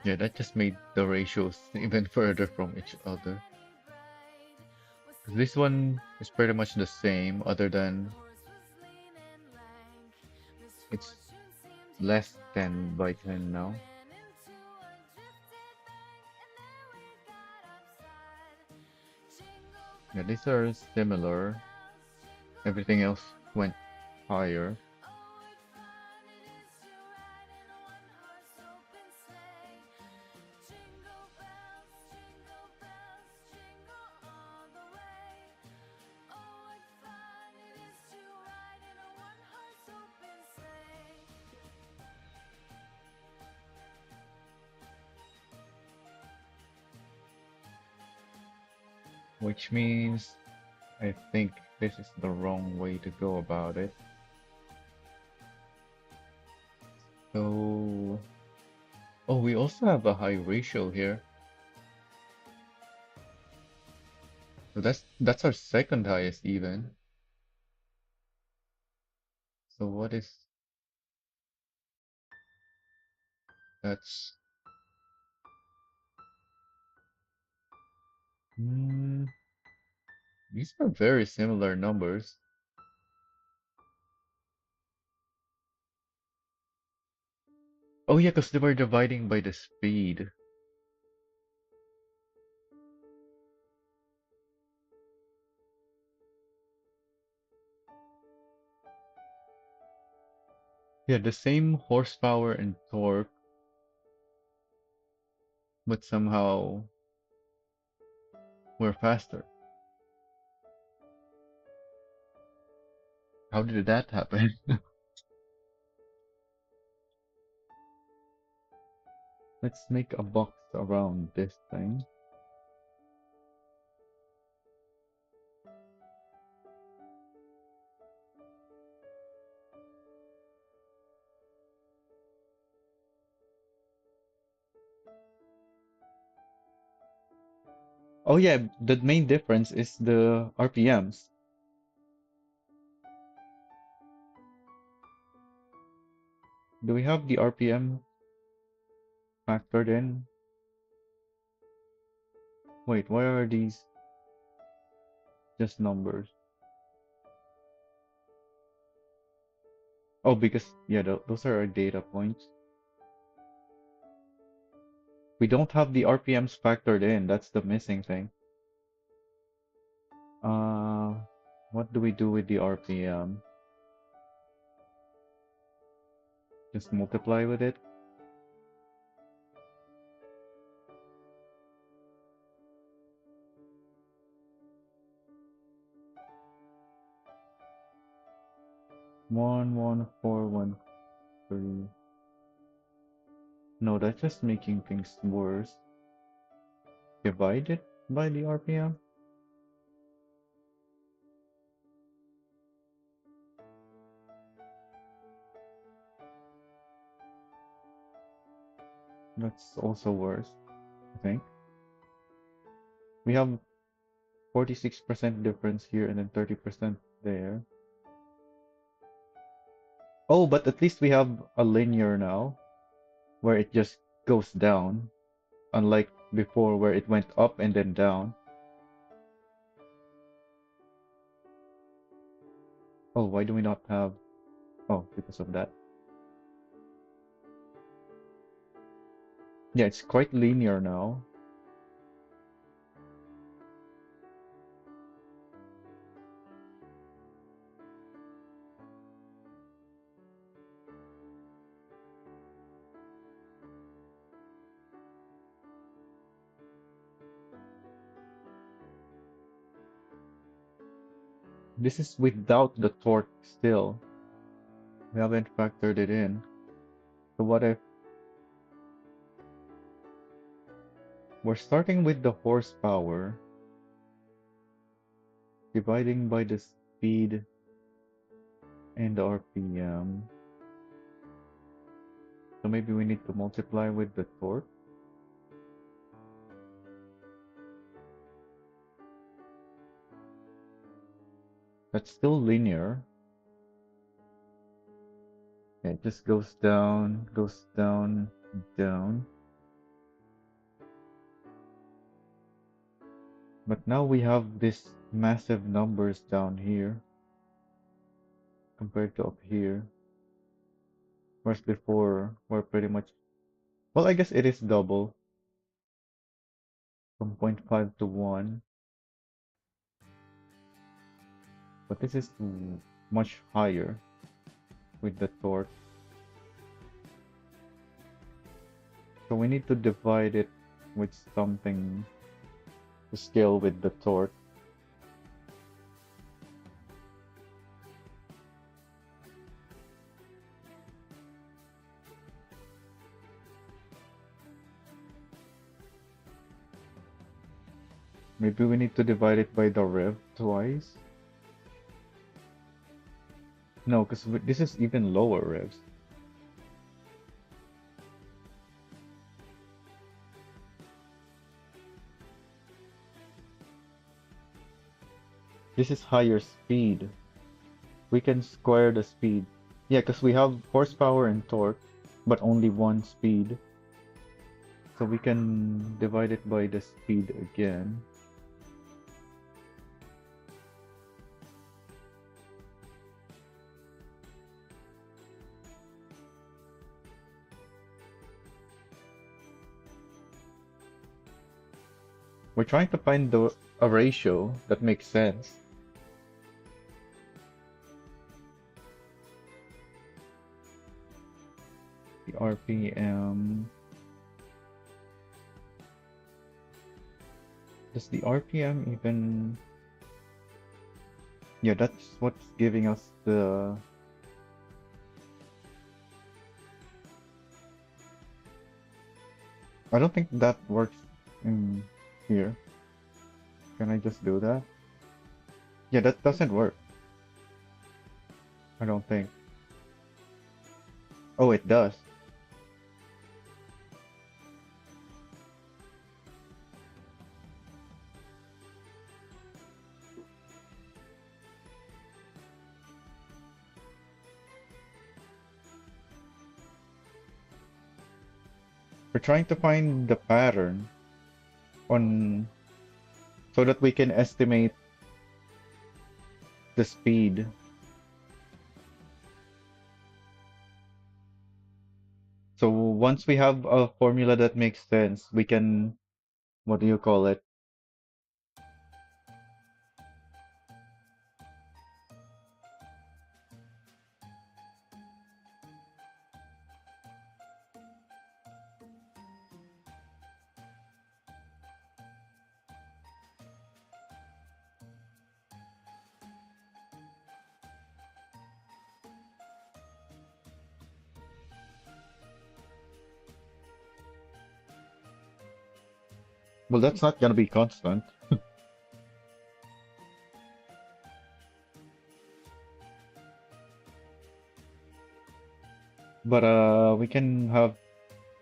Yeah, that just made the ratios even further from each other. This one is pretty much the same, other than It's less 10 by 10 now. Yeah, these are similar. Everything else went higher. Which means I think this is the wrong way to go about it. So, oh, we also have a high ratio here. So that's our second highest even. So what is that's hmm, these are very similar numbers. Oh yeah, because they were dividing by the speed. Yeah, the same horsepower and torque, but somehow we're faster. How did that happen? Let's make a box around this thing. Oh yeah, the main difference is the RPMs. Do we have the RPM factored in? Wait, why are these just numbers? Oh, because yeah, those are our data points. We don't have the RPMs factored in. That's the missing thing. Uh, what do we do with the RPM? Just multiply with it? 11413. No, that's just making things worse. Divide it by the RPM? That's also worse, I think. We have 46% difference here and then 30% there. Oh, but at least we have a linear now, where it just goes down, unlike before where it went up and then down. Oh, why do we not have? Oh, because of that. Yeah, it's quite linear now. This is without the torque still. We haven't factored it in. So what if we're starting with the horsepower, dividing by the speed and the RPM. So maybe we need to multiply with the torque. That's still linear. Yeah, it just goes down, down. But now we have this massive numbers down here compared to up here. Whereas before, we're pretty much, well, I guess it is double from 0.5 to 1, but this is much higher with the torque. So we need to divide it with something to scale with the torque. Maybe we need to divide it by the rev twice. No, because this is even lower revs. This is higher speed. We can square the speed. Yeah, because we have horsepower and torque, but only one speed. So we can divide it by the speed again. We're trying to find a ratio that makes sense. The RPM. Does the RPM even... Yeah, that's what's giving us the... I don't think that works in here. Can I just do that? Yeah, that doesn't work. I don't think. Oh, it does. We're trying to find the pattern on so that we can estimate the speed. So once we have a formula that makes sense, we can, what do you call it? Well, that's not gonna be constant, but we can have,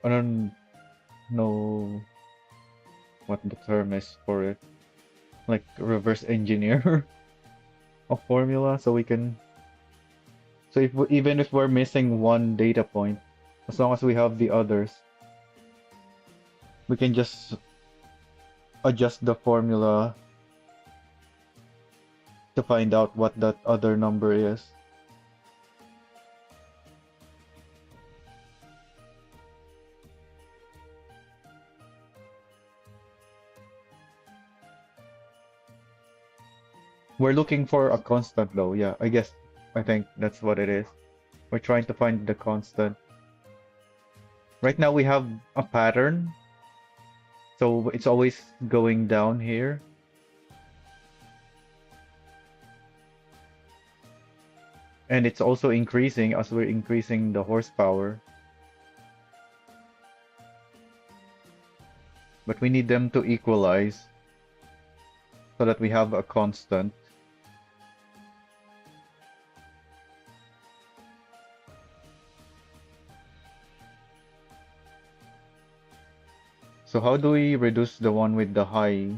I don't know what the term is for it, like reverse engineer a formula so we can, so if even if we're missing one data point, as long as we have the others, we can just adjust the formula to find out what that other number is. We're looking for a constant though, yeah, I think that's what it is. We're trying to find the constant. Right now we have a pattern, so it's always going down here. And it's also increasing as we're increasing the horsepower. But we need them to equalize so that we have a constant. So how do we reduce the one with the high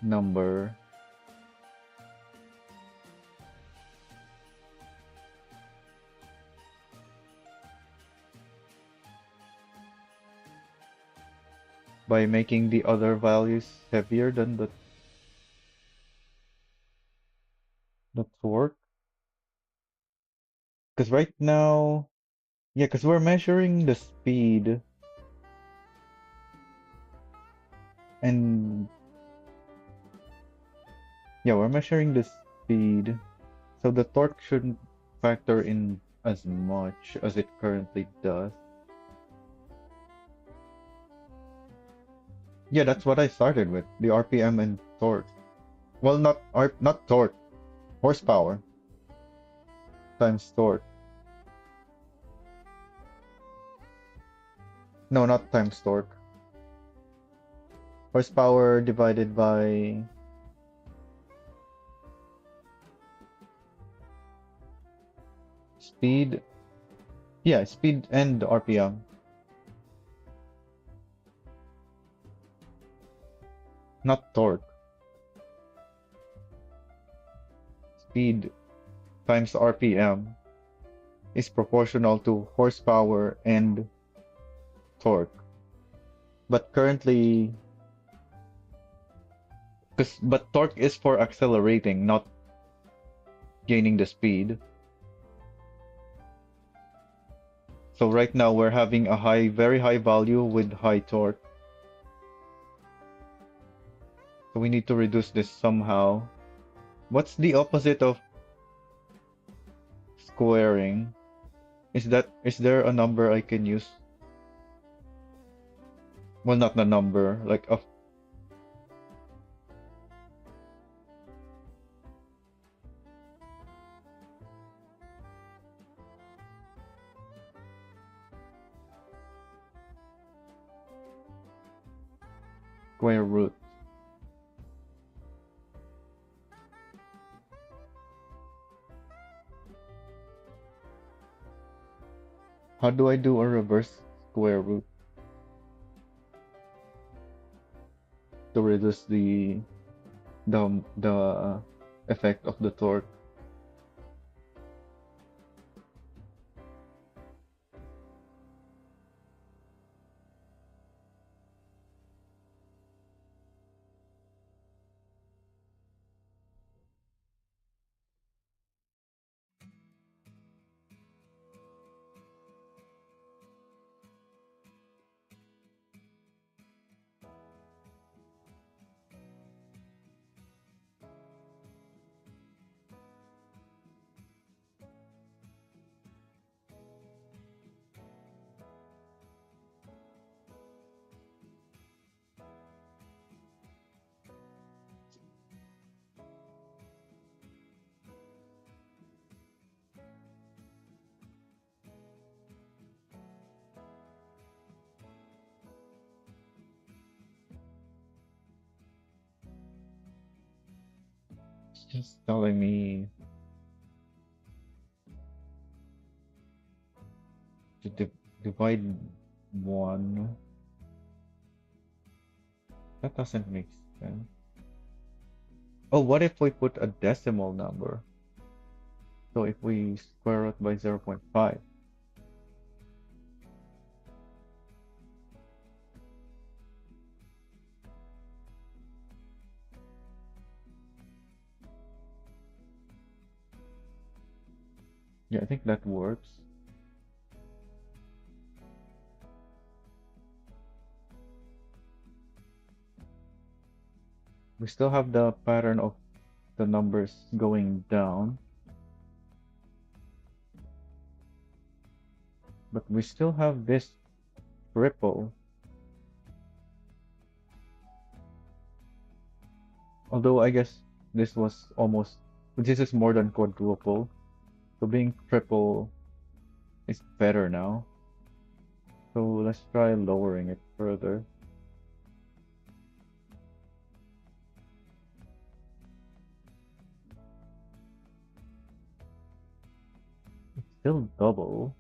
number? By making the other values heavier than the torque? Because right now, yeah, because we're measuring the speed and yeah, we're measuring the speed. So the torque shouldn't factor in as much as it currently does. Yeah, that's what I started with, the RPM and torque. Well, not torque, horsepower times torque. No, not times torque. Horsepower divided by speed. Yeah, speed and RPM, not torque. Speed times RPM is proportional to horsepower and torque. But currently, but torque is for accelerating, not gaining the speed. So right now we're having a very high value with high torque. So we need to reduce this somehow. What's the opposite of squaring? Is there a number I can use? Well, not the number, like a square root. How do I do a reverse square root to reduce the effect of the torque? It's just telling me to divide one. That doesn't make sense. Oh, what if we put a decimal number? So if we square root by 0.5, yeah, I think that works. We still have the pattern of the numbers going down, but we still have this ripple. Although I guess this was almost, this is more than quadruple. So being triple is better now. So let's try lowering it further. It's still double.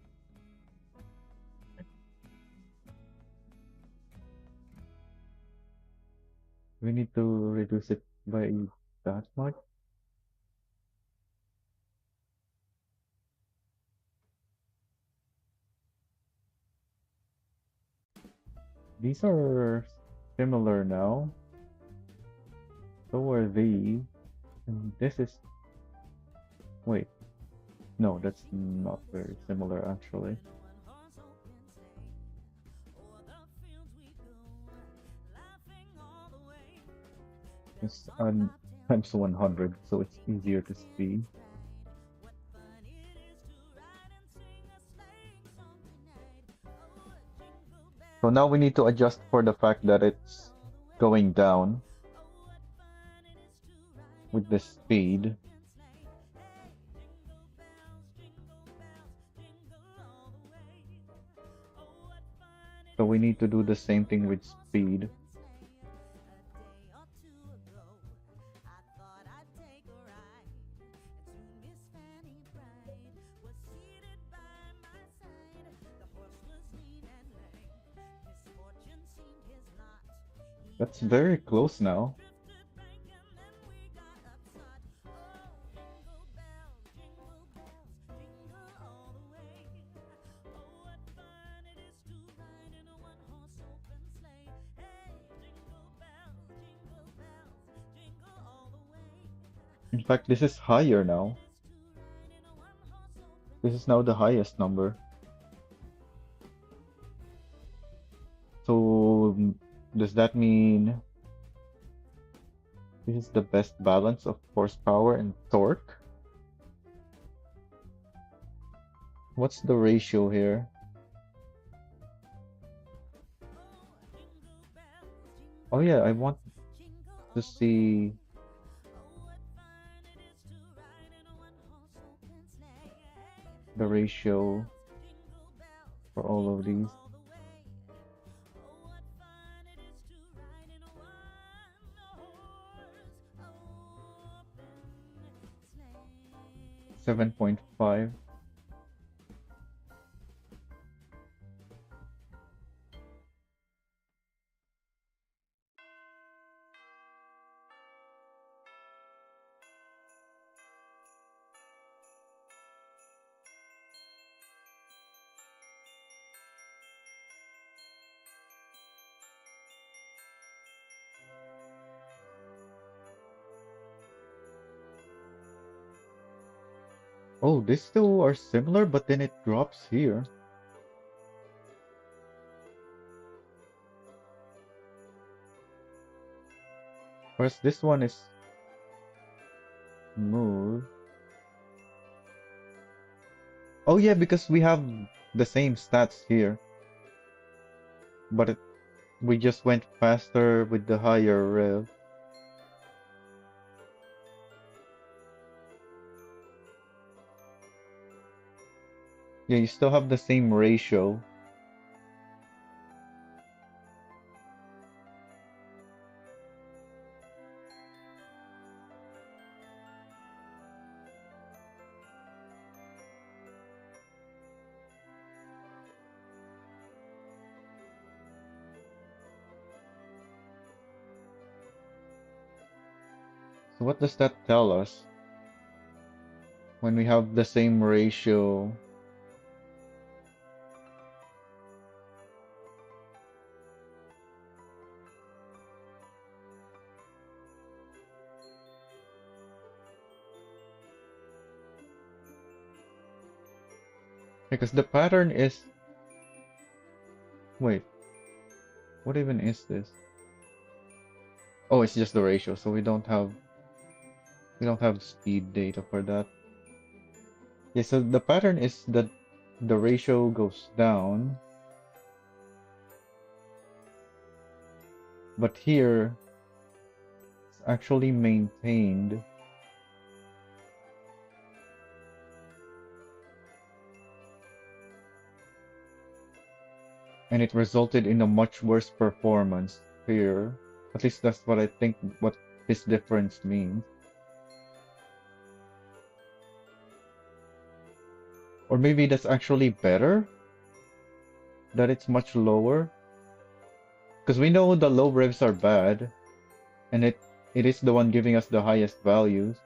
We need to reduce it by that much. These are similar now. So are these. And this is, wait. No, that's not very similar actually. It's times 100, so it's easier to see. So now we need to adjust for the fact that it's going down with the speed. So we need to do the same thing with speed. That's very close now. In fact, this is higher now. This is now the highest number. So does that mean this is the best balance of horsepower and torque? What's the ratio here? Oh yeah, I want to see the ratio for all of these. 7.5. Oh, these two are similar, but then it drops here. Whereas this one is smooth. Oh yeah, because we have the same stats here, but we just went faster with the higher rev. Yeah, you still have the same ratio. So what does that tell us when we have the same ratio? Because the pattern is... Wait, what even is this? Oh, it's just the ratio, so we don't have speed data for that. Yeah, so the pattern is that the ratio goes down, but here it's actually maintained. And it resulted in a much worse performance here. At least that's what I think what this difference means. Or maybe that's actually better, that it's much lower. Because we know the low revs are bad, and it is the one giving us the highest values.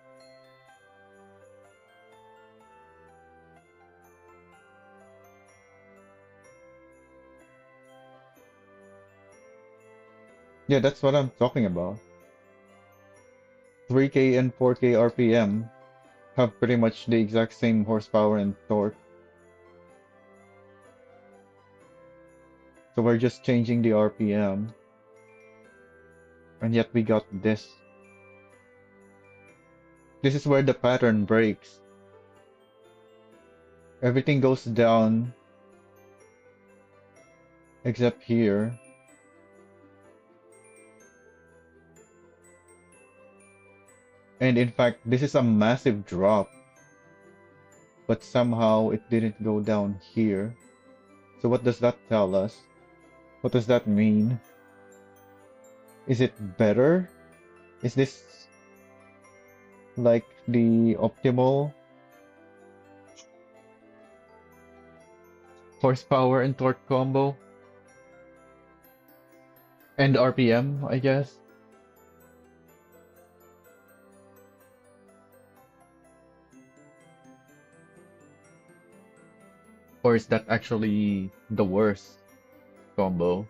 Yeah, that's what I'm talking about. 3K and 4K RPM have pretty much the exact same horsepower and torque. So we're just changing the RPM, and yet we got this. This is where the pattern breaks. Everything goes down except here. And in fact, this is a massive drop, but somehow it didn't go down here. So what does that tell us? What does that mean? Is it better? Is this like the optimal horsepower and torque combo? And RPM, I guess? Or is that actually the worst combo?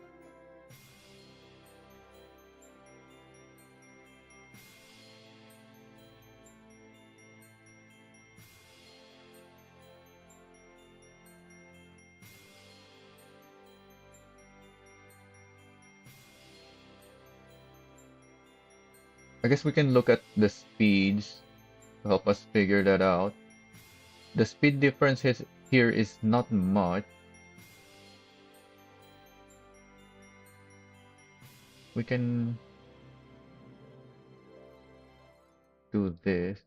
I guess we can look at the speeds to help us figure that out. The speed difference here is not much. We can do this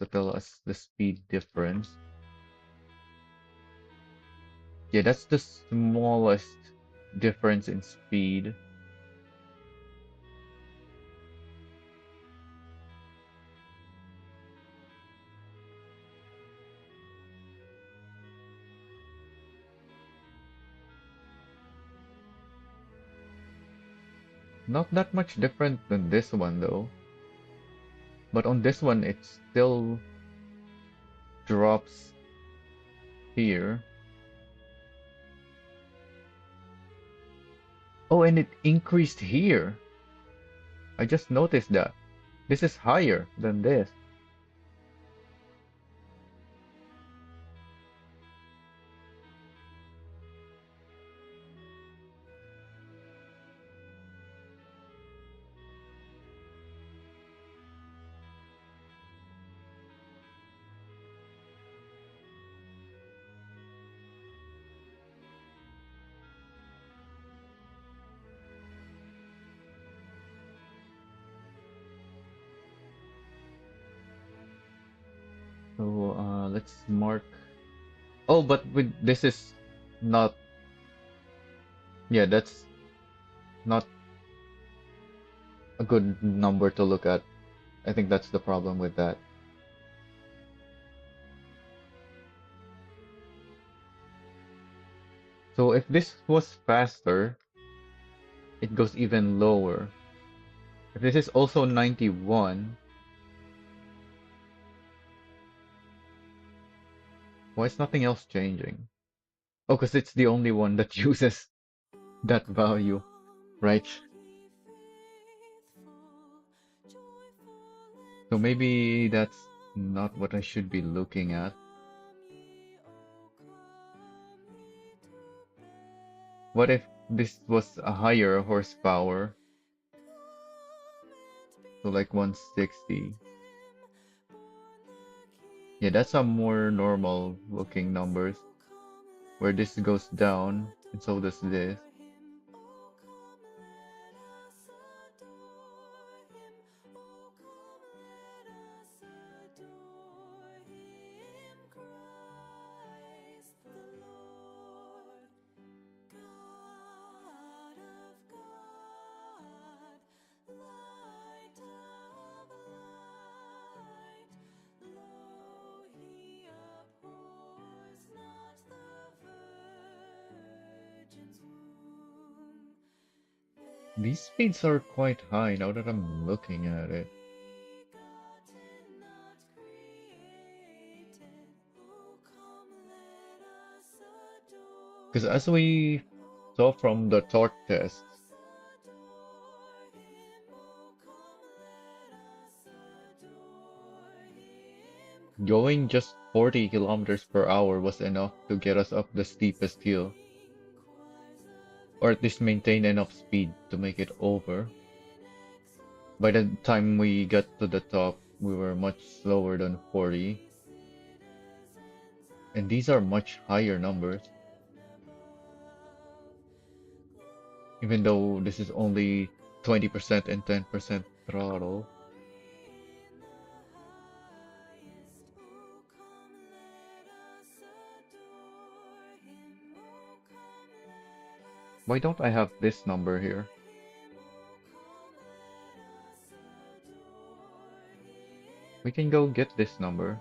to tell us the speed difference. Yeah, that's the smallest difference in speed. Not that much different than this one though. But on this one, it still drops here. Oh, and it increased here. I just noticed that. This is higher than this. So let's mark. Oh, but with this is not. Yeah, that's not a good number to look at. I think that's the problem with that. So if this was faster, it goes even lower. If this is also 91, why is nothing else changing? Oh, because it's the only one that uses that value, right? So maybe that's not what I should be looking at. What if this was a higher horsepower? So like 160. Yeah, that's a more normal looking numbers. Where this goes down, and so does this. These speeds are quite high now that I'm looking at it. Because as we saw from the torque test, Going just 40 kilometers per hour was enough to get us up the steepest hill, or at least maintain enough speed to make it over. By the time we got to the top, we were much slower than 40, and these are much higher numbers, even though this is only 20% and 10% throttle. Why don't I have this number here? We can go get this number.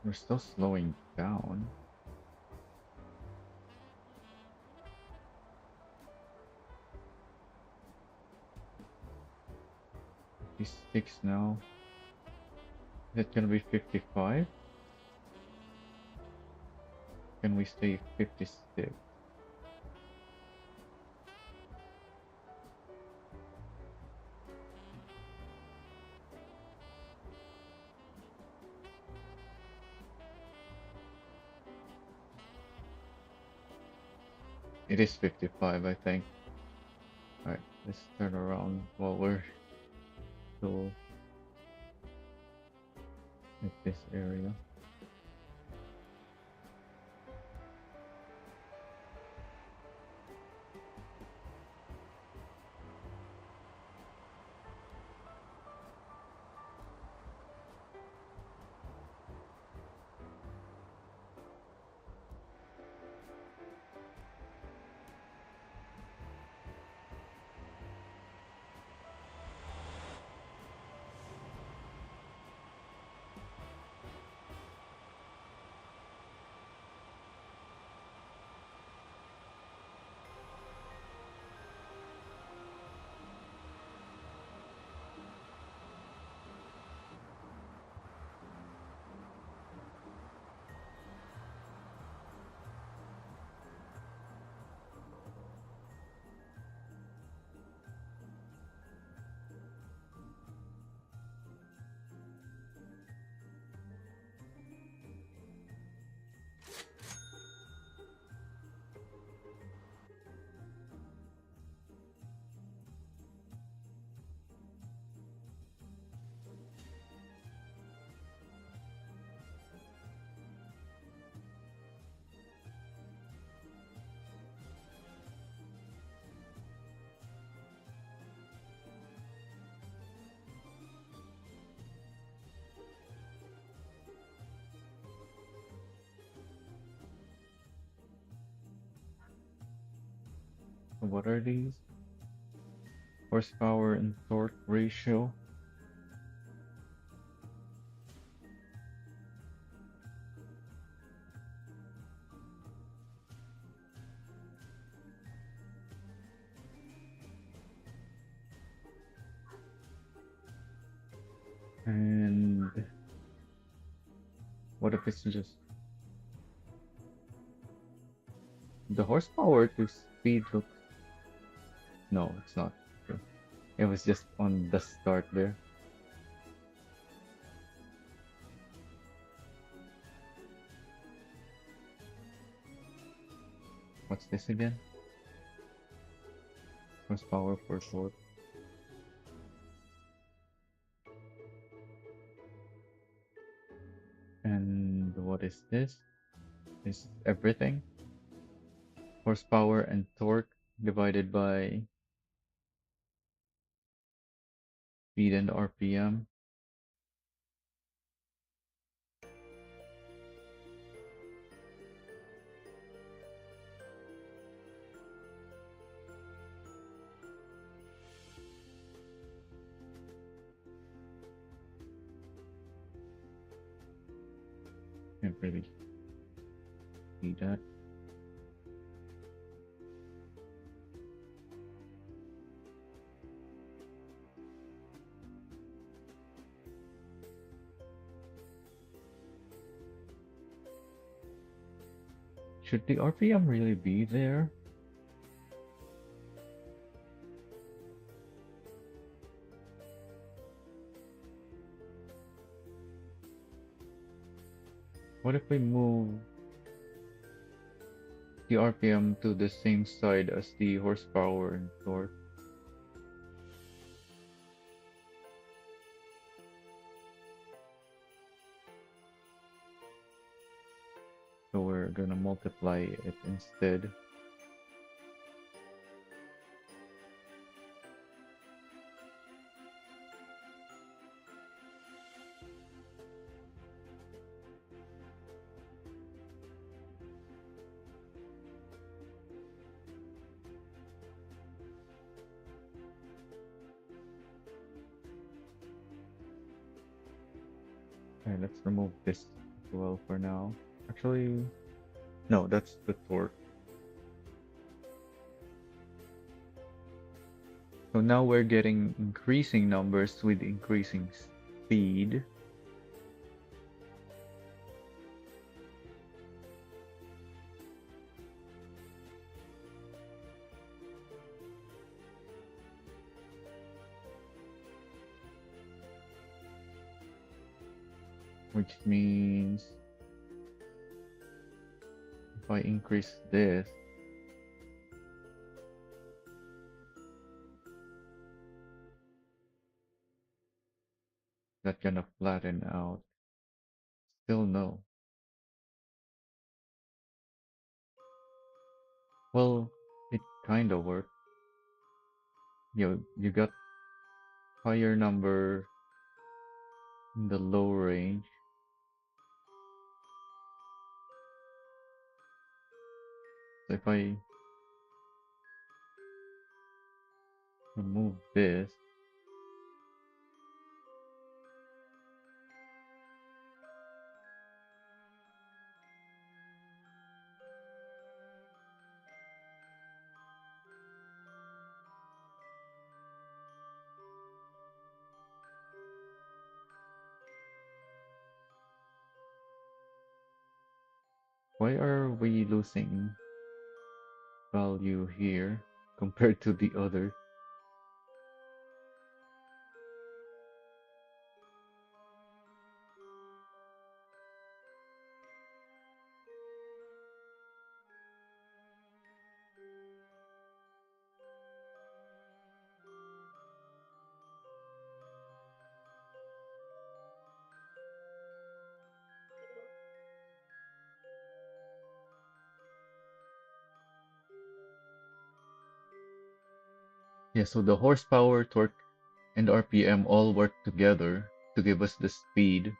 We're still slowing down. 56 now. Is it gonna be 55? Can we stay 56? It is 55, I think. Alright, let's turn around while we're still at this area. So what are these? Horsepower and torque ratio. What if it's just the horsepower to speed looks? No, it's not. True. It was just on the start there. What's this again? Horsepower per torque. And what is this? Is everything? Horsepower and torque divided by speed and RPM. Can't really see that. Should the RPM really be there? What if we move the RPM to the same side as the horsepower and torque? So we're gonna multiply it instead. Okay, let's remove this as well for now. Actually, no, that's the torque. So now we're getting increasing numbers with increasing speed. Which means if I increase this, that's gonna flatten out. Still no. Well, it kinda worked. You got higher number in the low range. So if I remove this, why are we losing value here compared to the other? Yeah, so the horsepower, torque, and RPM all work together to give us the speed.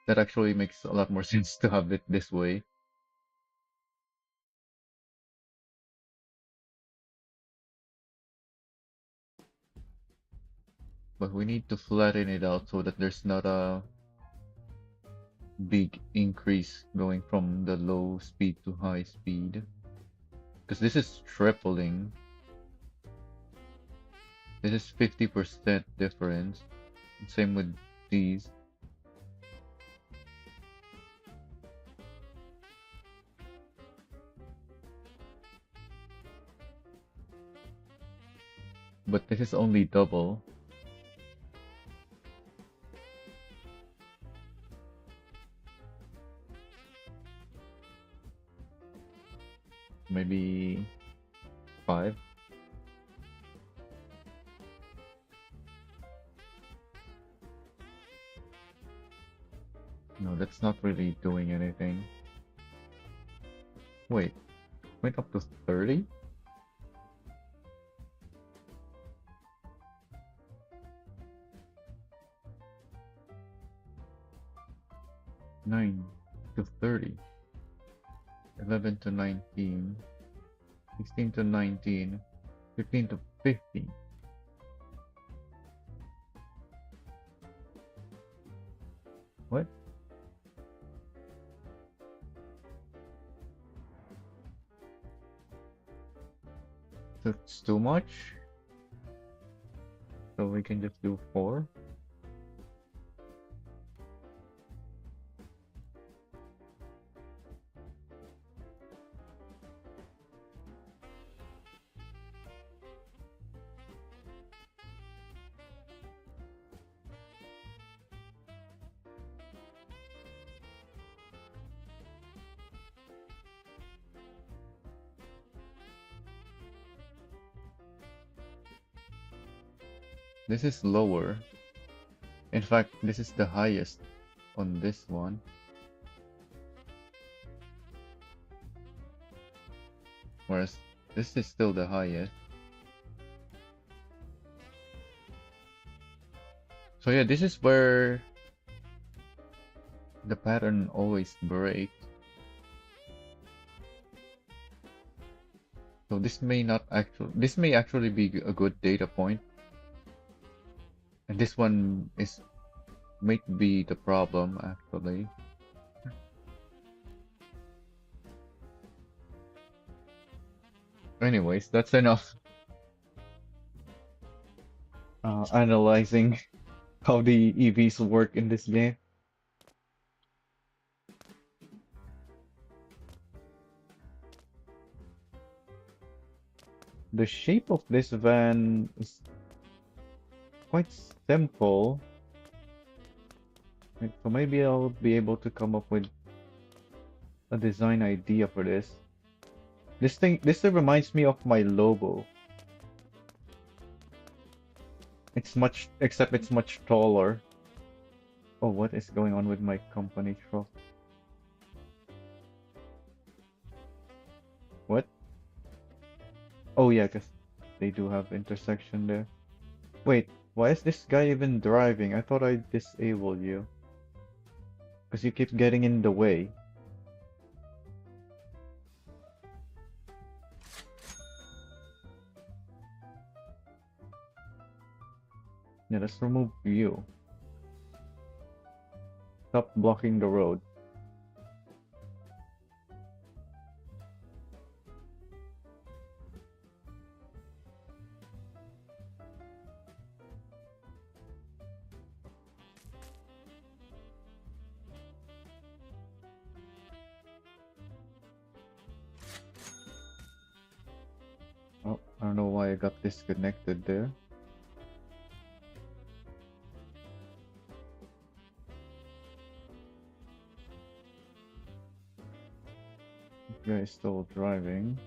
That actually makes a lot more sense to have it this way. But we need to flatten it out so that there's not a big increase going from the low speed to high speed. Because this is tripling. This is 50% difference. Same with these. but this is only double. Maybe 5. No, that's not really doing anything. Wait, went up to 30? 9 to 30. 11 to 19. 16 to 19. 15 to 15. What? That's too much? So we can just do 4? This is lower. In fact, this is the highest on this one. Whereas this is still the highest. So yeah, this is where the pattern always breaks. So this may actually be a good data point. And this one might be the problem actually. Anyways, that's enough Analyzing how the EVs work in this game. The shape of this van is quite simple. So maybe I'll be able to come up with a design idea for this. This thing reminds me of my logo. Except it's much taller. Oh, what is going on with my company truck? What? Oh yeah, cause they do have intersection there. Wait, why is this guy even driving? I thought I disabled you. Cause you keep getting in the way. Yeah, let's remove you. Stop blocking the road. Oh, I don't know why I got disconnected there. This guy is still driving.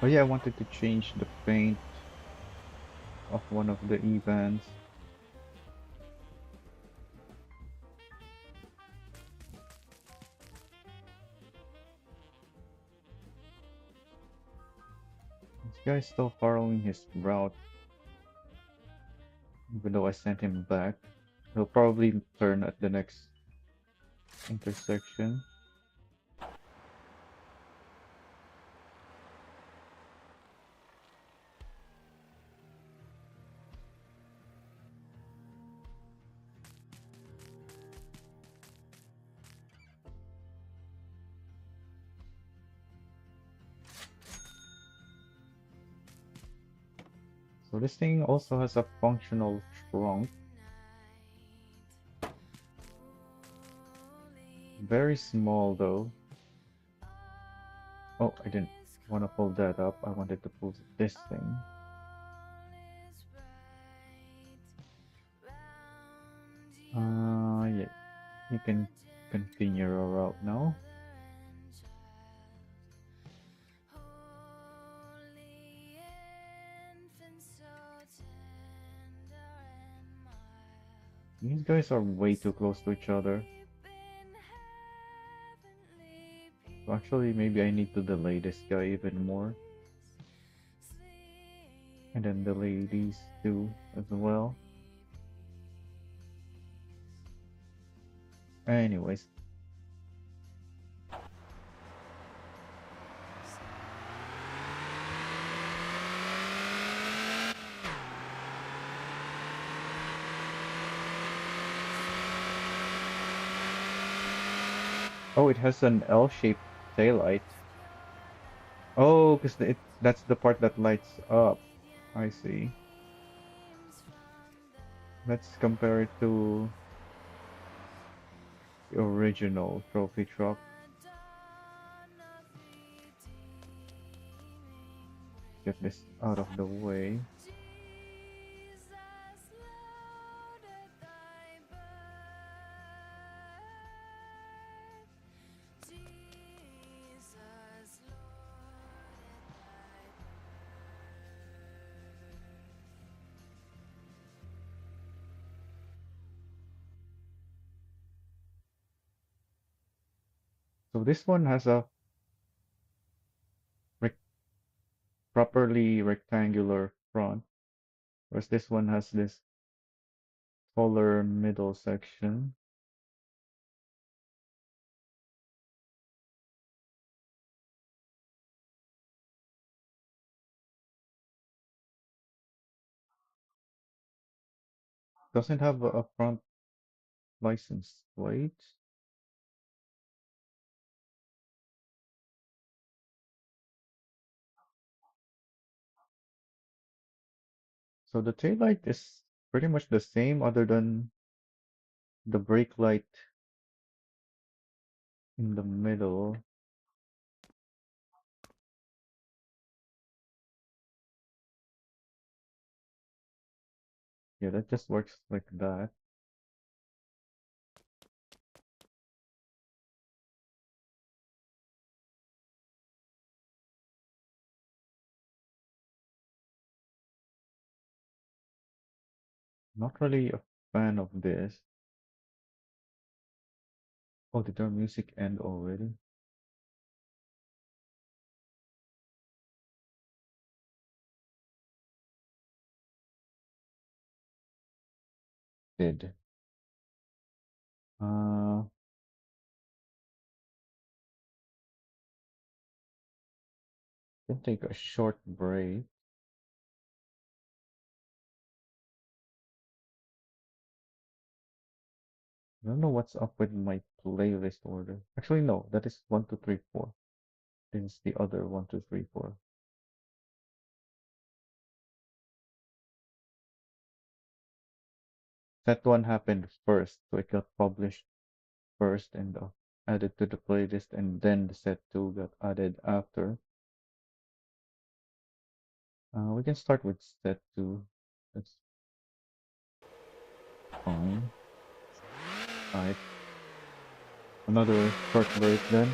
Oh yeah, I wanted to change the paint of one of the E-vans. This guy is still following his route, even though I sent him back. He'll probably turn at the next intersection. So this thing also has a functional trunk. Very small though. Oh, I didn't want to pull that up. I wanted to pull this thing. Yeah, you can continue your route now. These guys are way too close to each other. So actually, maybe I need to delay this guy even more. And then delay these two as well. Anyways, oh, it has an L-shaped taillight. Oh, because that's the part that lights up. I see. Let's compare it to the original trophy truck. Get this out of the way. So this one has a rec properly rectangular front, whereas this one has this taller middle section. Doesn't have a front license plate. So the taillight is pretty much the same other than the brake light in the middle. Yeah, that just works like that. Not really a fan of this. Oh, did our music end already? Did. Uh, can take a short break. I don't know what's up with my playlist order. Actually, no, that is 1, 2, 3, 4. This is the other 1, 2, 3, 4. That one happened first, so it got published first and added to the playlist, and then the set 2 got added after. We can start with set 2. That's fine. Alright, another short break then.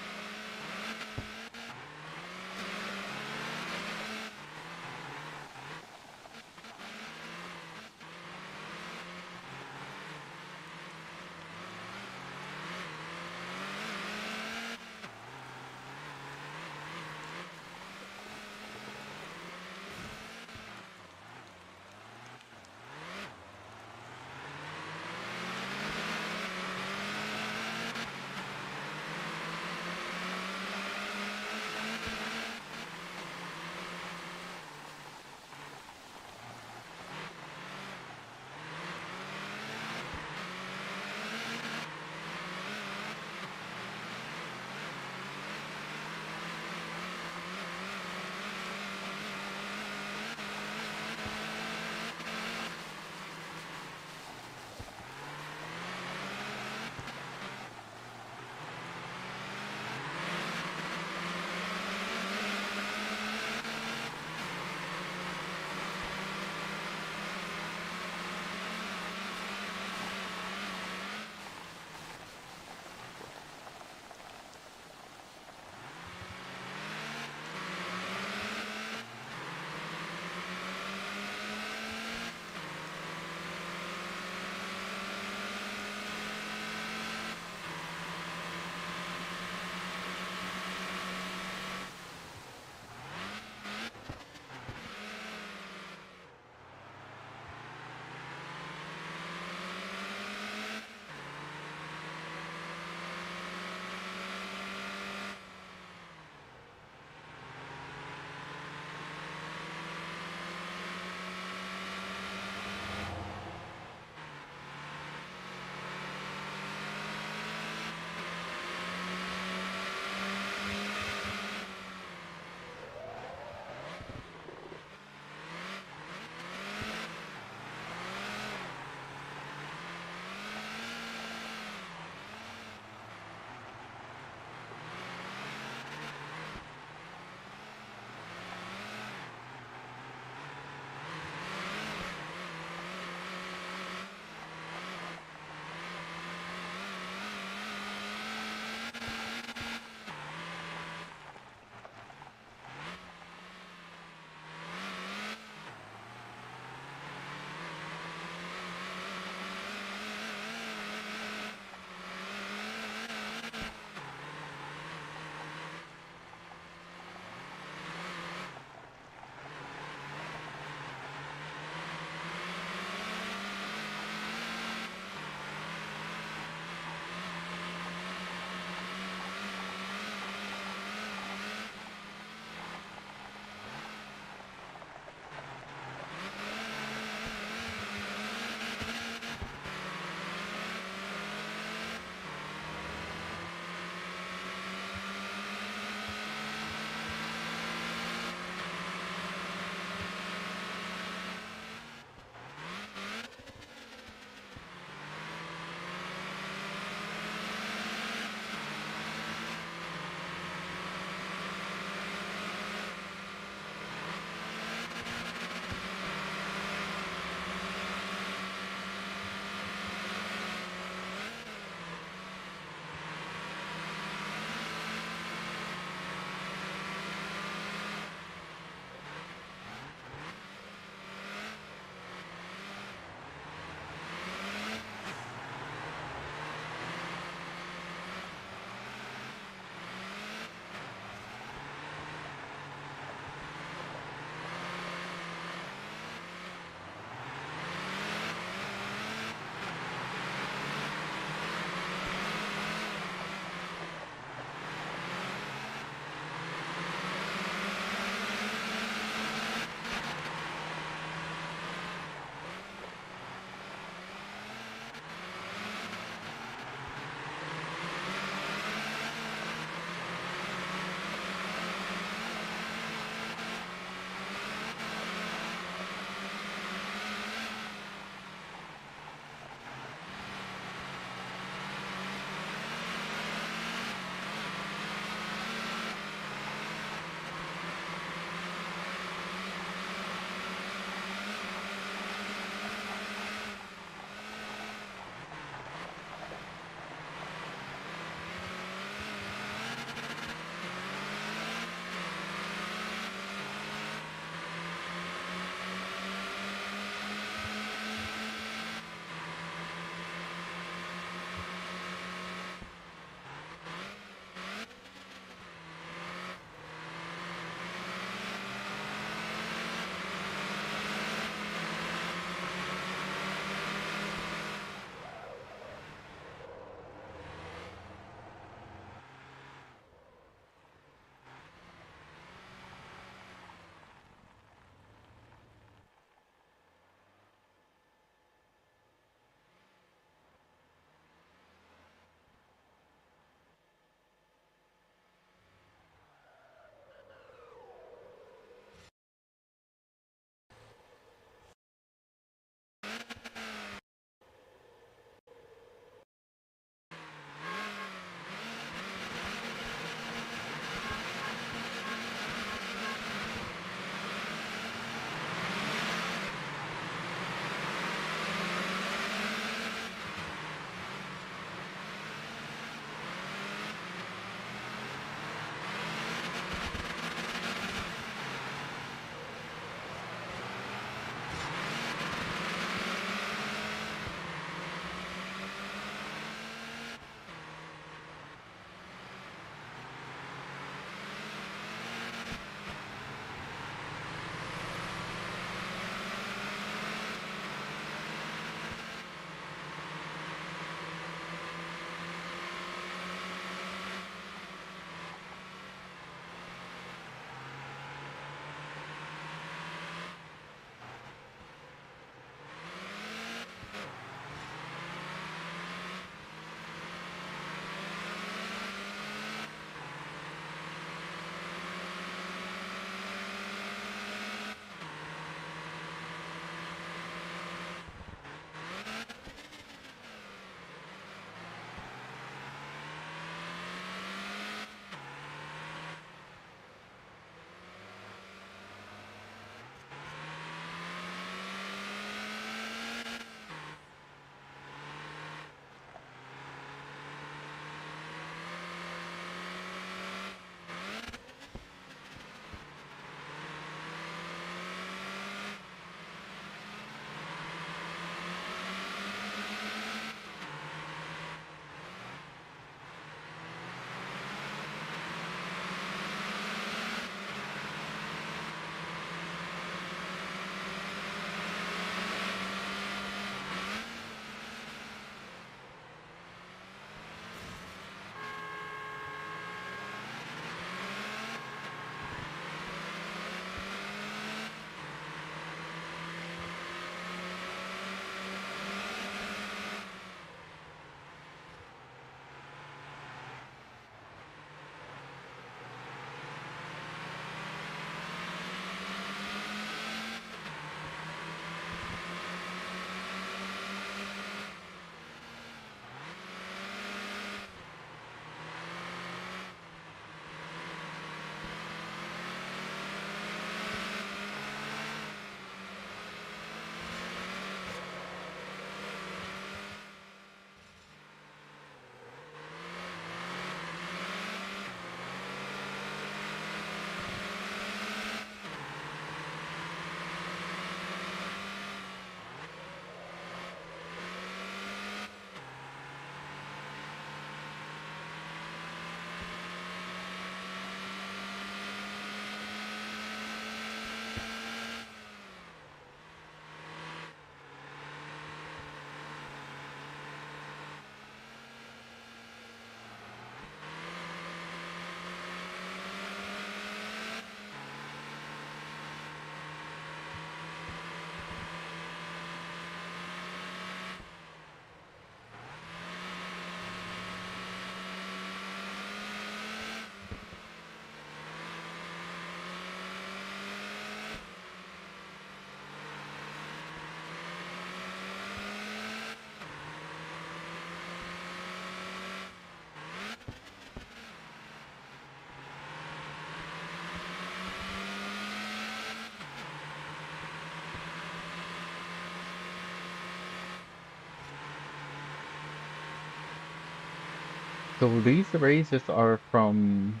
So these races are from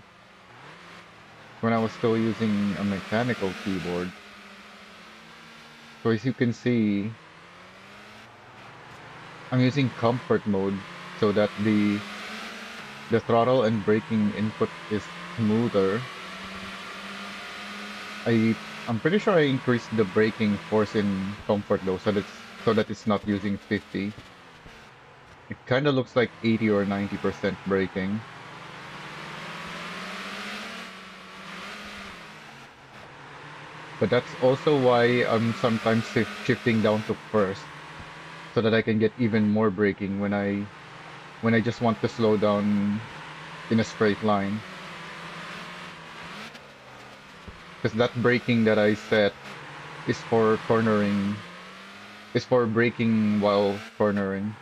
when I was still using a mechanical keyboard. So as you can see, I'm using comfort mode so that the throttle and braking input is smoother. I'm pretty sure I increased the braking force in comfort though, so that it's not using 50. It kind of looks like 80 or 90% braking. But that's also why I'm sometimes shifting down to first so that I can get even more braking when I just want to slow down in a straight line. Because that braking that I set is for cornering, is for braking while cornering.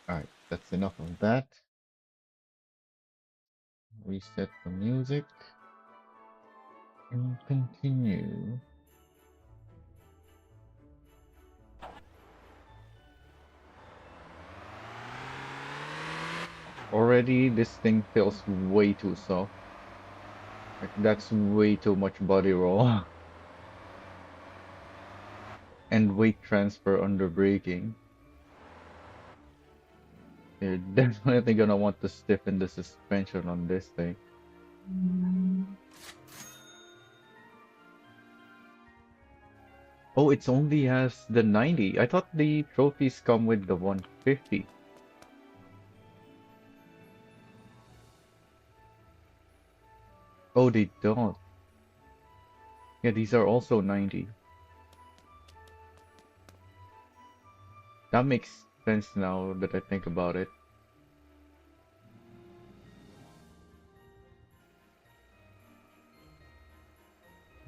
Alright, that's enough of that. Reset the music and continue. Already, this thing feels way too soft. Like, that's way too much body roll and weight transfer under braking. You're definitely gonna want to stiffen the suspension on this thing. Oh, it's only has the 90. I thought the trophies come with the 150. Oh, they don't. Yeah, these are also 90. That makes sense now that I think about it.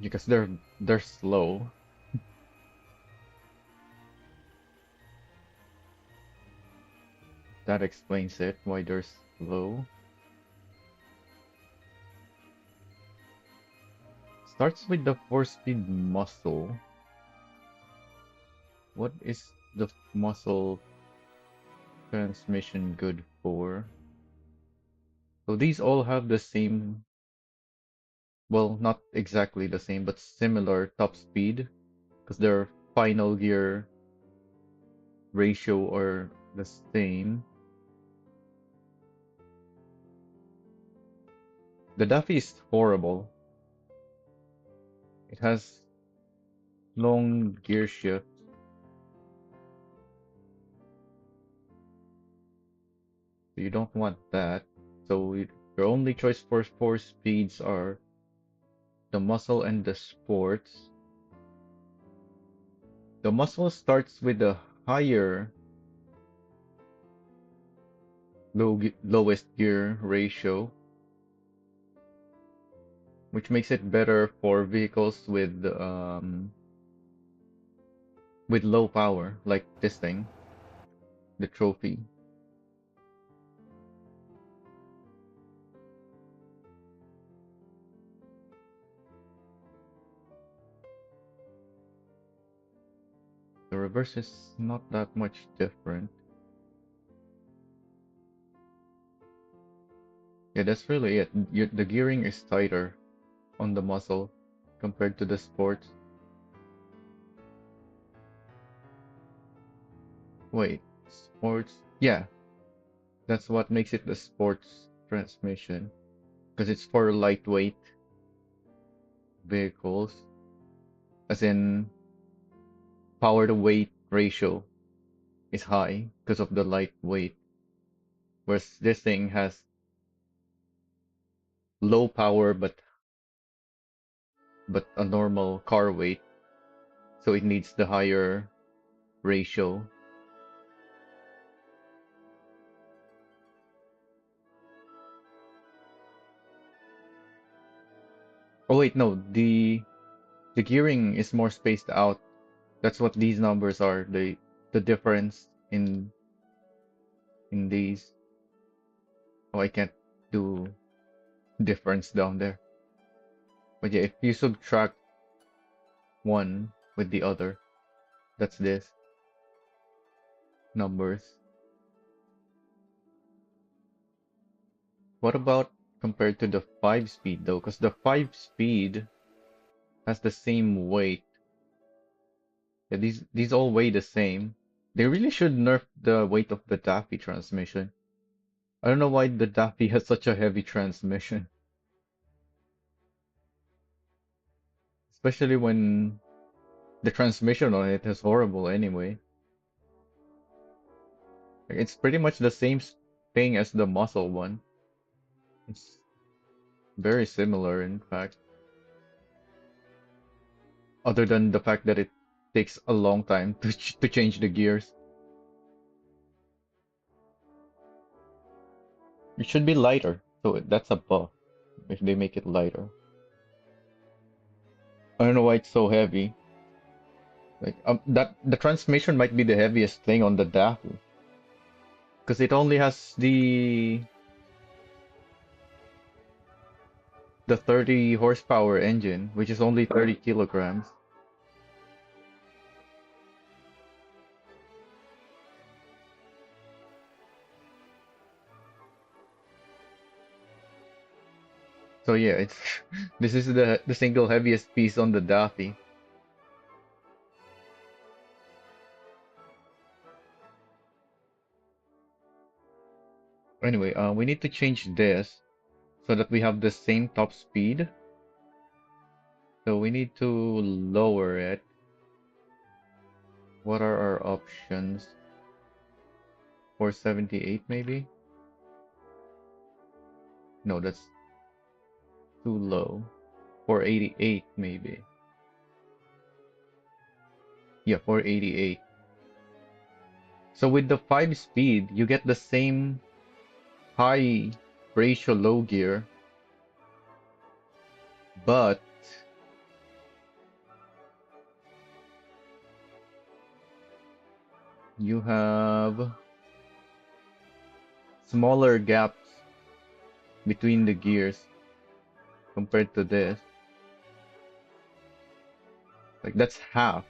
Because they're slow. That explains it, why they're slow. Starts with the 4-speed muscle. What is the muscle transmission good for? So these all have the same, well, not exactly the same, but similar top speed because their final gear ratio are the same. The Duffy is horrible. It has long gear shift, so you don't want that. So Your only choice for four speeds are the muscle and the sports. The muscle starts with the higher lowest gear ratio, which makes it better for vehicles with low power, like this thing, the trophy. The reverse is not that much different. Yeah, that's really it. The gearing is tighter on the muscle compared to the sports. Wait, sports? Yeah, that's what makes it the sports transmission. Because it's for lightweight vehicles, as in power to weight ratio is high because of the lightweight. Whereas this thing has low power but a normal car weight, so it needs the higher ratio. Oh wait, no, the gearing is more spaced out. That's what these numbers are. The difference in these. Oh, I can't do difference down there. But yeah, if you subtract one with the other, that's this numbers. What about compared to the 5 speed though? Because the 5 speed has the same weight. Yeah, these all weigh the same. They really should nerf the weight of the Daffy transmission. I don't know why the Daffy has such a heavy transmission, especially when the transmission on it is horrible anyway. Like, it's pretty much the same thing as the muscle one. It's very similar, in fact, other than the fact that it takes a long time to change the gears. It should be lighter, so that's a buff if they make it lighter. I don't know why it's so heavy. Like that the transmission might be the heaviest thing on the Dahu because it only has the 30 horsepower engine, which is only 30 kilograms. So yeah, it's this is the single heaviest piece on the Daffy. Anyway, we need to change this so that we have the same top speed. So we need to lower it. What are our options? 478 maybe? No, that's too low. 488 maybe. Yeah, 488. So with the 5 speed, you get the same high ratio low gear, but you have smaller gaps between the gears compared to this. Like that's half.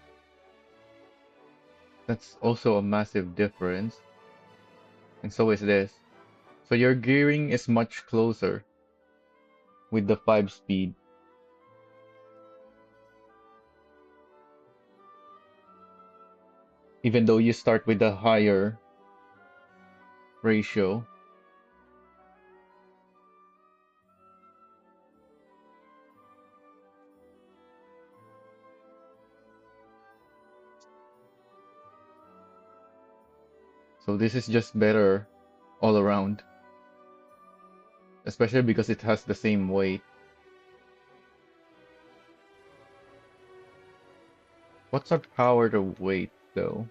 That's also a massive difference. And so is this. So your gearing is much closer with the 5 speed, even though you start with a higher ratio. So this is just better all around. especially because it has the same weight. What's our power to weight though?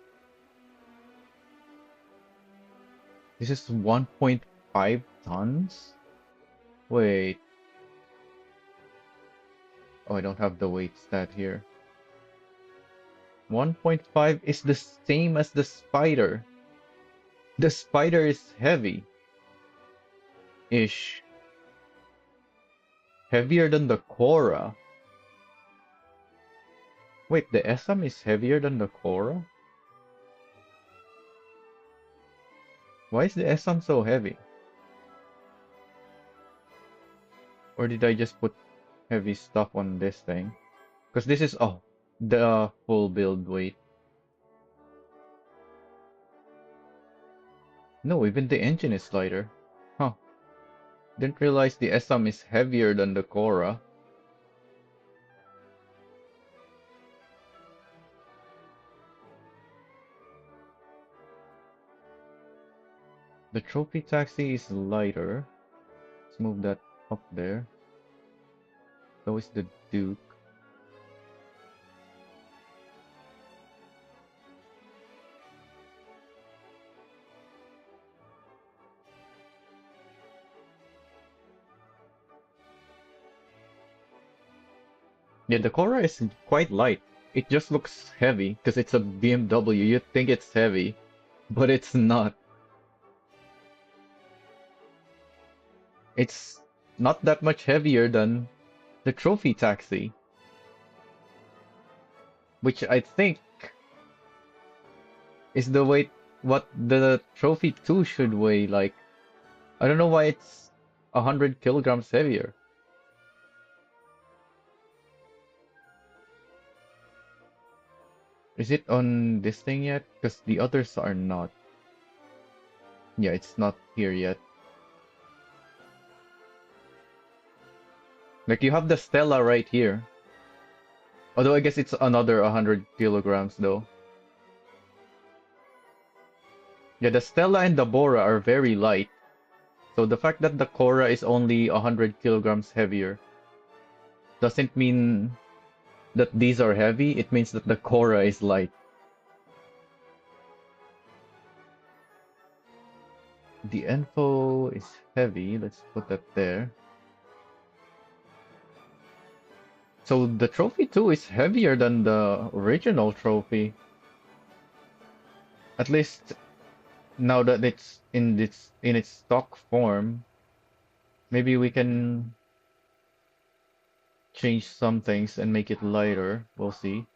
This is 1.5 tons? Wait. Oh, I don't have the weight stat here. 1.5 is the same as the spider. The spider is heavy-ish. Heavier than the Korra. Wait, the Esam is heavier than the Korra? Why is the Esam so heavy? Or did I just put heavy stuff on this thing? Because this is, oh, the full build weight. No, even the engine is lighter. Huh. Didn't realize the Esam is heavier than the Korra. The trophy taxi is lighter. Let's move that up there. So is the Duke. Yeah, the Korra is quite light. It just looks heavy because it's a BMW. You'd think it's heavy, but it's not. It's not that much heavier than the trophy taxi, which I think is the weight what the trophy 2 should weigh. Like, I don't know why it's 100 kilograms heavier. Is it on this thing yet? Because the others are not. Yeah, it's not here yet. Like, you have the Stella right here. Although I guess it's another 100 kilograms though. Yeah, the Stella and the Bora are very light. So the fact that the Korra is only 100 kilograms heavier doesn't mean that these are heavy. It means that the Korra is light. The info is heavy. Let's put that there. So the trophy 2 is heavier than the original trophy. At least now that it's in its stock form, maybe we can change some things and make it lighter. We'll see.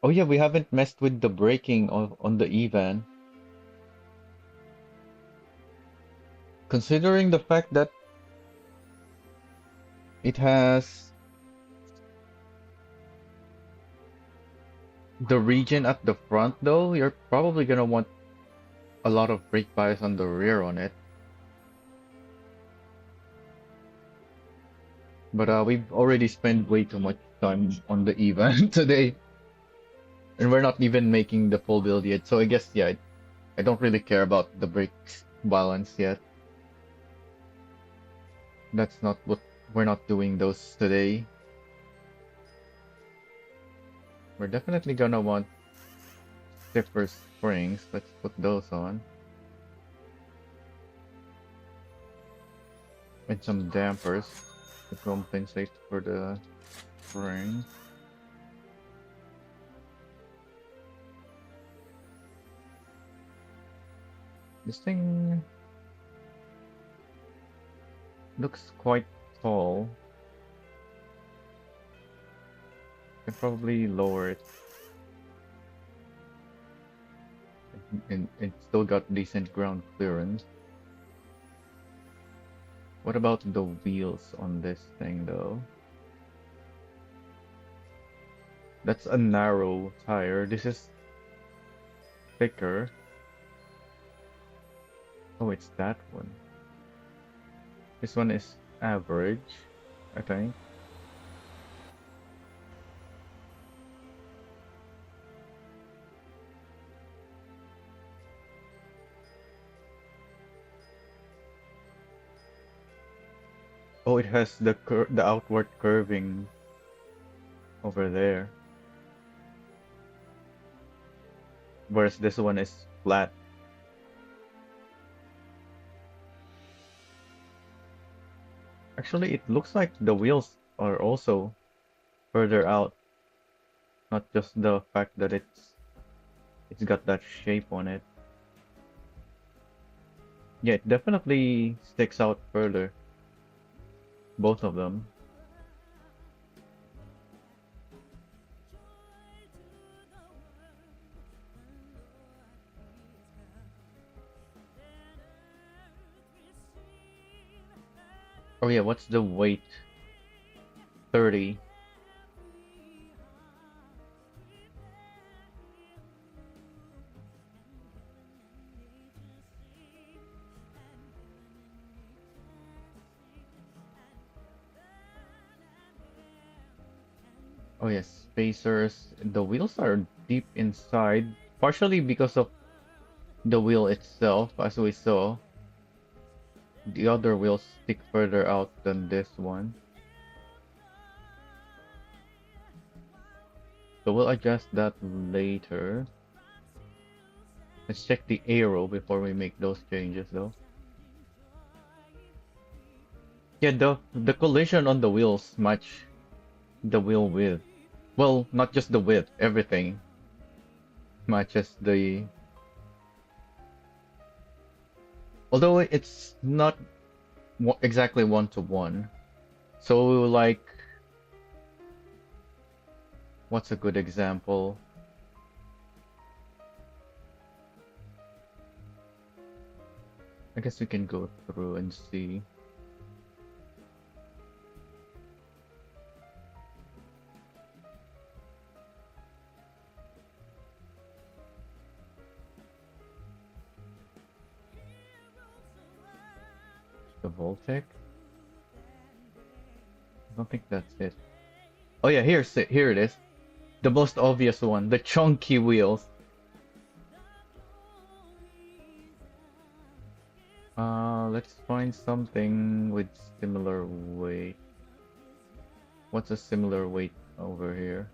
Oh yeah, we haven't messed with the braking on the Evan. Considering the fact that it has the regen at the front though, you're probably gonna want a lot of brake bias on the rear on it. But we've already spent way too much time on the Evan today. And we're not even making the full build yet. So I guess, yeah, I don't really care about the brake balance yet. That's not what we're not doing those today. We're definitely gonna want stiffer springs. Let's put those on. And some dampers to compensate for the springs. This thing looks quite tall. Can probably lower it. And it still got decent ground clearance. What about the wheels on this thing though? That's a narrow tire. This is thicker. Oh, it's that one. This one is average, I think. Oh, it has the outward curving over there, whereas this one is flat. Actually, it looks like the wheels are also further out, not just the fact that it's got that shape on it. Yeah, it definitely sticks out further, both of them. Oh yeah, what's the weight? 30. Oh yes, spacers. The wheels are deep inside, partially because of the wheel itself, as we saw. The other wheels stick further out than this one. So we'll adjust that later. Let's check the aero before we make those changes though. Yeah, the collision on the wheels match the wheel width. Well, not just the width, everything matches the. Although it's not exactly one to one. So like, what's a good example? I guess we can go through and see. The Voltec? I don't think that's it. Oh yeah, here it is. The most obvious one, the chunky wheels. Let's find something with similar weight. What's a similar weight over here?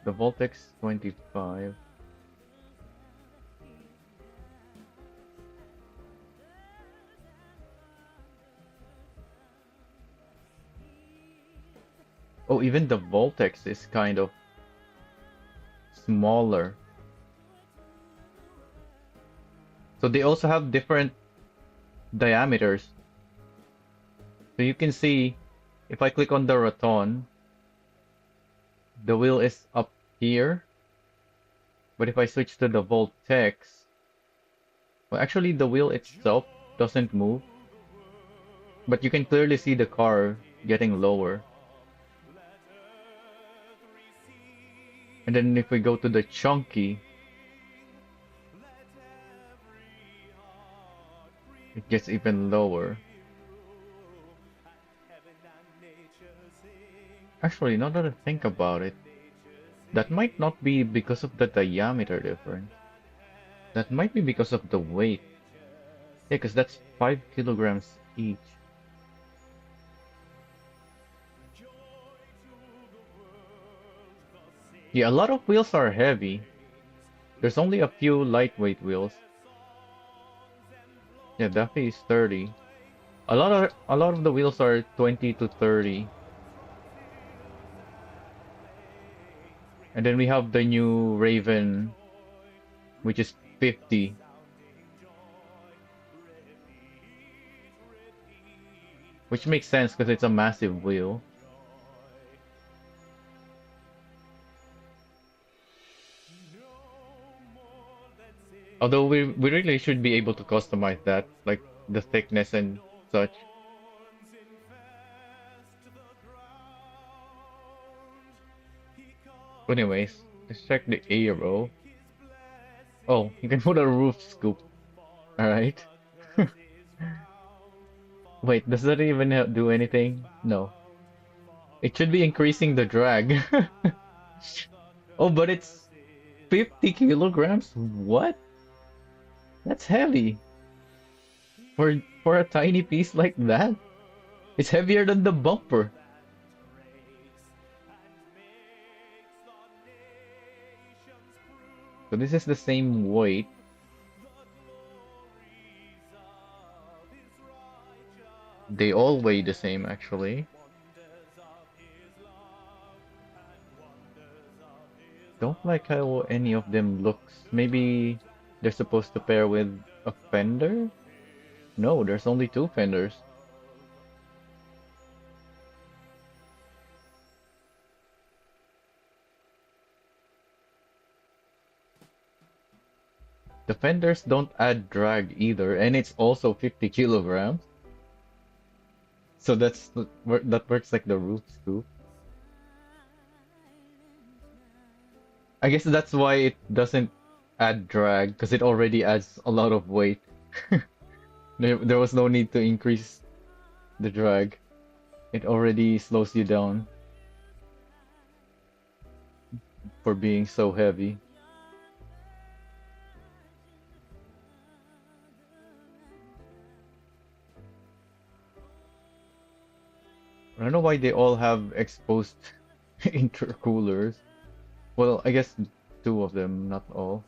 The Voltex 25. Oh, even the Voltex is kind of smaller. So they also have different diameters. So you can see if I click on the Raton, the wheel is up here. But if I switch to the Voltex, well, actually the wheel itself doesn't move, but you can clearly see the car getting lower. And then if we go to the chunky, it gets even lower. Actually, now that I think about it, that might not be because of the diameter difference. That might be because of the weight. Yeah, because that's 5 kilograms each. Yeah, a lot of wheels are heavy. There's only a few lightweight wheels. Yeah, Duffy is 30. A lot of the wheels are 20 to 30. And then we have the new Raven, which is 50. Which makes sense because it's a massive wheel. Although we really should be able to customize that, like the thickness and such. But anyways, let's check the aero. Oh, you can put a roof scoop. Alright. Wait, does that even do anything? No. It should be increasing the drag. Oh, but it's 50 kilograms? What? That's heavy. For a tiny piece like that, it's heavier than the bumper. So this is the same weight. They all weigh the same actually. Don't like how any of them looks. Maybe they're supposed to pair with a fender? No, there's only two fenders. The fenders don't add drag either, and it's also 50 kilograms. So that works like the roof scoop. I guess that's why it doesn't add drag, because it already adds a lot of weight. There was no need to increase the drag. It already slows you down for being so heavy. I don't know why they all have exposed intercoolers. Well, I guess two of them, not all.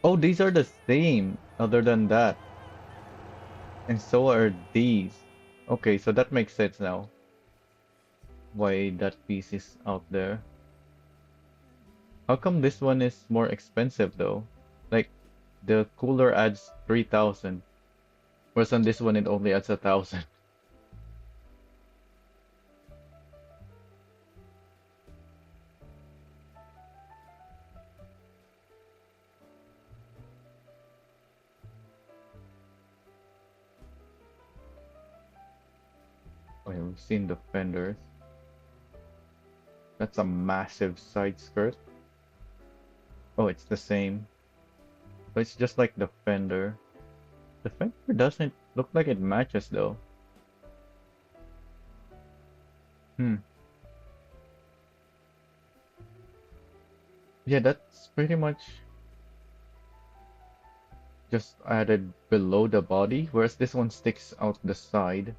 Oh, these are the same, other than that. And so are these. Okay, so that makes sense now. Why that piece is out there. How come this one is more expensive though? Like, the cooler adds 3,000, whereas on this one it only adds 1,000. Okay, we've seen the fenders. That's a massive side skirt. Oh, it's the same. But it's just like the fender. The fender doesn't look like it matches though. Hmm. Yeah, that's pretty much just added below the body, whereas this one sticks out the side.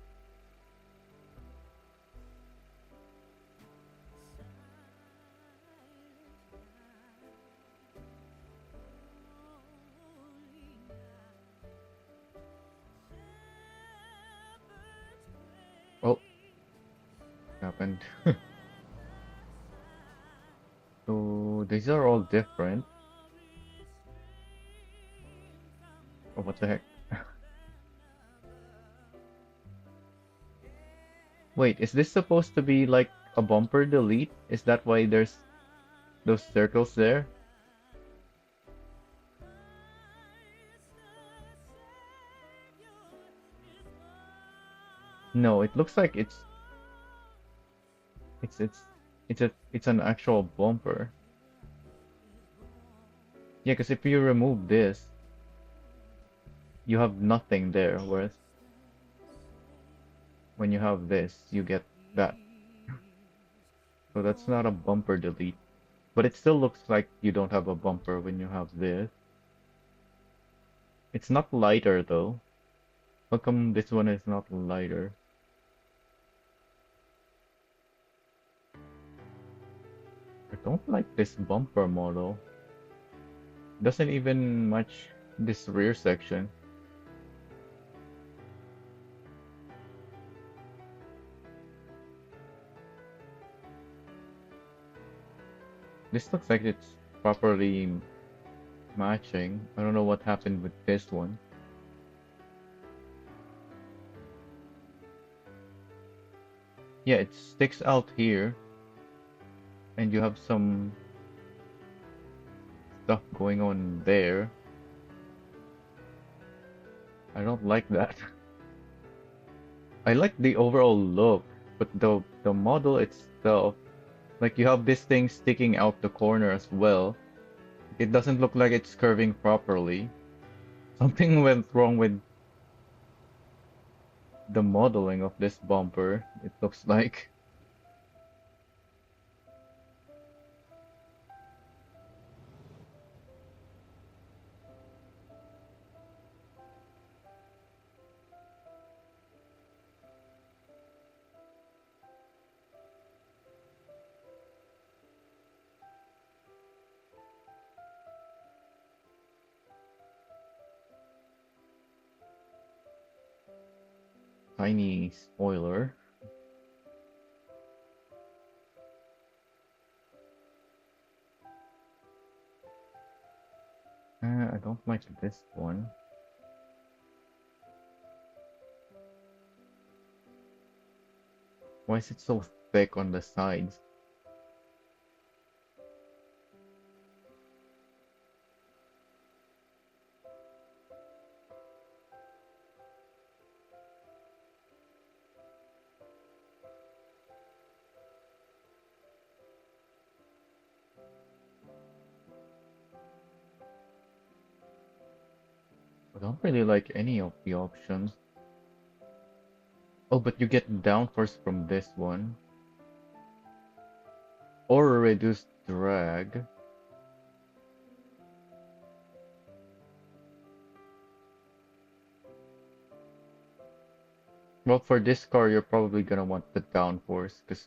Oh, happened. So these are all different. Oh, what the heck? Wait, is this supposed to be like a bumper delete? Is that why there's those circles there? No, it looks like it's it's it's an actual bumper. Yeah, because if you remove this, you have nothing there, whereas when you have this, you get that. So that's not a bumper delete. But it still looks like you don't have a bumper when you have this. It's not lighter though. How come this one is not lighter? I don't like this bumper model. Doesn't even match this rear section. This looks like it's properly matching. I don't know what happened with this one. Yeah, it sticks out here, and you have some stuff going on there. I don't like that. I like the overall look, but the model itself, like you have this thing sticking out the corner as well. It doesn't look like it's curving properly. Something went wrong with the modeling of this bumper, it looks like. tiny spoiler. I don't like this one. Why is it so thick on the sides? I don't really like any of the options. Oh, but you get downforce from this one. Or a reduced drag. Well, for this car, you're probably gonna want the downforce, because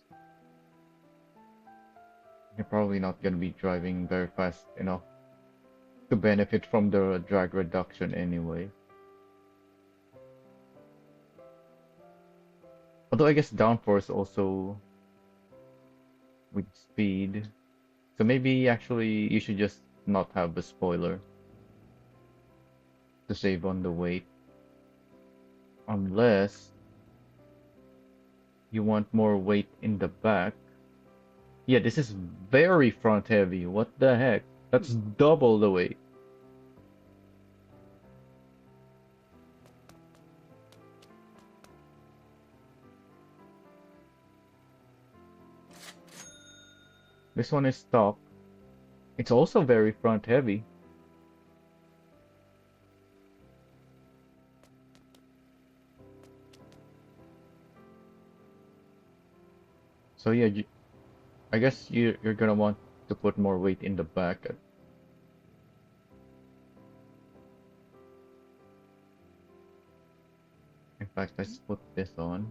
you're probably not gonna be driving very fast enough to benefit from the drag reduction anyway. Although I guess downforce also with speed. So maybe actually you should just not have a spoiler to save on the weight. Unless you want more weight in the back. Yeah, this is very front heavy. What the heck? That's double the weight. This one is stock. It's also very front heavy. So yeah, I guess you're gonna want to put more weight in the back. In fact, let's put this on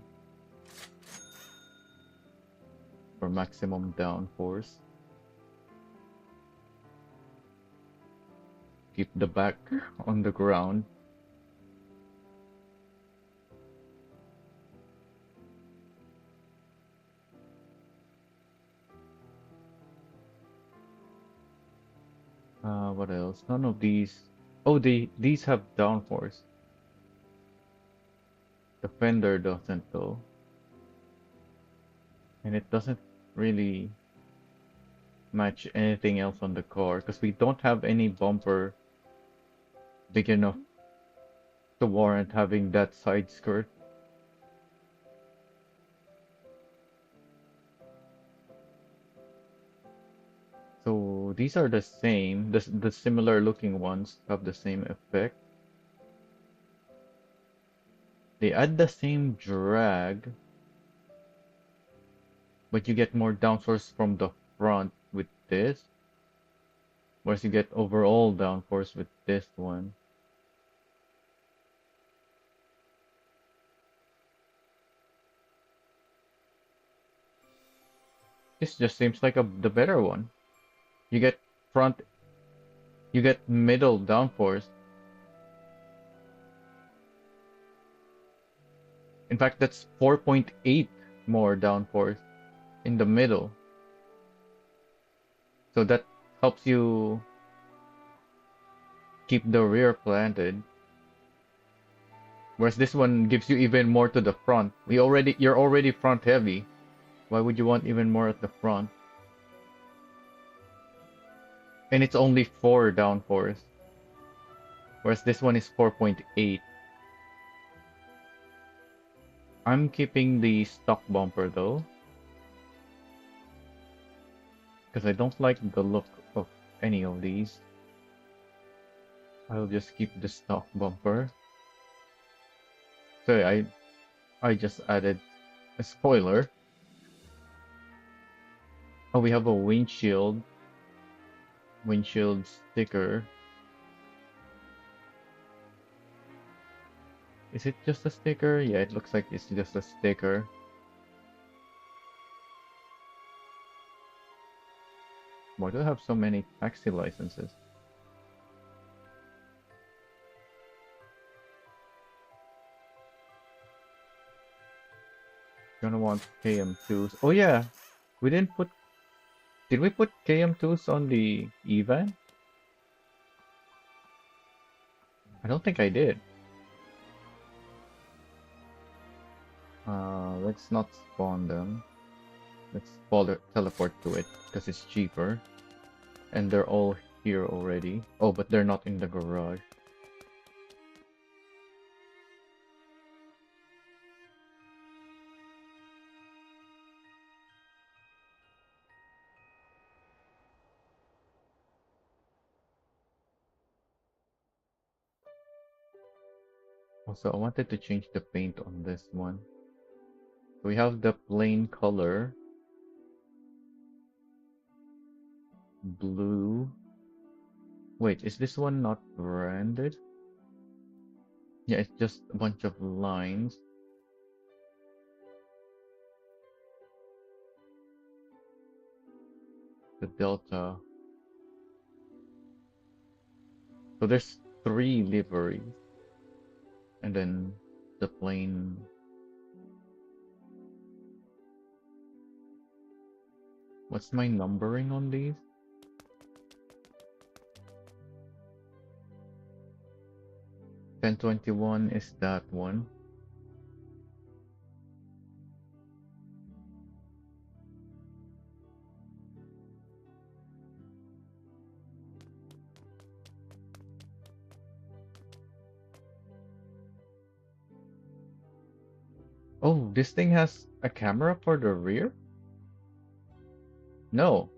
for maximum downforce. Keep the back on the ground. What else? None of these. Oh, these have downforce. The fender doesn't though, and it doesn't really match anything else on the car because we don't have any bumper big enough to warrant having that side skirt. So these are the same. The similar looking ones have the same effect. They add the same drag, but you get more downforce from the front with this, whereas you get overall downforce with this one. This just seems like the better one. You get front, you get middle downforce. In fact, that's 4.8 more downforce in the middle. So that helps you keep the rear planted. Whereas this one gives you even more to the front. You're already front heavy. Why would you want even more at the front? And it's only 4 downforce. Whereas this one is 4.8. I'm keeping the stock bumper though, because I don't like the look of any of these. I'll just keep the stock bumper. So I just added a spoiler. Oh, we have a windshield sticker. Is it just a sticker? Yeah, it looks like it's just a sticker. Why do I have so many taxi licenses? Gonna want KM2s. Oh yeah, we didn't put. Did we put KM2s on the event? I don't think I did. Let's not spawn them. Let's teleport to it because it's cheaper. And they're all here already. Oh, but they're not in the garage. Also, I wanted to change the paint on this one. So we have the plain color. Blue. Wait, is this one not branded? Yeah, it's just a bunch of lines. The delta. So there's 3 liveries. And then the plain. What's my numbering on these? 1021 is that one. Oh, this thing has a camera for the rear? No,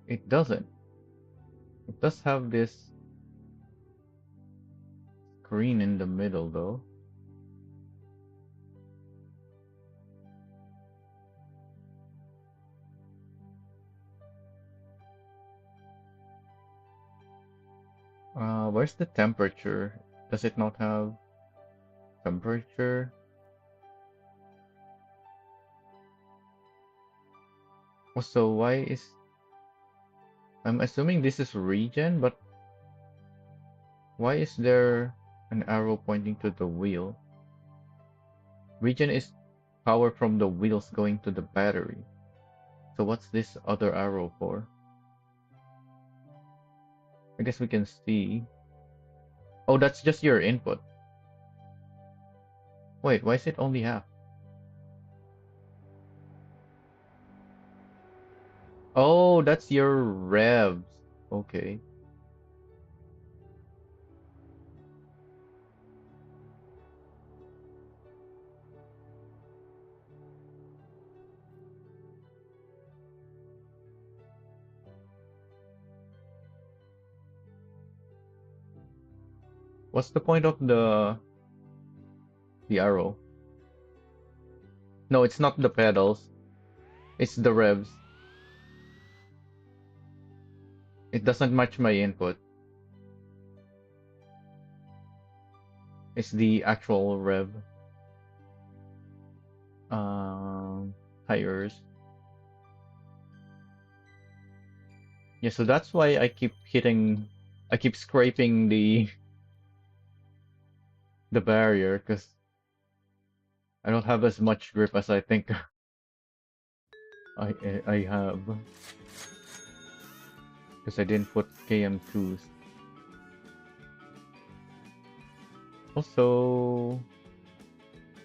it doesn't. It does have this screen in the middle though. Where's the temperature? Does it not have temperature? Also, why is... I'm assuming this is regen, but why is there an arrow pointing to the wheel? Regen is power from the wheels going to the battery. So what's this other arrow for? I guess we can see. Oh, that's just your input. Wait, why is it only half? Oh, that's your revs. Okay. What's the point of the arrow? No, it's not the pedals. It's the revs. It doesn't match my input. It's the actual rev. Tires. Yeah, so that's why I keep scraping the barrier because I don't have as much grip as I think I have because I didn't put KM2s. Also,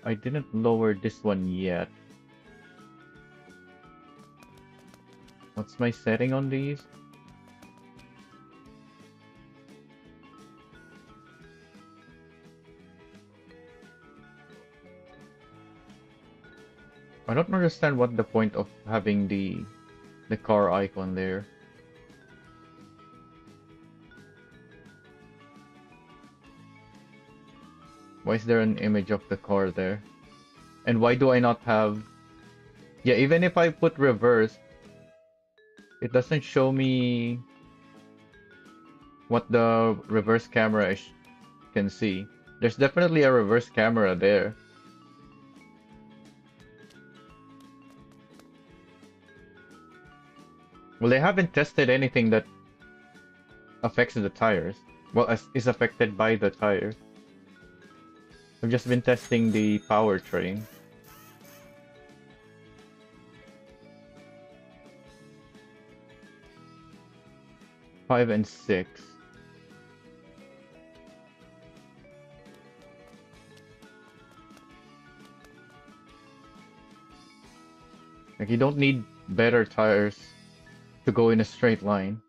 I didn't lower this one yet. What's my setting on these? I don't understand what the point of having the car icon there. Why is there an image of the car there? And why do I not have... Yeah, even if I put reverse, it doesn't show me what the reverse camera can see. There's definitely a reverse camera there. Well, they haven't tested anything that affects the tires. Well, is affected by the tires. I've just been testing the powertrain. 5 and 6. Like you don't need better tires to go in a straight line.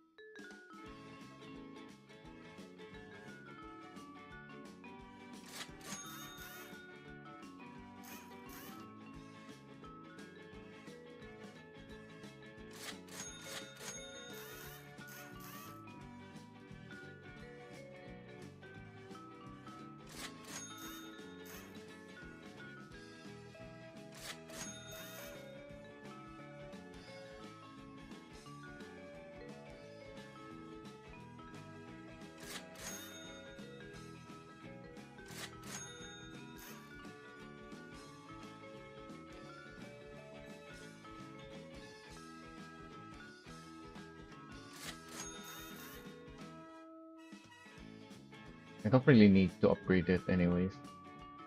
I don't really need to upgrade it anyways.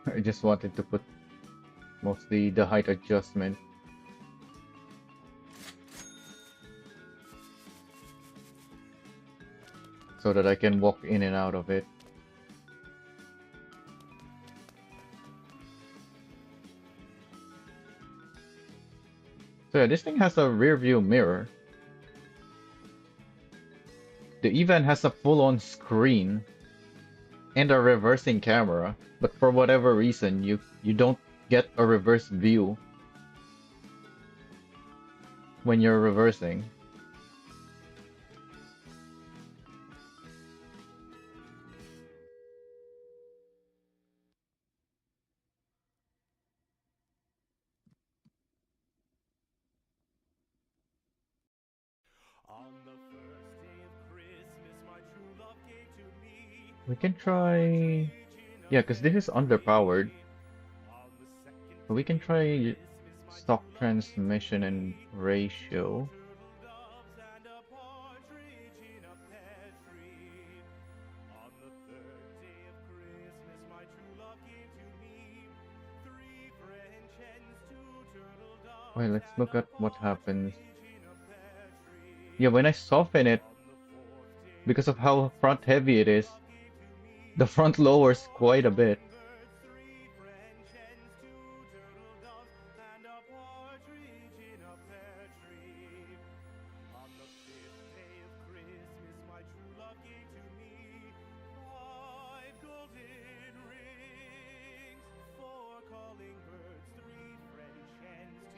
I just wanted to put mostly the height adjustment so that I can walk in and out of it. So yeah, this thing has a rear view mirror. The Evan has a full-on screen and a reversing camera, but for whatever reason, you don't get a reverse view when you're reversing. We can try... Yeah, because this is underpowered. So we can try stock transmission and ratio. Well, let's look at what happens. Yeah, when I soften it, because of how front heavy it is, the front lowers quite a bit.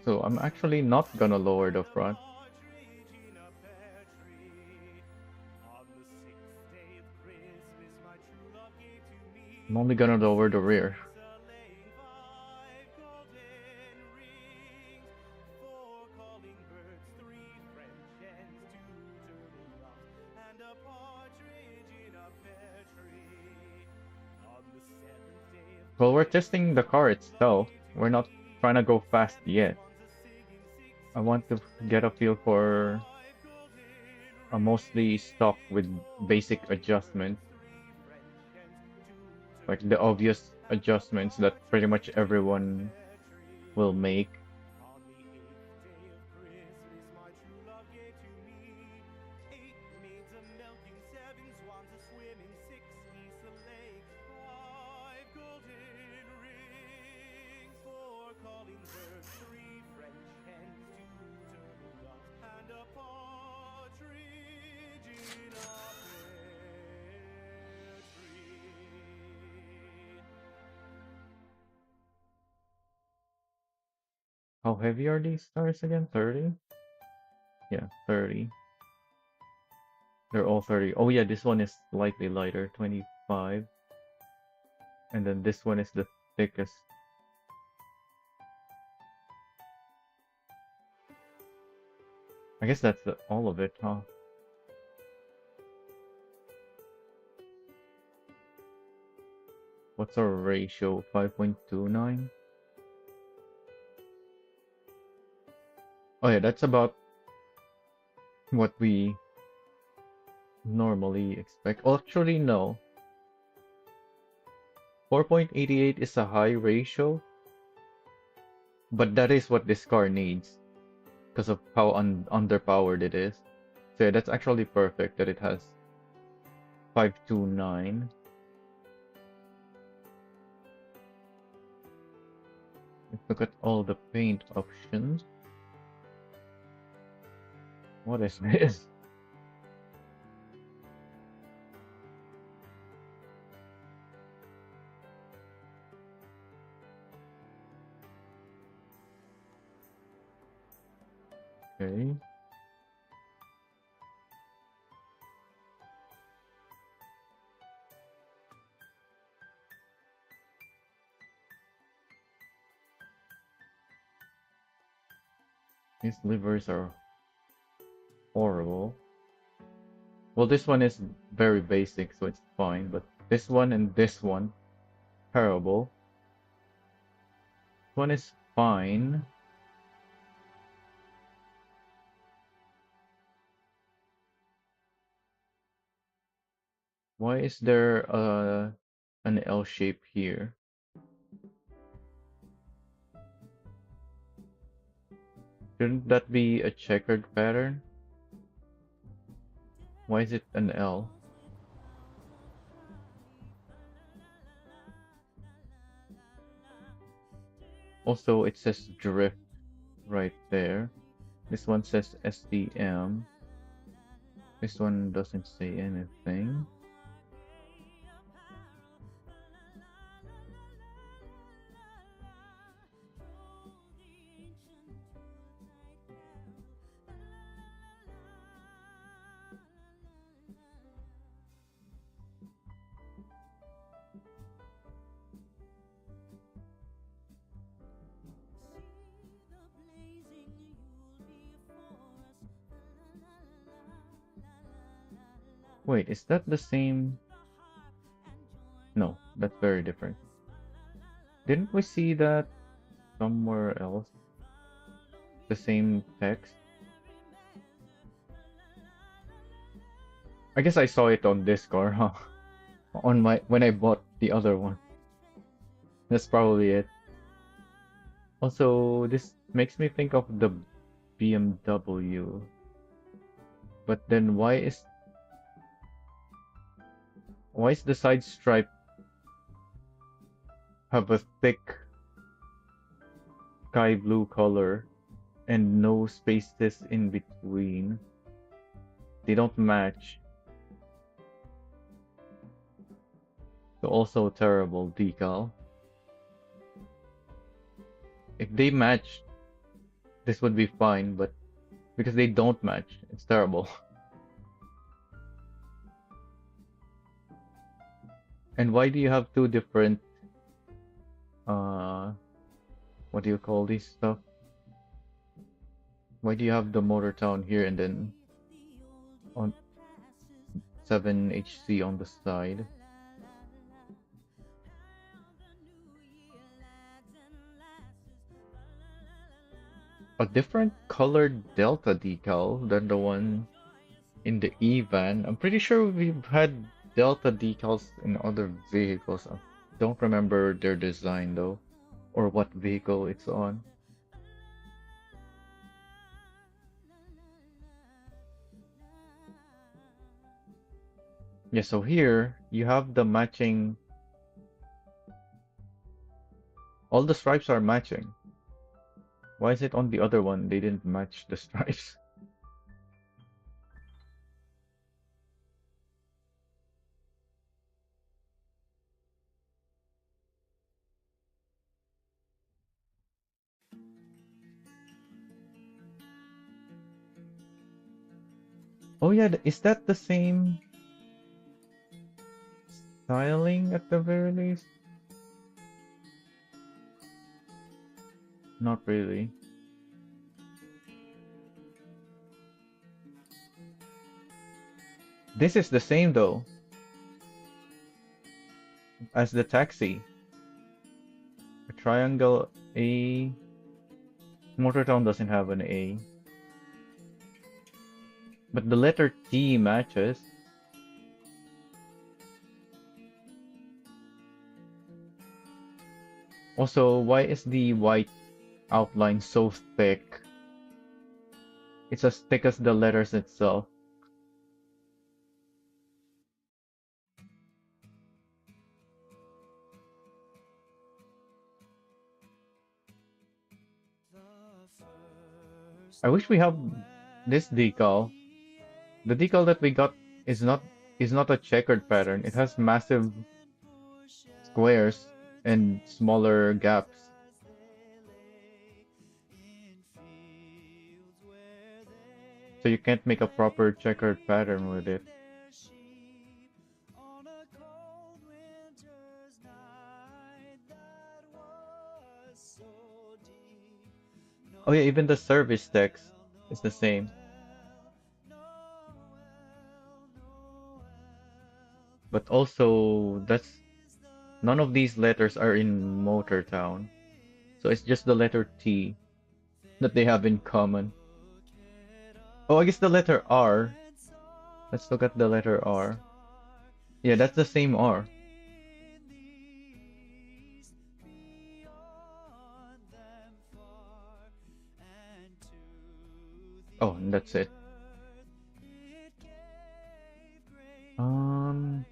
So I'm actually not gonna lower the front. I'm only gonna lower the rear. Well, we're testing the car itself. We're not trying to go fast yet. I want to get a feel for a mostly stock with basic adjustments. Like the obvious adjustments that pretty much everyone will make. How heavy are these tires again? 30? Yeah, 30. They're all 30. Oh yeah, this one is slightly lighter, 25. And then this one is the thickest. I guess that's all of it, huh? What's our ratio? 5.29? Oh yeah, that's about what we normally expect. Oh, actually, no. 4.88 is a high ratio, but that is what this car needs because of how underpowered it is. So yeah, that's actually perfect that it has 529. Let's look at all the paint options. What is this? Okay. These livers are horrible. Well, this one is very basic, so it's fine, but this one and this one, terrible. This one is fine. Why is there an L shape here? Shouldn't that be a checkered pattern? Why is it an L? Also, it says drift right there. This one says SDM. This one doesn't say anything. Wait, is that the same? No, that's very different. Didn't we see that somewhere else? The same text? I guess I saw it on Discord, huh? On my when I bought the other one. That's probably it. Also, this makes me think of the BMW. But then why is the side stripe have a thick sky blue color and no spaces in between? They don't match. So also terrible decal. If they match, this would be fine, but because they don't match, it's terrible. And why do you have two different uh what do you call these stuff? Why do you have the motor town here and then on 7HC on the side? A different colored Delta decal than the one in the E van. I'm pretty sure we've had Delta decals in other vehicles. I don't remember their design though, or what vehicle it's on. Yeah, so here you have the matching, all the stripes are matching. Why is it on the other one they didn't match the stripes? Oh yeah, is that the same styling at the very least? Not really. This is the same though as the taxi. A triangle A. Motortown doesn't have an A. But the letter T matches. Also, why is the white outline so thick? It's as thick as the letters itself. I wish we have this decal. The decal that we got is not a checkered pattern. It has massive squares and smaller gaps. So you can't make a proper checkered pattern with it. Oh yeah, even the service text is the same. But also, that's none of these letters are in Motor Town. So it's just the letter T that they have in common. Oh, I guess the letter R. Let's look at the letter R. Yeah, that's the same R. Oh, and that's it. Um,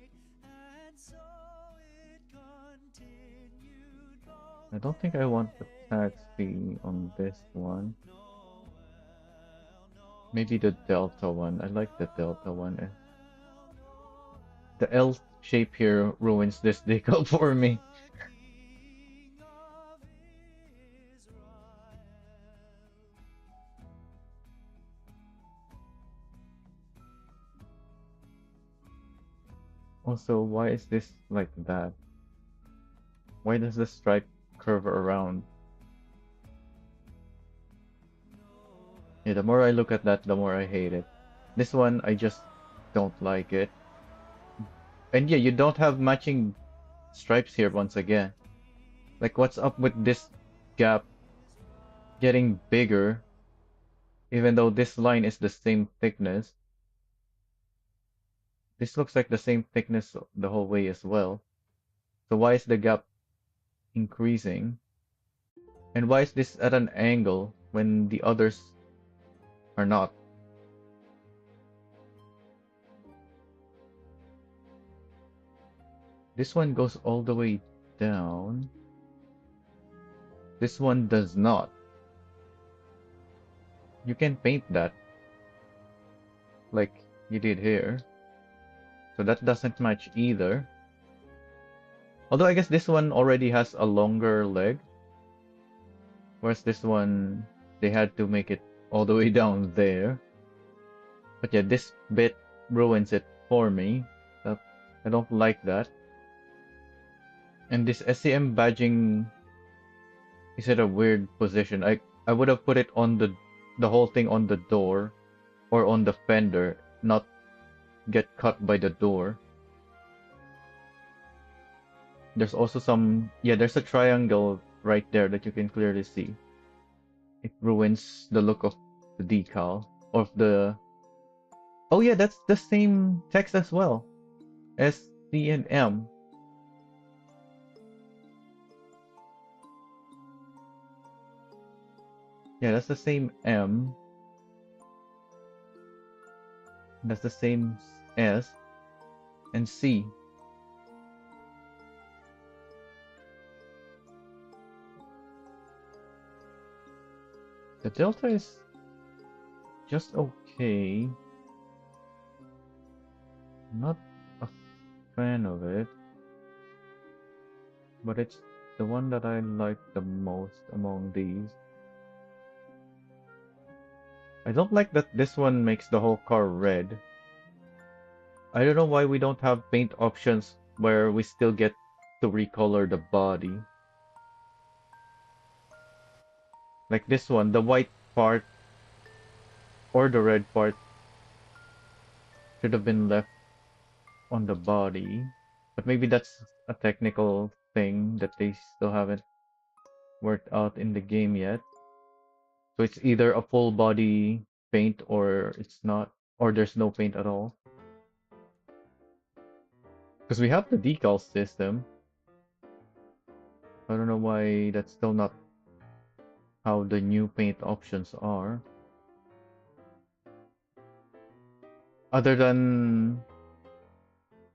I don't think I want the taxi on this one. Maybe the Delta one. I like the Delta one. The L shape here ruins this decal for me. Also, why is this like that? Why does the stripe curve around? Yeah, the more I look at that, the more I hate it. This one, I just don't like it. And yeah, you don't have matching stripes here once again. Like, what's up with this gap getting bigger, even though this line is the same thickness? This looks like the same thickness the whole way as well. So why is the gap increasing? And why is this at an angle when the others are not? This one goes all the way down. This one does not. You can paint that like you did here. So that doesn't match either. Although I guess this one already has a longer leg. Whereas this one, they had to make it all the way down there. But yeah, this bit ruins it for me. I don't like that. And this SCM badging is at a weird position. I would have put it on the whole thing on the door or on the fender, not get cut by the door. There's also there's a triangle right there that you can clearly see. It ruins the look of the decal of the. Oh yeah, that's the same text as well. S, C, and M. Yeah, that's the same M. That's the same S and C. The delta is just okay. Not a fan of it, but it's the one that I like the most among these. I don't like that this one makes the whole car red. I don't know why we don't have paint options where we still get to recolor the body. Like this one, the white part or the red part should have been left on the body. But maybe that's a technical thing that they still haven't worked out in the game yet. So it's either a full body paint or it's not, or there's no paint at all. Because we have the decal system. I don't know why that's still not how the new paint options are. Other than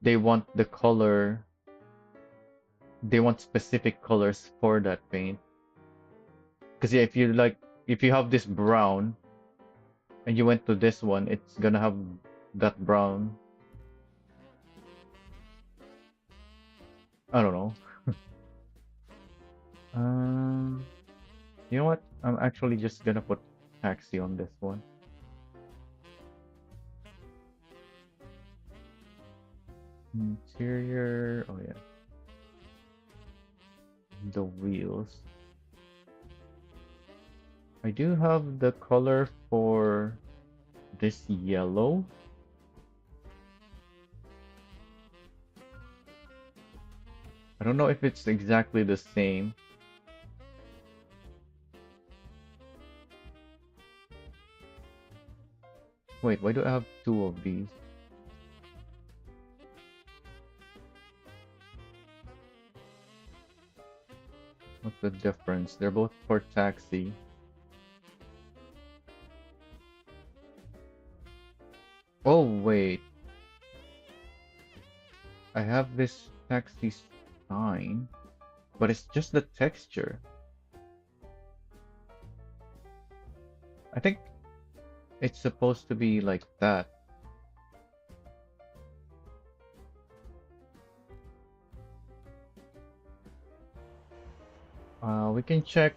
they want the color, they want specific colors for that paint. Because yeah, if you have this brown, and you went to this one, it's gonna have that brown. I don't know. Um, you know what? I'm actually just gonna put taxi on this one. Interior. Oh yeah, the wheels. I do have the color for this yellow. I don't know if it's exactly the same. Wait, why do I have two of these? What's the difference? They're both for taxi. Oh, wait. I have this taxi sign, but it's just the texture. I think it's supposed to be like that. We can check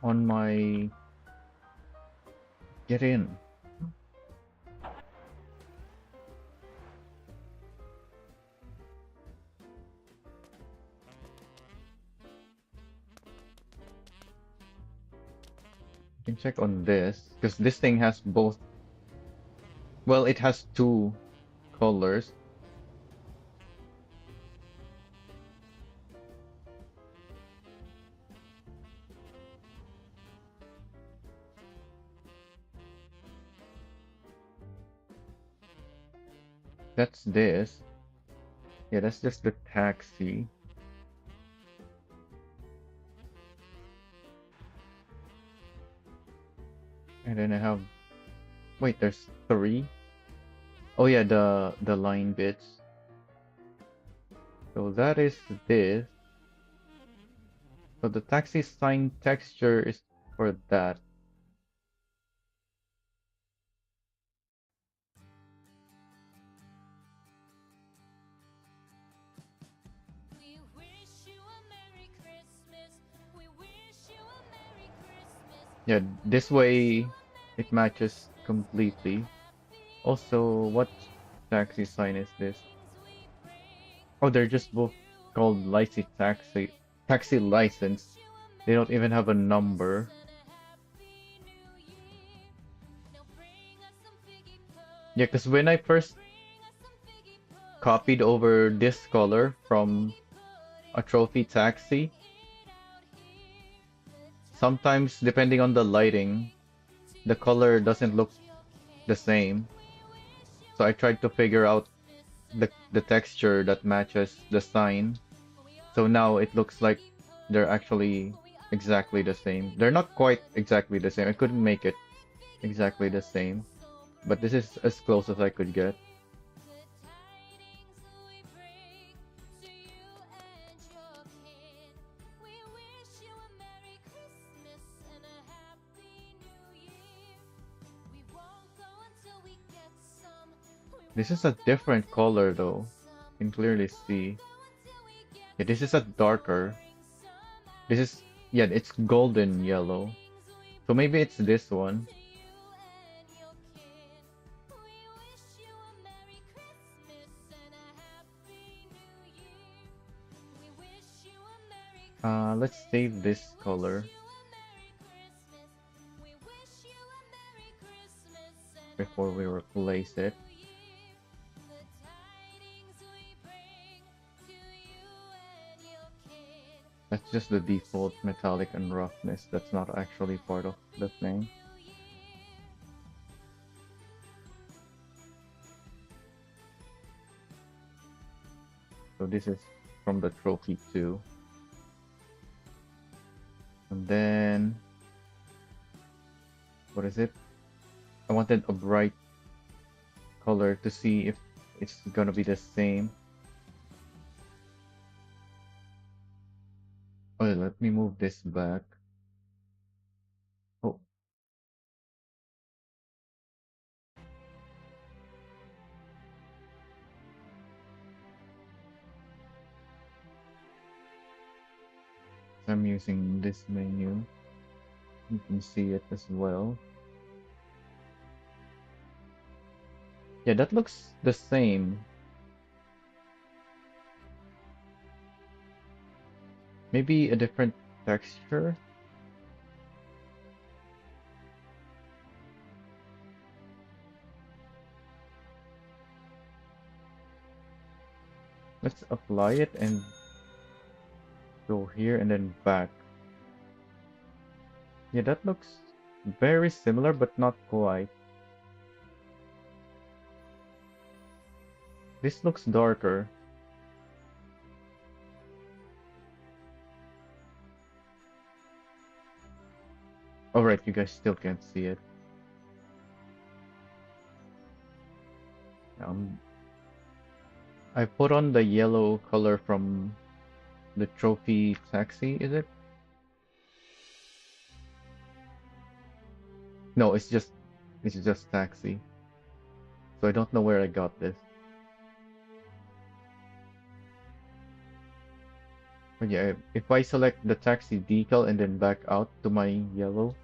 on my get in. We can check on this because this thing has both. Well, it has two colors. That's this. Yeah, that's just the taxi. And then I have. Wait, there's three. Oh yeah, the line bits. So that is this. So the taxi sign texture is for that. Yeah, this way it matches completely. Also, what taxi sign is this? Oh, they're just both called taxi license. They don't even have a number. Yeah, because when I first copied over this color from a trophy taxi, sometimes depending on the lighting, the color doesn't look the same. So I tried to figure out the texture that matches the sign. So now it looks like they're actually exactly the same. They're not quite exactly the same. I couldn't make it exactly the same, but this is as close as I could get. This is a different color though. You can clearly see. Yeah, this is a darker. This is, yeah, it's golden yellow. So maybe it's this one. Let's save this color before we replace it. That's just the default metallic and roughness. That's not actually part of the thing. So this is from the trophy too. And then, what is it? I wanted a bright color to see if it's gonna be the same. Oh, let me move this back. I'm using this menu. You can see it as well. Yeah, that looks the same. Maybe a different texture. Let's apply it and go here and then back. Yeah, that looks very similar, but not quite. This looks darker. Alright, you guys still can't see it. Um, I put on the yellow color from the trophy taxi, is it? No, it's just taxi. So I don't know where I got this. But yeah, if I select the taxi decal and then back out to my yellow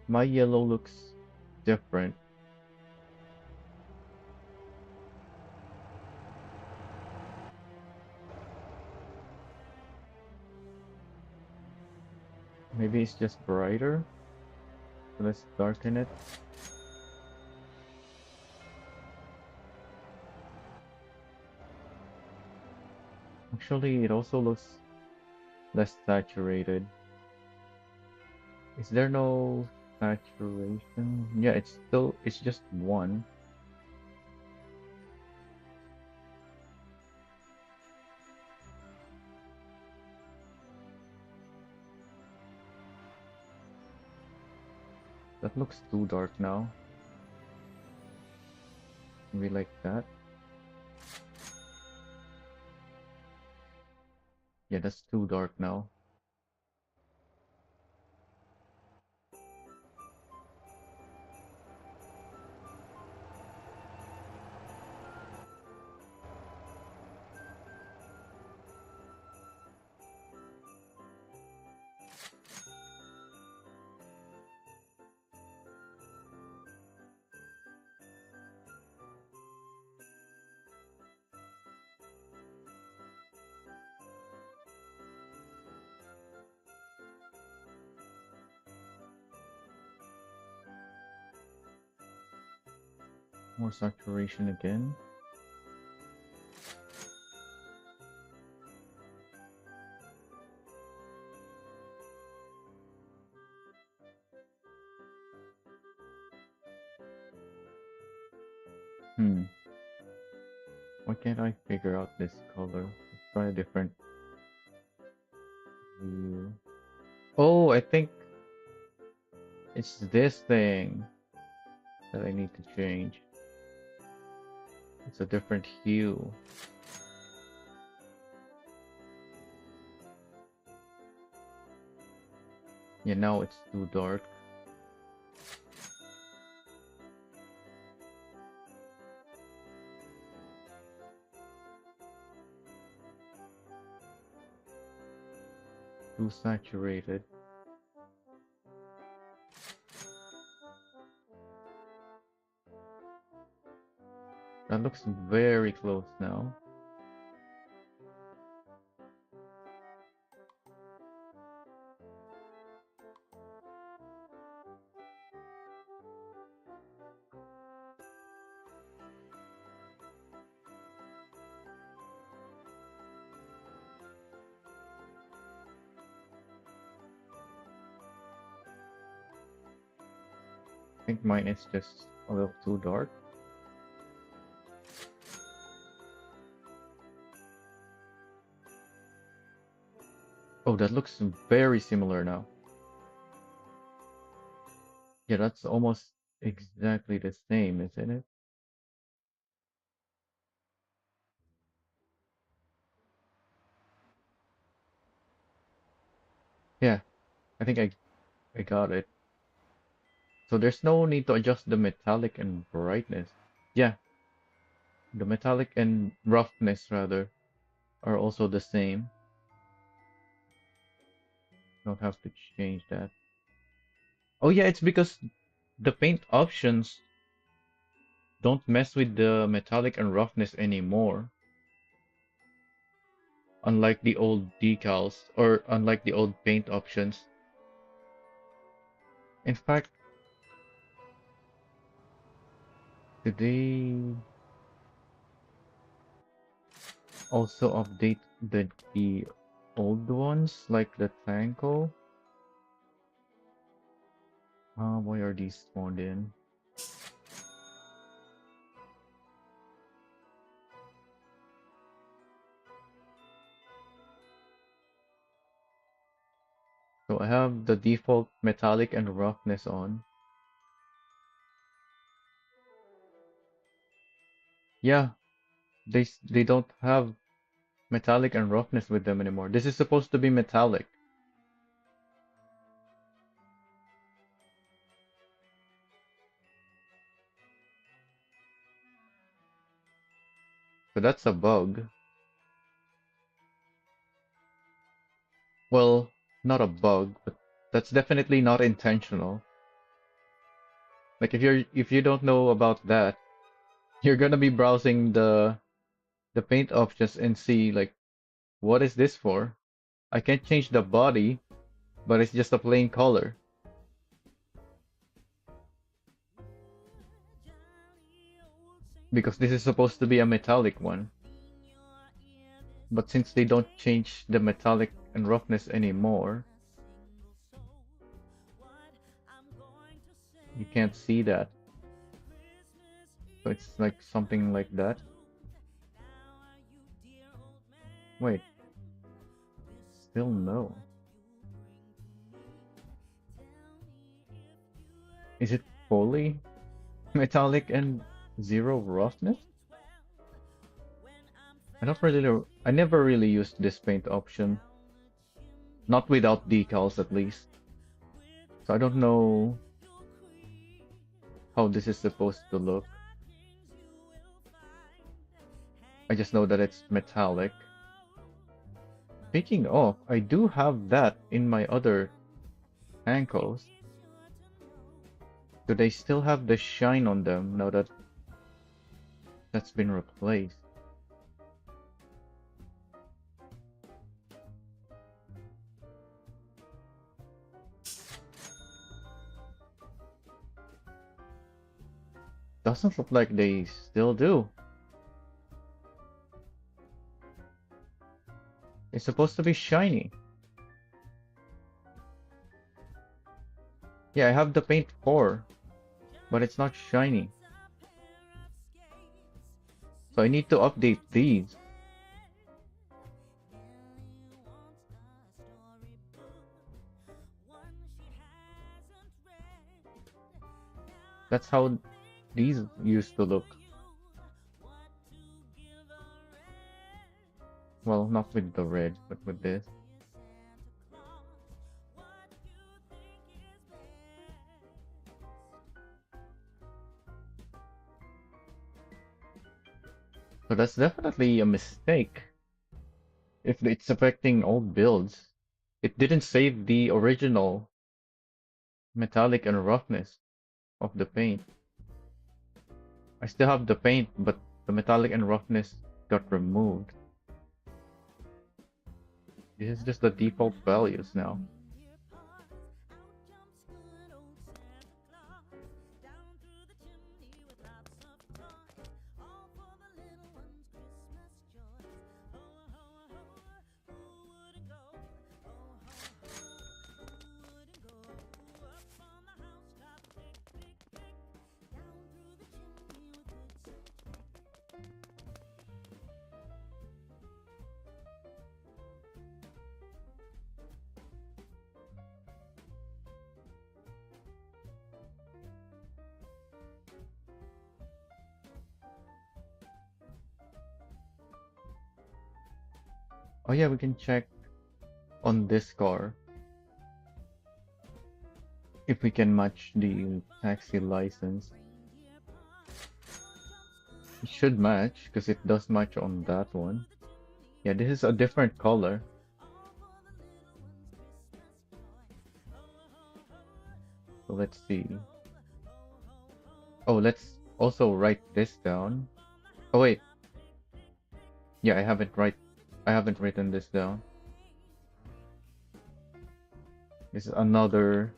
looks different. Maybe it's just brighter. So let's darken it. Actually, it also looks less saturated. Is there no saturation? Yeah, it's just one. That looks too dark now. Maybe like that. Yeah, that's too dark now. More saturation again. Hmm. Why can't I figure out this color? Let's try a different view. Oh, I think it's this thing that I need to change. It's a different hue. Yeah, now it's too dark. Too saturated. That looks very close now. I think mine is just a little too dark. Oh, that looks very similar now. Yeah, that's almost exactly the same, isn't it? Yeah, I think I got it. So there's no need to adjust the metallic and brightness. Yeah, the metallic and roughness rather are also the same. Don't have to change that. Oh yeah, it's because the paint options don't mess with the metallic and roughness anymore. Unlike the old decals, or unlike the old paint options. In fact, did they also update the old ones, like the Tanko? Why are these spawned in? So I have the default metallic and roughness on. Yeah, they don't have metallic and roughness with them anymore. This is supposed to be metallic, so that's a bug. Well, not a bug, but that's definitely not intentional. Like if you don't know about that, you're gonna be browsing the paint options and see like what is this for? I can't change the body, but it's just a plain color because this is supposed to be a metallic one. But since they don't change the metallic and roughness anymore, you can't see that. So it's like something like that. Wait, still no. Is it fully metallic and zero roughness? I never really used this paint option. Not without decals at least. So I don't know how this is supposed to look. I just know that it's metallic. Speaking of, I do have that in my other ankles. Do they still have the shine on them now that that's been replaced? Doesn't look like they still do. It's supposed to be shiny. Yeah, I have the paint 4, but it's not shiny. So I need to update these. That's how these used to look. Well, not with the red, but with this. So that's definitely a mistake. If it's affecting old builds, it didn't save the original metallic and roughness of the paint. I still have the paint, but the metallic and roughness got removed. This is just the default values now. Oh yeah, we can check on this car if we can match the taxi license. It should match because it does match on that one. Yeah, this is a different color. So let's see. Oh, let's also write this down. Oh wait, yeah, I haven't written this down. This is another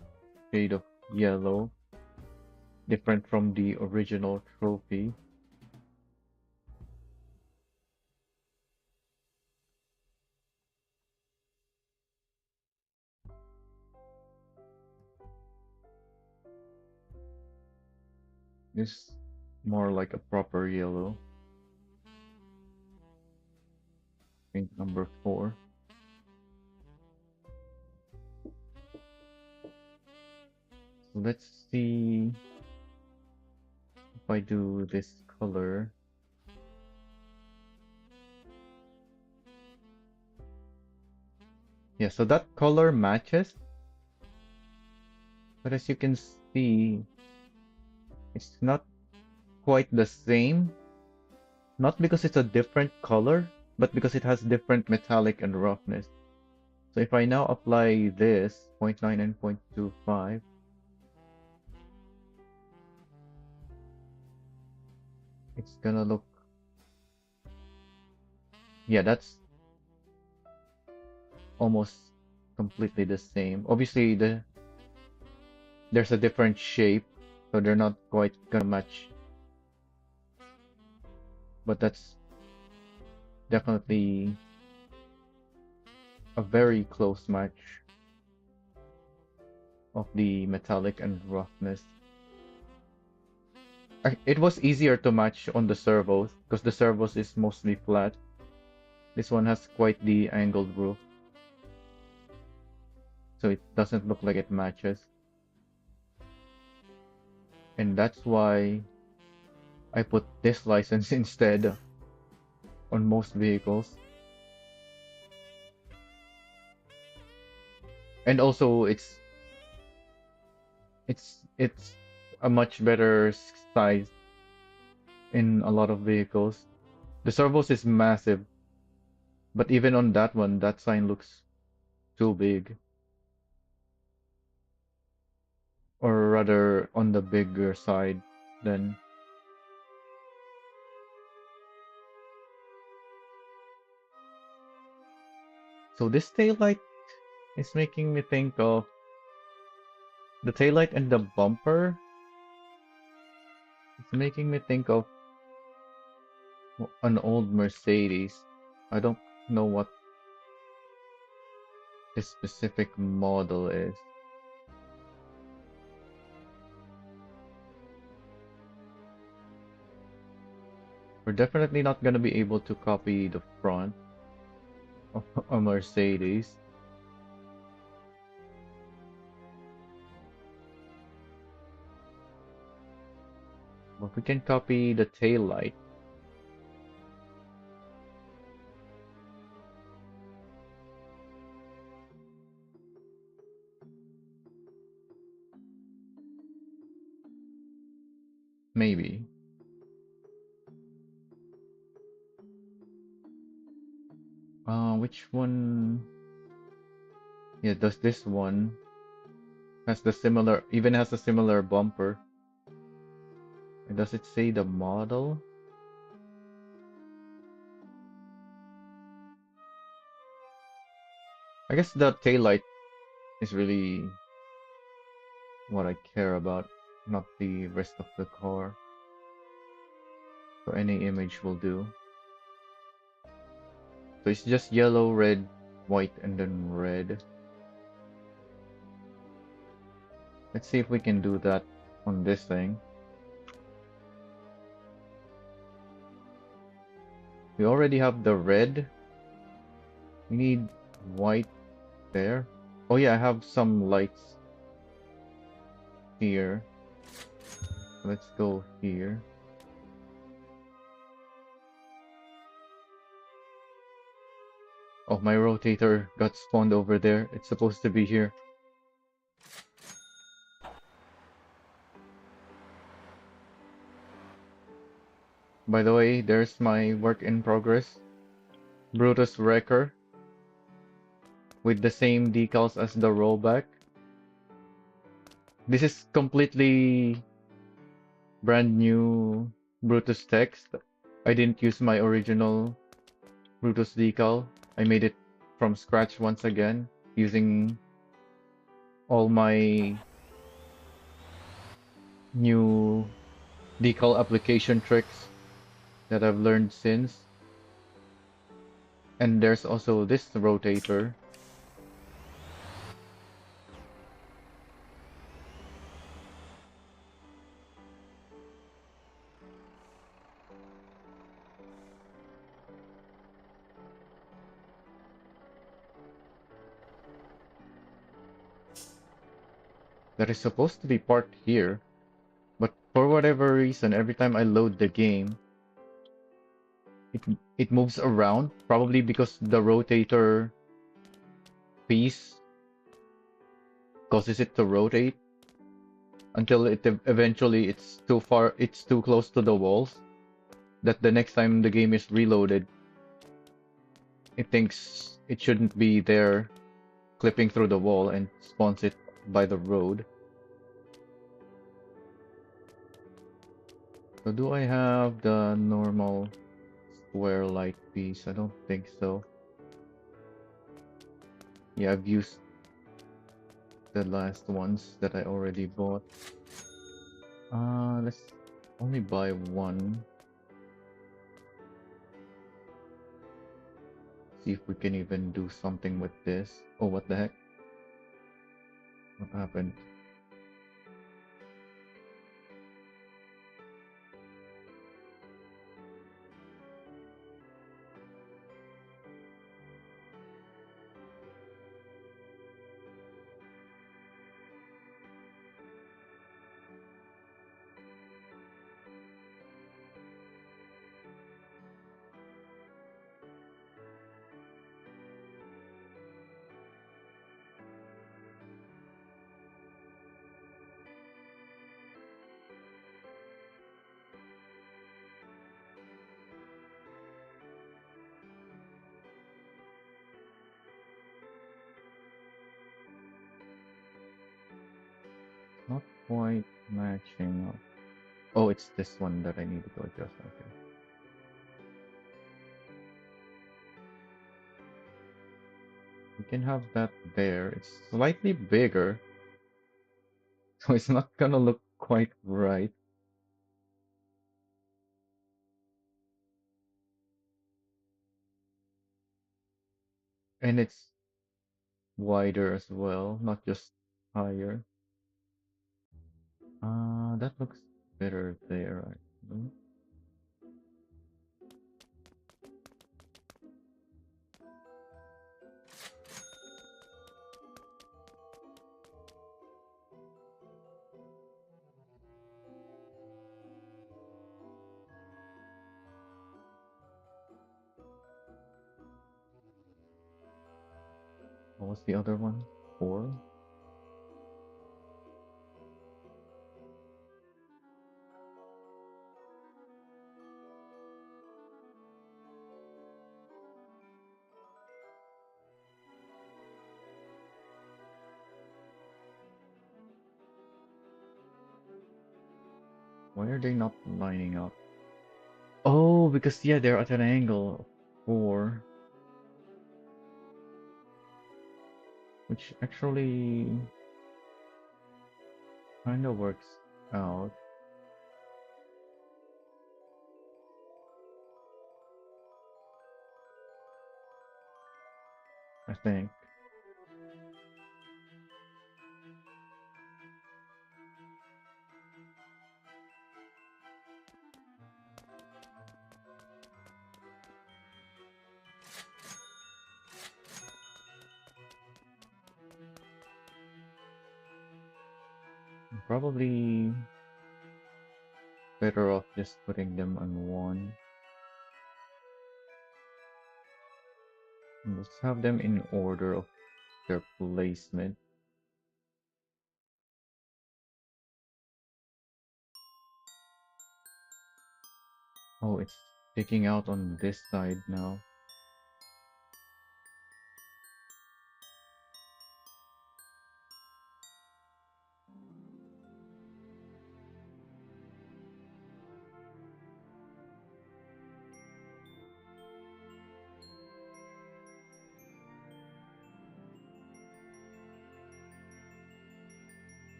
shade of yellow, different from the original trophy. This more like a proper yellow. I think number 4. So let's see if I do this color. Yeah, so that color matches, but as you can see, it's not quite the same. Not because it's a different color, but because it has different metallic and roughness. So if I now apply this 0.9 and 0.25, it's gonna look, yeah, that's almost completely the same. Obviously, there's a different shape, so they're not quite gonna match, but that's definitely a very close match of the metallic and roughness. It was easier to match on the servos because the servos is mostly flat. This one has quite the angled roof, so it doesn't look like it matches. And that's why I put this license instead on most vehicles. And also it's a much better size in a lot of vehicles. The servos is massive, but even on that one, that sign looks too big. Or rather on the bigger side than. So this taillight is making me think of the taillight and the bumper. It's making me think of an old Mercedes. I don't know what this specific model is. We're definitely not gonna be able to copy the front of a Mercedes. But we can copy the tail light. Maybe. Which one? Yeah, does this one has the similar, even has a similar bumper? And does it say the model? I guess the tail light is really what I care about, not the rest of the car. So any image will do. So it's just yellow, red, white, and then red. Let's see if we can do that on this thing. We already have the red. We need white there. Oh yeah, I have some lights here. Let's go here. Oh, my rotator got spawned over there. It's supposed to be here. By the way, there's my work in progress. Brutus Wrecker. With the same decals as the rollback. This is completely brand new Brutus text. I didn't use my original Brutus decal. I made it from scratch once again using all my new decal application tricks that I've learned since. And there's also this rotator that is supposed to be parked here, but for whatever reason, every time I load the game, it it moves around, probably because the rotator piece causes it to rotate until eventually it's too close to the walls that the next time the game is reloaded, it thinks it shouldn't be there clipping through the wall and spawns it by the road. So do I have the normal square light piece? I don't think so. Yeah, I've used the last ones that I already bought. Let's only buy one. See if we can even do something with this. Oh, what the heck? What happened? Not quite matching up. Oh, it's this one that I need to adjust. Okay. We can have that there. It's slightly bigger, so it's not gonna look quite right. And it's wider as well, not just higher. That looks better there, actually. What was the other one? Four? Why are they not lining up? Oh, because yeah, they're at an angle of four, which actually kind of works out, I think. Probably better off just putting them on one. Let's have them in order of their placement. Oh, it's sticking out on this side now.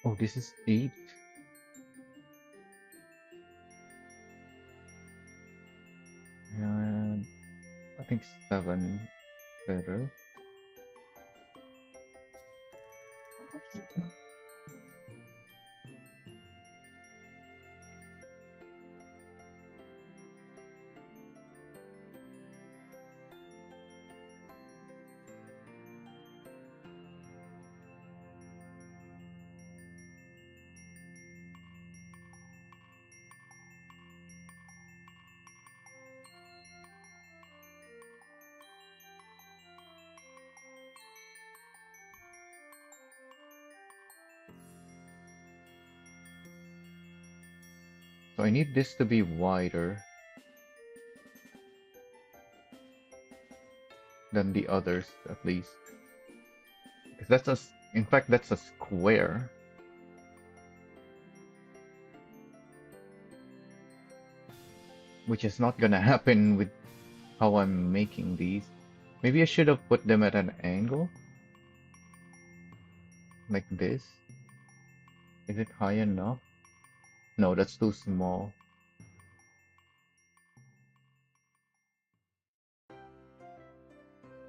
Oh, this is 8. And I think 7 better. So I need this to be wider than the others, at least. Because in fact, that's a square, which is not gonna happen with how I'm making these. Maybe I should have put them at an angle, like this. Is it high enough? No, that's too small.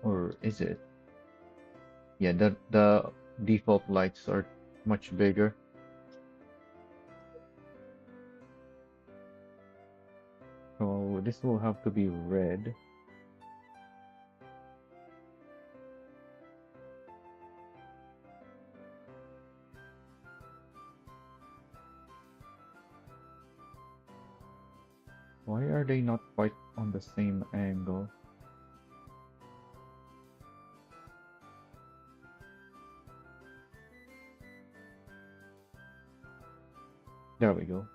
Or is it? Yeah, the default lights are much bigger. So this will have to be red. Why are they not quite on the same angle? There we go.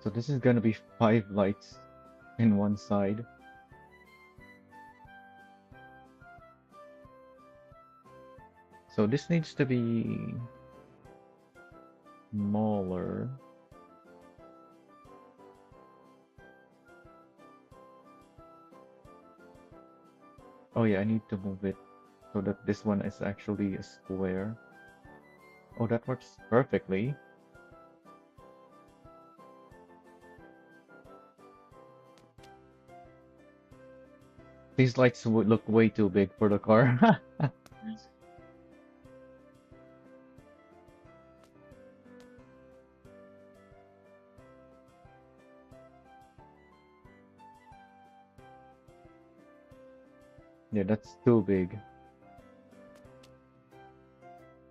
So this is gonna be 5 lights in one side. So this needs to be smaller. Oh yeah, I need to move it so that this one is actually a square. Oh, that works perfectly. These lights would look way too big for the car. Yeah, that's too big.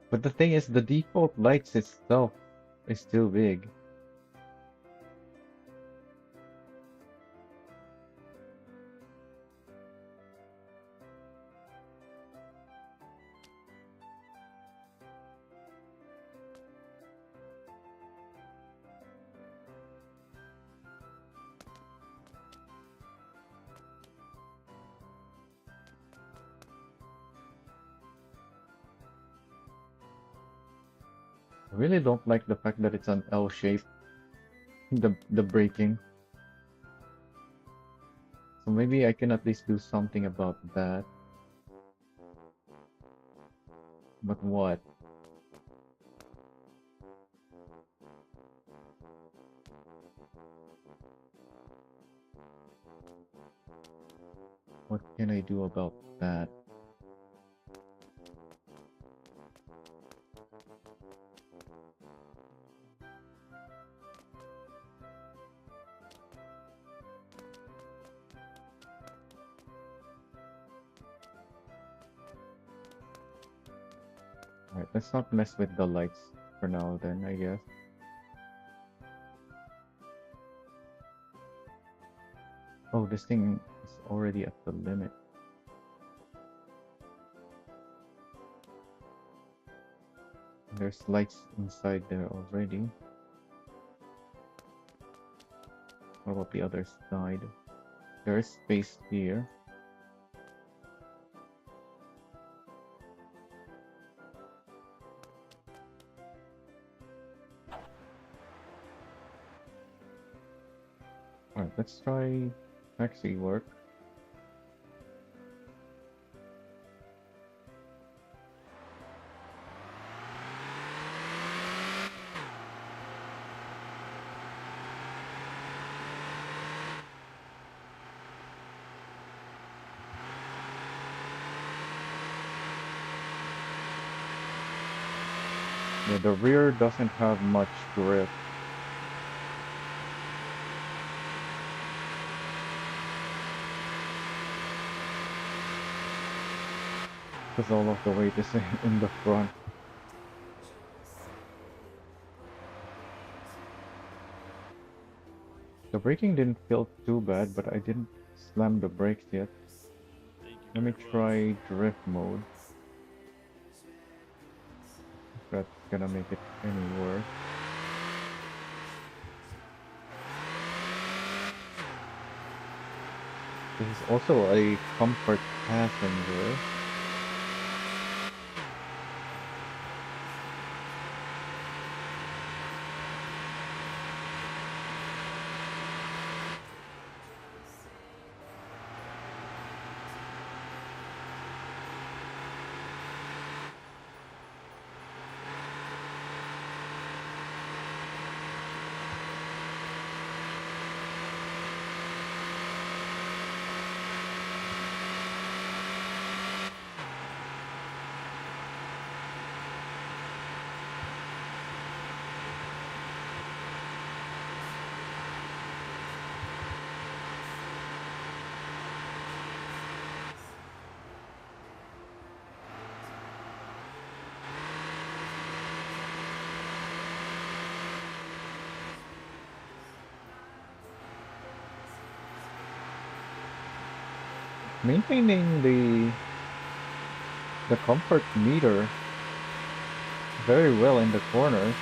But the thing is, the default lights itself is still big. I really don't like the fact that it's an L shape, the braking. So maybe I can at least do something about that. But what? What can I do about that? Alright, let's not mess with the lights for now then, I guess. Oh, this thing is already at the limit. There's lights inside there already. What about the other side? There is space here. Alright, let's try taxi work. Yeah, the rear doesn't have much grip because all of the weight is in the front. The braking didn't feel too bad, but I didn't slam the brakes yet. Thank you Let me very much. try drift mode. If that's gonna make it any worse. This is also a comfort passenger. Maintaining the comfort meter very well in the corners.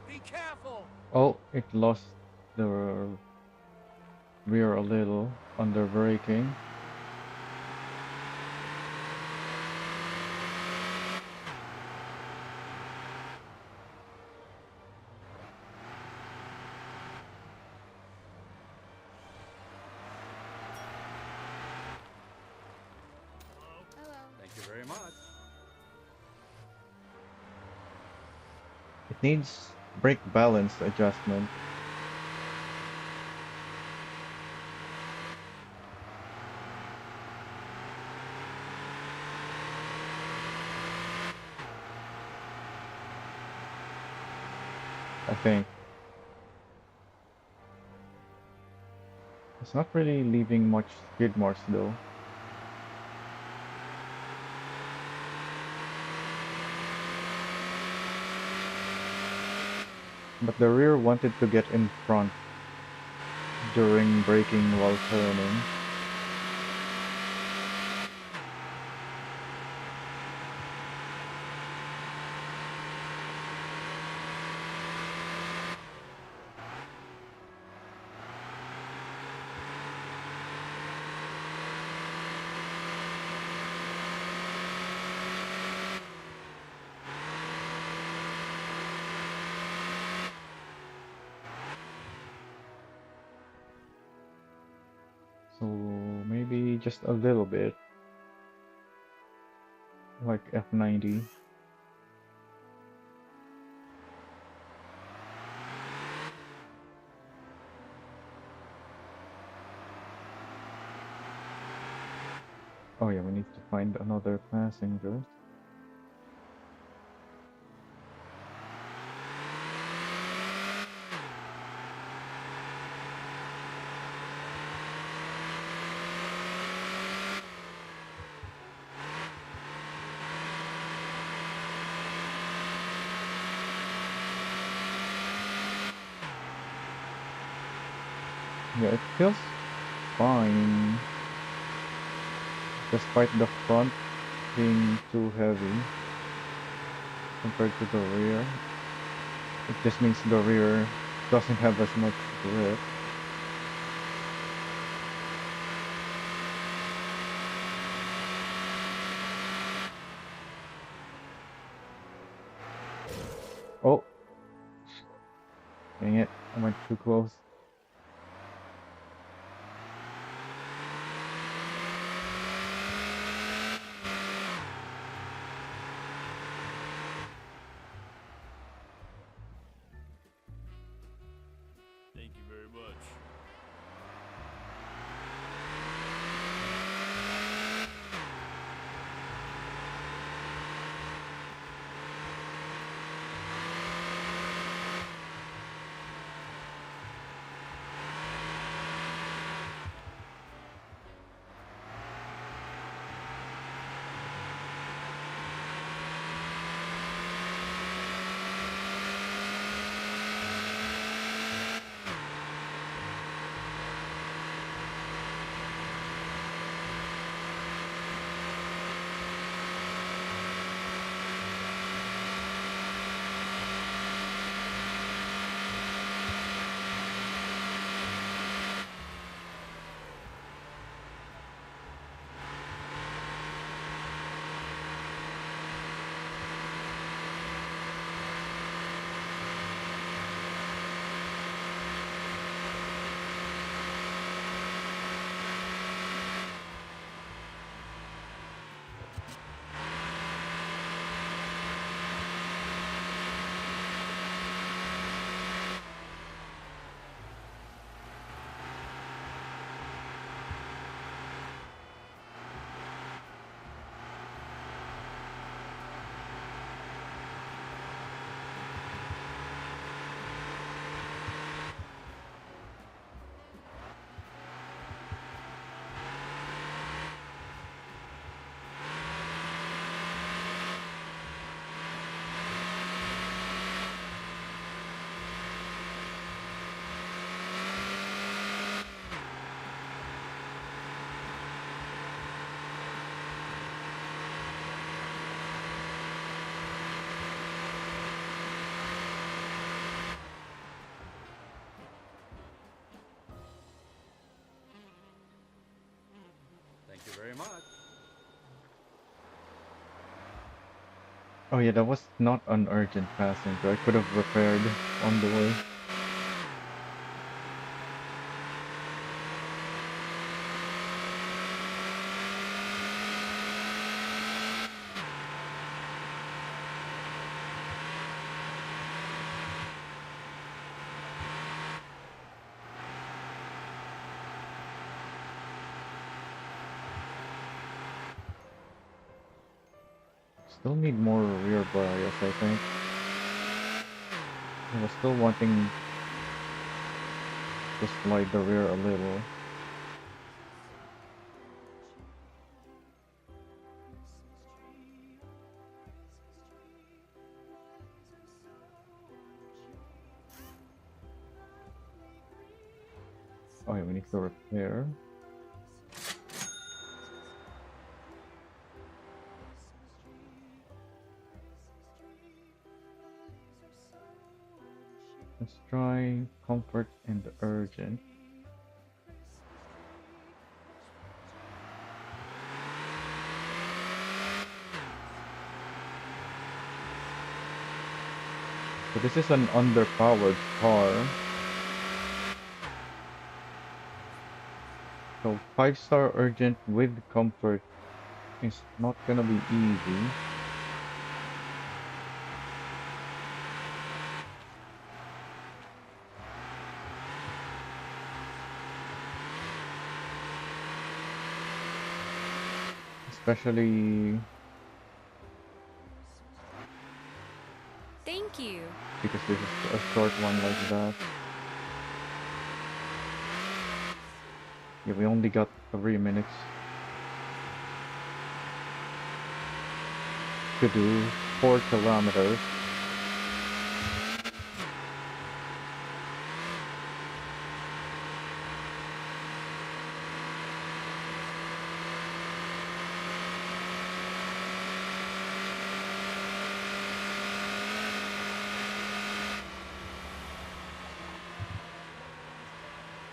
Be careful! Oh, it lost the rear a little under braking. Hello. Thank you very much. It needs brake balance adjustment. I think. It's not really leaving much skid marks though. But the rear wanted to get in front during braking while turning. So maybe just a little bit, like F90. Oh yeah, we need to find another passenger. Yeah, it feels fine, despite the front being too heavy compared to the rear. It just means the rear doesn't have as much grip. Oh, dang it, I went too close. Thank you very much. Thank you very much. Oh yeah, that was not an urgent passenger. I could have repaired on the way. Still need more rear bias, I think. I was still wanting to slide the rear a little. Oh yeah, we need to repair. Let's try comfort and urgent. So this is an underpowered car. So 5-star urgent with comfort is not gonna be easy. Especially Thank you. because this is a short one like that. Yeah, we only got 3 minutes to do 4 kilometers.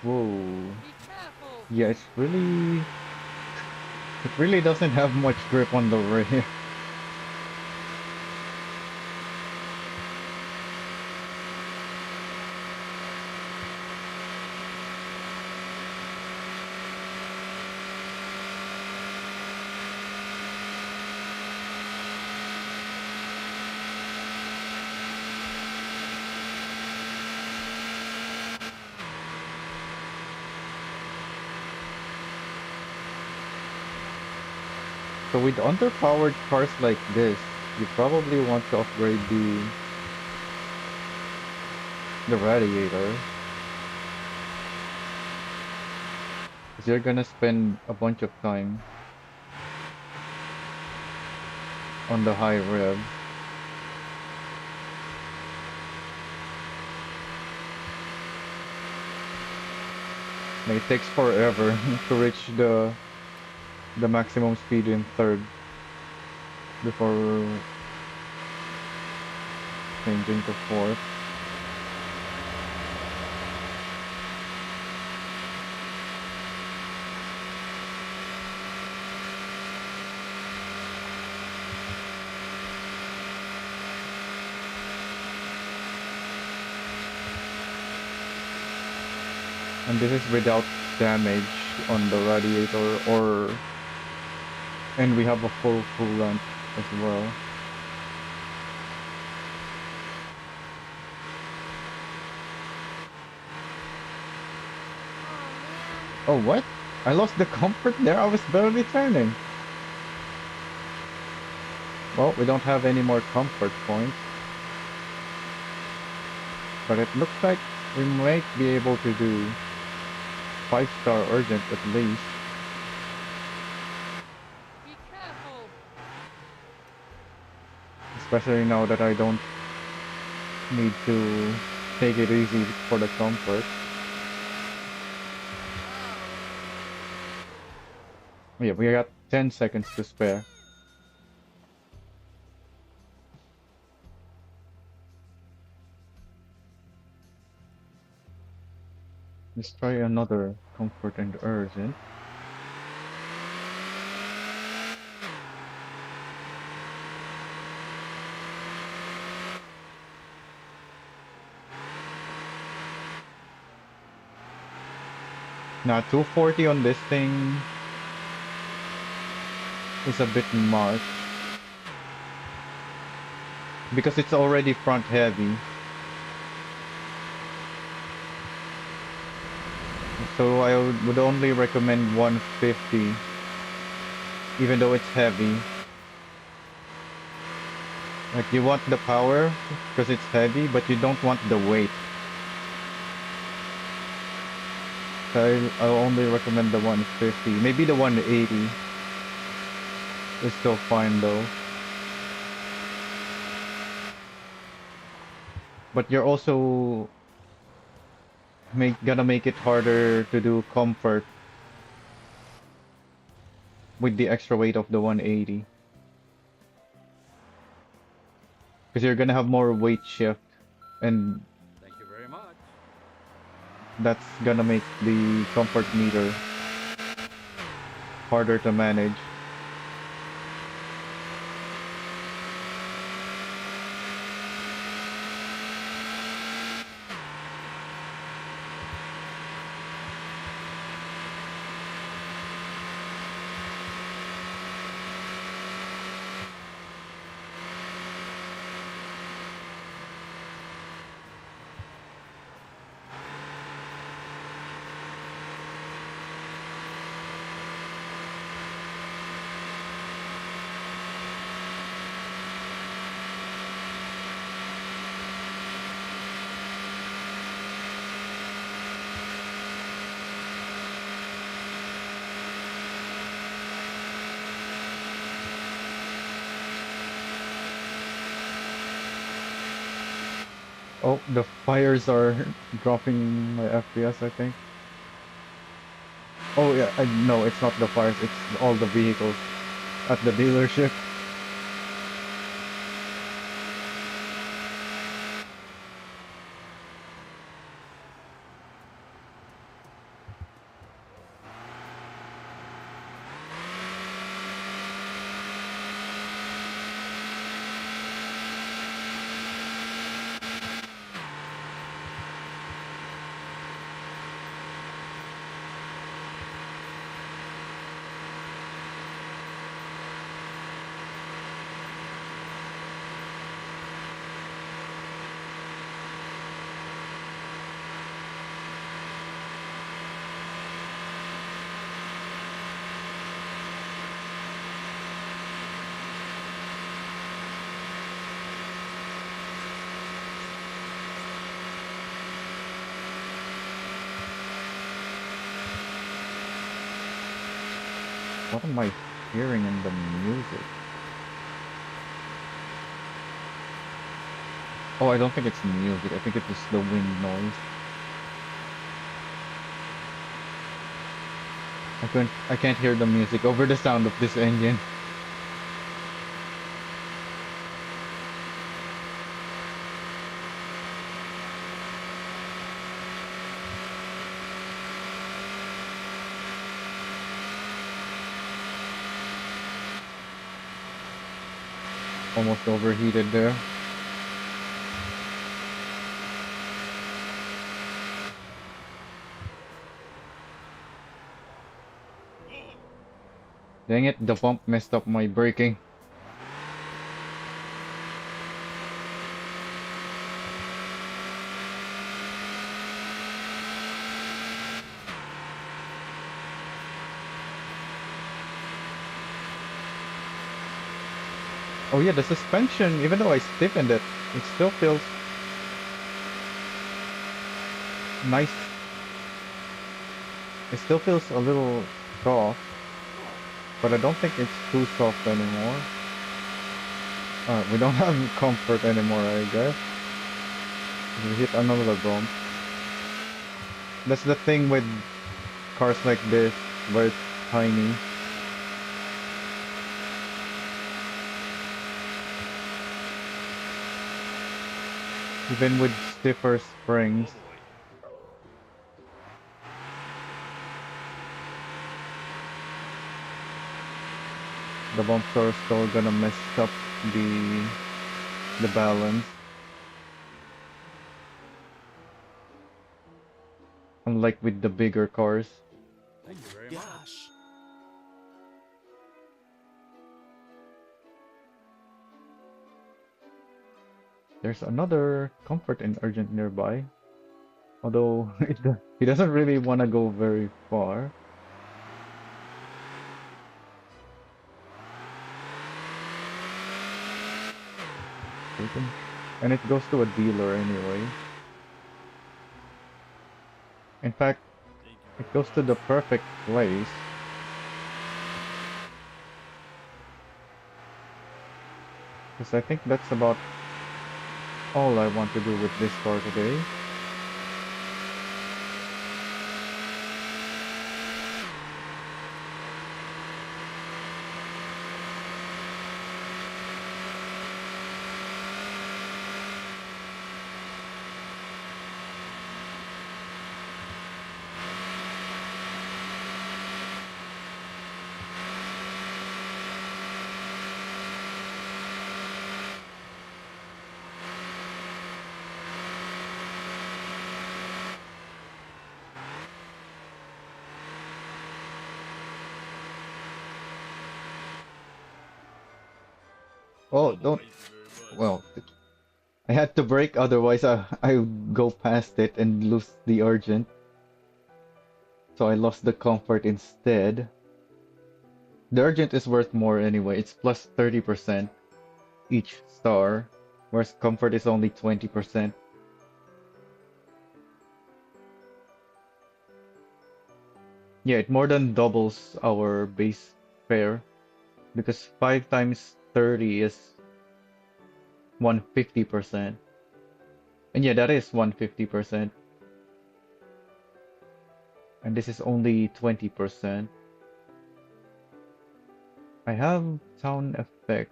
Whoa. Be careful. Yeah, it really doesn't have much grip on the rear. So with underpowered cars like this, you probably want to upgrade the radiator, because you're gonna spend a bunch of time on the high revs. And it takes forever to reach the maximum speed in third before changing to fourth. And this is without damage on the radiator and we have a full coolant as well. Oh Oh, what? I lost the comfort there? I was barely turning. Well, we don't have any more comfort points. But it looks like we might be able to do 5-star urgent at least. man. Be careful. Especially now that I don't need to take it easy for the comfort. Yeah, we got 10 seconds to spare. Let's try another comfort and urgent. Now 240 on this thing is a bit much because it's already front heavy. So I would only recommend 150 even though it's heavy. Like you want the power because it's heavy, but you don't want the weight. So I'll only recommend the 150. Maybe the 180 is still fine though. But you're also gonna make it harder to do comfort with the extra weight of the 180. Because you're gonna have more weight shift and Thank you very much. that's gonna make the comfort meter harder to manage. Oh, the fires are dropping my FPS, I think. Oh yeah, no, it's not the fires, it's all the vehicles at the dealership. What am I hearing in the music? Oh, I don't think it's music. I think it's just the wind noise. I can't hear the music over the sound of this engine. Almost overheated there. Dang it, the bump messed up my braking. Oh yeah, the suspension, even though I stiffened it, it still feels nice. It still feels a little soft, but I don't think it's too soft anymore. We don't have comfort anymore, I guess. We hit another bump. That's the thing with cars like this, where it's tiny. Even with stiffer springs. Oh boy. The bumps are still gonna mess up the balance. Unlike with the bigger cars. Thank you very much. There's another comfort and urgent nearby. Although he doesn't really want to go very far. And it goes to a dealer anyway. In fact, Thank you it very goes to the much. perfect place. Because I think that's about all I want to do with this car today. Oh, don't. Thank you very much. Well, I had to brake, otherwise I would go past it and lose the urgent. So I lost the comfort instead. The urgent is worth more anyway. It's plus 30% each star, whereas comfort is only 20%. Yeah, it more than doubles our base fare because 5 times 30 is 150%. And yeah, that is 150%. And this is only 20%. I have sound effect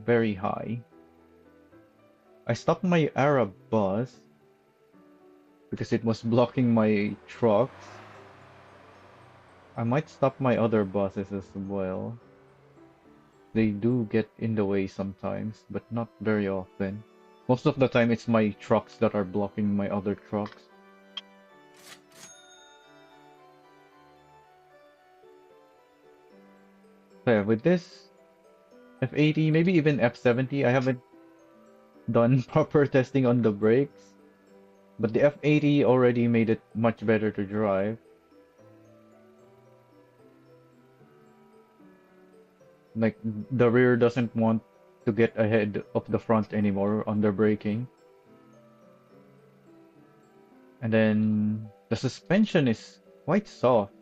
very high. I stopped my Arab bus because it was blocking my trucks. I might stop my other buses as well. They do get in the way sometimes, but not very often. Most of the time, it's my trucks that are blocking my other trucks. So yeah, with this F80, maybe even F70, I haven't done proper testing on the brakes, but the F80 already made it much better to drive. Like, the rear doesn't want to get ahead of the front anymore on the braking. And then the suspension is quite soft.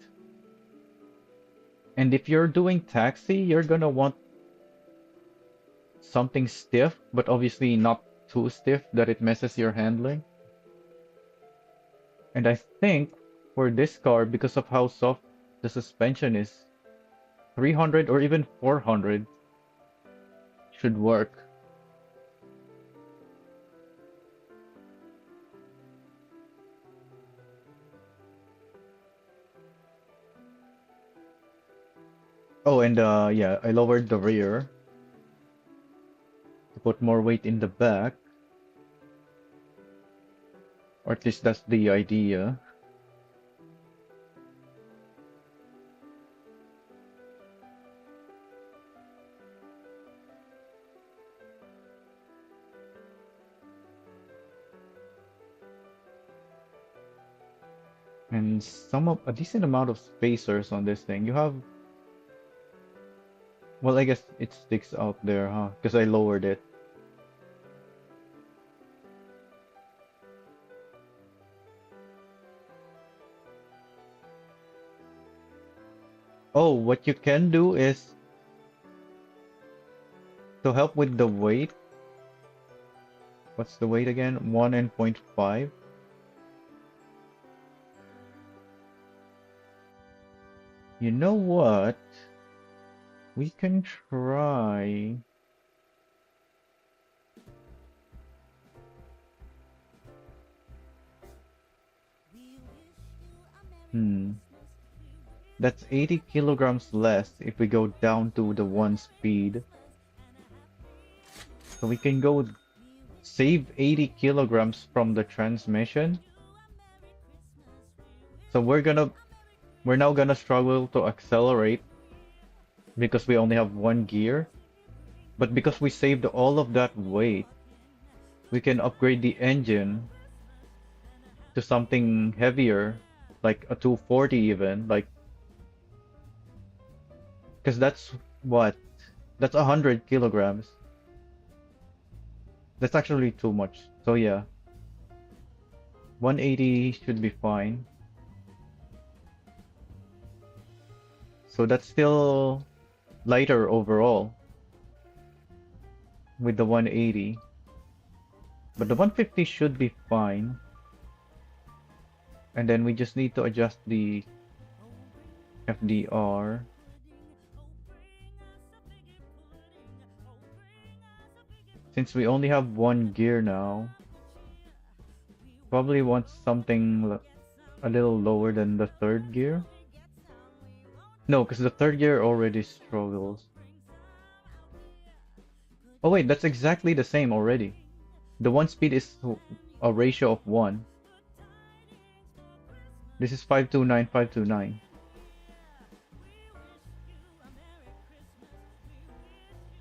And if you're doing taxi, you're gonna want something stiff, but obviously not too stiff that it messes your handling. And I think for this car, because of how soft the suspension is, 300 or even 400 should work. Oh, and yeah, I lowered the rear to put more weight in the back, or at least that's the idea. And a decent amount of spacers on this thing. You have, well, I guess it sticks out there, huh? Because I lowered it. Oh, what you can do is to help with the weight. What's the weight again? 1 and point 0.5. You know what? We can try. Hmm. That's 80 kilograms less if we go down to the 1 speed. So we can go save 80 kilograms from the transmission. So we're now gonna struggle to accelerate because we only have 1 gear. But because we saved all of that weight, we can upgrade the engine to something heavier, like a 240 even, like, because that's what? That's 100 kilograms. That's actually too much. So yeah, 180 should be fine. So that's still lighter overall with the 180. But the 150 should be fine. And then we just need to adjust the FDR. Since we only have 1 gear now, probably want something a little lower than the 3rd gear. No, because the 3rd gear already struggles. Oh wait, that's exactly the same already. The 1 speed is a ratio of 1. This is 529, 529.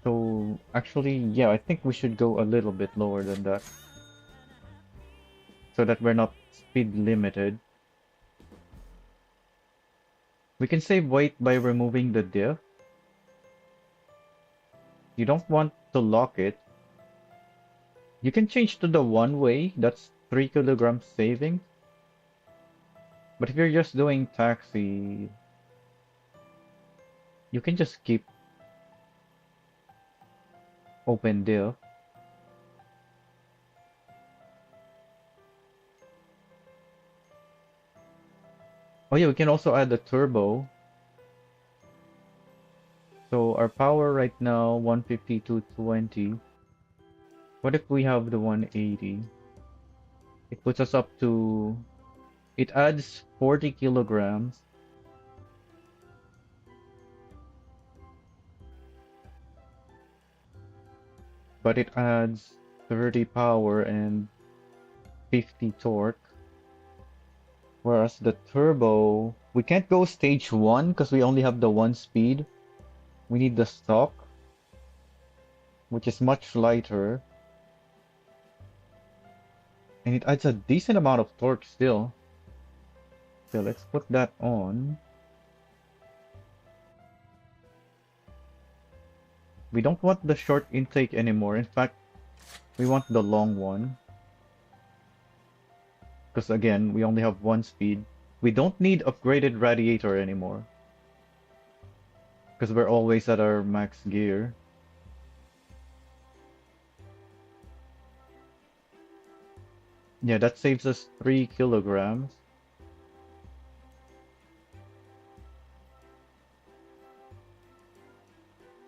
So actually, yeah, I think we should go a little bit lower than that. So that we're not speed limited. We can save weight by removing the diff. You don't want to lock it. You can change to the one-way, that's 3 kilograms saving. But if you're just doing taxi, you can just keep open diff. Oh yeah, we can also add the turbo. So our power right now 150 to 20. What if we have the 180? It puts us up to, it adds 40 kilograms, but it adds 30 power and 50 torque. Whereas the turbo, we can't go stage 1 because we only have the 1 speed. We need the stock, which is much lighter. And it adds a decent amount of torque still. So let's put that on. We don't want the short intake anymore. In fact, we want the long one. Because again, we only have 1 speed. We don't need upgraded radiator anymore. Because we're always at our max gear. Yeah, that saves us 3 kilograms.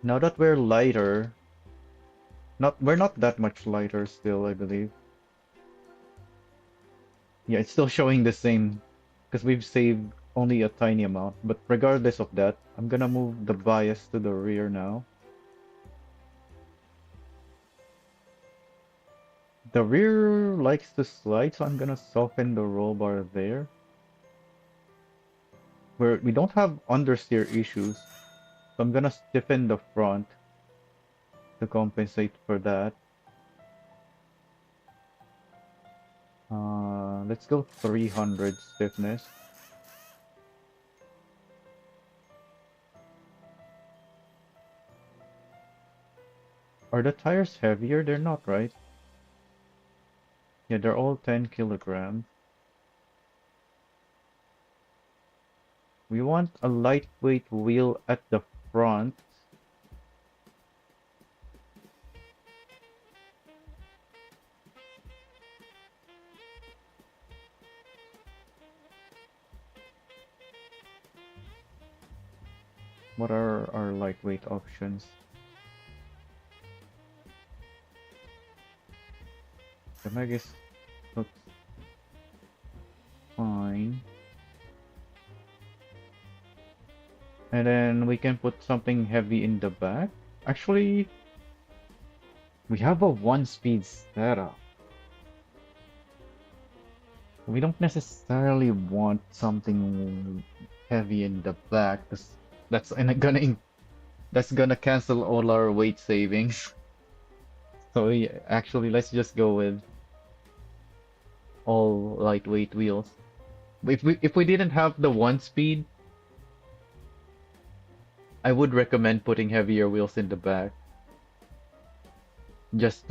Now that we're lighter, we're not that much lighter still, I believe. Yeah, it's still showing the same because we've saved only a tiny amount. But regardless of that, I'm gonna move the bias to the rear now. The rear likes to slide, so I'm gonna soften the roll bar there. We don't have understeer issues, so I'm gonna stiffen the front to compensate for that. Let's go 300 stiffness. Are the tires heavier? They're not, right? Yeah, they're all 10 kilograms. We want a lightweight wheel at the front. What are our lightweight options? The Megis looks fine. And then we can put something heavy in the back. Actually, we have a 1-speed setup. We don't necessarily want something heavy in the back because that's gonna cancel all our weight savings. So yeah, actually, let's just go with all lightweight wheels. If we didn't have the 1-speed, I would recommend putting heavier wheels in the back, just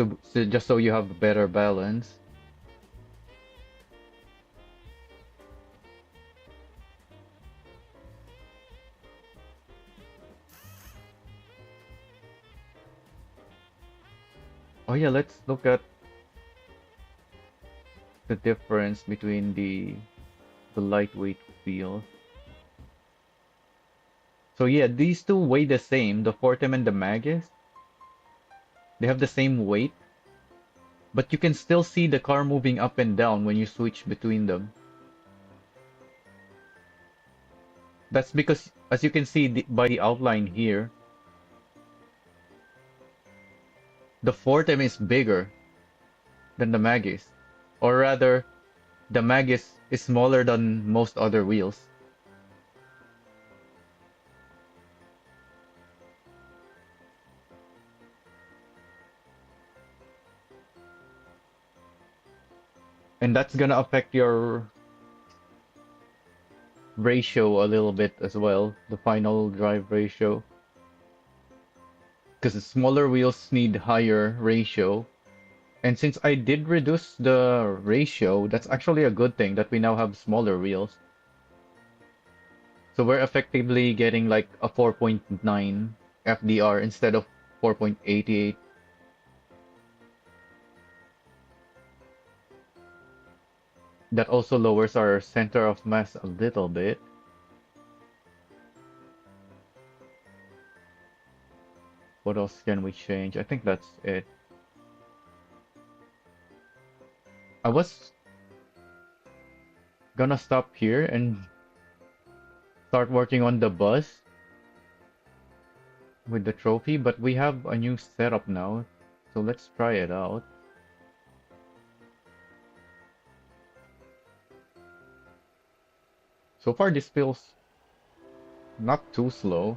so you have better balance. Oh yeah, let's look at the difference between the lightweight wheels. So yeah, these two weigh the same, the Fortem and the Magus. They have the same weight, but you can still see the car moving up and down when you switch between them. That's because, as you can see by the outline here, the Fortem is bigger than the Magus. Or rather, the Magus is smaller than most other wheels. And that's gonna affect your ratio a little bit as well, the final drive ratio. Because the smaller wheels need higher ratio. And since I did reduce the ratio, that's actually a good thing that we now have smaller wheels. So we're effectively getting like a 4.9 FDR instead of 4.88. That also lowers our center of mass a little bit. What else can we change? I think that's it. I was gonna stop here and start working on the bus with the trophy, but we have a new setup now, so let's try it out. So far, this feels not too slow.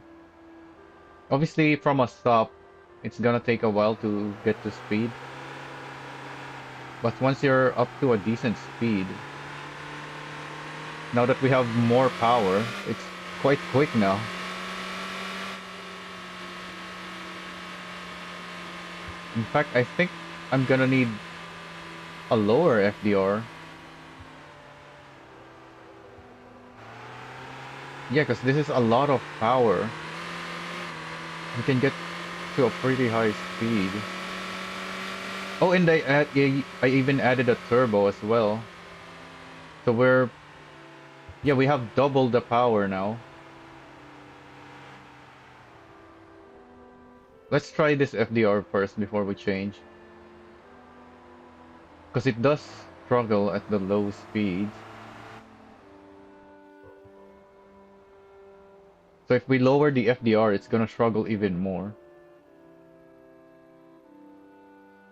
Obviously, from a stop, it's gonna take a while to get to speed, but once you're up to a decent speed, now that we have more power, it's quite quick now. In fact, I think I'm gonna need a lower FDR. Yeah, because this is a lot of power. We can get to a pretty high speed. Oh, and I even added a turbo as well. So yeah, we have double the power now. Let's try this FDR first before we change. Because it does struggle at the low speeds. So if we lower the FDR, it's gonna struggle even more.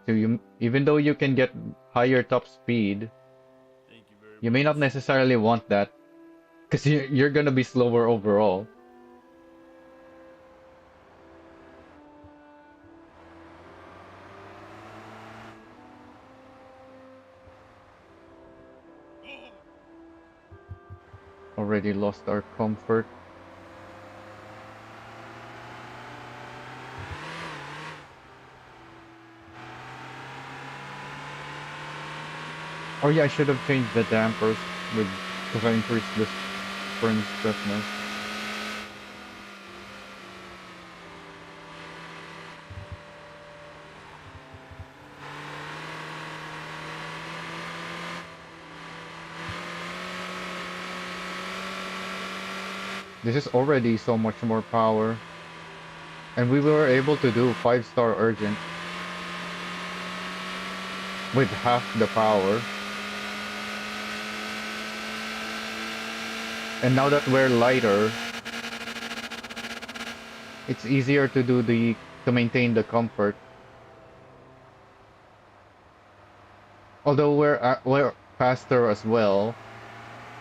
So even though you can get higher top speed, Thank you very you may not much. necessarily want that. Because you're gonna be slower overall. Already lost our comfort. Oh yeah, I should have changed the dampers with because I increased the spring stiffness. This is already so much more power. And we were able to do 5-star urgent with half the power. And now that we're lighter, it's easier to to maintain the comfort. Although we're faster as well,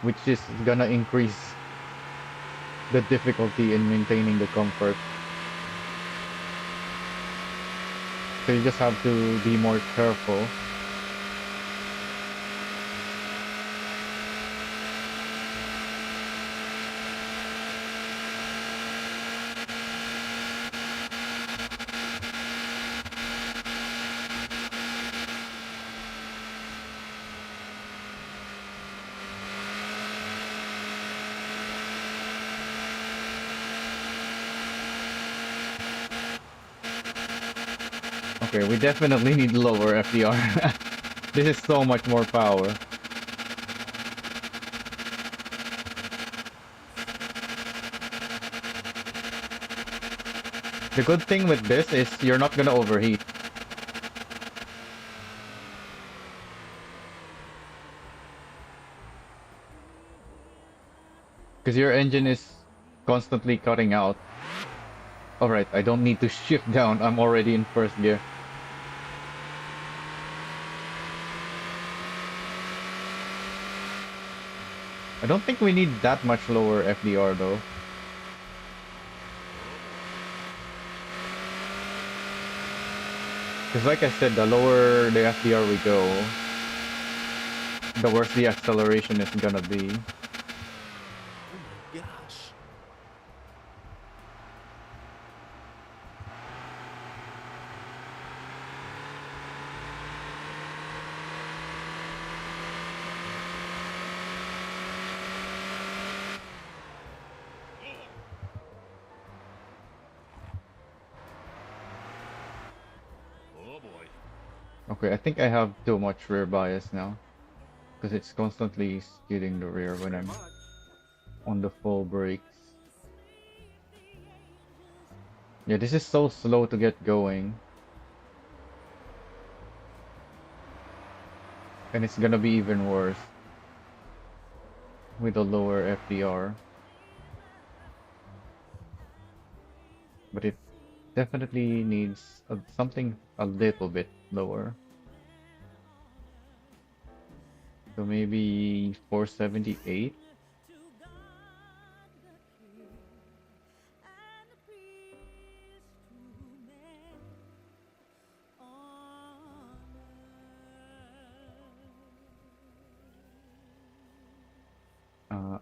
which is gonna increase the difficulty in maintaining the comfort. So you just have to be more careful. Okay, we definitely need lower FDR. This is so much more power. The good thing with this is you're not gonna overheat. Because your engine is constantly cutting out. Alright, I don't need to shift down. I'm already in first gear. I don't think we need that much lower FDR though. Because like I said, the lower the FDR we go, the worse the acceleration is gonna be. Oh my gosh. Oh boy. Okay, I think I have too much rear bias now. because it's constantly skidding the rear when Very I'm much. on the full brakes. Yeah, this is so slow to get going. And it's gonna be even worse with a lower FDR. But it definitely needs something a little bit lower. So maybe 478.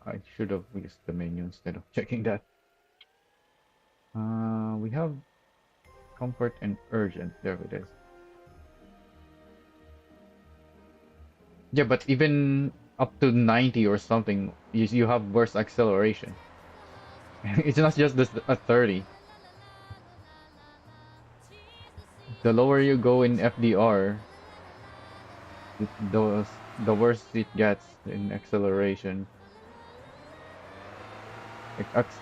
I should have used the menu instead of checking that. We have comfort and urgent. There it is. Yeah, but even up to 90 or something, you have worse acceleration. It's not just this a 30. The lower you go in FDR, the worse it gets in acceleration.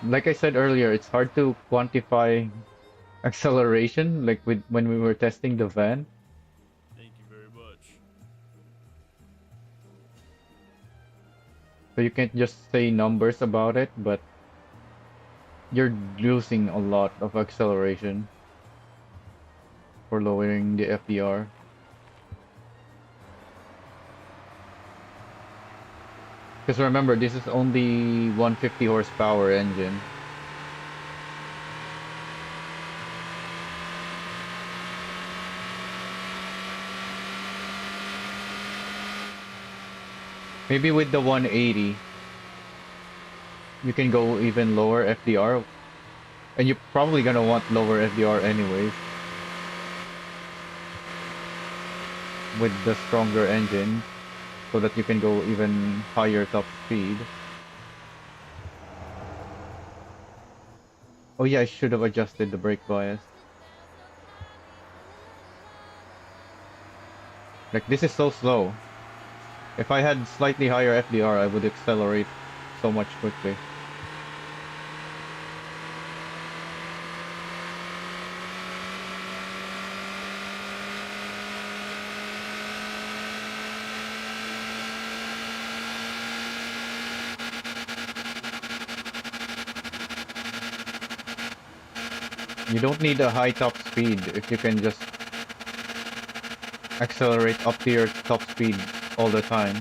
Like I said earlier, it's hard to quantify acceleration, like with when we were testing the van. Thank you very much. So you can't just say numbers about it, but you're losing a lot of acceleration for lowering the FDR. Because remember, this is only 150 horsepower engine. Maybe with the 180, you can go even lower FDR. And you're probably gonna want lower FDR anyways. With the stronger engine, so that you can go even higher top speed. Oh yeah, I should have adjusted the brake bias. Like this is so slow. If I had slightly higher FDR, I would accelerate so much quickly. You don't need a high top speed if you can just accelerate up to your top speed all the time.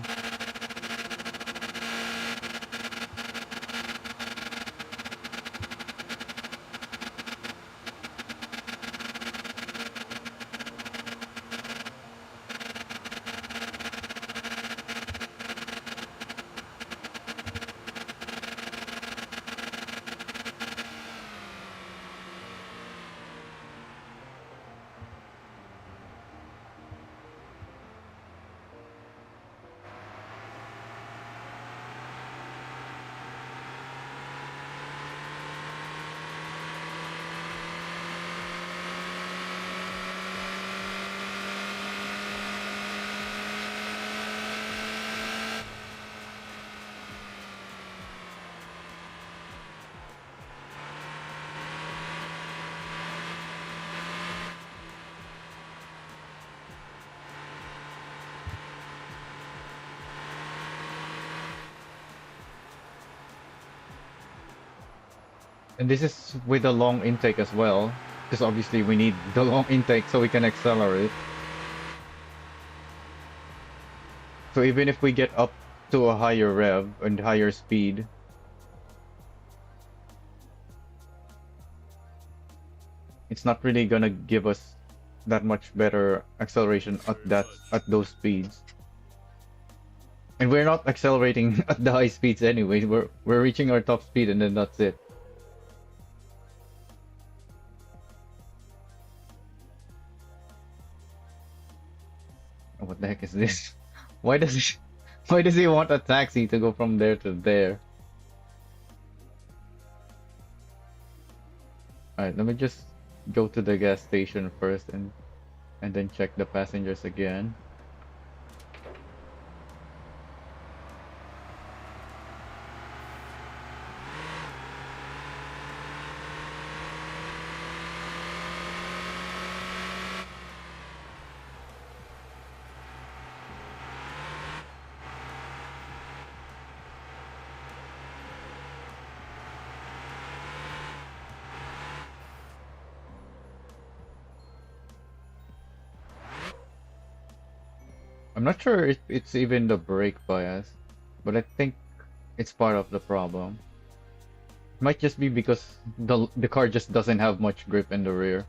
And this is with a long intake as well, because obviously we need the long intake so we can accelerate. So even if we get up to a higher rev and higher speed, it's not really gonna give us that much better acceleration Thank you at very that much. at those speeds. And we're not accelerating at the high speeds anyways. We're reaching our top speed and then that's it. Oh, what the heck is this? Why does he, why does he want a taxi to go from there to there? Alright, let me just go to the gas station first and then check the passengers again. I'm not sure if it's even the brake bias, but I think it's part of the problem. It might just be because the car just doesn't have much grip in the rear.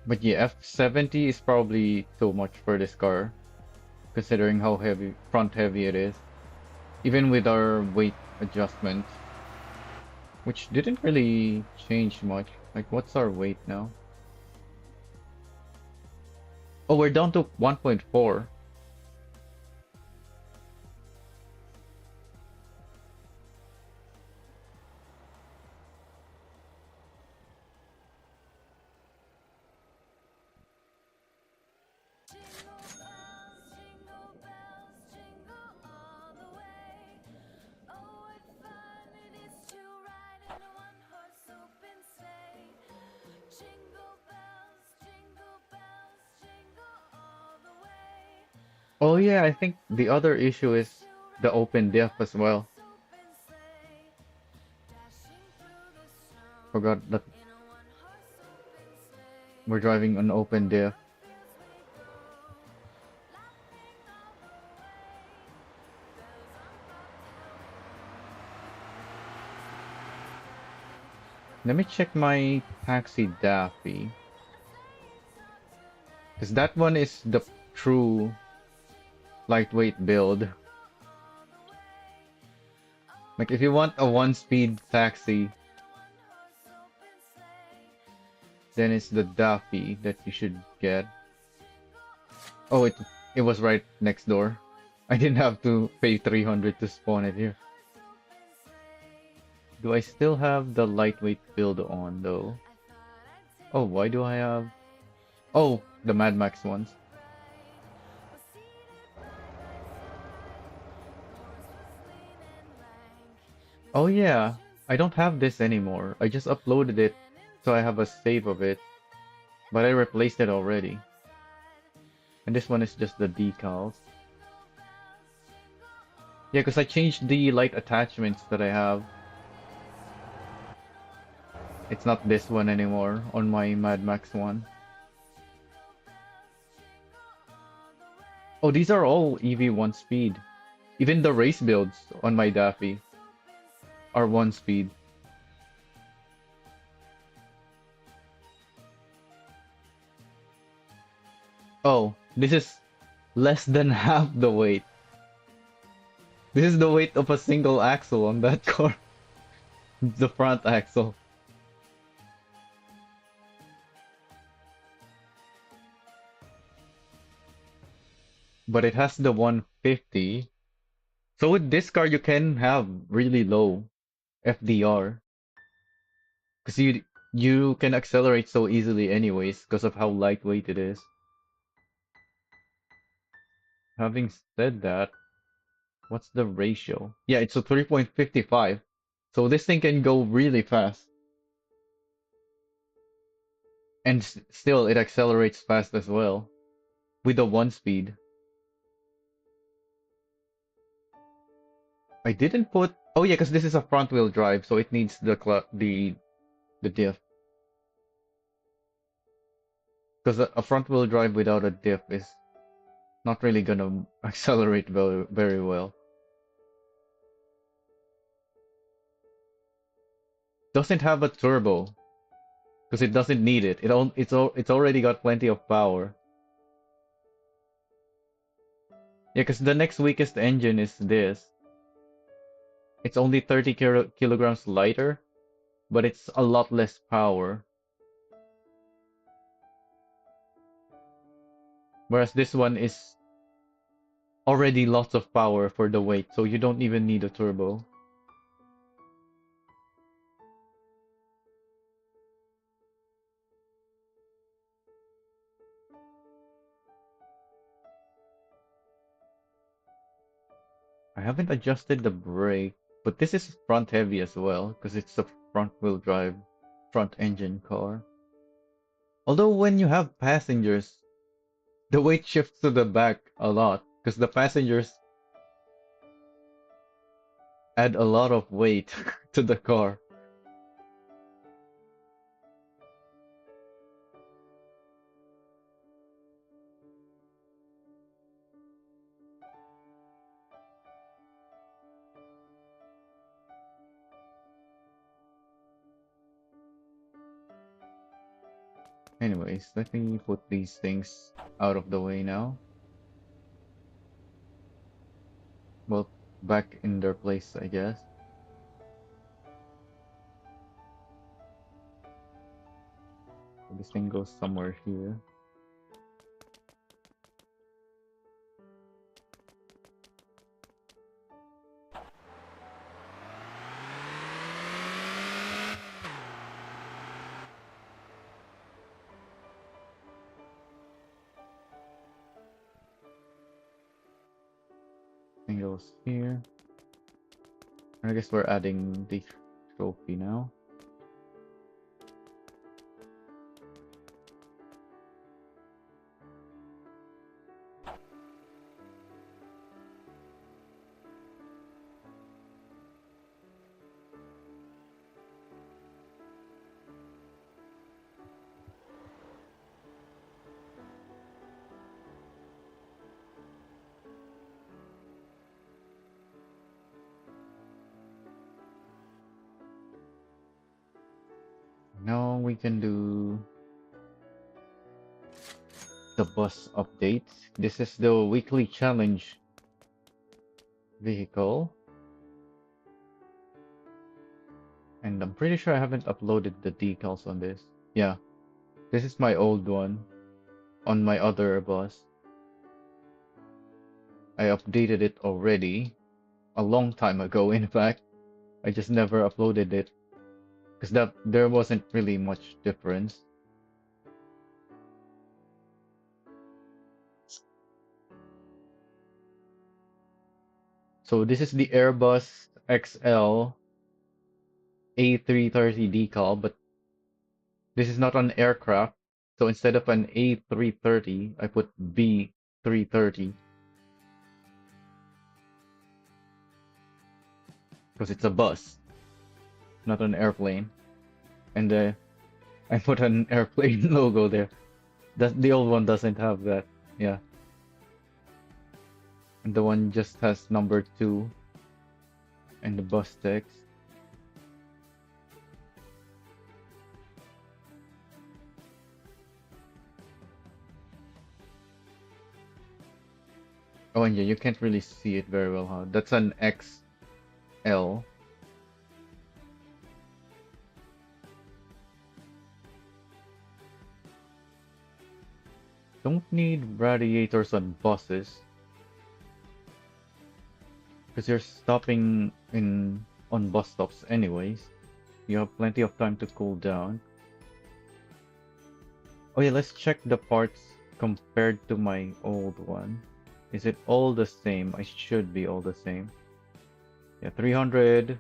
But yeah, F70 is probably too much for this car, considering how heavy, front heavy it is. Even with our weight adjustments, which didn't really change much. Like, what's our weight now? Oh, we're down to 1.4. Oh yeah, I think the other issue is the open diff as well. Forgot that we're driving on open diff. Let me check my taxi Daffy. Because that one is the true lightweight build. Like if you want a one-speed taxi, then it's the Daffy that you should get. Oh, it was right next door. I didn't have to pay 300 to spawn it here. Do I still have the lightweight build on though? Oh, why do I have... Oh, the Mad Max ones. Oh yeah, I don't have this anymore. I just uploaded it, so I have a save of it. But I replaced it already. And this one is just the decals. Yeah, because I changed the light attachments that I have. It's not this one anymore on my Mad Max one. Oh, these are all EV 1 speed. Even the race builds on my Daffy are 1 speed. Oh, this is less than half the weight. This is the weight of a single axle on that car. The front axle. But it has the 150. So with this car, you can have really low FDR. Because you can accelerate so easily anyways, because of how lightweight it is. Having said that, what's the ratio? Yeah, it's a 3.55. So this thing can go really fast. And still, it accelerates fast as well. With the 1 speed. I didn't put... Oh yeah, because this is a front wheel drive, so it needs the diff. Because a front wheel drive without a diff is not really gonna accelerate very well. Doesn't have a turbo because it doesn't need it. It's already got plenty of power. Yeah, because the next weakest engine is this. It's only 30 kilograms lighter, but it's a lot less power. Whereas this one is already lots of power for the weight, so you don't even need a turbo. I haven't adjusted the brake, but this is front heavy as well, because it's a front wheel drive, front engine car. Although when you have passengers, the weight shifts to the back a lot, because the passengers add a lot of weight to the car. Anyways, let me put these things out of the way now. Well, back in their place, I guess. So this thing goes somewhere here. Thing goes here. I guess we're adding the trophy now. Now we can do the bus update. This is the weekly challenge vehicle. And I'm pretty sure I haven't uploaded the decals on this. Yeah, this is my old one on my other bus. I updated it already a long time ago, in fact. I just never uploaded it because there wasn't really much difference. So this is the Airbus XL A330 decal, but this is not an aircraft. So instead of an A330, I put B330 because it's a bus, not an airplane. And I put an airplane logo there. The old one doesn't have that. Yeah. And the one just has number 2 and the bus text. Oh, and yeah, you can't really see it very well, huh? That's an XL. Don't need radiators on buses because you're stopping on bus stops anyways. You have plenty of time to cool down. Oh yeah, let's check the parts compared to my old one. Is it all the same? I should be all the same. Yeah, 300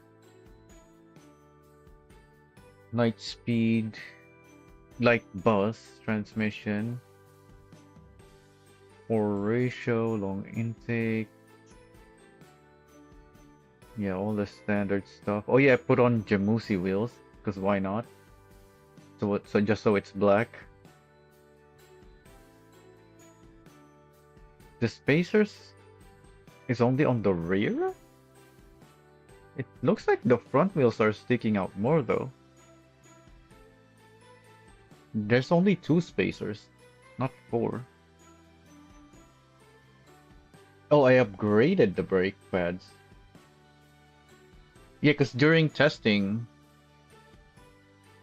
light speed, light bus transmission, or ratio, long intake. Yeah, all the standard stuff. Oh yeah, I put on Jamusi wheels because why not? So just so it's black. The spacers is only on the rear? It looks like the front wheels are sticking out more though. There's only 2 spacers, not 4. Oh, I upgraded the brake pads. Yeah, because during testing,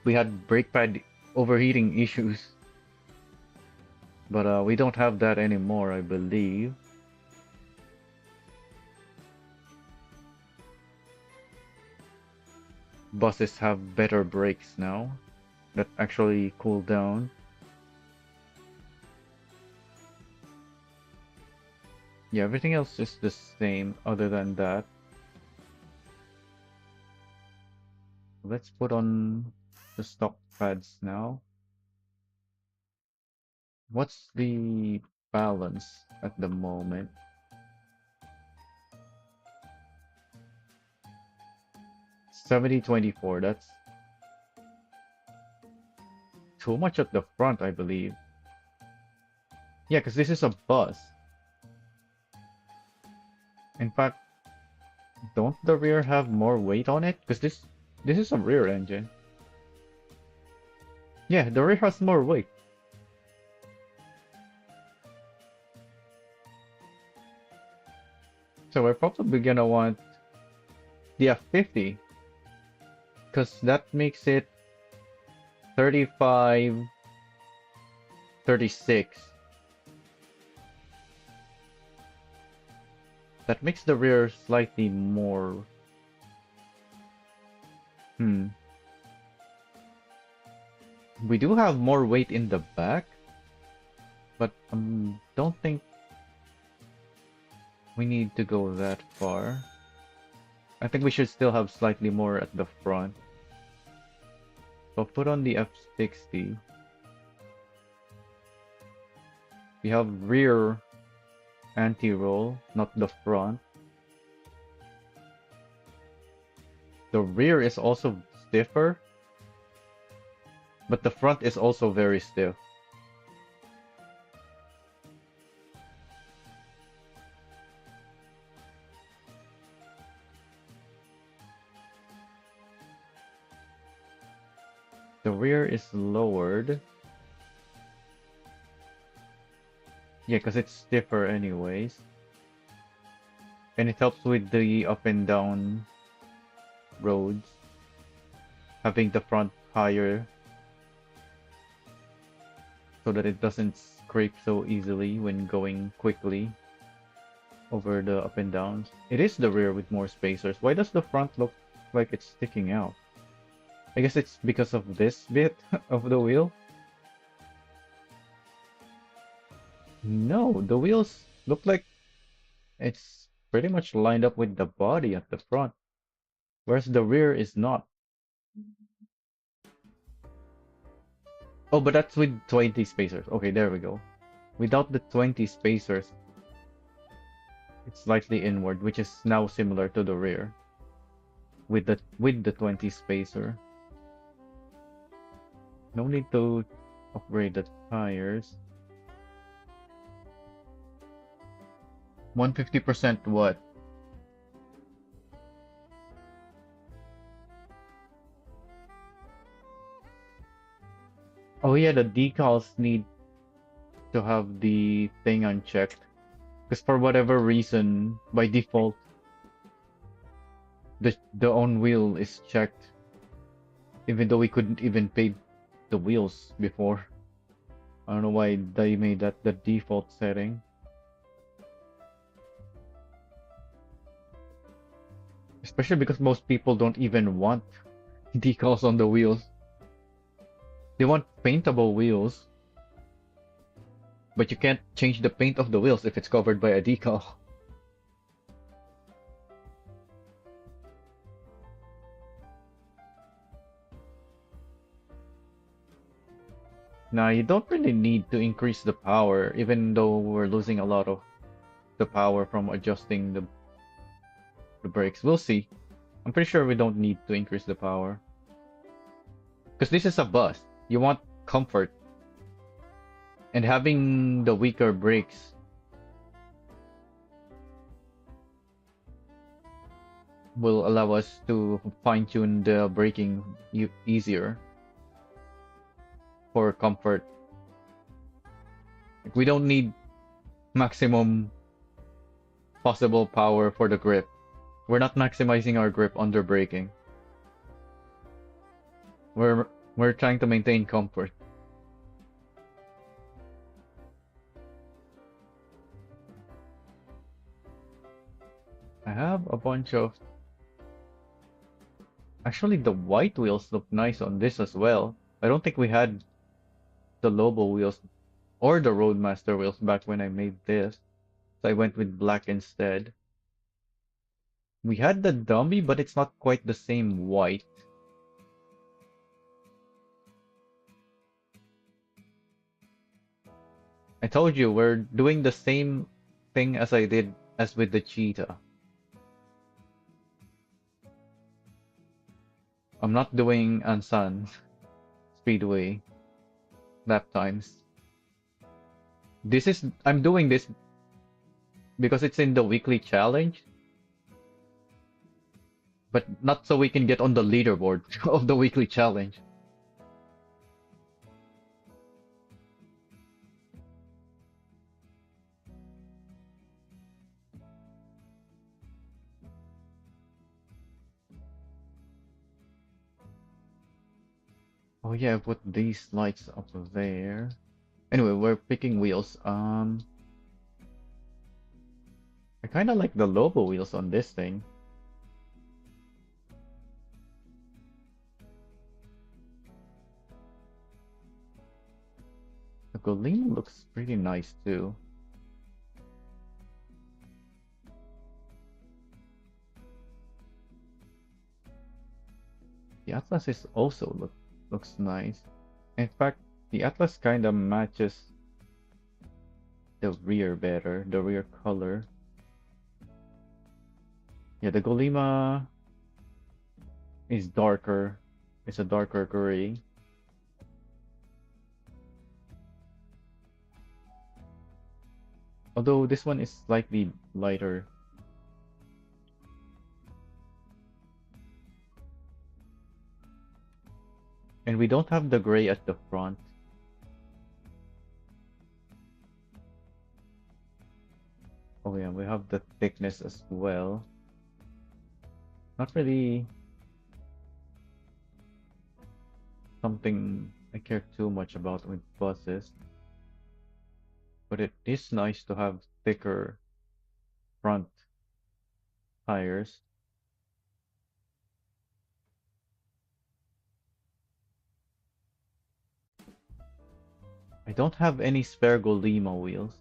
we had brake pad overheating issues. But we don't have that anymore, I believe. Buses have better brakes now that actually cool down. Yeah, everything else is the same other than that. Let's put on the stock pads now. What's the balance at the moment? 70-24. That's too much at the front, I believe. Yeah, because this is a bus. In fact, don't the rear have more weight on it? Because this is a rear engine. Yeah, the rear has more weight. So we're probably gonna want the F50, because that makes it 35, 36. That makes the rear slightly more. We do have more weight in the back, but don't think we need to go that far. I think we should still have slightly more at the front. So put on the F60. We have rear anti-roll, not the front. The rear is also stiffer, but the front is also very stiff. The rear is lowered. Yeah, because it's stiffer anyways. And it helps with the up and down roads. Having the front higher so that it doesn't scrape so easily when going quickly over the up and downs. It is the rear with more spacers. Why does the front look like it's sticking out? I guess it's because of this bit of the wheel. No, the wheels look like it's pretty much lined up with the body at the front, whereas the rear is not. Oh, but that's with 20 spacers. Okay, there we go. Without the 20 spacers, it's slightly inward, which is now similar to the rear with the 20 spacer. No need to upgrade the tires. 150% what? Oh yeah, the decals need to have the thing unchecked. Because for whatever reason, by default, the on wheel is checked. Even though we couldn't even paint the wheels before. I don't know why they made that the default setting. Especially because most people don't even want decals on the wheels. They want paintable wheels. But you can't change the paint of the wheels if it's covered by a decal. Now, you don't really need to increase the power, even though we're losing a lot of the power from adjusting the brakes. We'll see. I'm pretty sure we don't need to increase the power. Because this is a bus. You want comfort. And having the weaker brakes will allow us to fine-tune the braking easier for comfort. Like, we don't need maximum possible power for the grip. We're not maximizing our grip under braking. We're trying to maintain comfort. I have a bunch of... Actually, the white wheels look nice on this as well. I don't think we had the Lobo wheels or the Roadmaster wheels back when I made this. So I went with black instead. We had the dummy, but it's not quite the same white. I told you, we're doing the same thing as I did as with the cheetah. I'm not doing Ansan Speedway lap times. I'm doing this because it's in the weekly challenge, but not so we can get on the leaderboard of the weekly challenge. Oh yeah, I put these lights up there. Anyway, we're picking wheels. I kind of like the Lobo wheels on this thing. The Golem looks pretty nice too. The Atlas is also looks nice. In fact, the Atlas kind of matches the rear better, the rear color. Yeah, the Golema is darker. It's a darker gray. Although this one is slightly lighter. And we don't have the gray at the front. Oh yeah, we have the thickness as well. Not really something I care too much about with buses. But it is nice to have thicker front tires. I don't have any spare Golema wheels.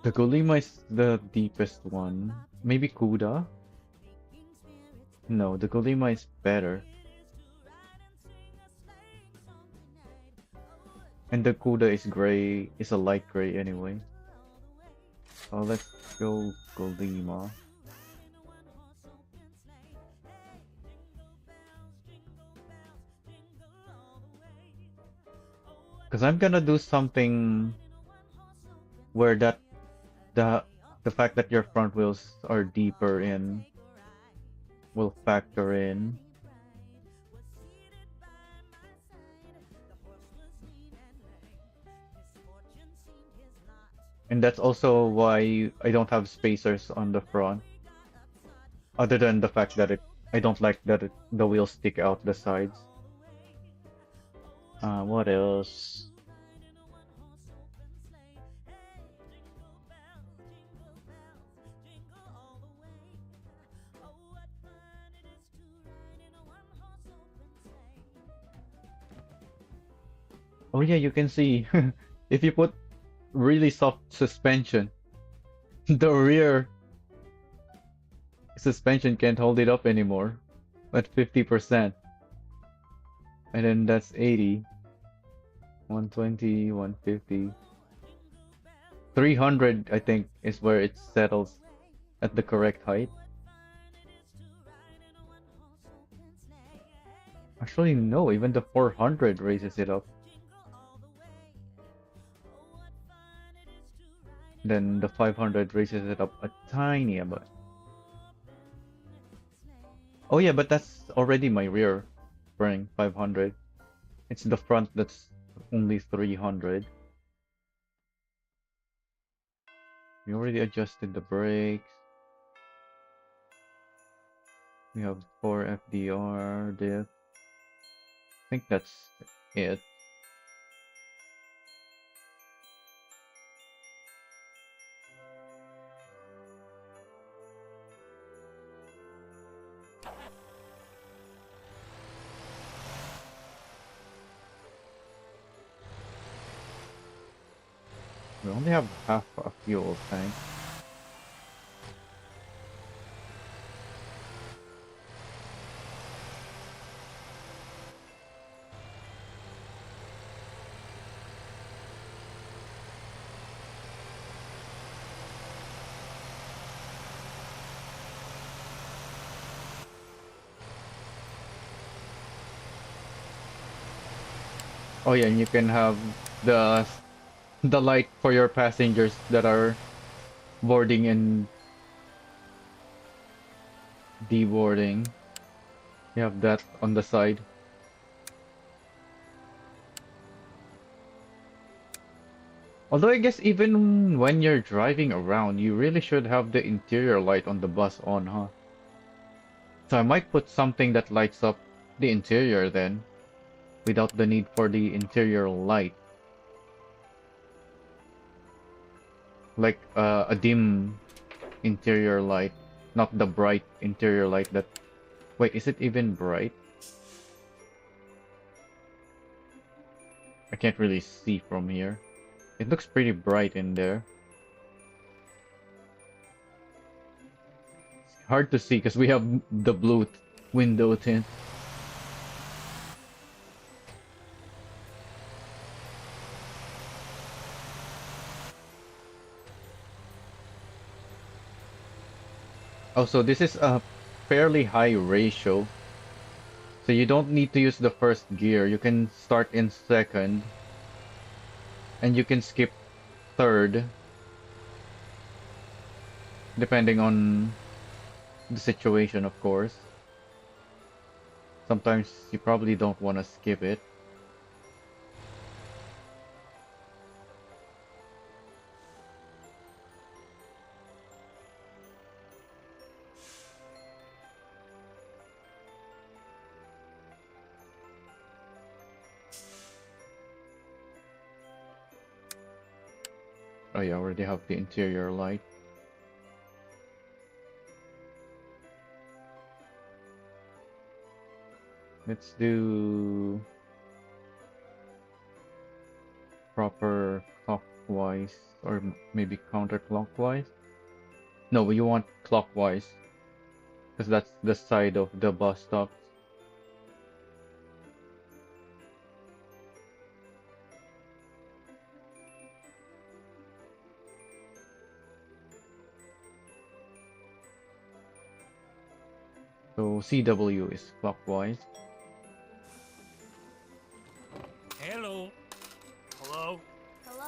The Golema is the deepest one. Maybe Kuda? No, the Golema is better. And the Kuda is gray, is a light gray anyway. Oh, let's go Golema. Because I'm gonna do something where the fact that your front wheels are deeper in will factor in. And that's also why I don't have spacers on the front. Other than the fact that I don't like that the wheels stick out the sides. What else? Oh yeah, you can see if you put really soft suspension, the rear suspension can't hold it up anymore at 50%. And then that's 80, 120, 150. 300, I think, is where it settles at the correct height. Actually, no, even the 400 raises it up. Then the 500 raises it up a tiny bit. Oh yeah, but that's already my rear spring, 500. It's the front that's only 300. We already adjusted the brakes. We have 4 FDR diff. I think that's it. We only have half a fuel tank. Oh yeah, and you can have the the light for your passengers that are boarding and deboarding. You have that on the side. Although I guess even when you're driving around, you really should have the interior light on the bus on, huh? So I might put something that lights up the interior then, without the need for the interior light. Like a dim interior light, not the bright interior light that... Wait, is it even bright? I can't really see from here. It looks pretty bright in there. It's hard to see because we have the blue window tint. Also, this is a fairly high ratio, so you don't need to use the first gear. You can start in second, and you can skip third, depending on the situation, of course. Sometimes you probably don't want to skip it. Oh yeah, I already have the interior light. Let's do proper clockwise, or maybe counterclockwise. No, you want clockwise, because that's the side of the bus stops. So CW is clockwise. Hello. Hello. Hello.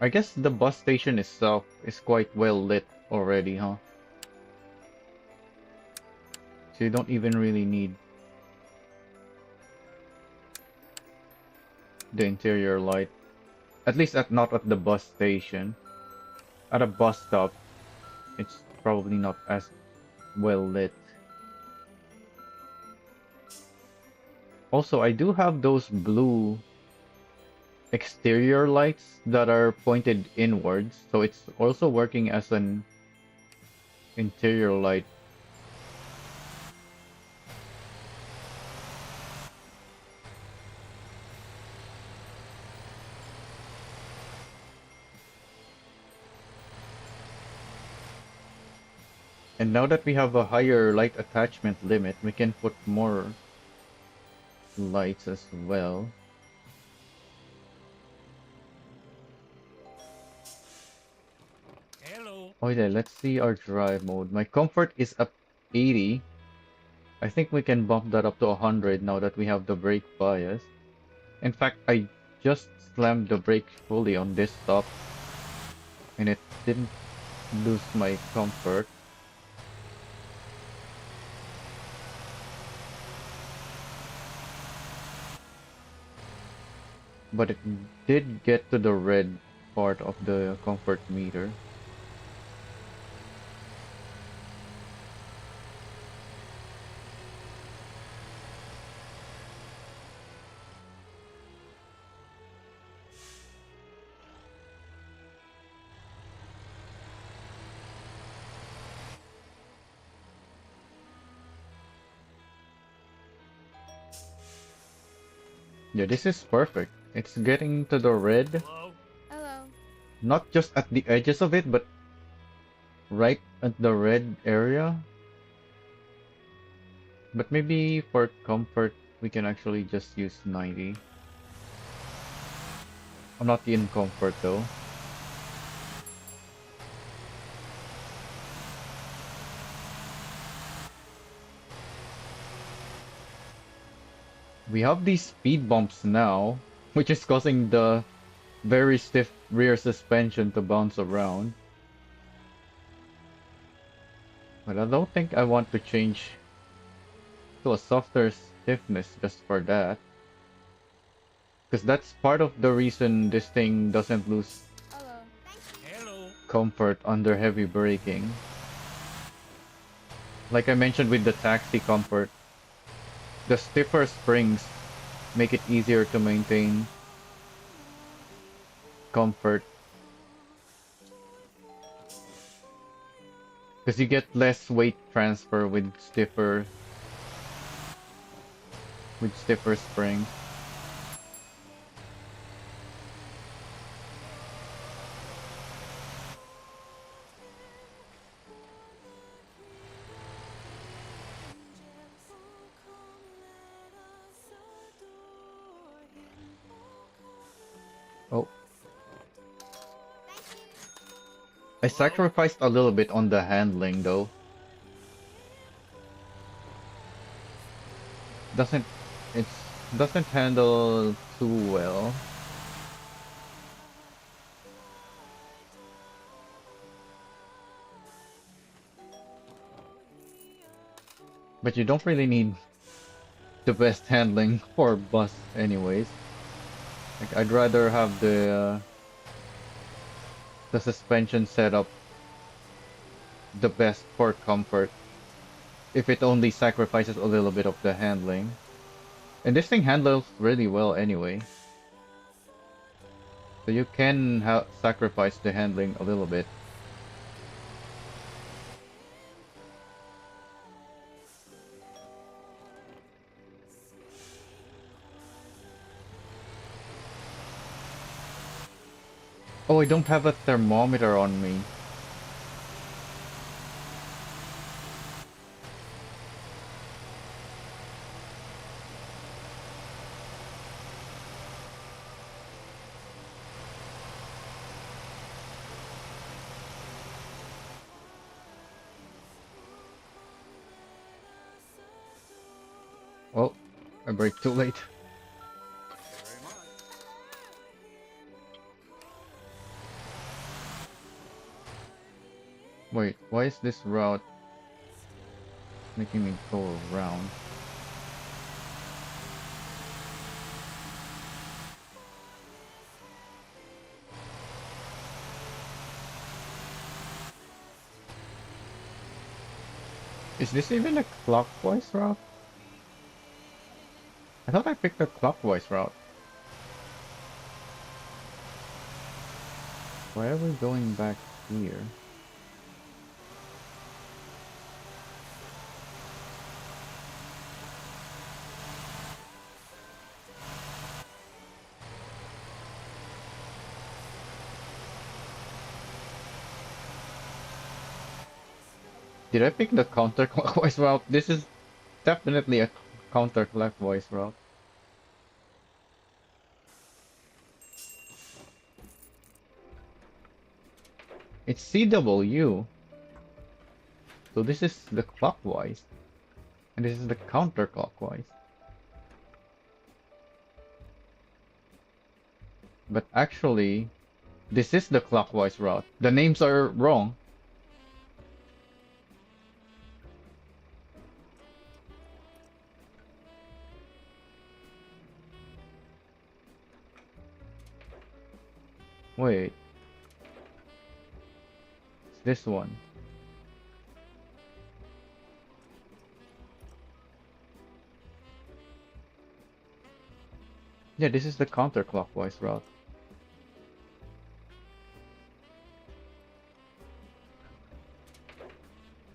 I guess the bus station itself is quite well lit already, huh? So you don't even really need the interior light. At least not at the bus station. At a bus stop, it's probably not as well lit. Also, I do have those blue exterior lights that are pointed inwards, so it's also working as an interior light. And now that we have a higher light attachment limit, we can put more lights as well. Hello. Oh yeah, let's see our drive mode. My comfort is up 80. I think we can bump that up to 100 now that we have the brake bias. In fact, I just slammed the brake fully on this stop, and it didn't lose my comfort. But it did get to the red part of the comfort meter. Yeah, this is perfect. It's getting to the red, Hello. Hello. not just at the edges of it, but right at the red area. But maybe for comfort, we can actually just use 90. I'm not in comfort though. We have these speed bumps now, which is causing the very stiff rear suspension to bounce around. But I don't think I want to change to a softer stiffness just for that. Because that's part of the reason this thing doesn't lose Hello. Hello. comfort under heavy braking. Like I mentioned with the taxi comfort, the stiffer springs make it easier to maintain comfort because you get less weight transfer with stiffer springs. Oh, I Hello. sacrificed a little bit on the handling though. Doesn't doesn't handle too well. But you don't really need the best handling for bus anyways. Like I'd rather have the suspension setup the best for comfort if it only sacrifices a little bit of the handling. And this thing handles really well anyway. So you can sacrifice the handling a little bit. Oh, I don't have a thermometer on me. Well, I brake too late. Wait, why is this route making me go around? Is this even a clockwise route? I thought I picked a clockwise route. Why are we going back here? Did I pick the counterclockwise route? This is definitely a counterclockwise route. It's CW. So this is the clockwise. And this is the counterclockwise. But actually, this is the clockwise route. The names are wrong. Wait, it's this one. Yeah, this is the counterclockwise route.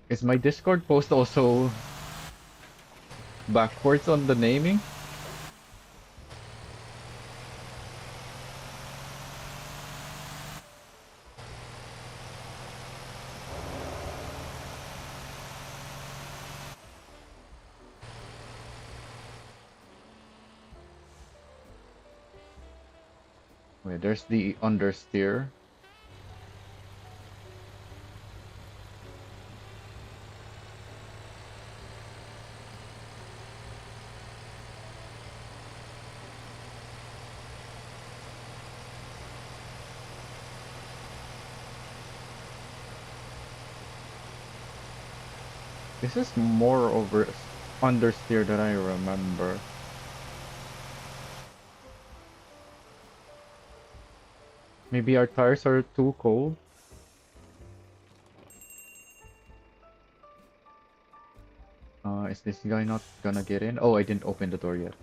Is my Discord post also backwards on the naming? Wait, there's the understeer. This is more over understeer than I remember. Maybe our tires are too cold. Is this guy not gonna get in? Oh, I didn't open the door yet.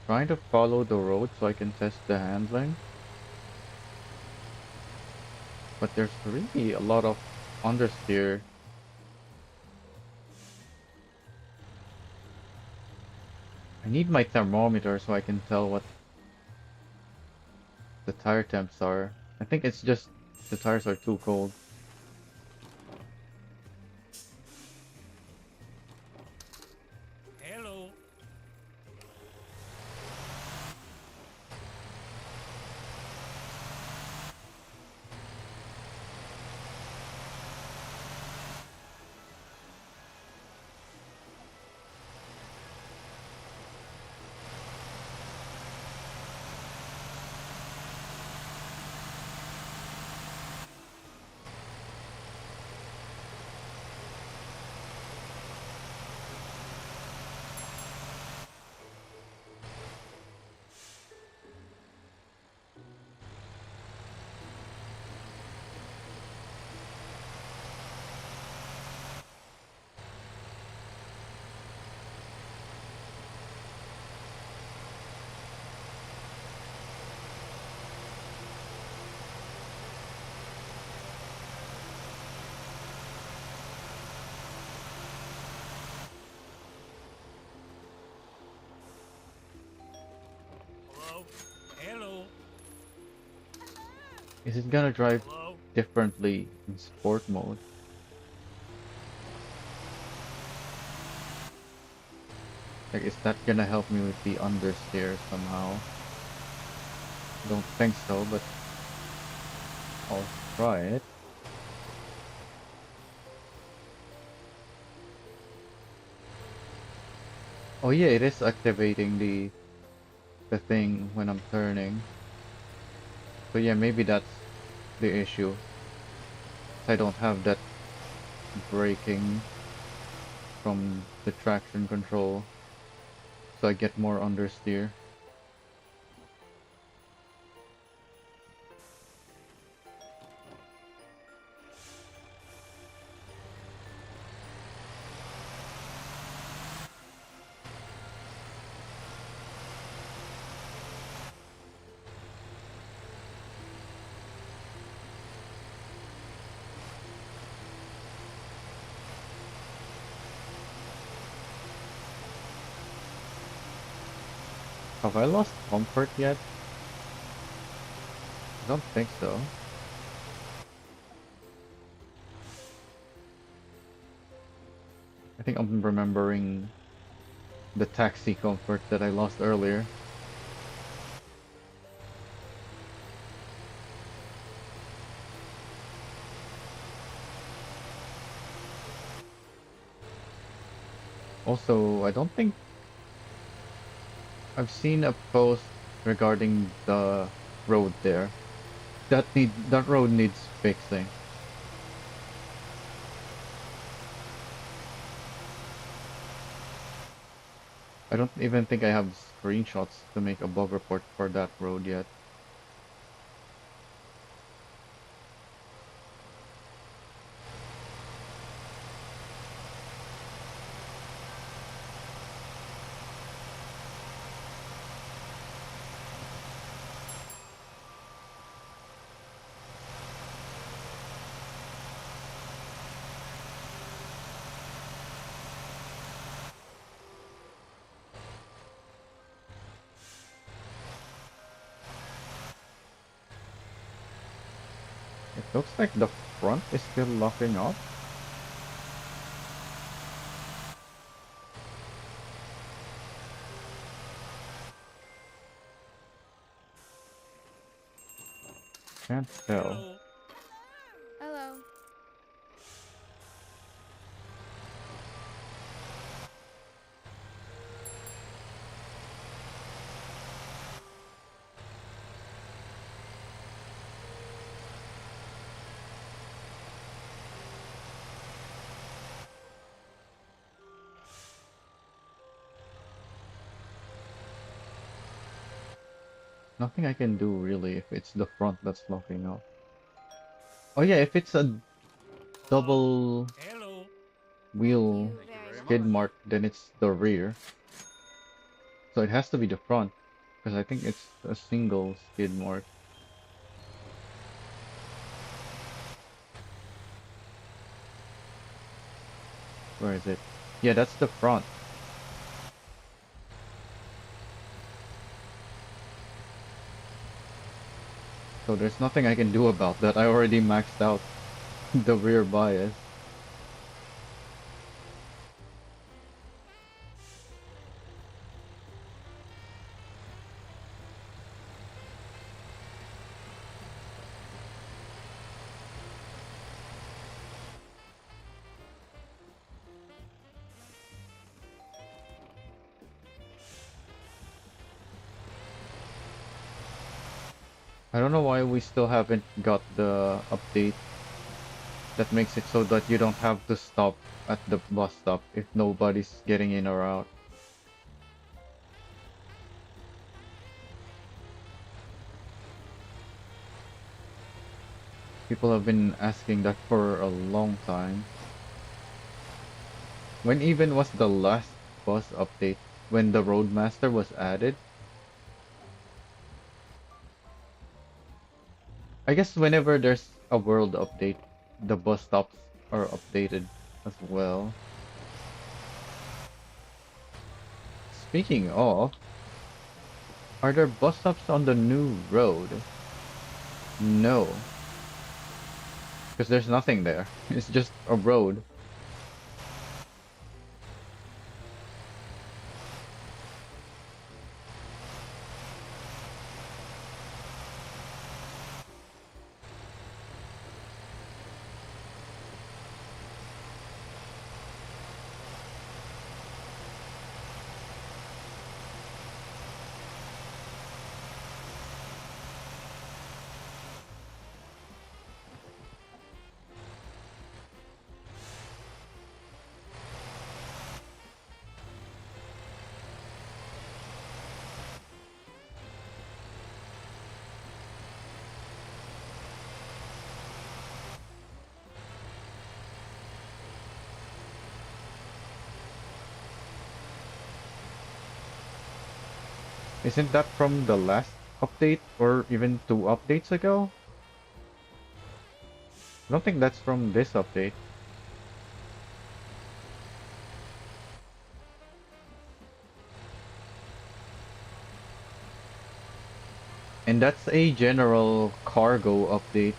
Trying to follow the road so I can test the handling. But there's really a lot of understeer. I need my thermometer so I can tell what the tire temps are. I think it's just the tires are too cold. Hello. Hello. Hello. Is it gonna drive Hello. differently in sport mode? Like, is that gonna help me with the understeer somehow? Don't think so, but I'll try it. Oh yeah, it is activating the thing when I'm turning. So yeah, maybe that's the issue. I don't have that braking from the traction control, so I get more understeer. Have I lost comfort yet? I don't think so. I think I'm remembering the taxi comfort that I lost earlier. Also, I don't think I've seen a post regarding the road there. That road needs fixing. I don't even think I have screenshots to make a bug report for that road yet. It looks like the front is still locking up. Can't tell. Hello. Hello. Nothing I can do really if it's the front that's locking up. Oh yeah, if it's a Hello. double Hello. Thank wheel you very skid much. mark, then it's the rear. So it has to be the front, because I think it's a single skid mark. Where is it? Yeah, that's the front. So there's nothing I can do about that. I already maxed out the rear bias. I don't know why we still haven't got the update that makes it so that you don't have to stop at the bus stop if nobody's getting in or out. People have been asking that for a long time. When even was the last bus update? When the Roadmaster was added? I guess whenever there's a world update, the bus stops are updated as well. Speaking of, are there bus stops on the new road? No, because there's nothing there. It's just a road. Isn't that from the last update or even 2 updates ago? I don't think that's from this update. And that's a general cargo update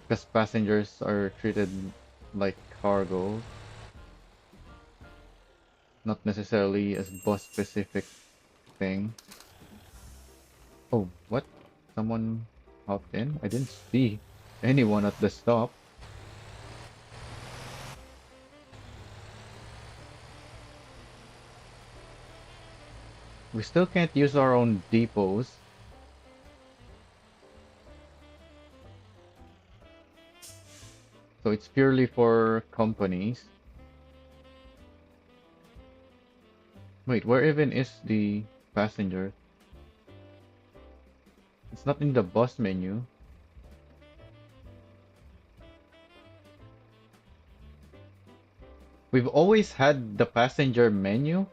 because passengers are treated like cargo, not necessarily as bus specific thing. Oh, what? Someone hopped in? I didn't see anyone at the stop. We still can't use our own depots. So it's purely for companies. Wait, where even is the passenger? It's not in the bus menu. We've always had the passenger menu.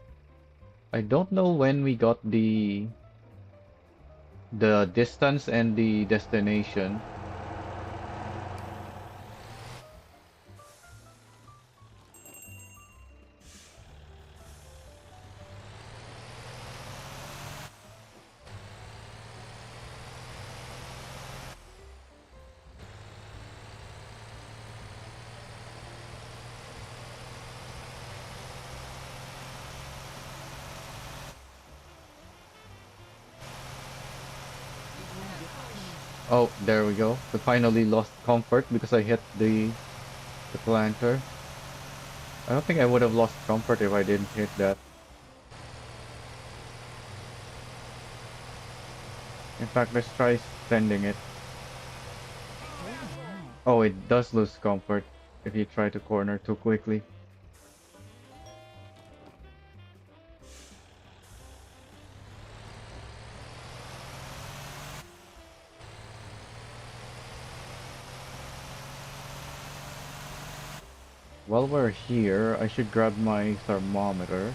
I don't know when we got the distance and the destination. Oh, there we go. We finally lost comfort because I hit the planter. I don't think I would have lost comfort if I didn't hit that. In fact, let's try sending it. Oh, it does lose comfort if you try to corner too quickly. While we're here, I should grab my thermometer.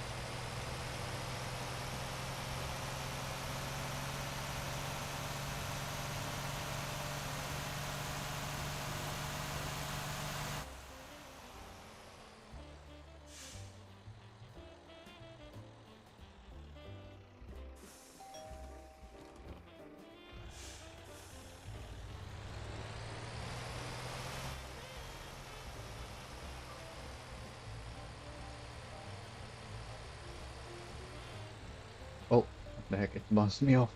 Oh, what the heck, it bounced me off.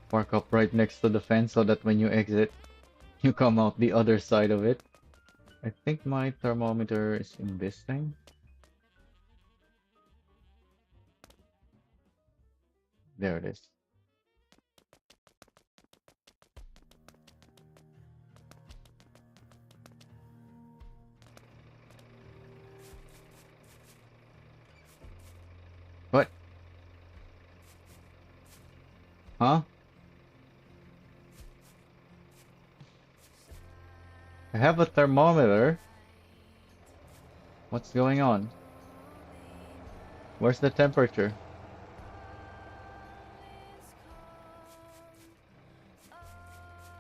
Park up right next to the fence so that when you exit, you come out the other side of it. I think my thermometer is in this thing. There it is. What? Huh? I have a thermometer. What's going on? Where's the temperature?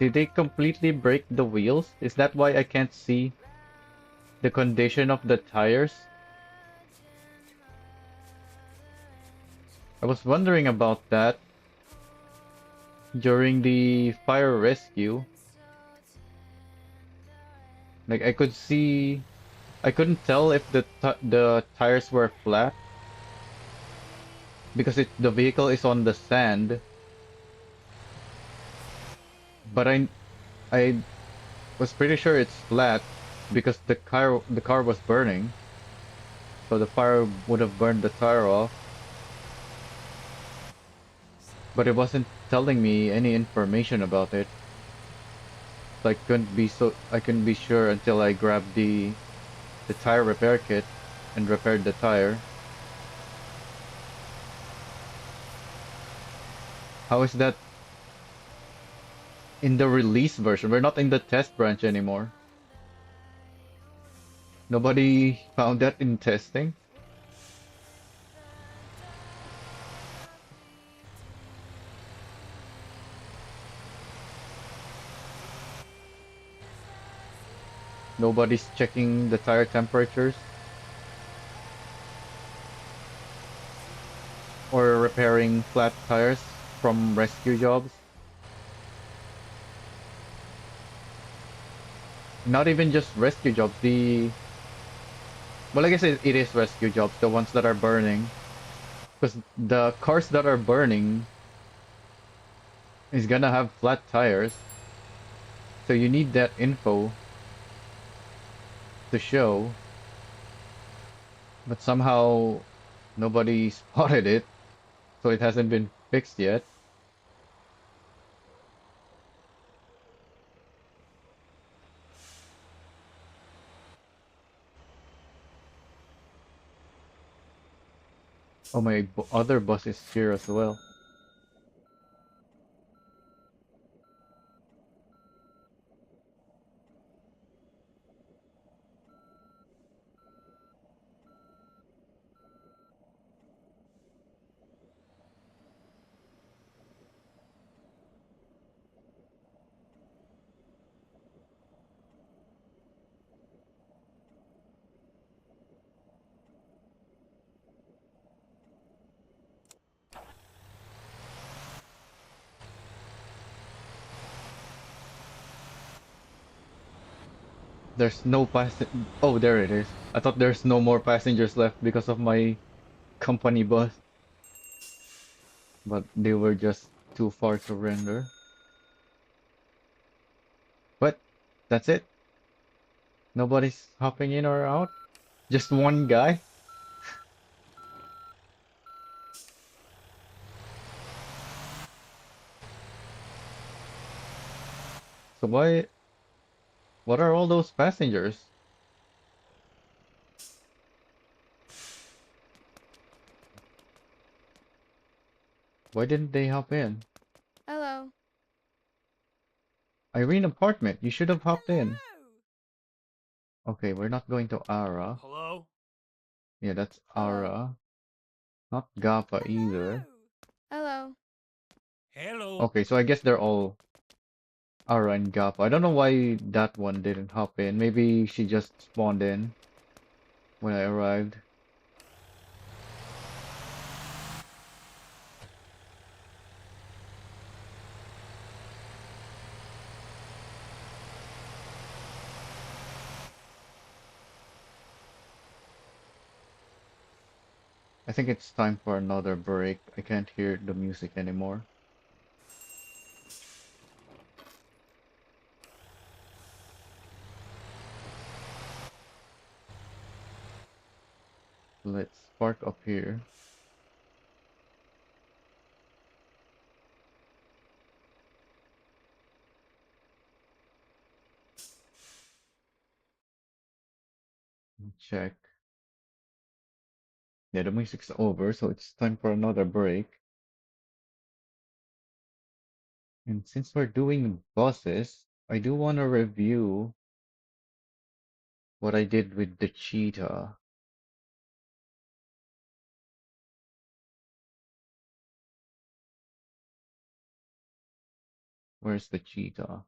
Did they completely break the wheels? Is that why I can't see the condition of the tires? I was wondering about that during the fire rescue. Like I couldn't tell if the tires were flat because the vehicle is on the sand. But I was pretty sure it's flat because the car was burning, so the fire would have burned the tire off. But it wasn't telling me any information about it. So I couldn't be sure until I grabbed the tire repair kit and repaired the tire. How is that in the release version? We're not in the test branch anymore. Nobody found that in testing. Nobody's checking the tire temperatures or repairing flat tires from rescue jobs. Not even just rescue jobs, well, I guess it is rescue jobs, the ones that are burning. Because the cars that are burning is gonna have flat tires. So you need that info to show. But somehow nobody spotted it, so it hasn't been fixed yet. Oh, my other bus is here as well. There's no passen. Oh, there it is. I thought there's no more passengers left because of my company bus, but they were just too far to render. But that's it. Nobody's hopping in or out. Just one guy. So why? What are all those passengers? Why didn't they hop in? Hello. Irene apartment. You should have hopped in. Hello. Okay, we're not going to Ara. Hello. Yeah, that's Hello. Ara. Not Gappa either. Hello. Hello. Okay, so I guess they're all Ara and Gappa. I don't know why that one didn't hop in. Maybe she just spawned in when I arrived. I think it's time for another break. I can't hear the music anymore. Let's park up here. And check. Yeah, the music's over, so it's time for another break. And since we're doing bosses, I do want to review what I did with the cheetah. Where's the cheetah?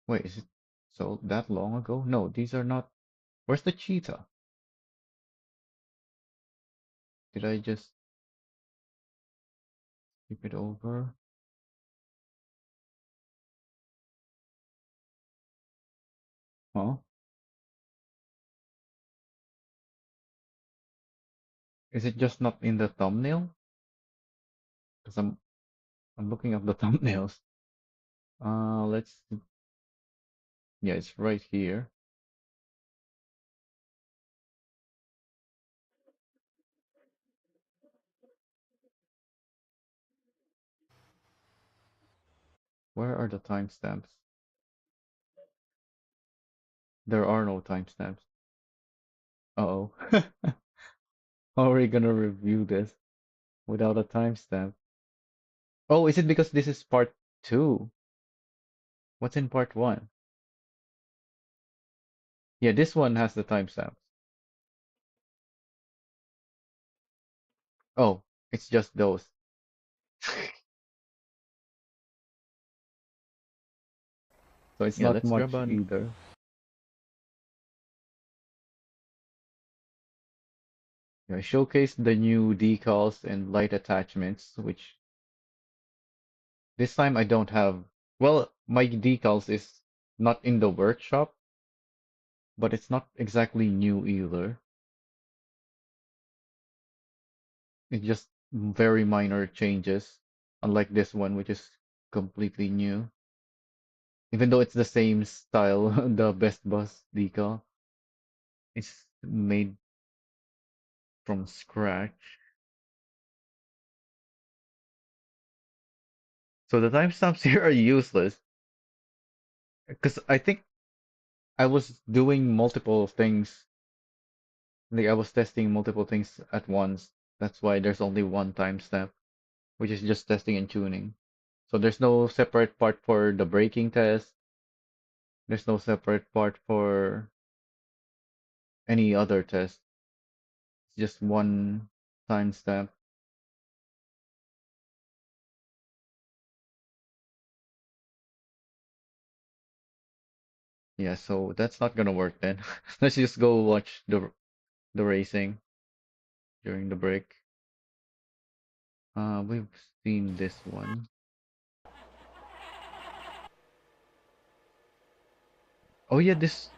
Wait, is it so that long ago? No, these are not. Where's the cheetah? Did I just skip it over? Huh? Is it just not in the thumbnail? Because I'm looking at the thumbnails. Let's. Yeah, it's right here. Where are the timestamps? There are no timestamps. Uh-oh. How are we gonna review this without a timestamp? Oh, is it because this is part two? What's in part one? Yeah, this one has the timestamps. Oh, it's just those. So it's Yeah, not let's grab much on. either. Yeah, I showcased the new decals and light attachments, which this time I don't have. Well, my decals is not in the workshop, but it's not exactly new either. It's just very minor changes, unlike this one, which is completely new. Even though it's the same style, the Best Bus decal, it's made from scratch. So the timestamps here are useless because I was doing multiple things. Like I was testing multiple things at once. That's why there's only one timestamp, which is just testing and tuning. So there's no separate part for the braking test. There's no separate part for any other test. It's just one timestamp. Yeah, so that's not gonna work then. Let's just go watch the racing during the break. We've seen this one. Oh yeah, this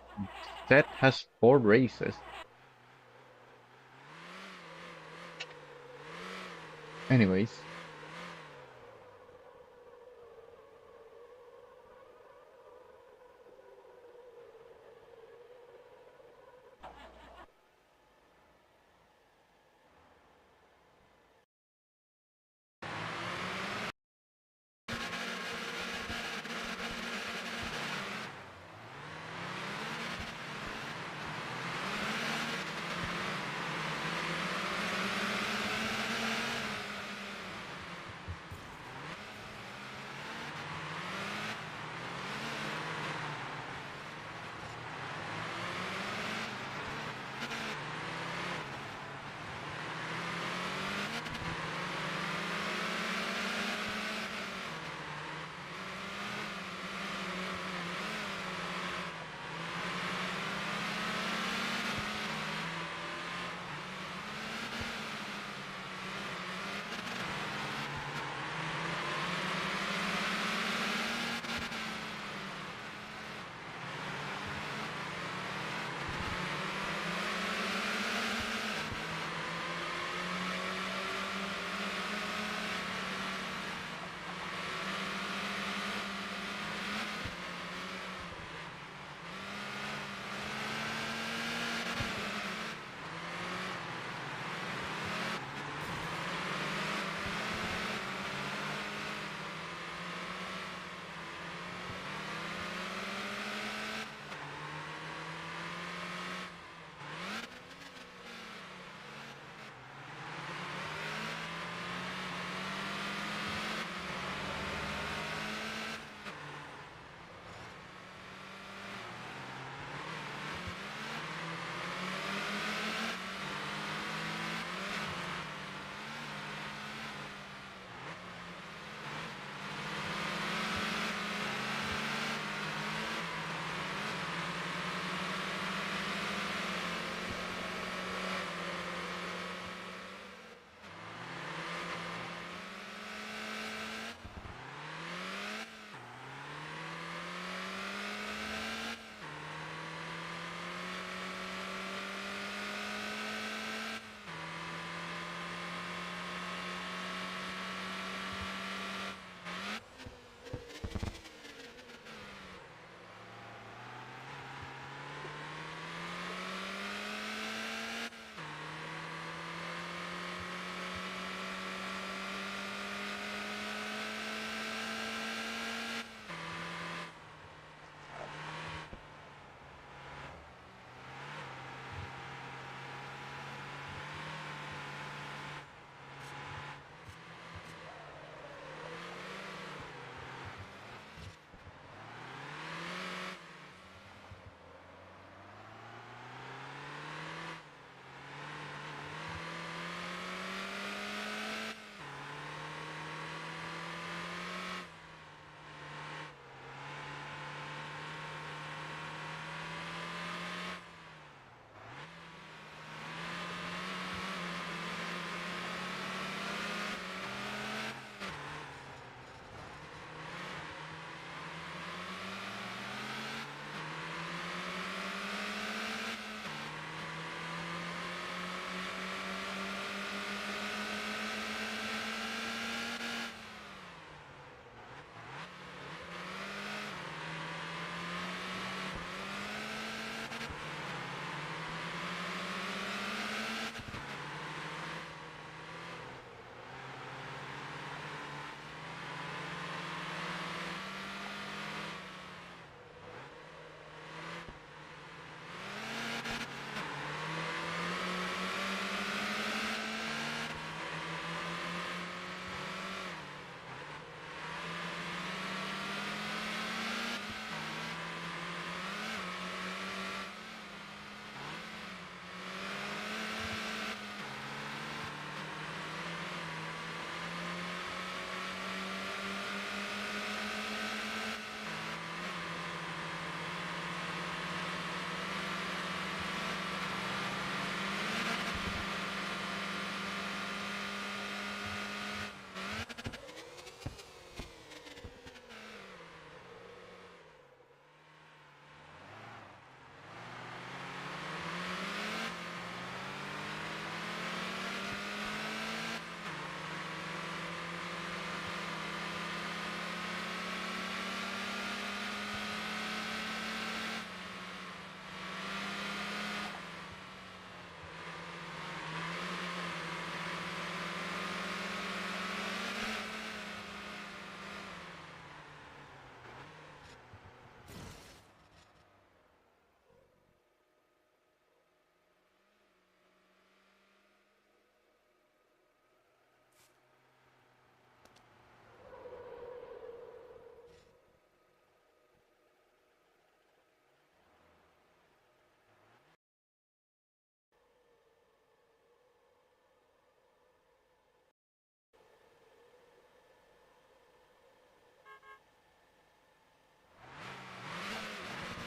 set has 4 races. Anyways,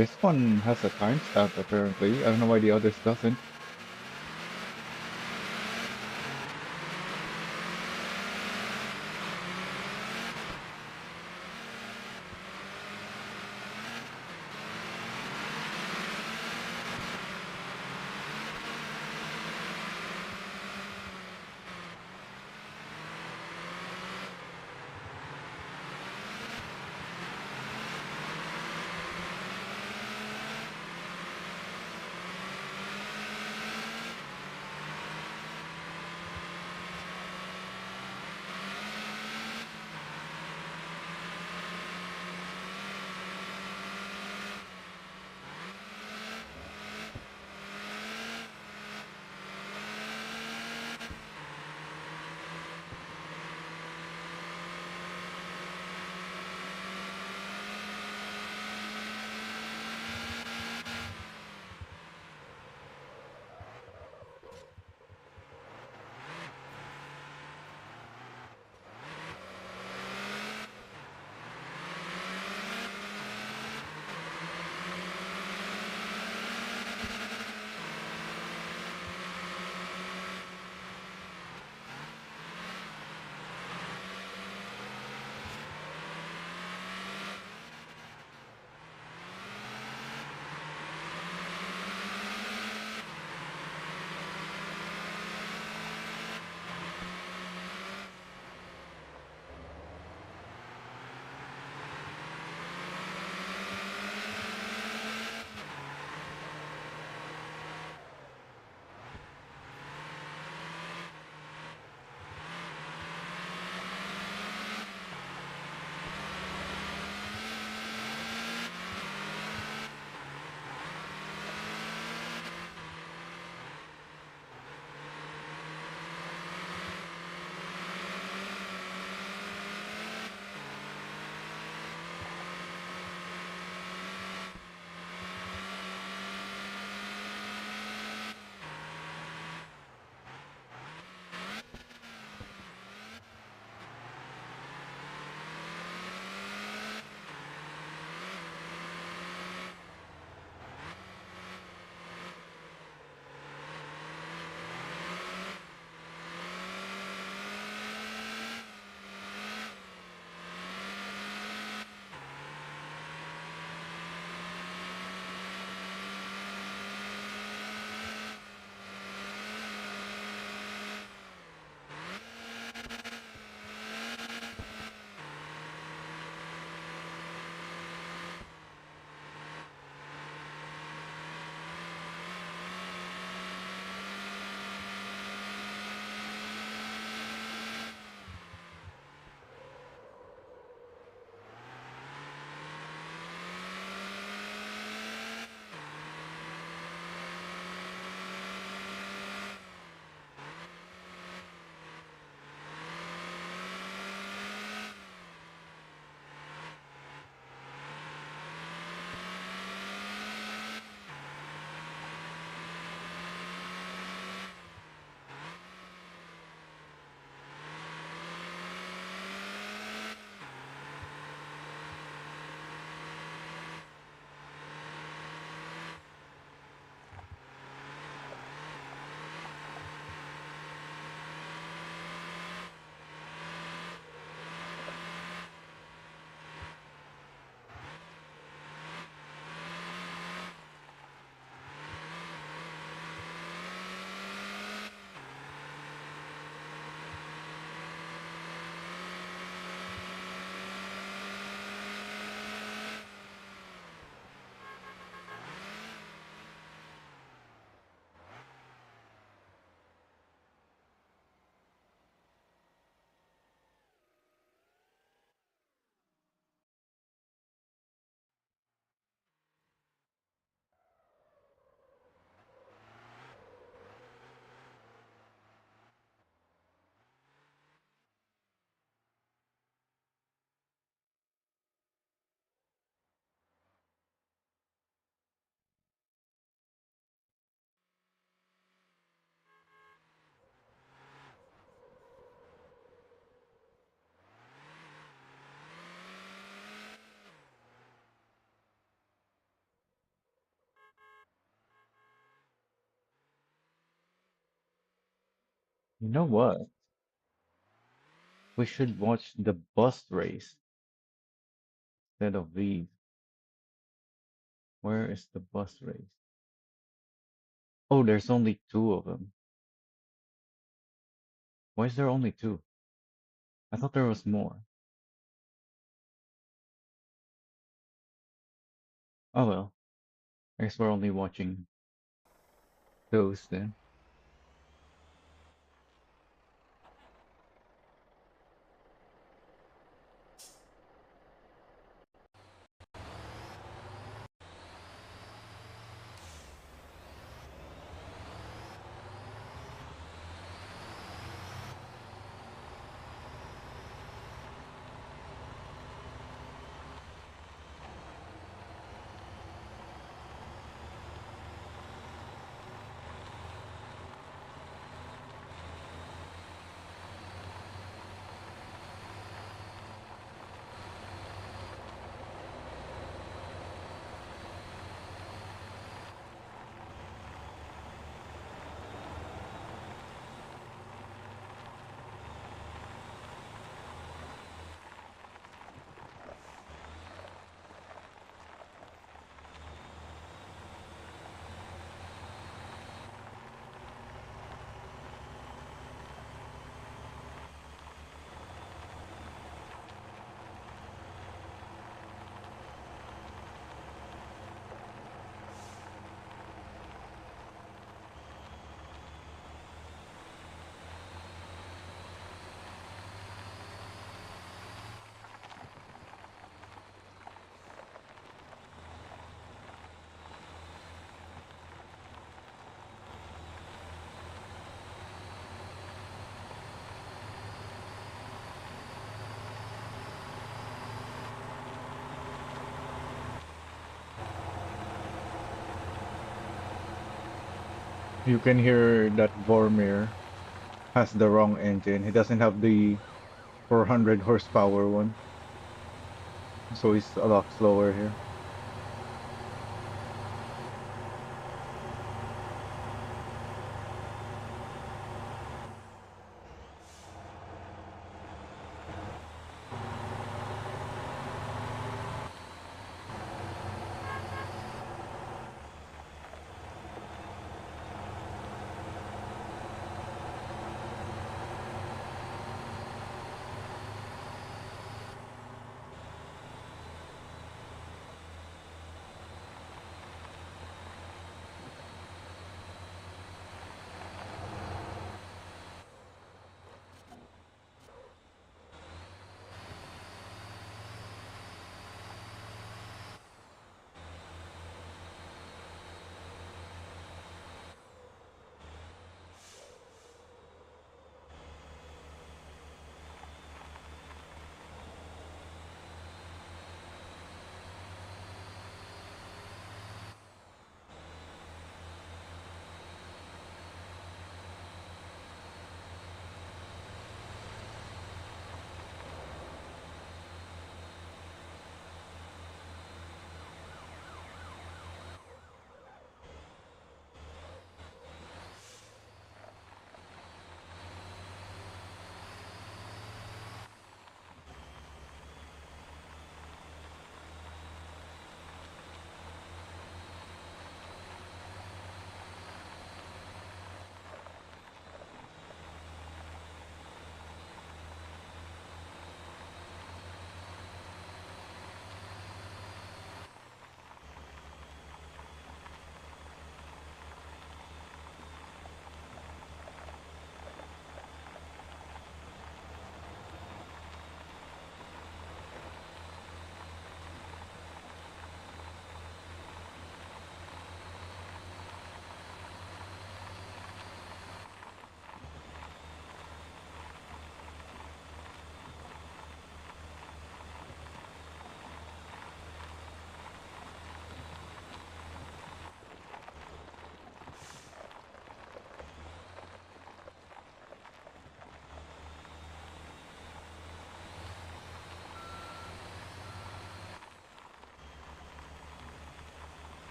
This one has a timestamp apparently. I don't know why the others doesn't. You know what? We should watch the bus race instead of these. Where is the bus race? Oh, there's only two of them. Why is there only two? I thought there was more. Oh well, I guess we're only watching those then. You can hear that Vormir has the wrong engine. He doesn't have the 400 horsepower one, so he's a lot slower here.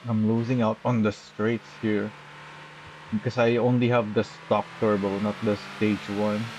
I'm losing out on the straights here because I only have the stock turbo, not the stage one.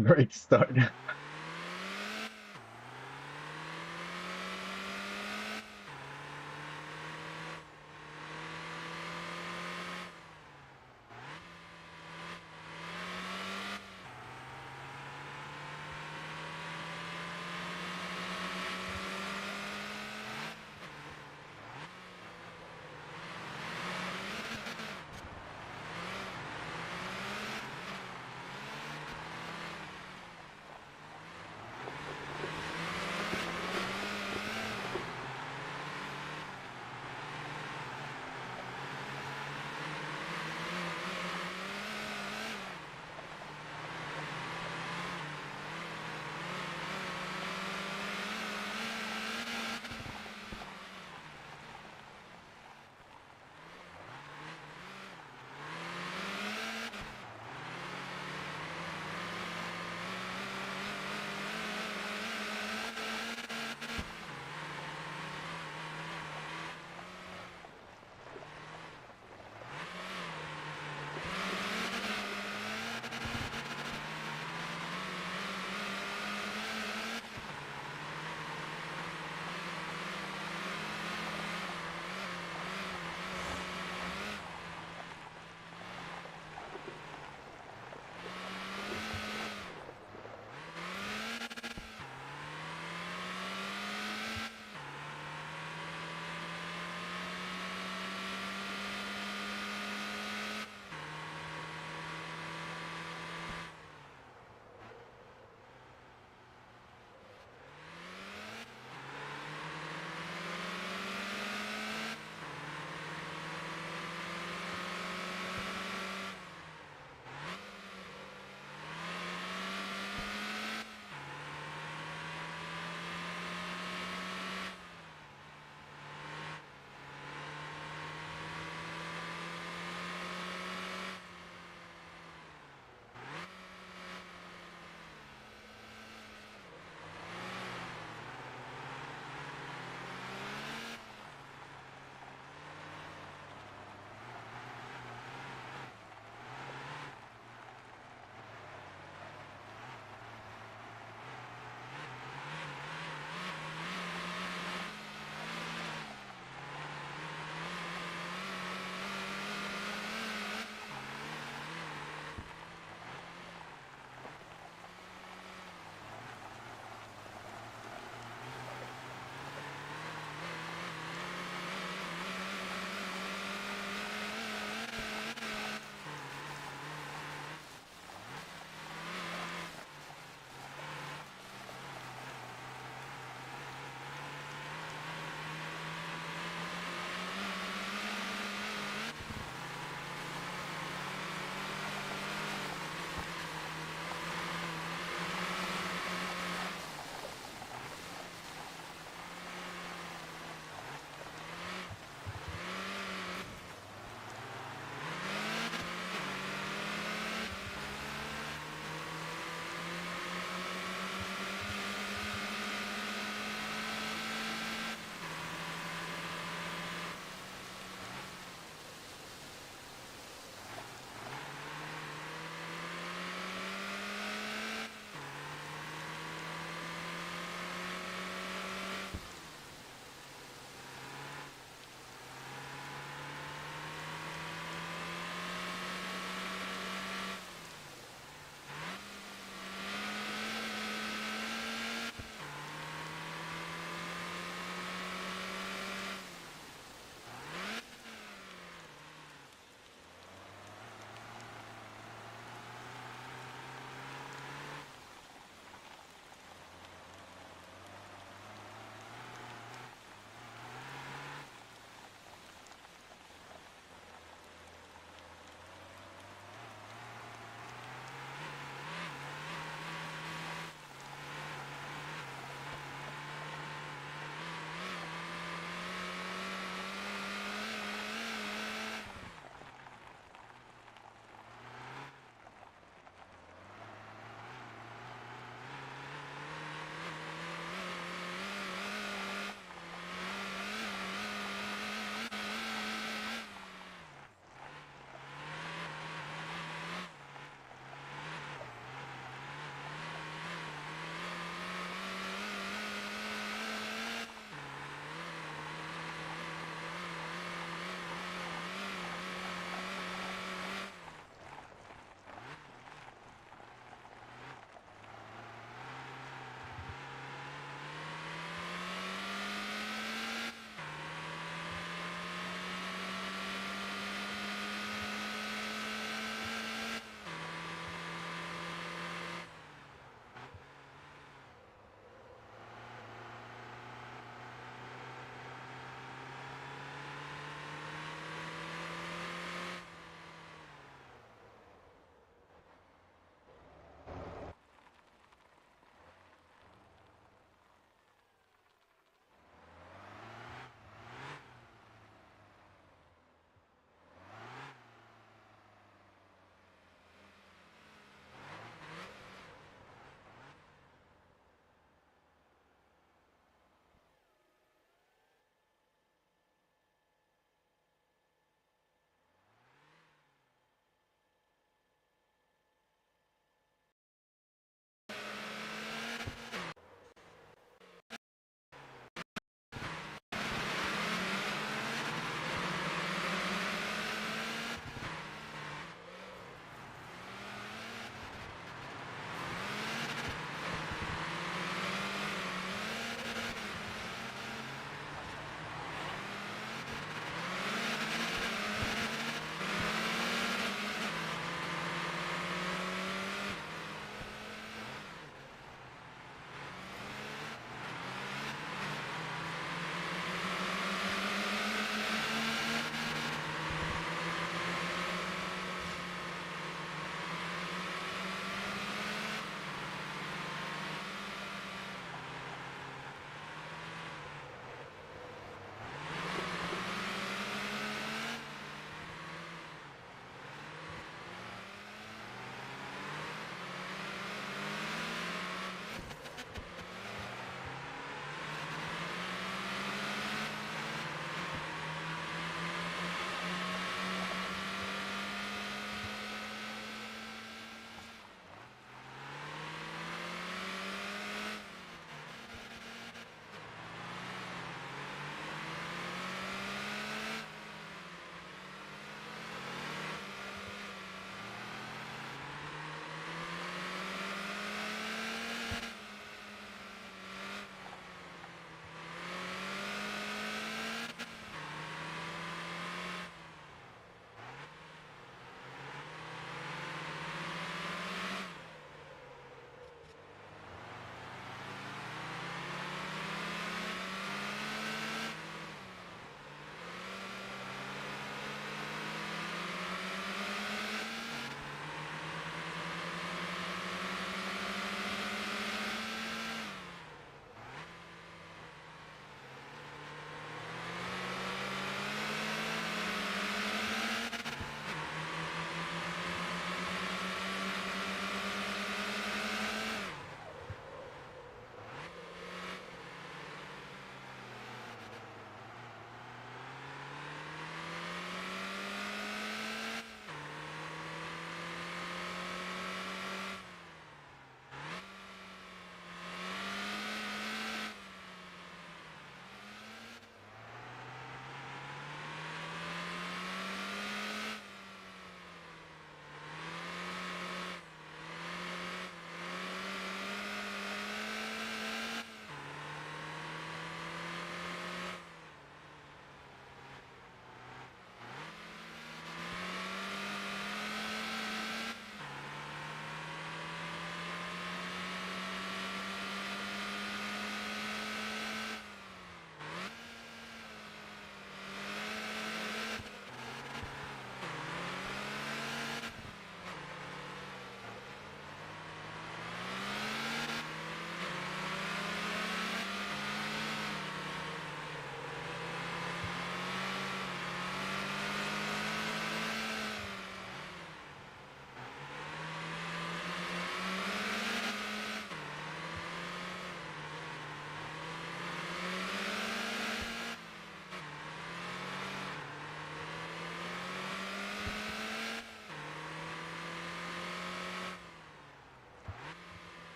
Great start.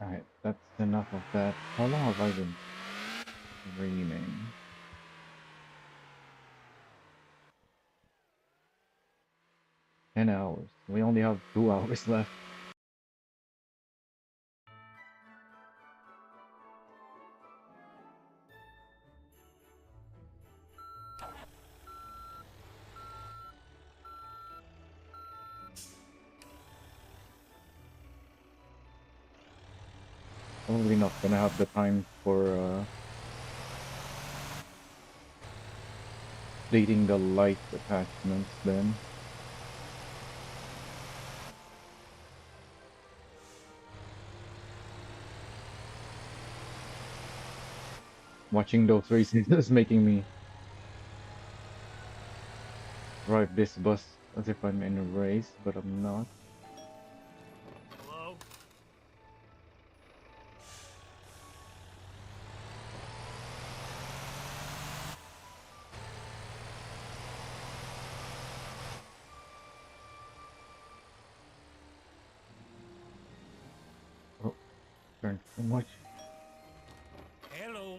Alright, that's enough of that. How long have I been streaming? 10 hours. We only have 2 hours left. Probably not gonna have the time for dating the light attachments then. Watching those races is making me drive this bus as if I'm in a race, but I'm not. Hello? Oh, turned too much. Hello?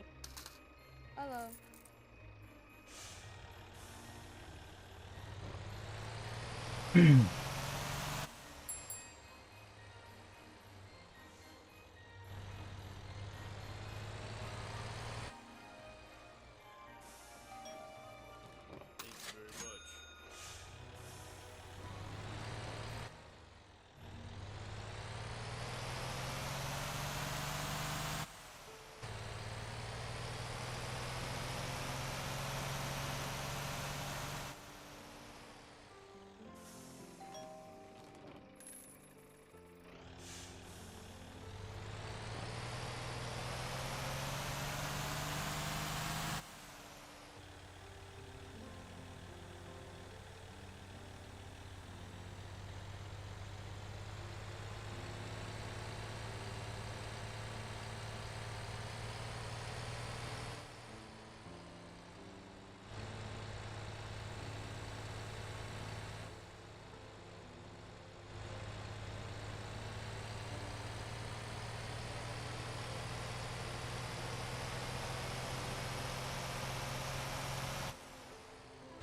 Hello. Thank you very much.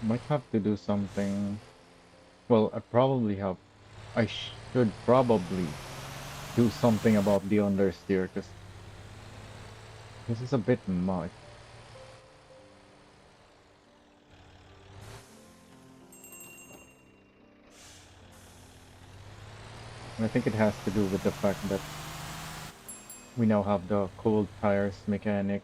Might have to do something. Well, I probably have. I should probably do something about the understeer because this is a bit much. And I think it has to do with the fact that we now have the cold tires mechanic.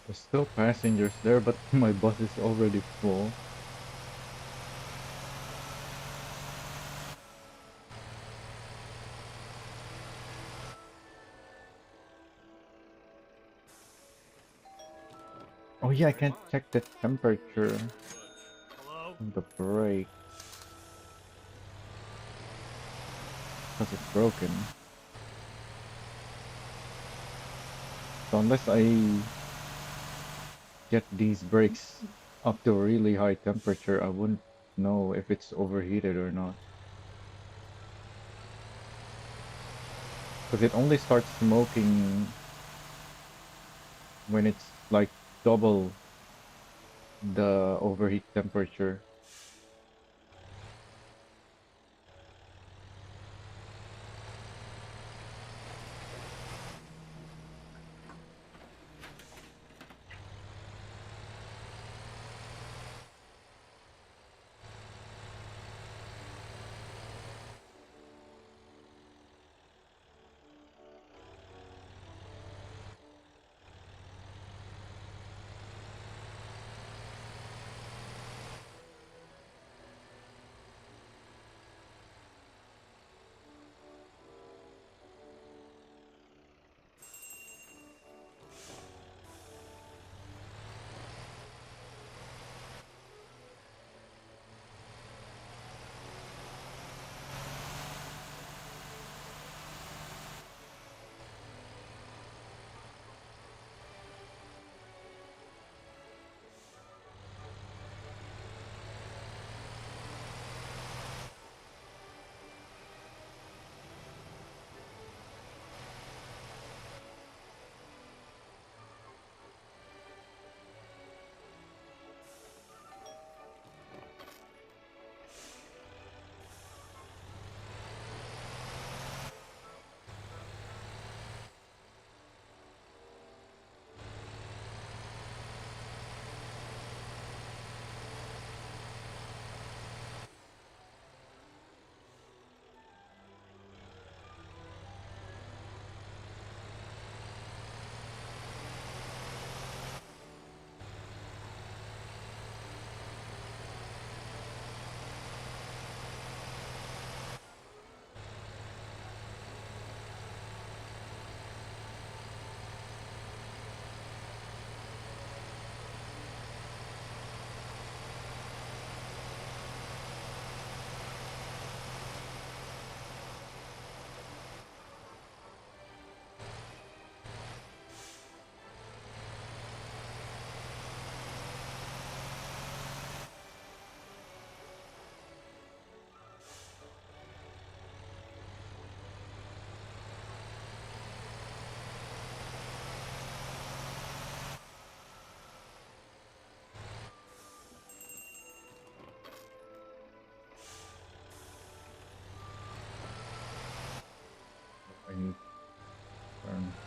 There's still passengers there, but my bus is already full. Oh yeah, I can't check the temperature Hello? of the brake because it's broken. So unless I get these brakes up to a really high temperature, I wouldn't know if it's overheated or not. Because it only starts smoking when it's like double the overheat temperature.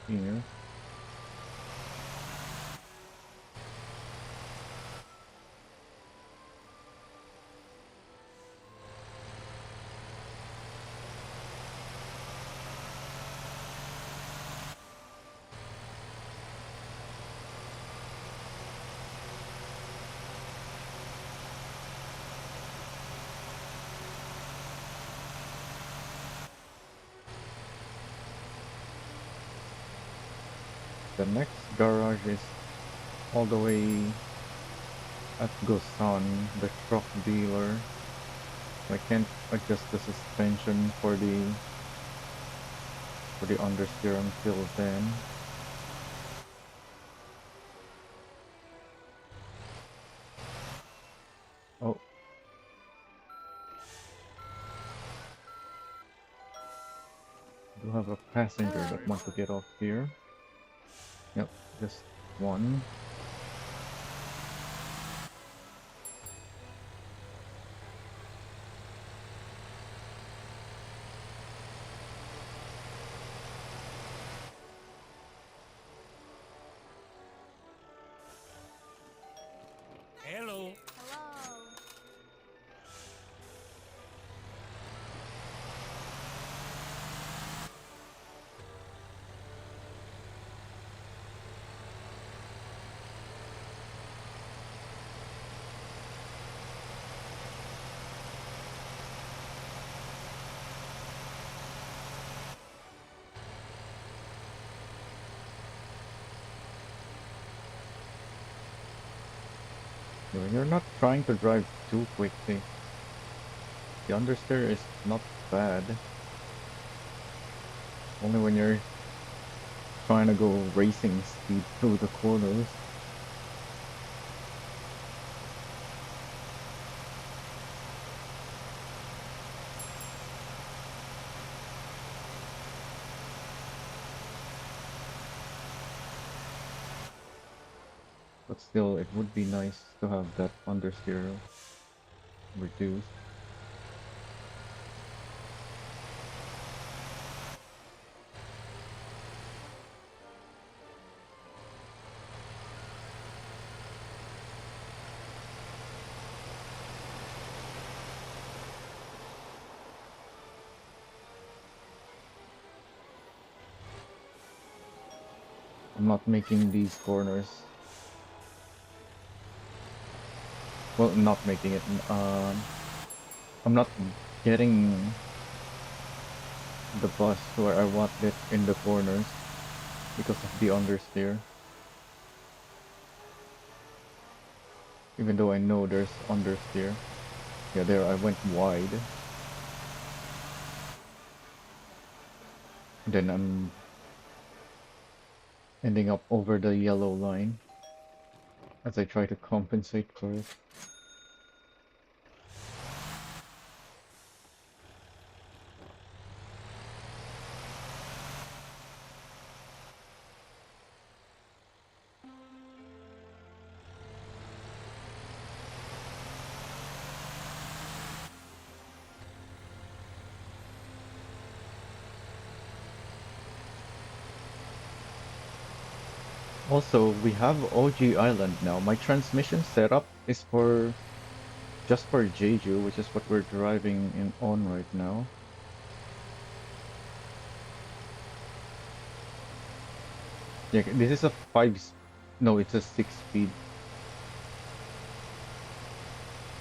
from here. The next garage is all the way at Gosan, the truck dealer. I can't adjust the suspension for the understeer until then. Oh, do have a passenger Hello. that wants to get off here. Yep, just one. Hello. Hello. You're not trying to drive too quickly. The understeer is not bad. Only when you're trying to go racing speed through the corners. But still, it would be nice to have that understeer reduced. I'm not making these corners. Well, not making it. I'm not getting the bus where I want it in the corners because of the understeer. Even though I know there's understeer. Yeah, there I went wide. Then I'm ending up over the yellow line as I try to compensate for it. Also, we have OG Island now. My transmission setup is for just for Jeju, which is what we're driving in on right now. Yeah, this is a no, it's a 6 speed,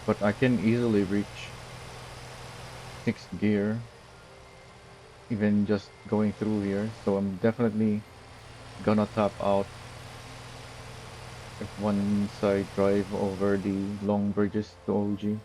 but I can easily reach 6th gear even just going through here. So I'm definitely gonna top out if once I drive over the long bridges to OG.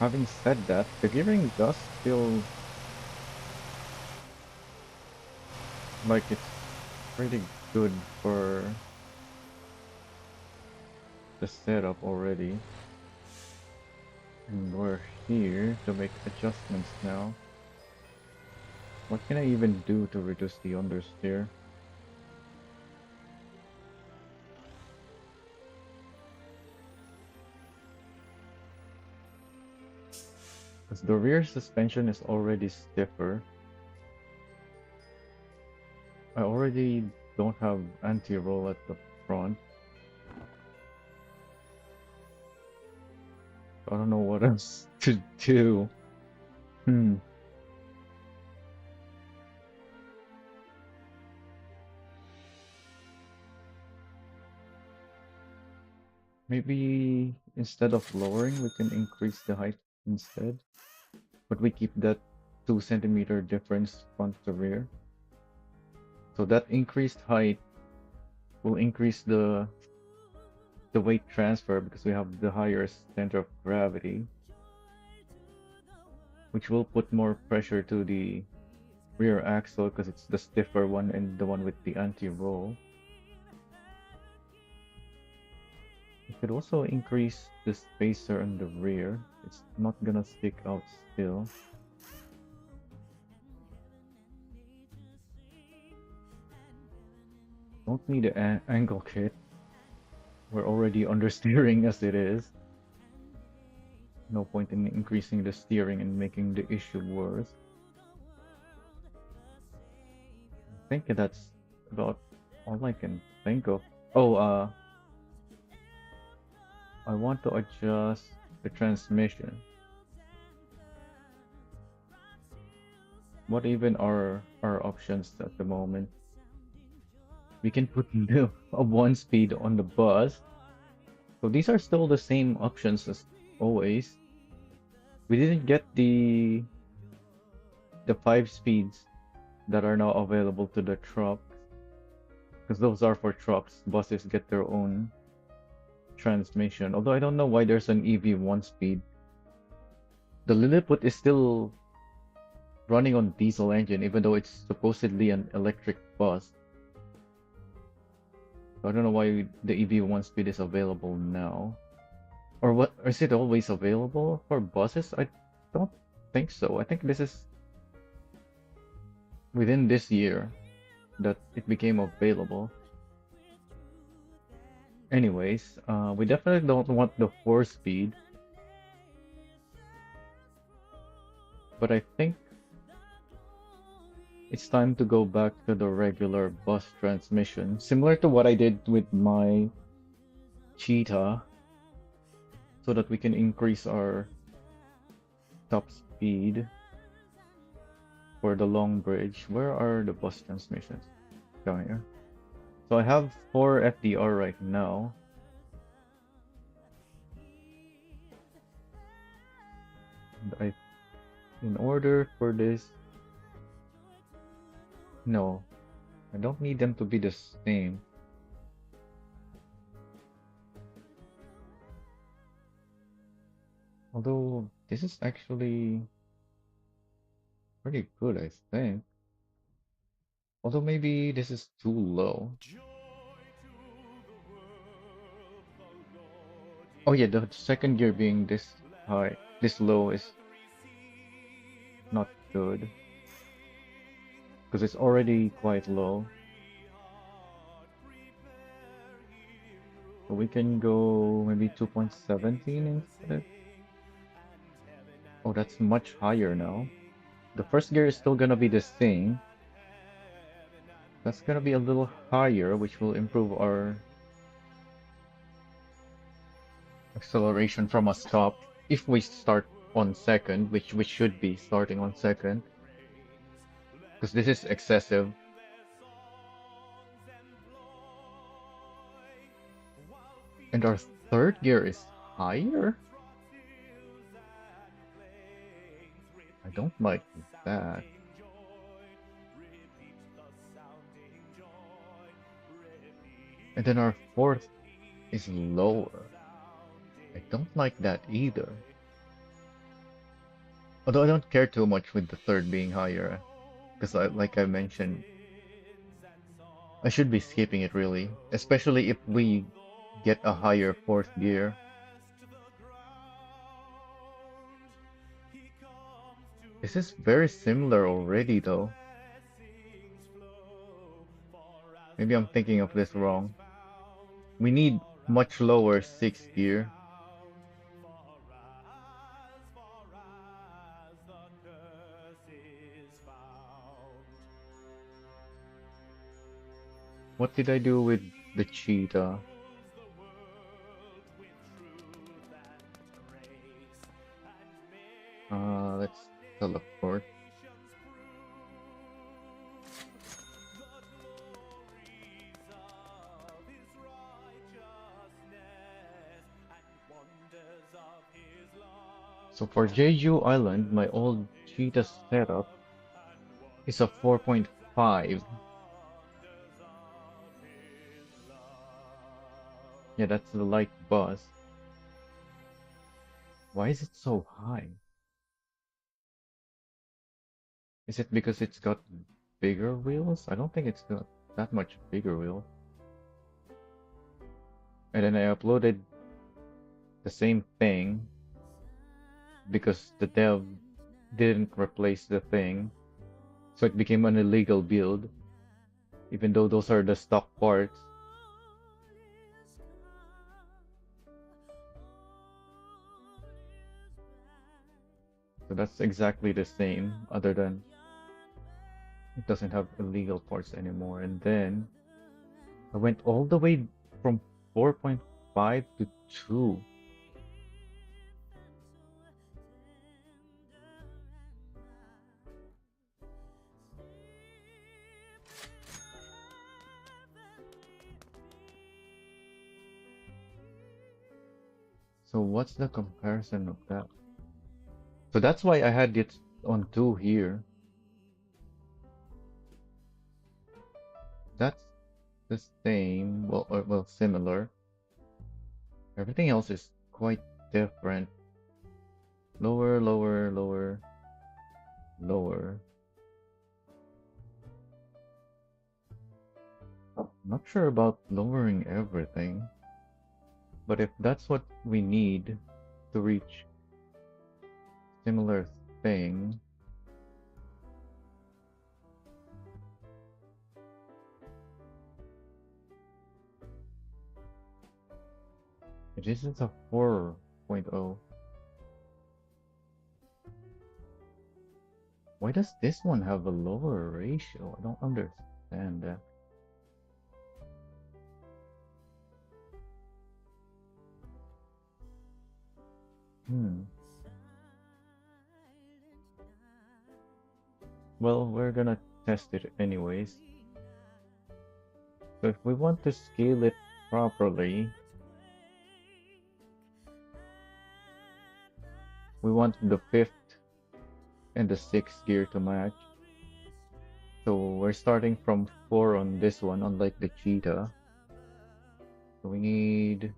Having said that, the gearing does feel like it's pretty good for the setup already. And we're here to make adjustments now. What can I even do to reduce the understeer? Because the rear suspension is already stiffer. I already don't have anti-roll at the front. I don't know what else to do. Hmm. Maybe instead of lowering, we can increase the height instead. But we keep that 2 centimeter difference front to rear. So that increased height will increase the weight transfer because we have the higher center of gravity, which will put more pressure to the rear axle because it's the stiffer one and the one with the anti-roll. We could also increase the spacer on the rear. It's not gonna stick out still. Don't need an angle kit. We're already understeering as it is. No point in increasing the steering and making the issue worse. I think that's about all I can think of. Oh, I want to adjust the transmission. What even are our options at the moment? We can put a 1 speed on the bus. So these are still the same options as always. We didn't get the 5 speeds that are now available to the truck because those are for trucks. Buses get their own transmission. Although I don't know why there's an EV 1 speed. The Lilliput is still running on diesel engine even though it's supposedly an electric bus. So I don't know why the EV 1 speed is available now. Or what, is it always available for buses? I don't think so. I think this is within this year that it became available. Anyways, we definitely don't want the 4 speed. But I think it's time to go back to the regular bus transmission, similar to what I did with my Cheetah, so that we can increase our top speed for the long bridge. Where are the bus transmissions? Down here. So I have 4 FDR right now. And in order for this, no, I don't need them to be the same. Although this is actually pretty good, I think. Although maybe this is too low. Oh yeah, the second gear being this high, this low is not good. Because it's already quite low. So we can go maybe 2.17 instead. Oh, that's much higher now. The first gear is still gonna be the same. That's gonna be a little higher, which will improve our acceleration from a stop if we start on second, which we should be starting on second. Because this is excessive. And our third gear is higher? I don't like that. And then our fourth is lower. I don't like that either. Although I don't care too much with the third being higher. Because like I mentioned, I should be skipping it really. Especially if we get a higher fourth gear. This is very similar already though. Maybe I'm thinking of this wrong. We need much lower 6th gear. What did I do with the cheetah? Let's teleport. So for Jeju Island, my old cheetah setup is a 4.5. Yeah, that's the light bus. Why is it so high? Is it because it's got bigger wheels? I don't think it's got that much bigger wheel. And then I uploaded the same thing because the dev didn't replace the thing. So it became an illegal build, even though those are the stock parts. So that's exactly the same, other than it doesn't have illegal parts anymore. And then I went all the way from 4.5 to 2. So what's the comparison of that? So that's why I had it on 2 here. That's the same, well, well, similar. Everything else is quite different. Lower, lower, lower, lower. I'm not sure about lowering everything, but if that's what we need to reach similar thing, it isn't a 4.0. Why does this one have a lower ratio? I don't understand that. Well, we're gonna test it anyways. So if we want to scale it properly, we want the 5th and the 6th gear to match. So we're starting from 4 on this one, unlike the cheetah. So we need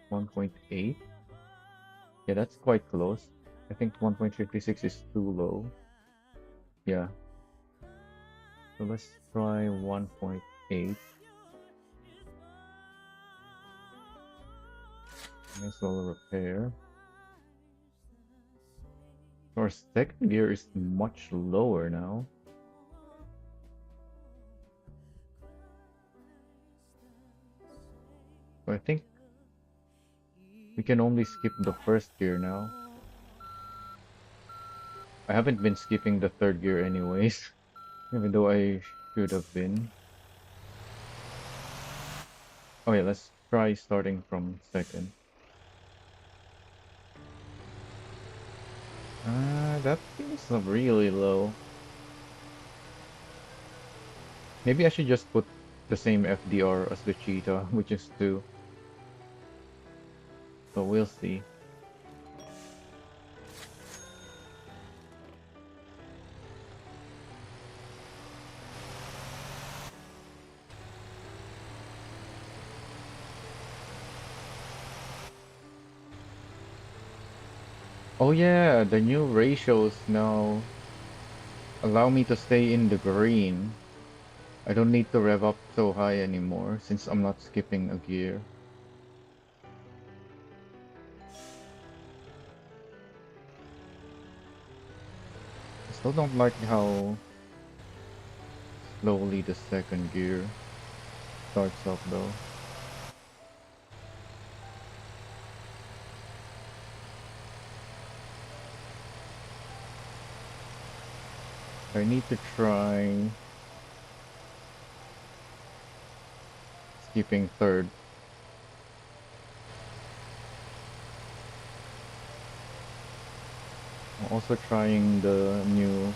1.8. Yeah, that's quite close. I think 1.56 is too low. Yeah. So let's try 1.8. Might as well repair. Our 2nd gear is much lower now. So I think we can only skip the 1st gear now. I haven't been skipping the 3rd gear anyways, even though I should have been. Oh yeah, let's try starting from 2nd. That feels really low. Maybe I should just put the same FDR as the cheetah, which is 2. So we'll see. Oh yeah, the new ratios now allow me to stay in the green. I don't need to rev up so high anymore since I'm not skipping a gear. Still don't like how slowly the second gear starts up though. I need to try skipping third. I'm also trying the new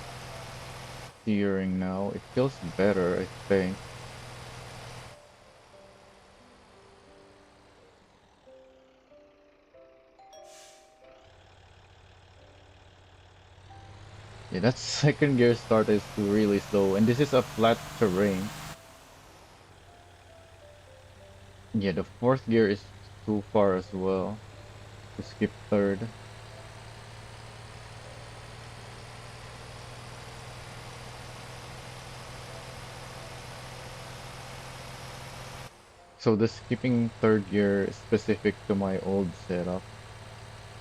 steering now. It feels better, I think. Yeah, that second gear start is really slow, and this is a flat terrain. Yeah, the fourth gear is too far as well to skip third. So the skipping third gear is specific to my old setup.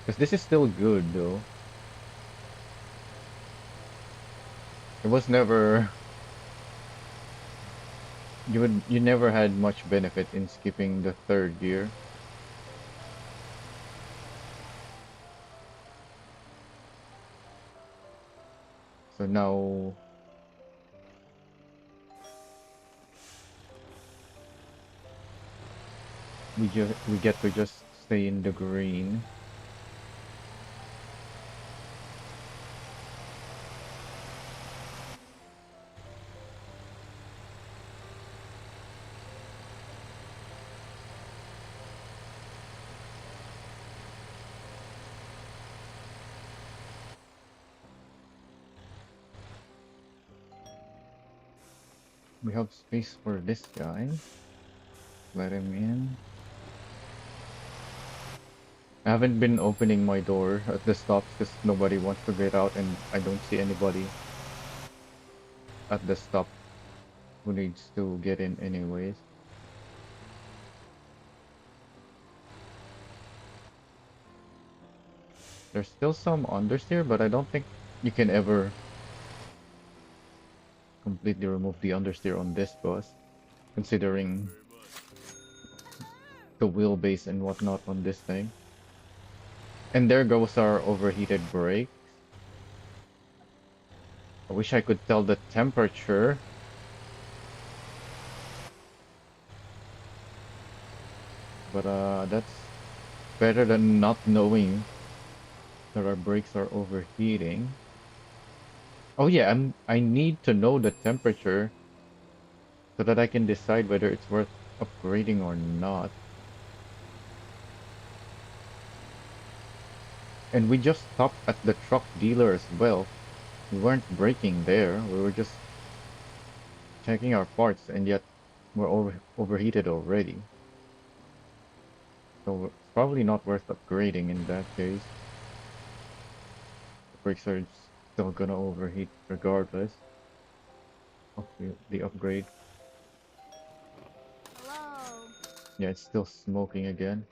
Because this is still good though. It was never you never had much benefit in skipping the third gear. So now we get to just stay in the green. We have space for this guy. Let him in. I haven't been opening my door at the stops because nobody wants to get out and I don't see anybody at the stop who needs to get in anyways. There's still some understeer, but I don't think you can ever completely remove the understeer on this bus, considering the wheelbase and whatnot on this thing. And there goes our overheated brake. I wish I could tell the temperature. But that's better than not knowing that our brakes are overheating. Oh yeah, I need to know the temperature so that I can decide whether it's worth upgrading or not. And we just stopped at the truck dealer as well. We weren't braking there. We were just checking our parts, and yet we're overheated already. So it's probably not worth upgrading in that case. The brakes are still gonna overheat regardless of the upgrade. Hello. Yeah, it's still smoking again.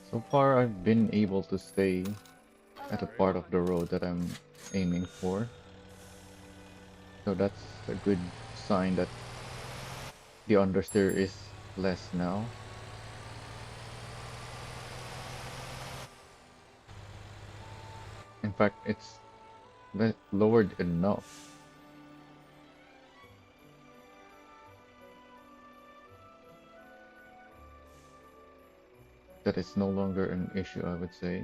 So far, I've been able to stay at a Hello. part of the road that I'm aiming for. So that's a good sign that the understeer is less now. In fact, it's lowered enough that it's no longer an issue, I would say.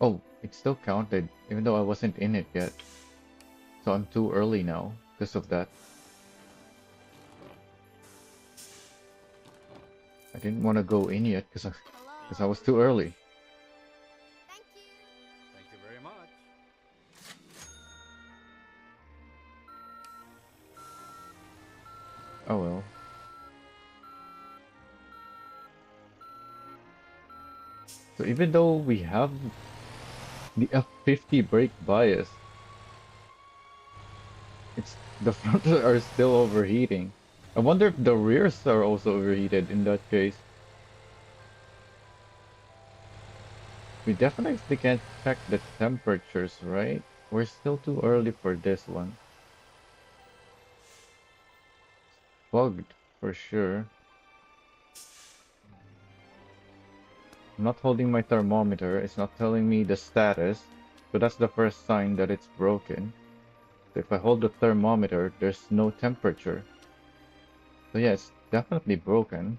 Oh, it still counted, even though I wasn't in it yet. So I'm too early now because of that. I didn't want to go in yet because I Hello. was too early. Thank you. Thank you very much. Oh well. So even though we have the F50 brake bias, it's the fronts are still overheating. I wonder if the rears are also overheated in that case. We definitely can't check the temperatures, right? We're still too early for this one. Bugged for sure. I'm not holding my thermometer. It's not telling me the status. So that's the first sign that it's broken. So if I hold the thermometer, there's no temperature. So yeah, it's definitely broken.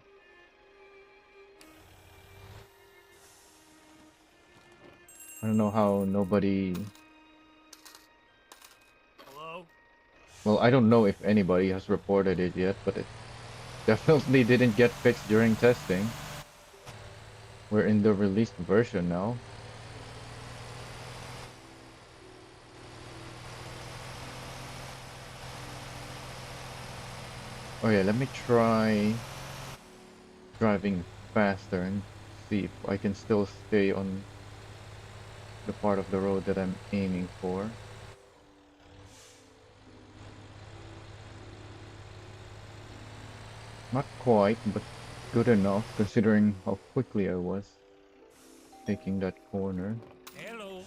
I don't know how nobody... Hello? Well, I don't know if anybody has reported it yet, but it definitely didn't get fixed during testing. We're in the released version now. Oh yeah, let me try driving faster and see if I can still stay on the part of the road that I'm aiming for. Not quite, but good enough considering how quickly I was taking that corner. Hello?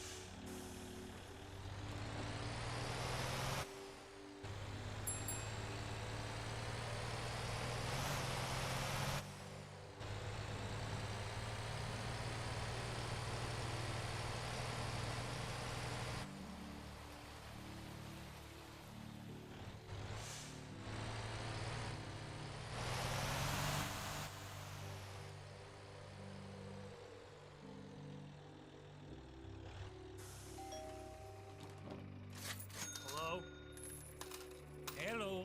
Hello? Hello?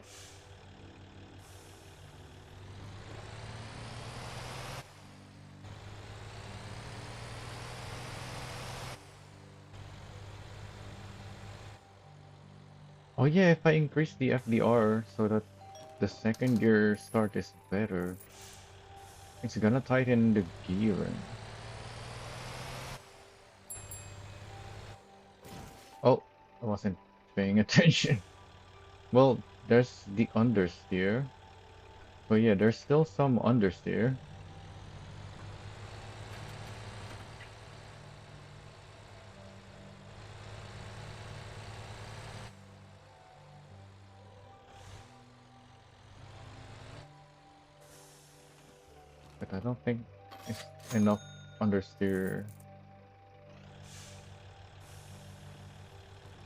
Oh yeah, if I increase the FDR so that the second gear start is better, it's gonna tighten the gearing. Oh, I wasn't paying attention. Well, there's the understeer. But yeah, there's still some understeer. But I don't think it's enough understeer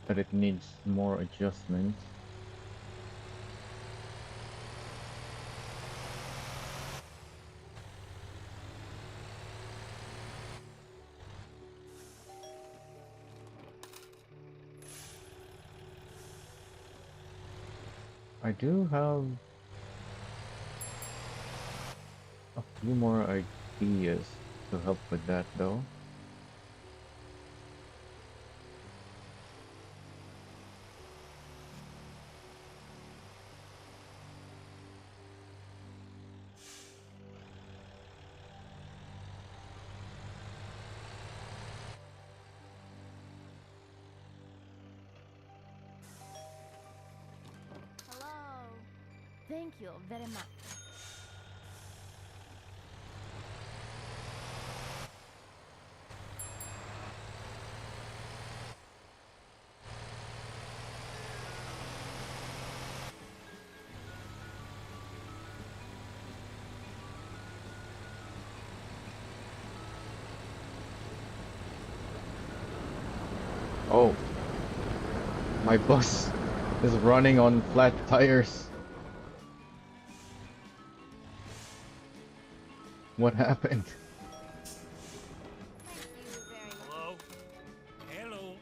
that it needs more adjustments. I do have a few more ideas to help with that though. Hello. Thank you very much. Oh, my bus is running on flat tires. What happened? Thank you very much. Hello? Hello?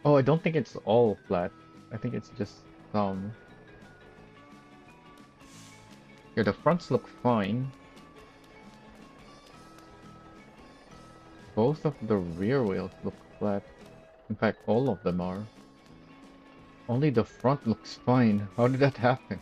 Oh, I don't think it's all flat. I think it's just some. Yeah, the fronts look fine. Both of the rear wheels look flat. In fact, all of them are. Only the front looks fine. How did that happen?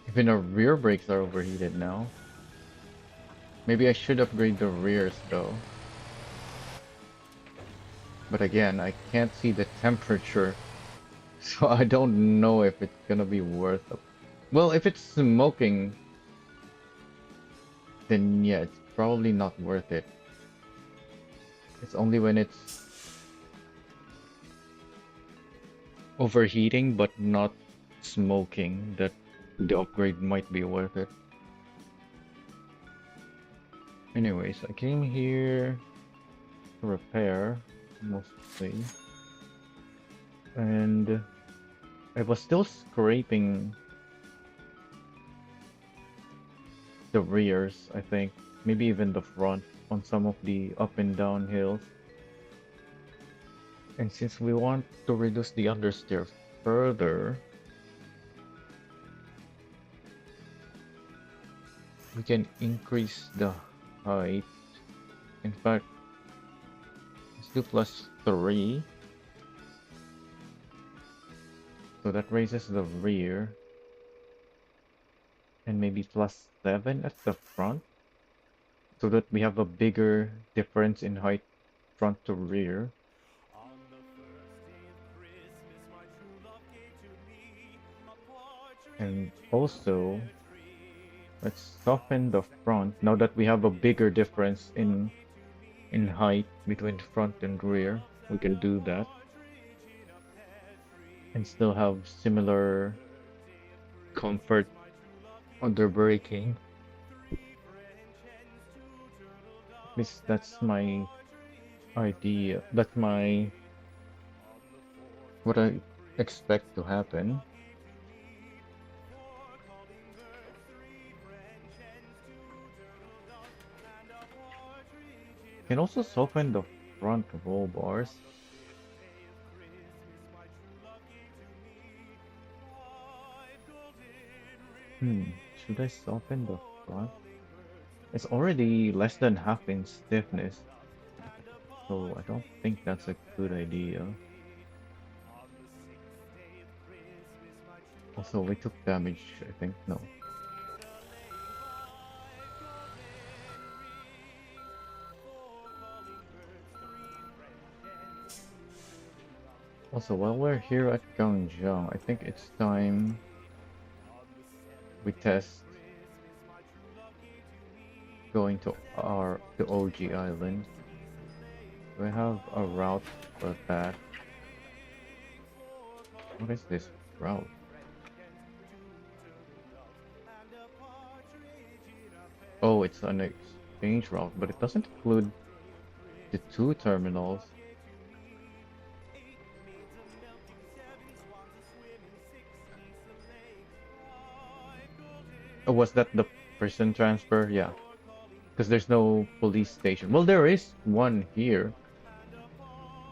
Even our rear brakes are overheated now. Maybe I should upgrade the rears though. But again, I can't see the temperature, so I don't know if it's gonna be worth it. Well, if it's smoking, then yeah, it's probably not worth it. It's only when it's overheating but not smoking that the upgrade might be worth it. Anyways, I came here to repair mostly, and I was still scraping the rears, I think, maybe even the front on some of the up and down hills. And since we want to reduce the understeer further, we can increase the height. In fact, let's do +3. So that raises the rear. And maybe +7 at the front. So that we have a bigger difference in height front to rear. And also, let's soften the front now that we have a bigger difference in height between front and rear. We can do that and still have similar comfort under braking. At least that's my idea. That's my what I expect to happen. Can also soften the front roll bars. Should I soften the front? It's already less than half in stiffness, so I don't think that's a good idea. Also, we took damage, I think. No. Also, while we're here at Gangjung, I think it's time we test going to the OG island. We have a route for that. What is this route? Oh, it's an exchange route, but it doesn't include the 2 terminals. Oh, was that the person transfer? Yeah, because there's no police station. Well, there is one here.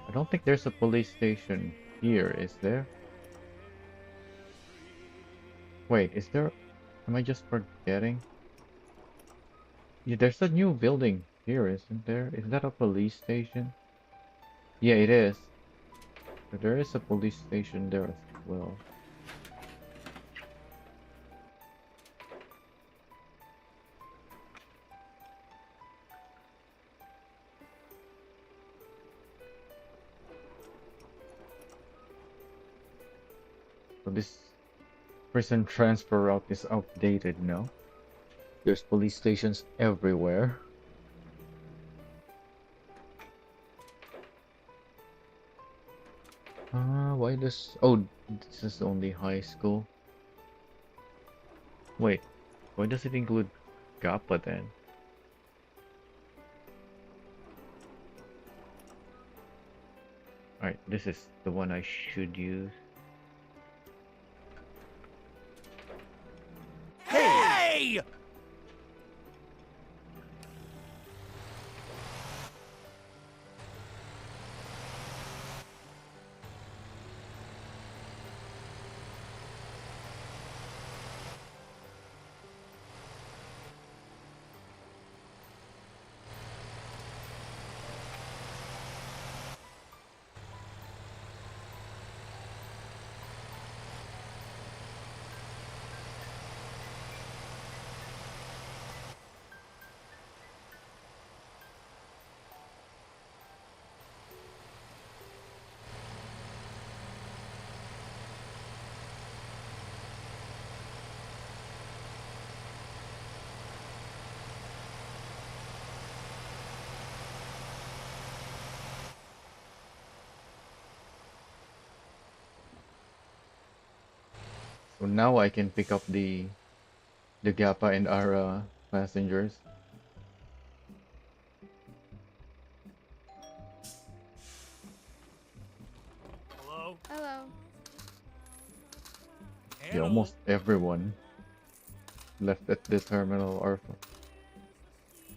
I don't think there's a police station here, is there? Wait, is there? Am I just forgetting? Yeah, there's a new building here, isn't there? Is that a police station? Yeah, it is. There is a police station there as well. So this prison transfer route is outdated now. There's police stations everywhere. Why does... Oh, this is only high school. Wait, why does it include Kappa then? Alright, this is the one I should use. Hey! So now I can pick up the Kappa and Ara passengers. Hello? Hello. Yeah, almost everyone left at the terminal are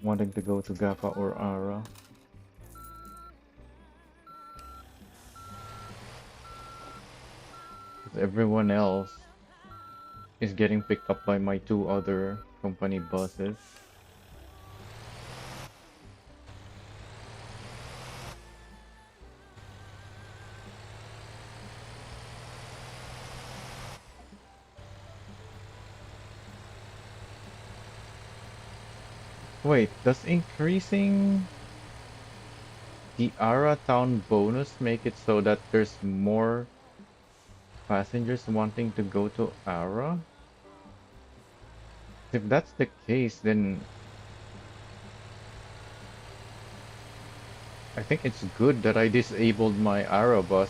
wanting to go to Kappa or Ara. 'Cause everyone else is getting picked up by my two other company buses. Wait, does increasing the Ara Town bonus make it so that there's more passengers wanting to go to Ara? If that's the case, then I think it's good that I disabled my Ara bus.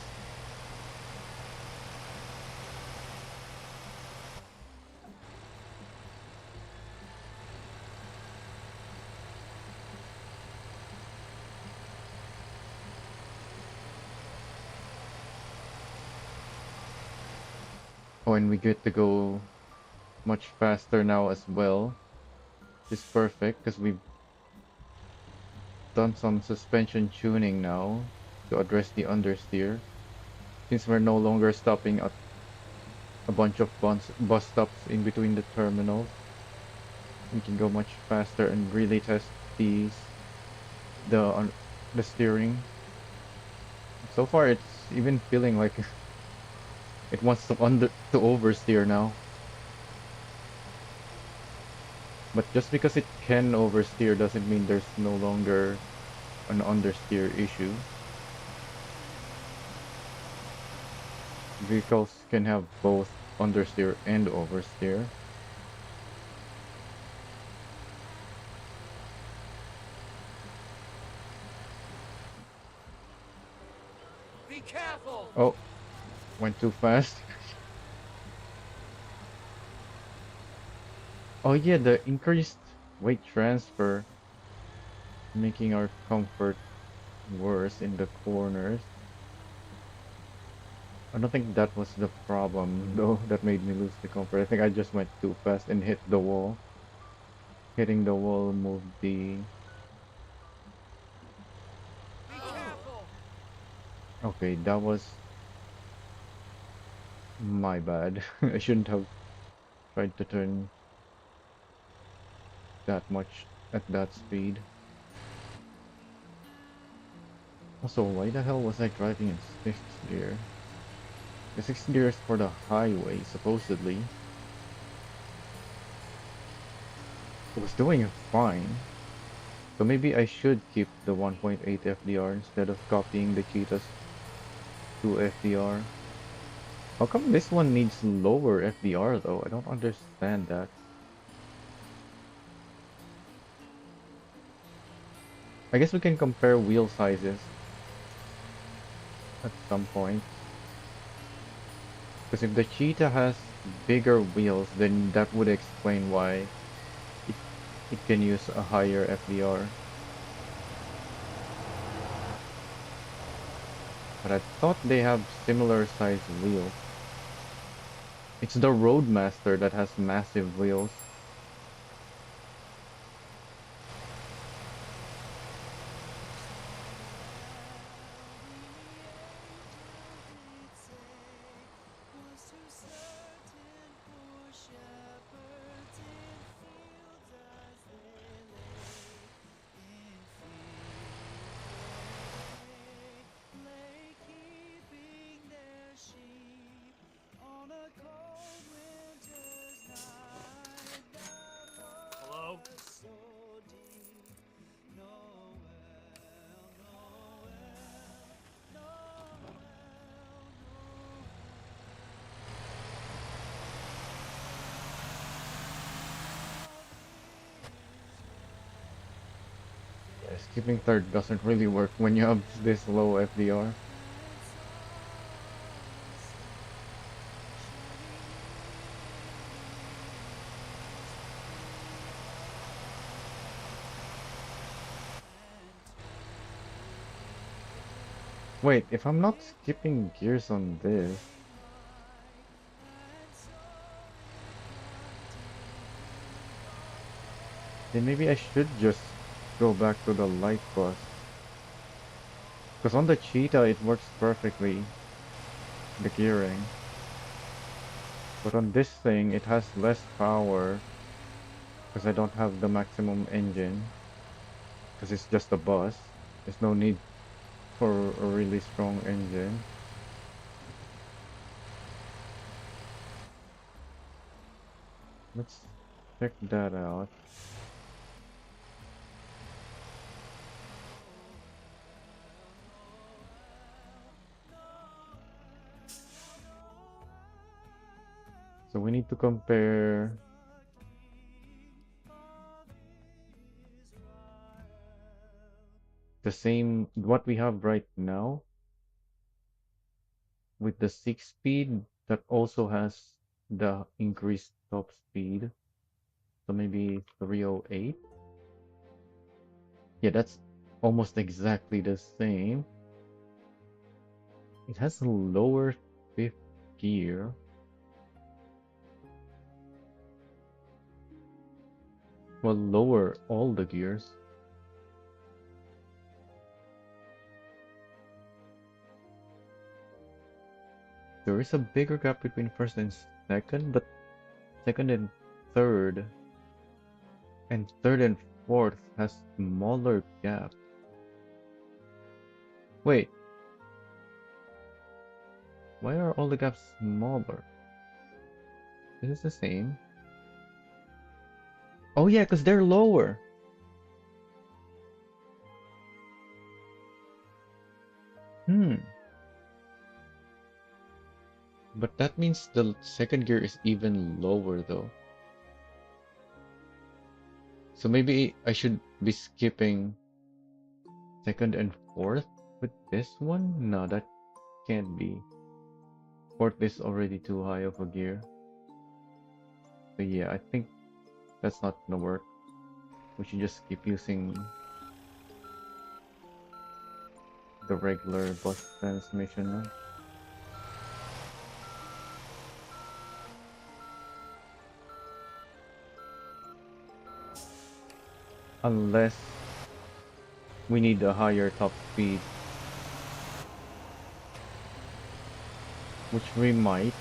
Oh, and we get to go much faster now as well. It's perfect because we've done some suspension tuning now to address the understeer. Since we're no longer stopping at a bunch of bus stops in between the terminals, we can go much faster and really test the the steering. So far, it's even feeling like it wants to oversteer now. But just because it can oversteer doesn't mean there's no longer an understeer issue. Vehicles can have both understeer and oversteer. Be careful! Oh, went too fast. Oh yeah, the increased weight transfer making our comfort worse in the corners. I don't think that was the problem though that made me lose the comfort. I think I just went too fast and hit the wall. Hitting the wall moved the... Be careful! Okay, that was my bad. I shouldn't have tried to turn that much at that speed. Also, why the hell was I driving in 6th gear? The 6th gear is for the highway, supposedly. I was doing fine. So maybe I should keep the 1.8 FDR instead of copying the cheetah's 2 FDR. How come this one needs lower FDR though? I don't understand that. I guess we can compare wheel sizes at some point. Because if the cheetah has bigger wheels, then that would explain why it, it can use a higher FDR. But I thought they have similar sized wheels. It's the Roadmaster that has massive wheels. Hello? Yeah, skipping third doesn't really work when you have this low FDR. Wait, if I'm not skipping gears on this, then maybe I should just go back to the light bus. Because on the Cheetah it works perfectly, the gearing. But on this thing it has less power because I don't have the maximum engine. Because it's just a bus. There's no need for a really strong engine. Let's check that out. So we need to compare the same, what we have right now with the 6 speed that also has the increased top speed. So maybe 308. Yeah, that's almost exactly the same. It has a lower fifth gear. Well, lower all the gears. There is a bigger gap between first and second, but second and third and fourth has smaller gap. Wait, why are all the gaps smaller? Is this the same? Oh yeah, because they're lower. Hmm. But that means the second gear is even lower though. So maybe I should be skipping second and fourth with this one? No, that can't be. Fourth is already too high of a gear. So yeah, I think that's not gonna work. We should just keep using the regular bus transmission now. Unless we need a higher top speed, which we might.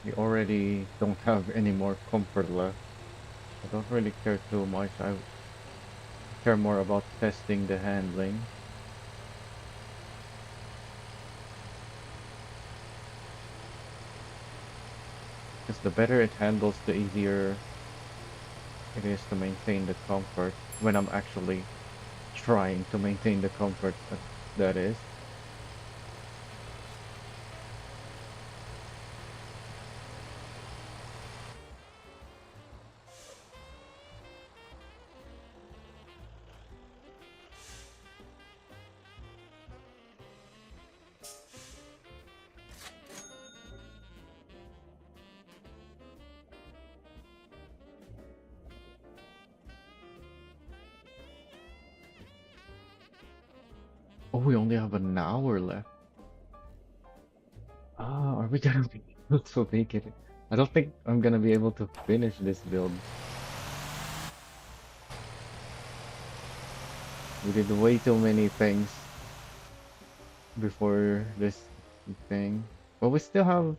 We already don't have any more comfort left. I don't really care too much. I care more about testing the handling. Because the better it handles, the easier it is to maintain the comfort when I'm actually trying to maintain the comfort that is. Oh, we only have an hour left. Ah, are we gonna be able to make it? I don't think I'm gonna be able to finish this build. We did way too many things before this thing. But we still have.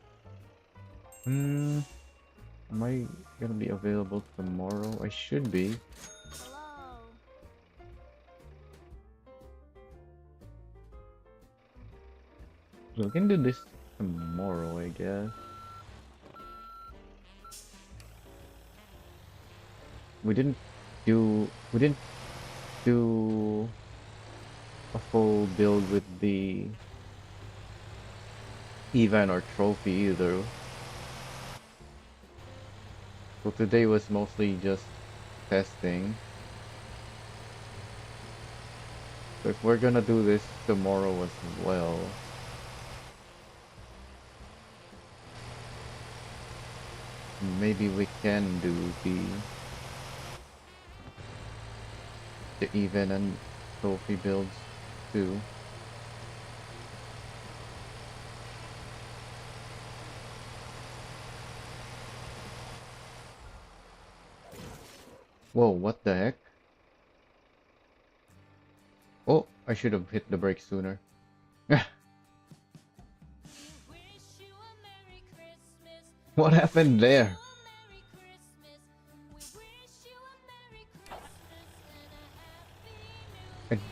Hmm, am I gonna be available tomorrow? I should be. Hello. So we can do this tomorrow, I guess. We didn't do a full build with the event or trophy either. So today was mostly just testing. So if we're gonna do this tomorrow as well, maybe we can do the event and trophy builds too. Whoa, what the heck? Oh, I should have hit the brake sooner. What happened there?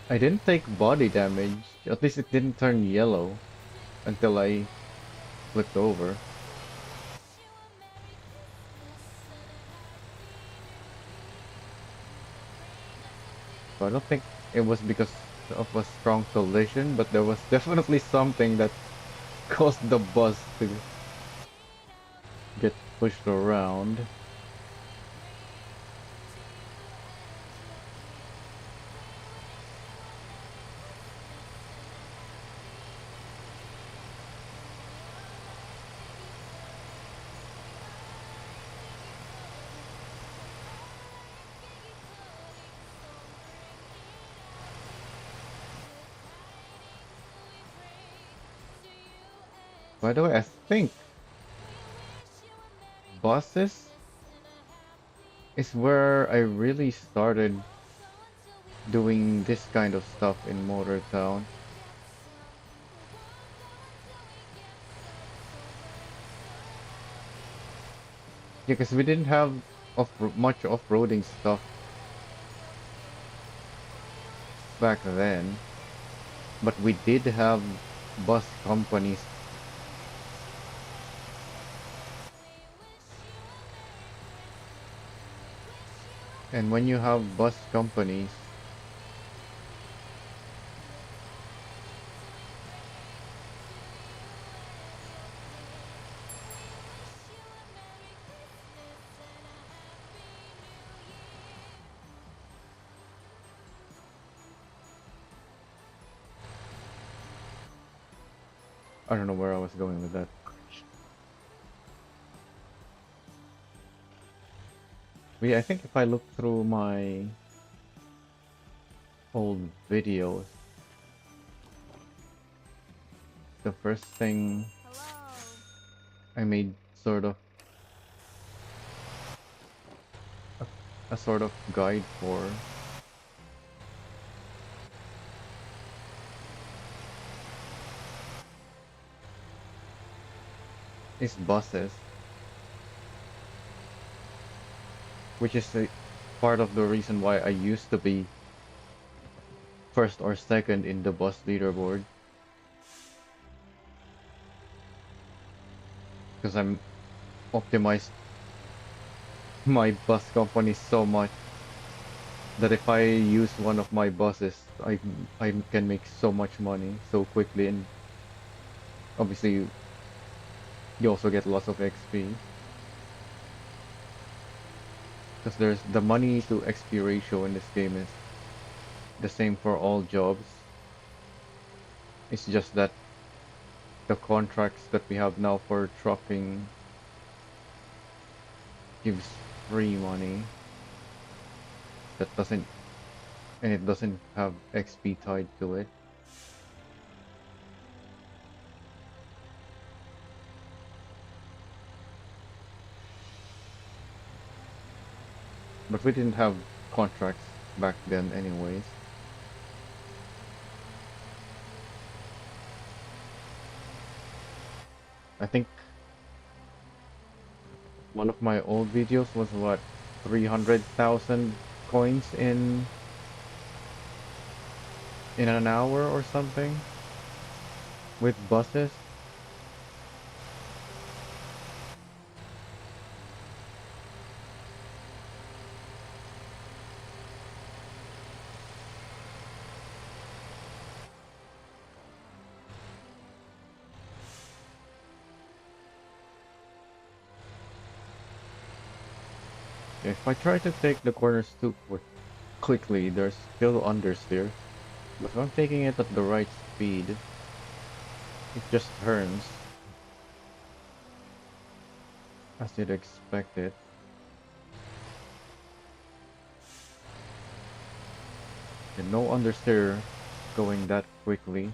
I didn't take body damage. At least it didn't turn yellow until I flipped over. So I don't think it was because of a strong collision, but there was definitely something that caused the bus to get pushed around. By the way, I think buses is where I really started doing this kind of stuff in Motor Town. Yeah, because we didn't have much off-roading stuff back then, but we did have bus companies. And when you have bus companies, I don't know where I was going with that. But yeah, I think if I look through my old videos, the first thing Hello. I made sort of a sort of guide for is buses. which is a part of the reason why I used to be first or second in the bus leaderboard, because I'm optimized my bus company so much that if I use one of my buses, I can make so much money so quickly, and obviously you also get lots of XP because there's the money to XP ratio in this game is the same for all jobs. It's just that the contracts that we have now for trucking gives free money that doesn't and it doesn't have XP tied to it. But we didn't have contracts back then anyways. I think one of my old videos was what 300,000 coins in an hour or something with buses. If I try to take the corners too quickly, there's still understeer. But if I'm taking it at the right speed, it just turns as you'd expect it. And no understeer going that quickly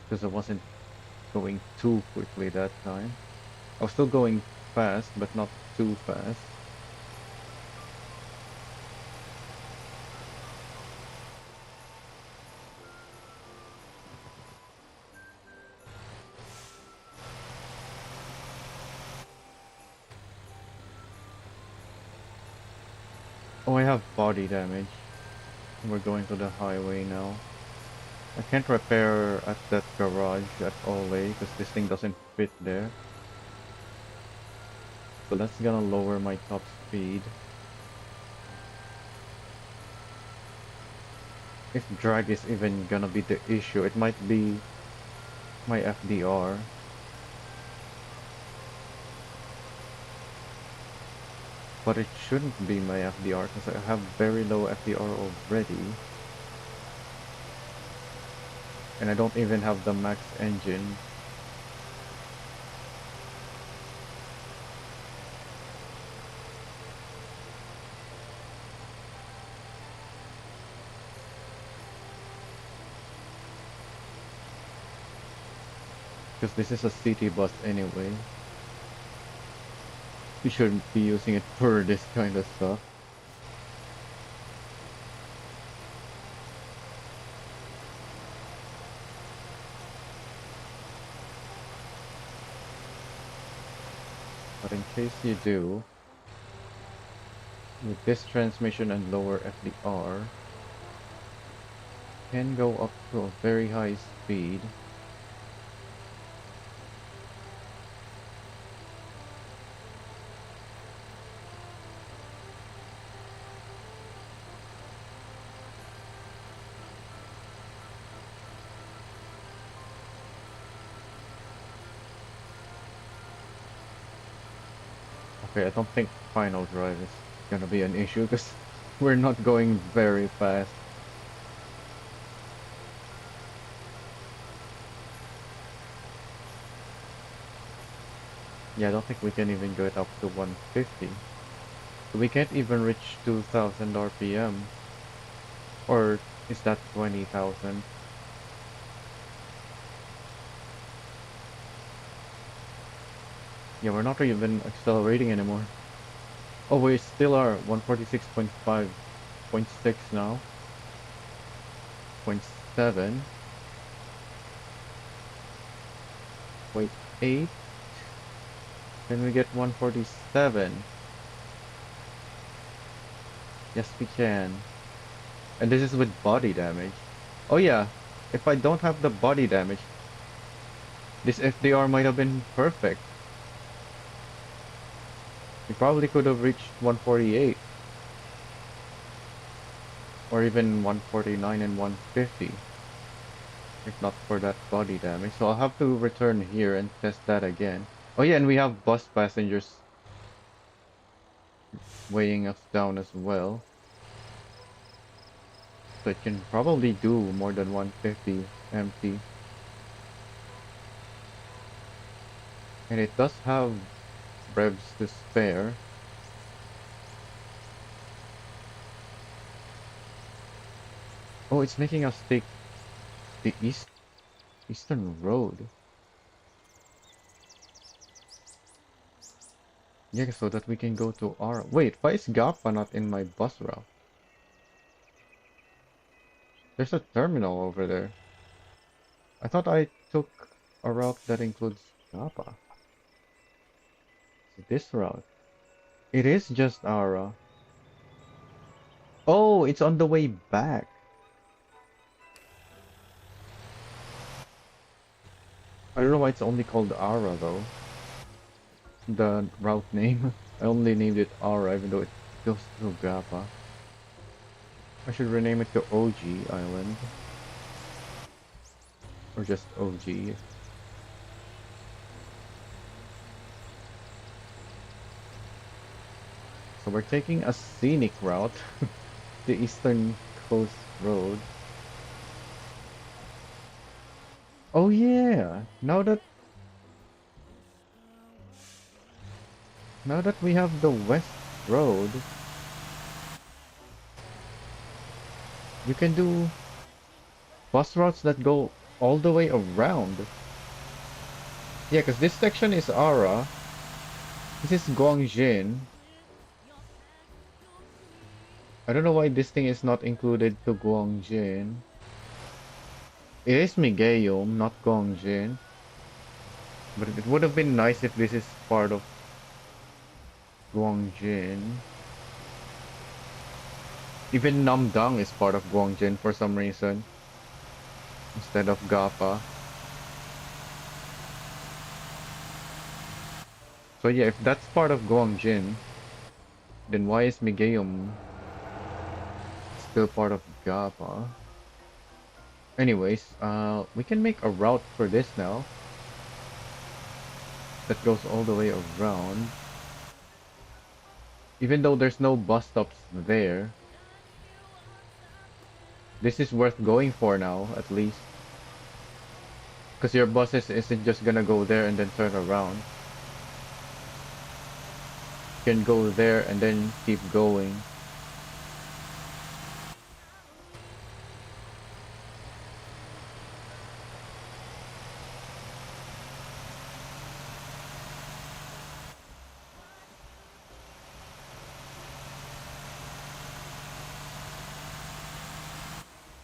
because I wasn't going too quickly that time. I was still going fast, but not too fast. Oh, I have body damage. We're going to the highway now. I can't repair at that garage at Ole because this thing doesn't fit there. So that's gonna lower my top speed. If drag is even gonna be the issue, it might be my FDR. But it shouldn't be my FDR because I have very low FDR already. And I don't even have the max engine. Because this is a city bus anyway. You shouldn't be using it for this kind of stuff. But in case you do, with this transmission and lower FDR, can go up to a very high speed. Okay, I don't think final drive is gonna be an issue because we're not going very fast. Yeah, I don't think we can even go it up to 150. We can't even reach 2000 RPM. Or is that 20,000? Yeah, we're not even accelerating anymore. Oh, we still are 146.5, point 6 now. Point 7. Wait, 8. Then we get 147. Yes, we can. And this is with body damage. Oh yeah, if I don't have the body damage, this FDR might have been perfect. We probably could have reached 148 or even 149 and 150 if not for that body damage. So I'll have to return here and test that again. Oh yeah, and we have bus passengers weighing us down as well. So it can probably do more than 150 empty. And it does have revs to spare. Oh, it's making us take the eastern road. Yeah, so that we can go to our... Wait, why is Gappa not in my bus route? There's a terminal over there. I thought I took a route that includes Gappa. So this route. It is just Ara. Oh, it's on the way back. I don't know why it's only called Ara though. The route name. I only named it Ara even though it goes through Gappa. I should rename it to OG Island. Or just OG. So we're taking a scenic route. The Eastern Coast Road. Oh yeah! Now that we have the West Road, you can do bus routes that go all the way around. Yeah, because this section is Ara. This is Guangjin. I don't know why this thing is not included to Guangjin. It is Migayum, not Guangjin. But it would have been nice if this is part of Guangjin. Even Namdang is part of Guangjin for some reason. Instead of Gappa. So yeah, if that's part of Guangjin, then why is Migayum still part of Gappa? Anyways, we can make a route for this now. That goes all the way around. Even though there's no bus stops there. This is worth going for now, at least. Because your buses isn't just gonna go there and then turn around. You can go there and then keep going.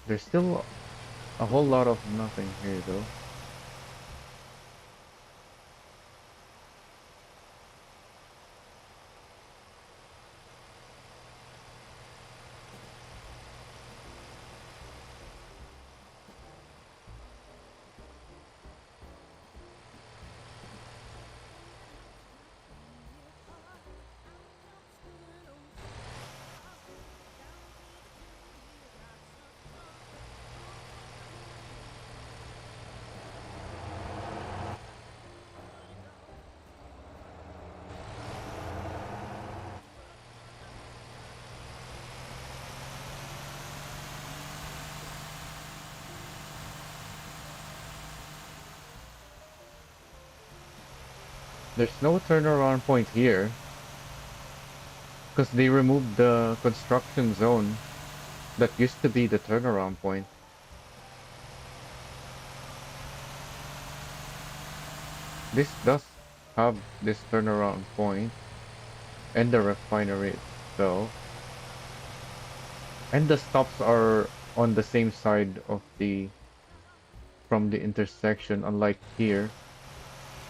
There's still a whole lot of nothing here though. There's no turnaround point here. Because they removed the construction zone that used to be the turnaround point. This does have this turnaround point and the refinery itself. And the stops are on the same side of the from the intersection, unlike here,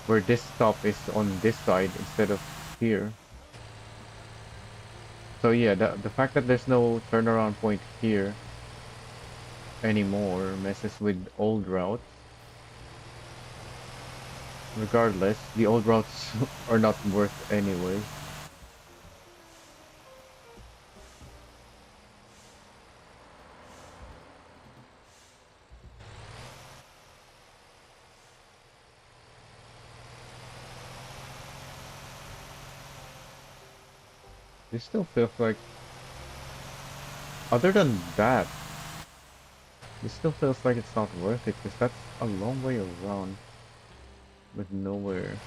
where this stop is on this side instead of here. So yeah, the fact that there's no turnaround point here anymore messes with old routes. Regardless, the old routes are not worth anyway. This still feels like, other than that, this still feels like it's not worth it because that's a long way around with nowhere.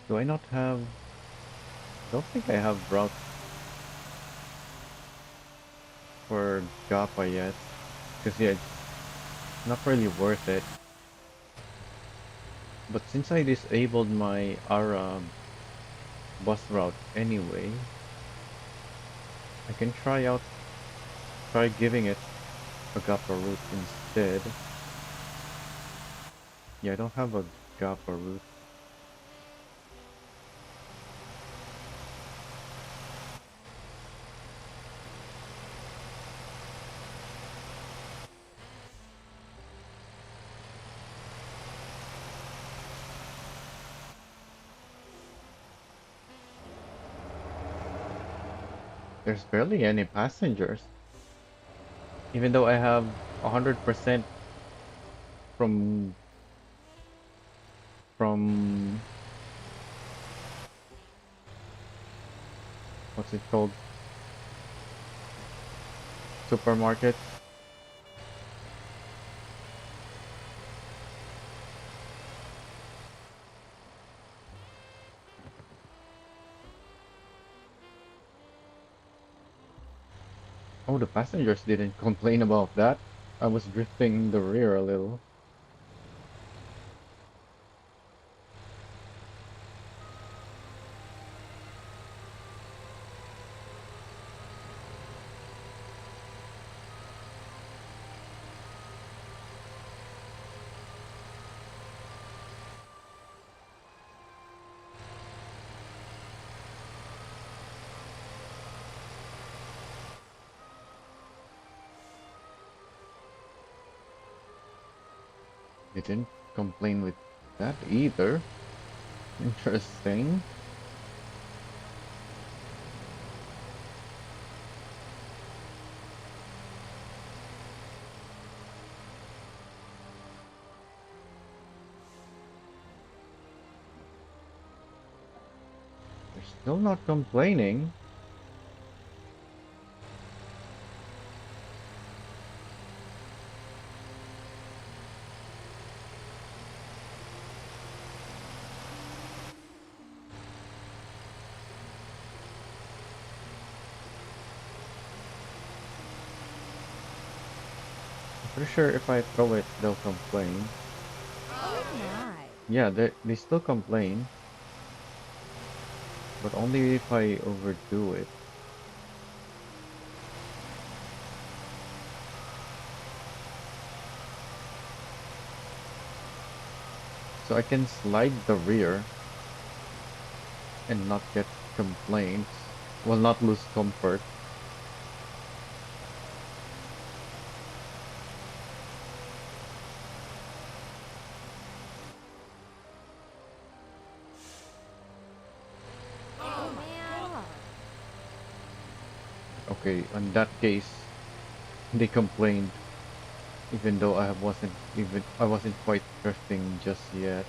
Do I not have? Don't think I have route for Japa yet. Because yeah, it's not really worth it. But since I disabled my ARA bus route anyway, I can try giving it a Gappa route instead. Yeah, I don't have a Gappa route. There's barely any passengers. Even though I have 100% from from what's it called? Supermarket. Oh, the passengers didn't complain about that. I was drifting the rear a little. They didn't complain with that either. Interesting. They're still not complaining. I'm pretty sure if I throw it, they'll complain. Oh my. Yeah, they still complain, but only if I overdo it. So I can slide the rear and not get complaints. Well, not lose comfort. Oh my god. Okay, in that case, they complained, even though I wasn't quite drifting just yet.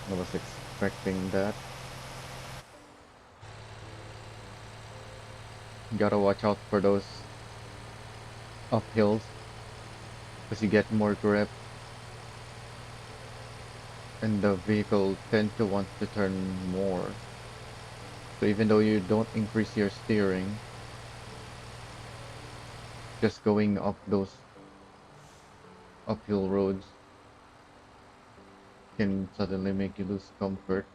I was expecting that. Gotta watch out for those uphills because you get more grip and the vehicle tend to want to turn more. So even though you don't increase your steering, just going up those uphill roads can suddenly make you lose comfort.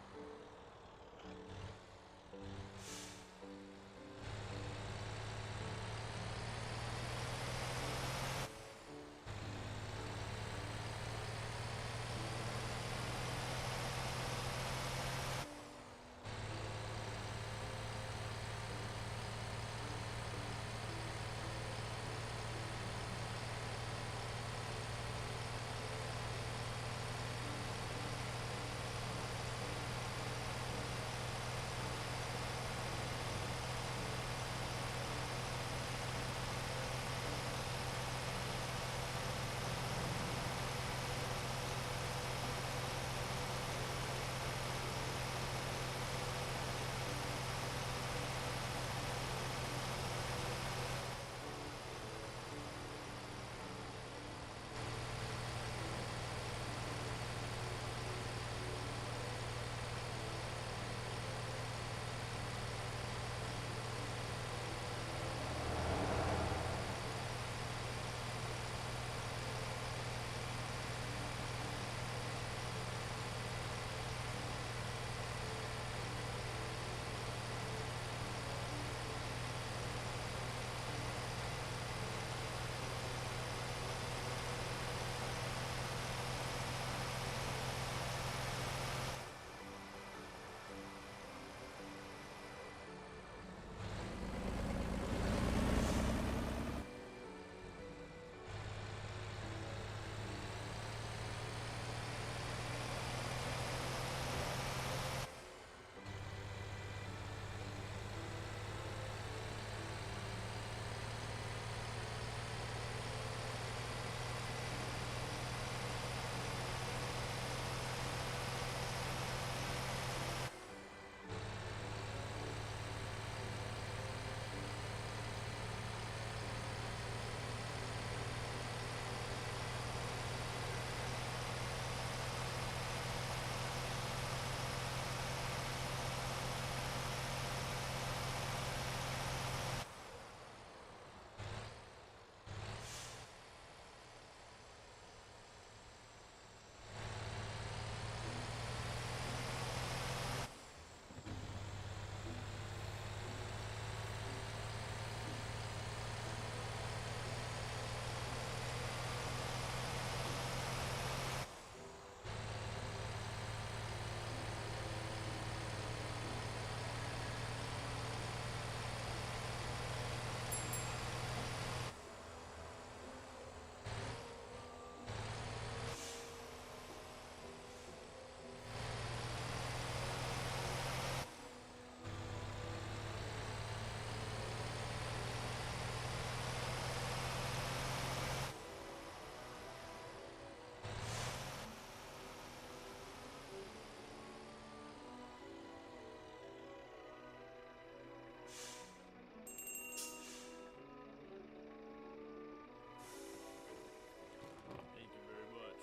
Thank you very much.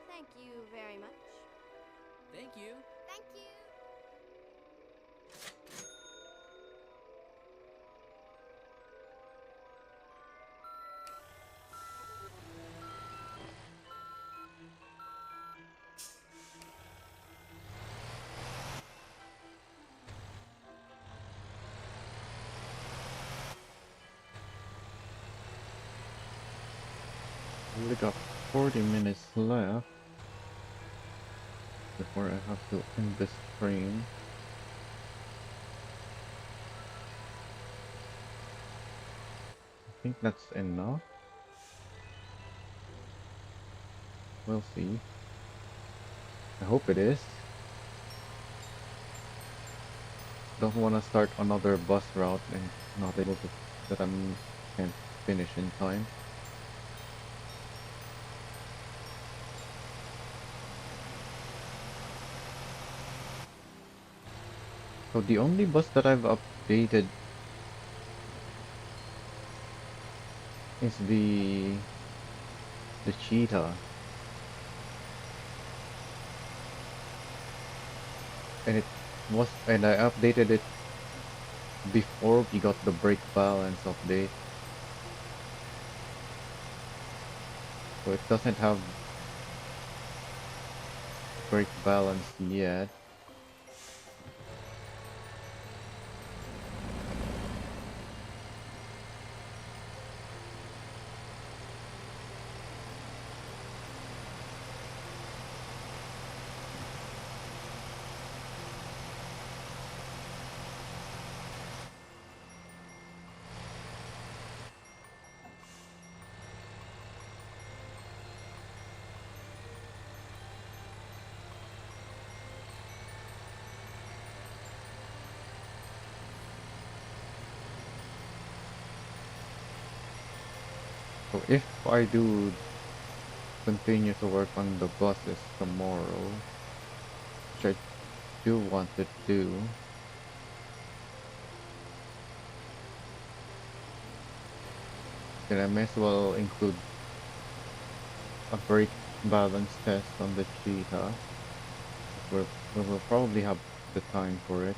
Thank you very much. Thank you. Thank you. Only got 40 minutes left before I have to end this stream. I think that's enough. We'll see. I hope it is. Don't want to start another bus route and not able to that I'm can't finish in time. So the only bus that I've updated is the cheetah, and I updated it before we got the brake balance update, so it doesn't have brake balance yet. So if I do continue to work on the buses tomorrow, which I do want to do, then I may as well include a brake balance test on the cheetah. We will probably have the time for it.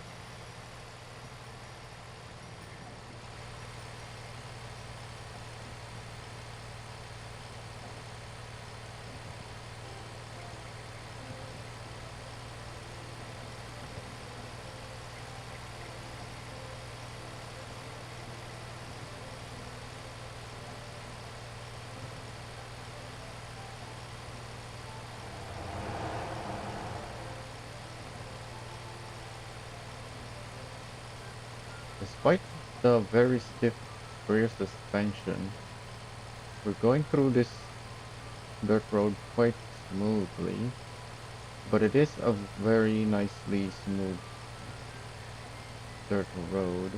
Despite the very stiff rear suspension, we're going through this dirt road quite smoothly, but it is a very nicely smooth dirt road.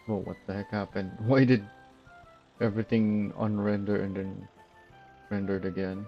Oh, what the heck happened? Why did everything unrender and then rendered again?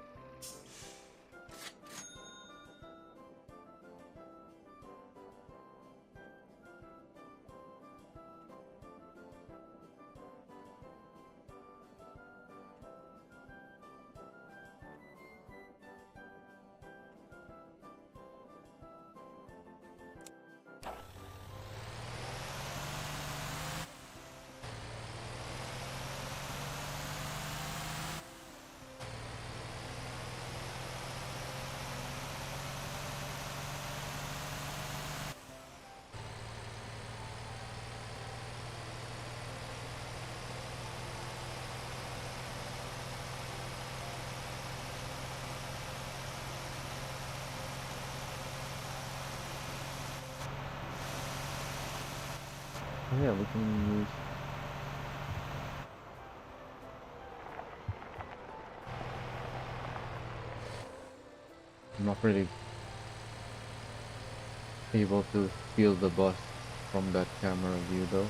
Oh yeah, we can use. I'm not really able to feel the bus from that camera view though.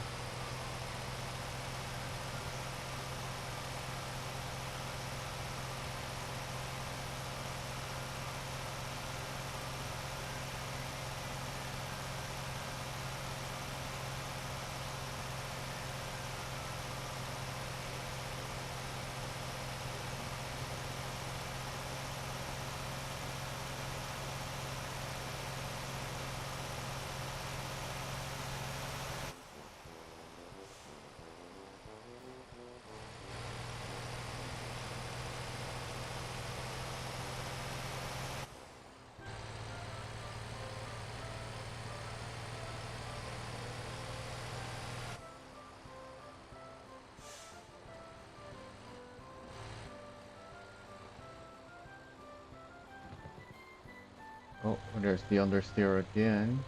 Oh, there's the understeer again.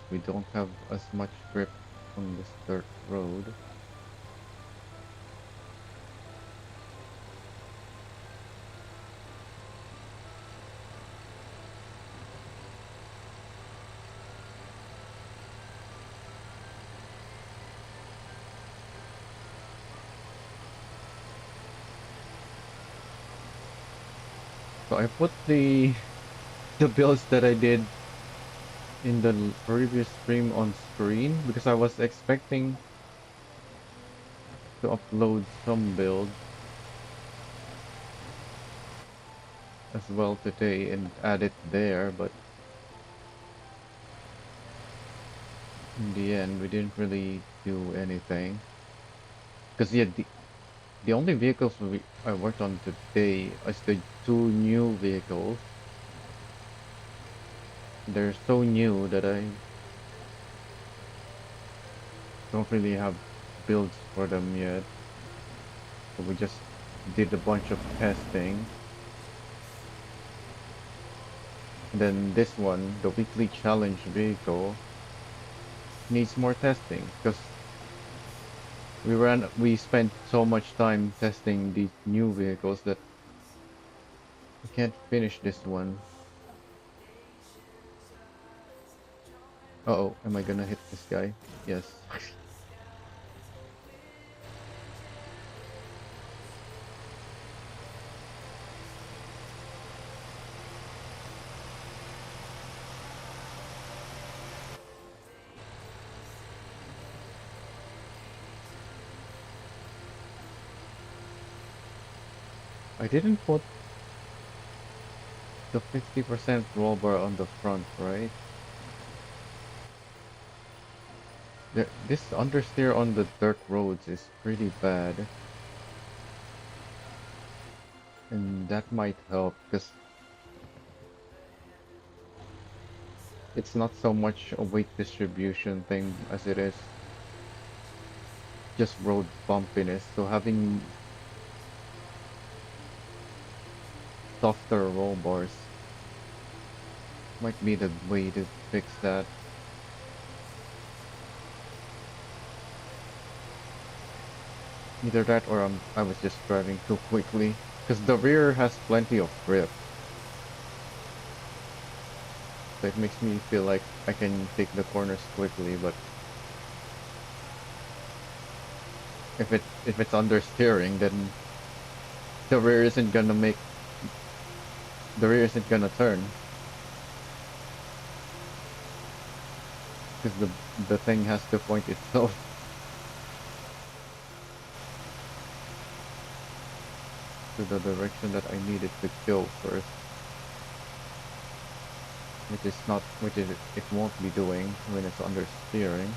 We don't have as much grip on this dirt road. So I put the builds that I did in the previous stream on screen because I was expecting to upload some builds as well today and add it there, but in the end we didn't really do anything. Because yeah, the only vehicles I worked on today is the two new vehicles. They're so new that I don't really have builds for them yet. So we just did a bunch of testing. And then this one, the weekly challenge vehicle, needs more testing because we spent so much time testing these new vehicles that we can't finish this one. Uh-oh, am I gonna hit this guy? Yes. I didn't put the 50% roll bar on the front, right? This understeer on the dirt roads is pretty bad, and that might help because it's not so much a weight distribution thing as it is just road bumpiness. So having softer roll bars might be the way to fix that. Either that or I was just driving too quickly because the rear has plenty of grip. So it makes me feel like I can take the corners quickly, but if it's understeering, then the rear isn't gonna make the rear isn't gonna turn because the thing has to point itself to the direction that I need it to go first, which is it won't be doing when it's understeering.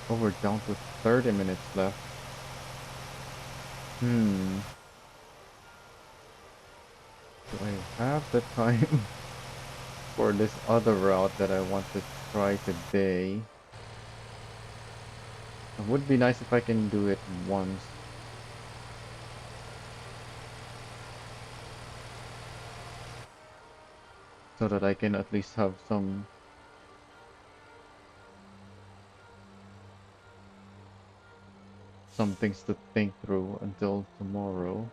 Oh, we're down to 30 minutes left. Hmm. Do I have the time for this other route that I want to try today? It would be nice if I can do it once. So that I can at least have some things to think through until tomorrow.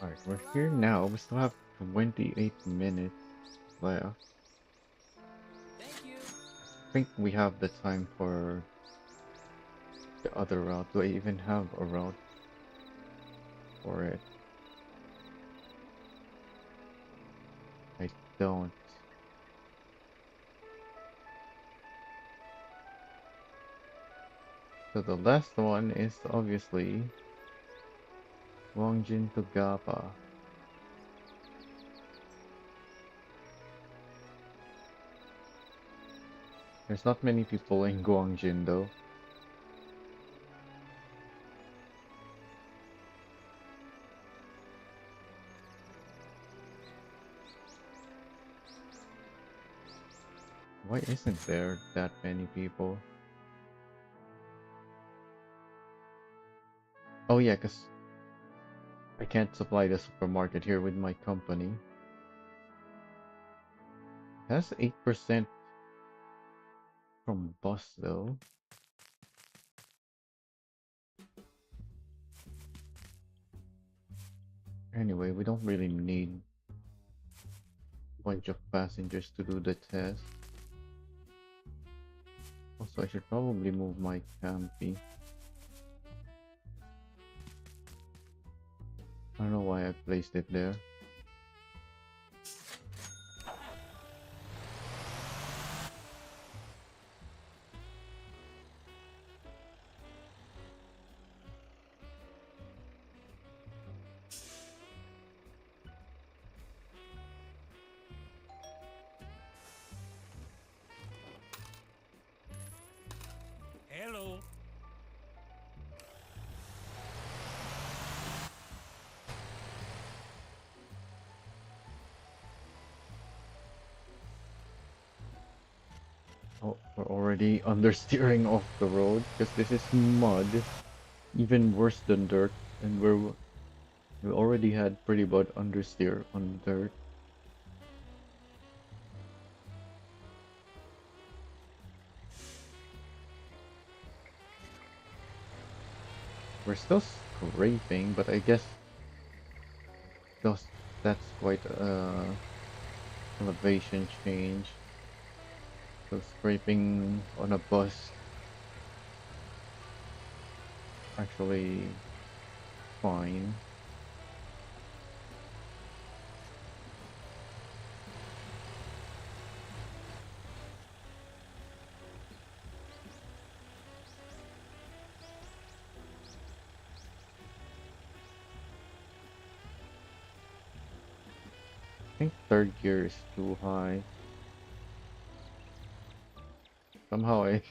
Alright, we're here now. We still have 28 minutes left. Thank you. I think we have the time for the other route. Do I even have a route for it? I don't. So the last one is obviously Wangjin to Gapa. There's not many people in Guangjin though. Why isn't there that many people? Oh yeah, cause I can't supply the supermarket here with my company. It has 8% from bus though. Anyway, we don't really need a bunch of passengers to do the test. Also, I should probably move my campy. I don't know why I placed it there. Hello. Oh, we're already understeering off the road because this is mud, even worse than dirt, and we already had pretty bad understeer on dirt. We're still scraping, but I guess those that's quite elevation change. So scraping on a bus actually fine. I think third gear is too high. Somehow I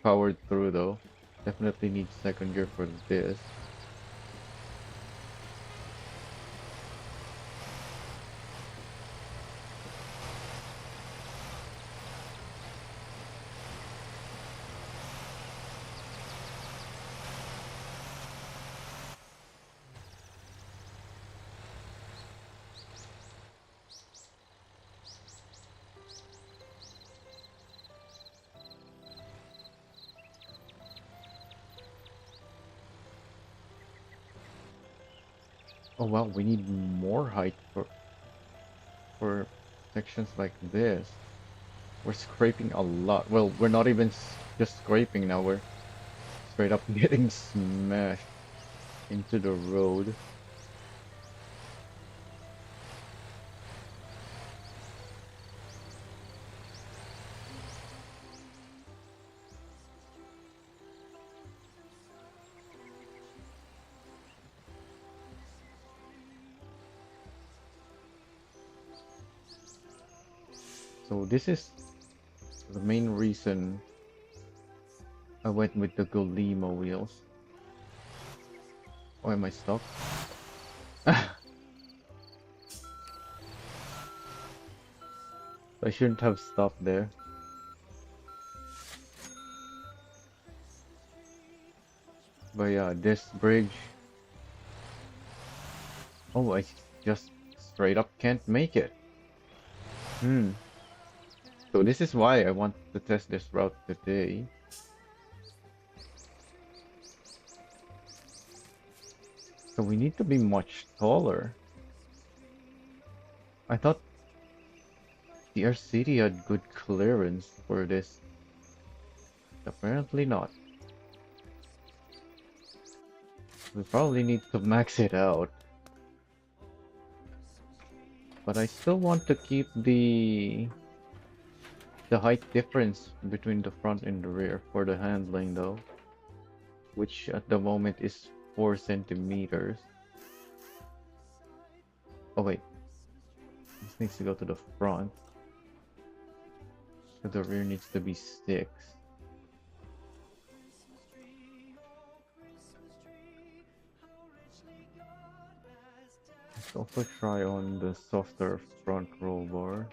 powered through though. Definitely need second gear for this. Oh wow, we need more height for sections like this. We're scraping a lot. Well, we're not even just scraping now. We're straight up getting smashed into the road. So this is the main reason I went with the Golema wheels. Why am I stuck? I shouldn't have stopped there. But yeah, this bridge. Oh, I just straight up can't make it. Hmm. So this is why I want to test this route today. So we need to be much taller. I thought the city had good clearance for this. Apparently not. We probably need to max it out. But I still want to keep the height difference between the front and the rear for the handling though, which at the moment is 4 centimeters. Oh wait, this needs to go to the front. So the rear needs to be 6. Let's also try on the softer front roll bar.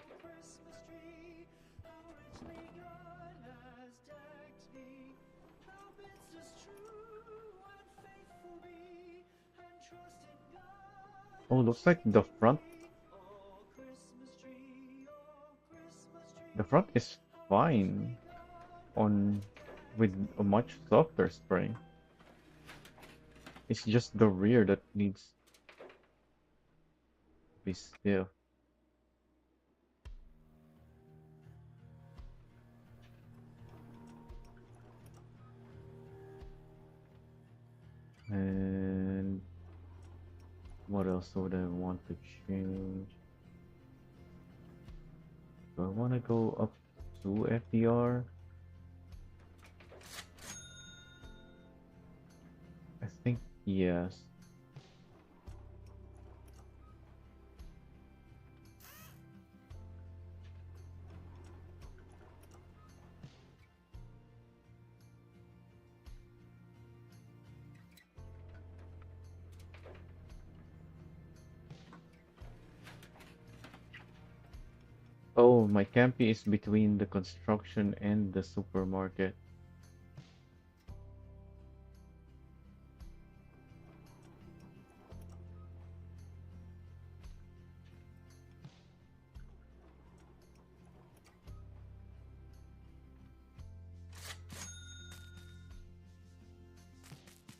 Oh, looks like the front is fine on with a much softer spring. It's just the rear that needs to be stiff. And what else would I want to change? Do I want to go up to FDR? I think yes. Oh, my campy is between the construction and the supermarket.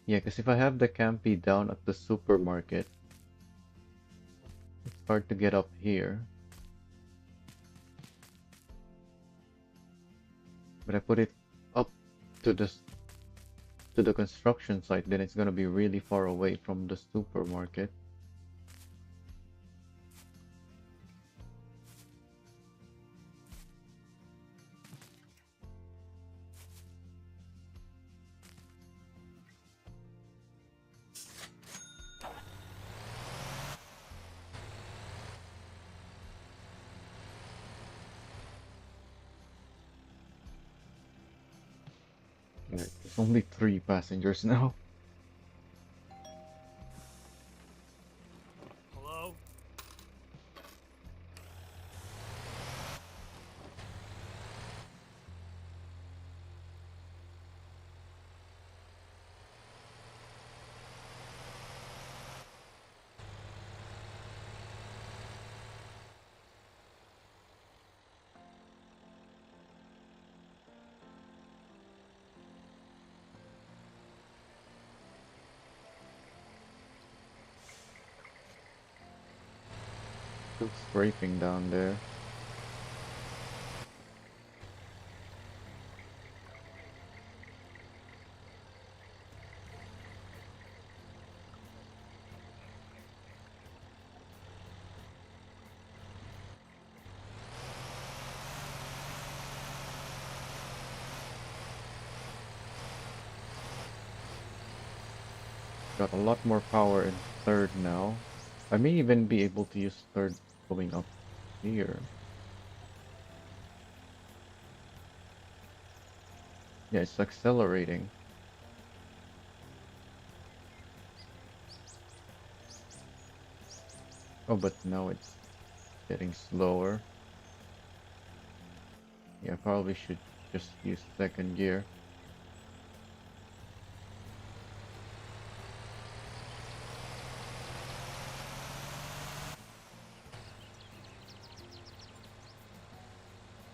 Yeah, because if I have the campy down at the supermarket, it's hard to get up here. But I put it up to the construction site, then it's gonna be really far away from the supermarket. Right, there's only 3 passengers now. Hello? Still scraping down there. Got a lot more power in third now. I may even be able to use third going up here. Yeah, it's accelerating. Oh, but now it's getting slower. Yeah, I probably should just use second gear.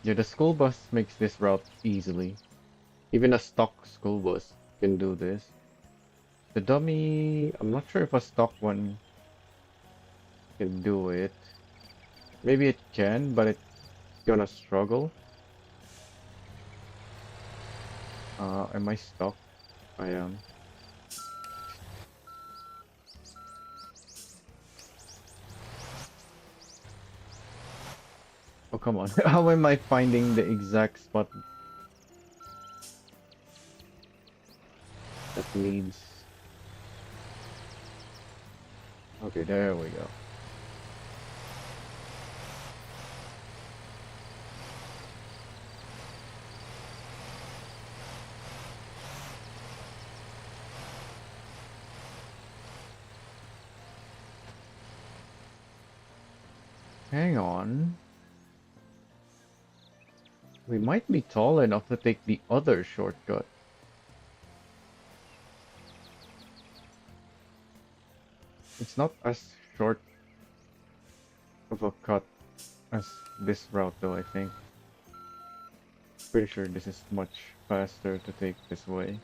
Yeah, the school bus makes this route easily. Even a stock school bus can do this. The dummy, I'm not sure if a stock one can do it. Maybe it can, but it's gonna struggle. Am I stuck? I am. Oh, come on. How am I finding the exact spot that leads? Okay, there we go. Hang on. We might be tall enough to take the other shortcut. It's not as short of a cut as this route though, I think. Pretty sure this is much faster to take this way.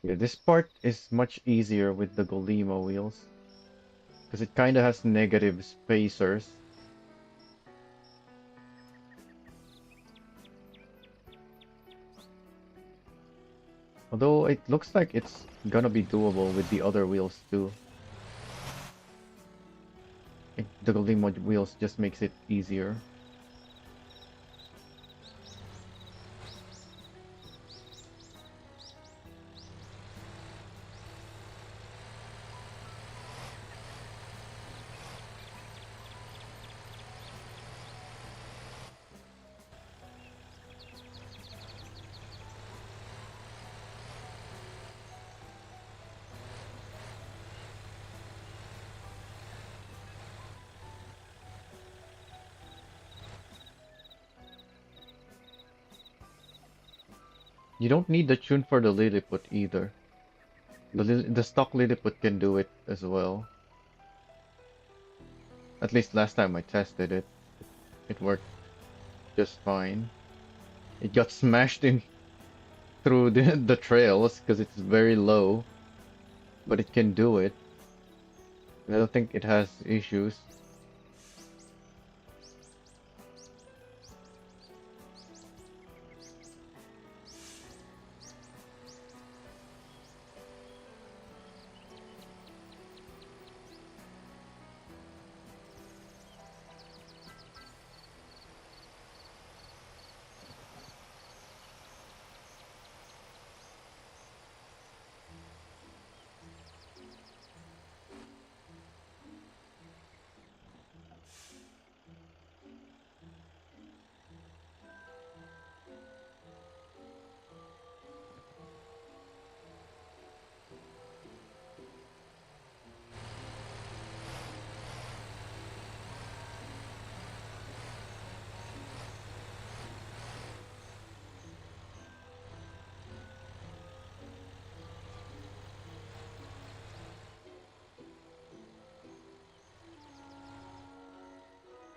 Yeah, this part is much easier with the Golema wheels because it kind of has negative spacers. Although it looks like it's gonna be doable with the other wheels too. The Golema wheels just makes it easier. You don't need the tune for the Lilliput either. The stock Lilliput can do it as well. At least last time I tested it, it worked just fine. It got smashed in through the trails because it's very low, but it can do it. I don't think it has issues.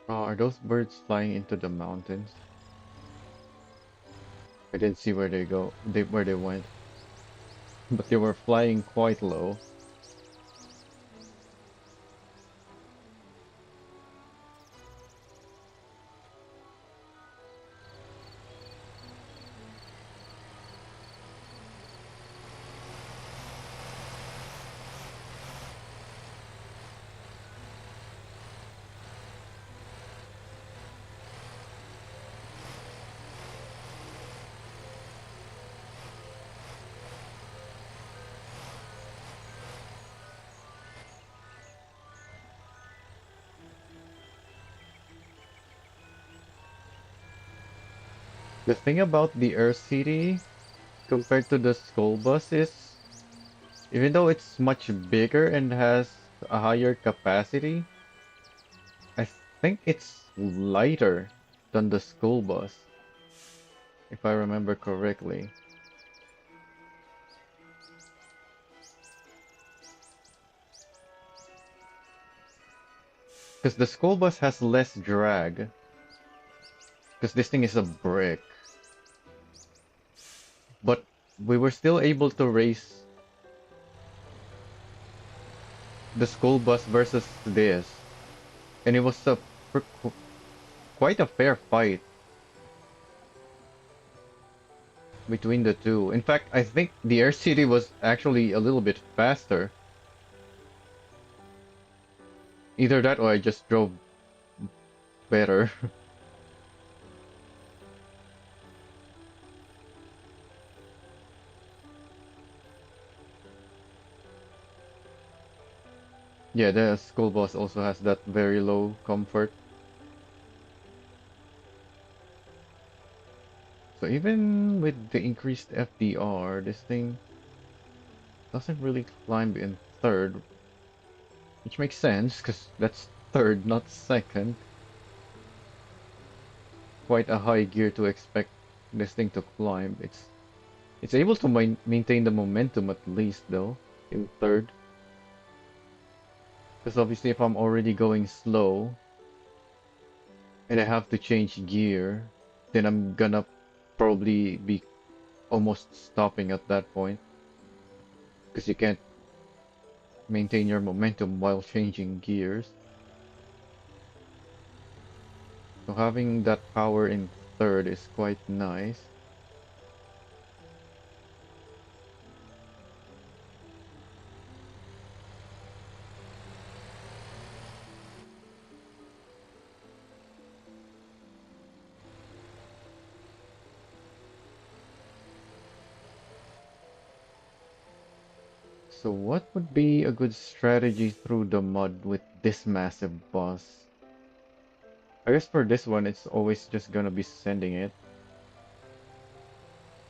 Are those birds flying into the mountains? I didn't see where they go, where they went, but they were flying quite low. The thing about the Air City compared to the school bus is, even though it's much bigger and has a higher capacity, I think it's lighter than the school bus, if I remember correctly. Because the school bus has less drag, because this thing is a brick. but we were still able to race the school bus versus this, and it was quite a fair fight between the two. In fact, I think the Air City was actually a little bit faster. Either that or I just drove better. Yeah, the school bus also has that very low comfort. So even with the increased FDR, this thing doesn't really climb in third, which makes sense because that's third, not second. Quite a high gear to expect this thing to climb. It's able to maintain the momentum at least though in third. Because obviously if I'm already going slow and I have to change gear, then I'm gonna probably be almost stopping at that point. Because you can't maintain your momentum while changing gears. So having that power in third is quite nice. So what would be a good strategy through the mud with this massive boss? I guess for this one, it's always just gonna be sending it.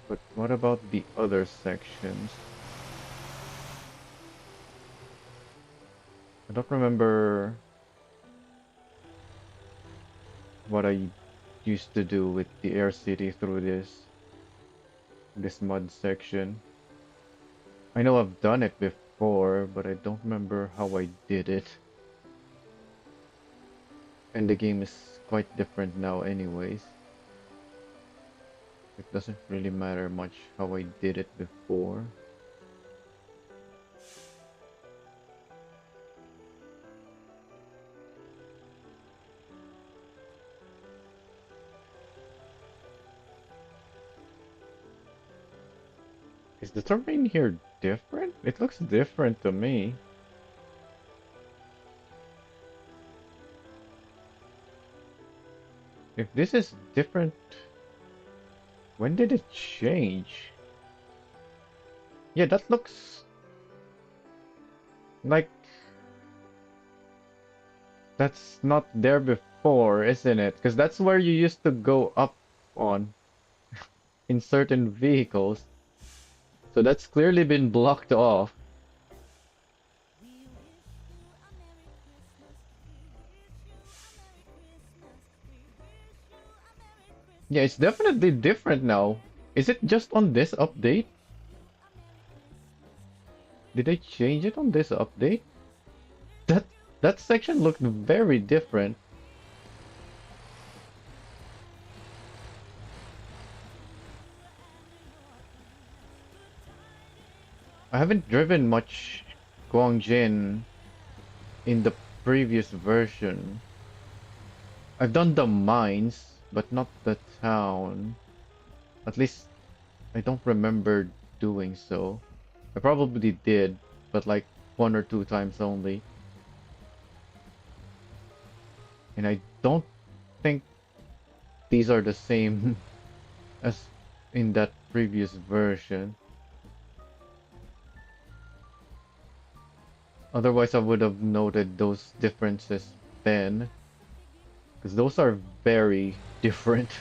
But what about the other sections? I don't remember what I used to do with the Air City through this mud section. I know I've done it before, but I don't remember how I did it. And the game is quite different now anyways. It doesn't really matter much how I did it before. Is the terrain here different? It looks different to me. If this is different, when did it change? Yeah, that looks like that's not there before, isn't it? Because that's where you used to go up on in certain vehicles. So that's clearly been blocked off. Yeah, it's definitely different now. Is it just on this update? Did they change it on this update? That that section looked very different. I haven't driven much Guangjin in the previous version. I've done the mines, but not the town. At least I don't remember doing so. I probably did, but like one or two times only. And I don't think these are the same as in that previous version. Otherwise, I would have noted those differences then, because those are very different.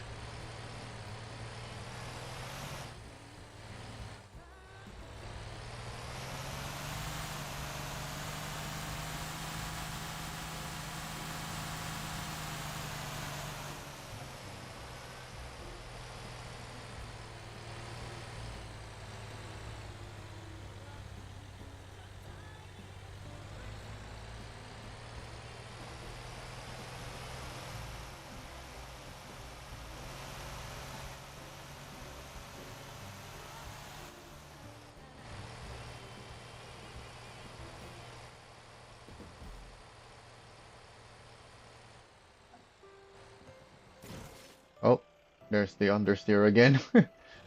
There's the understeer again.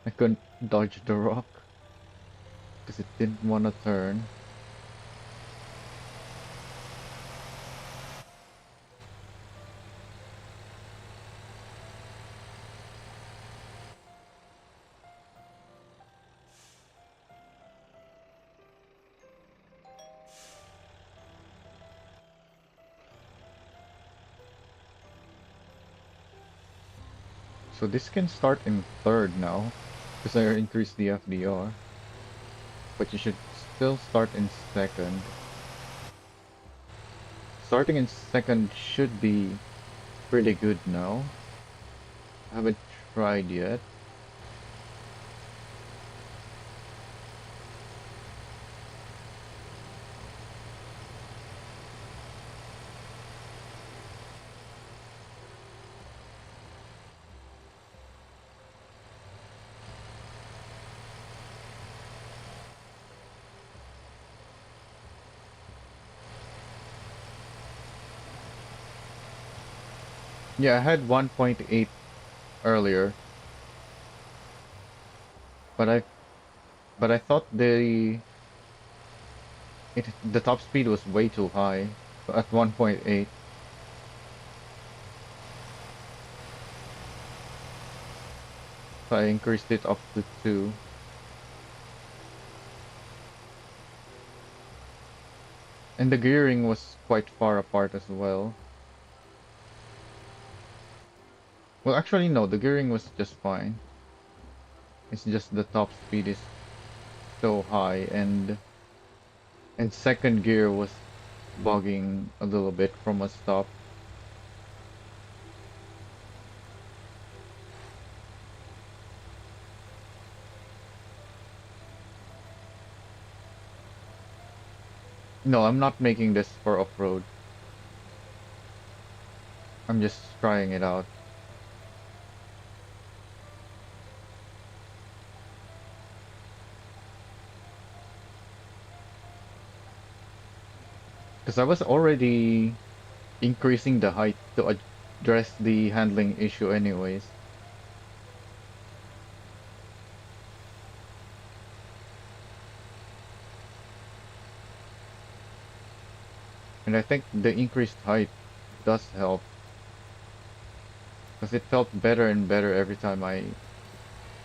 I couldn't dodge the rock because it didn't want to turn. So this can start in third now because I increased the FDR, but you should still start in second. Starting in second should be pretty good now. I haven't tried yet. Yeah, I had 1.8 earlier, but I thought the top speed was way too high at 1.8. So I increased it up to 2. And the gearing was quite far apart as well. Well, actually no, the gearing was just fine. It's just the top speed is so high and second gear was bugging a little bit from a stop. No, I'm not making this for off-road. I'm just trying it out. Because I was already increasing the height to address the handling issue anyways. And I think the increased height does help. Because it felt better and better every time I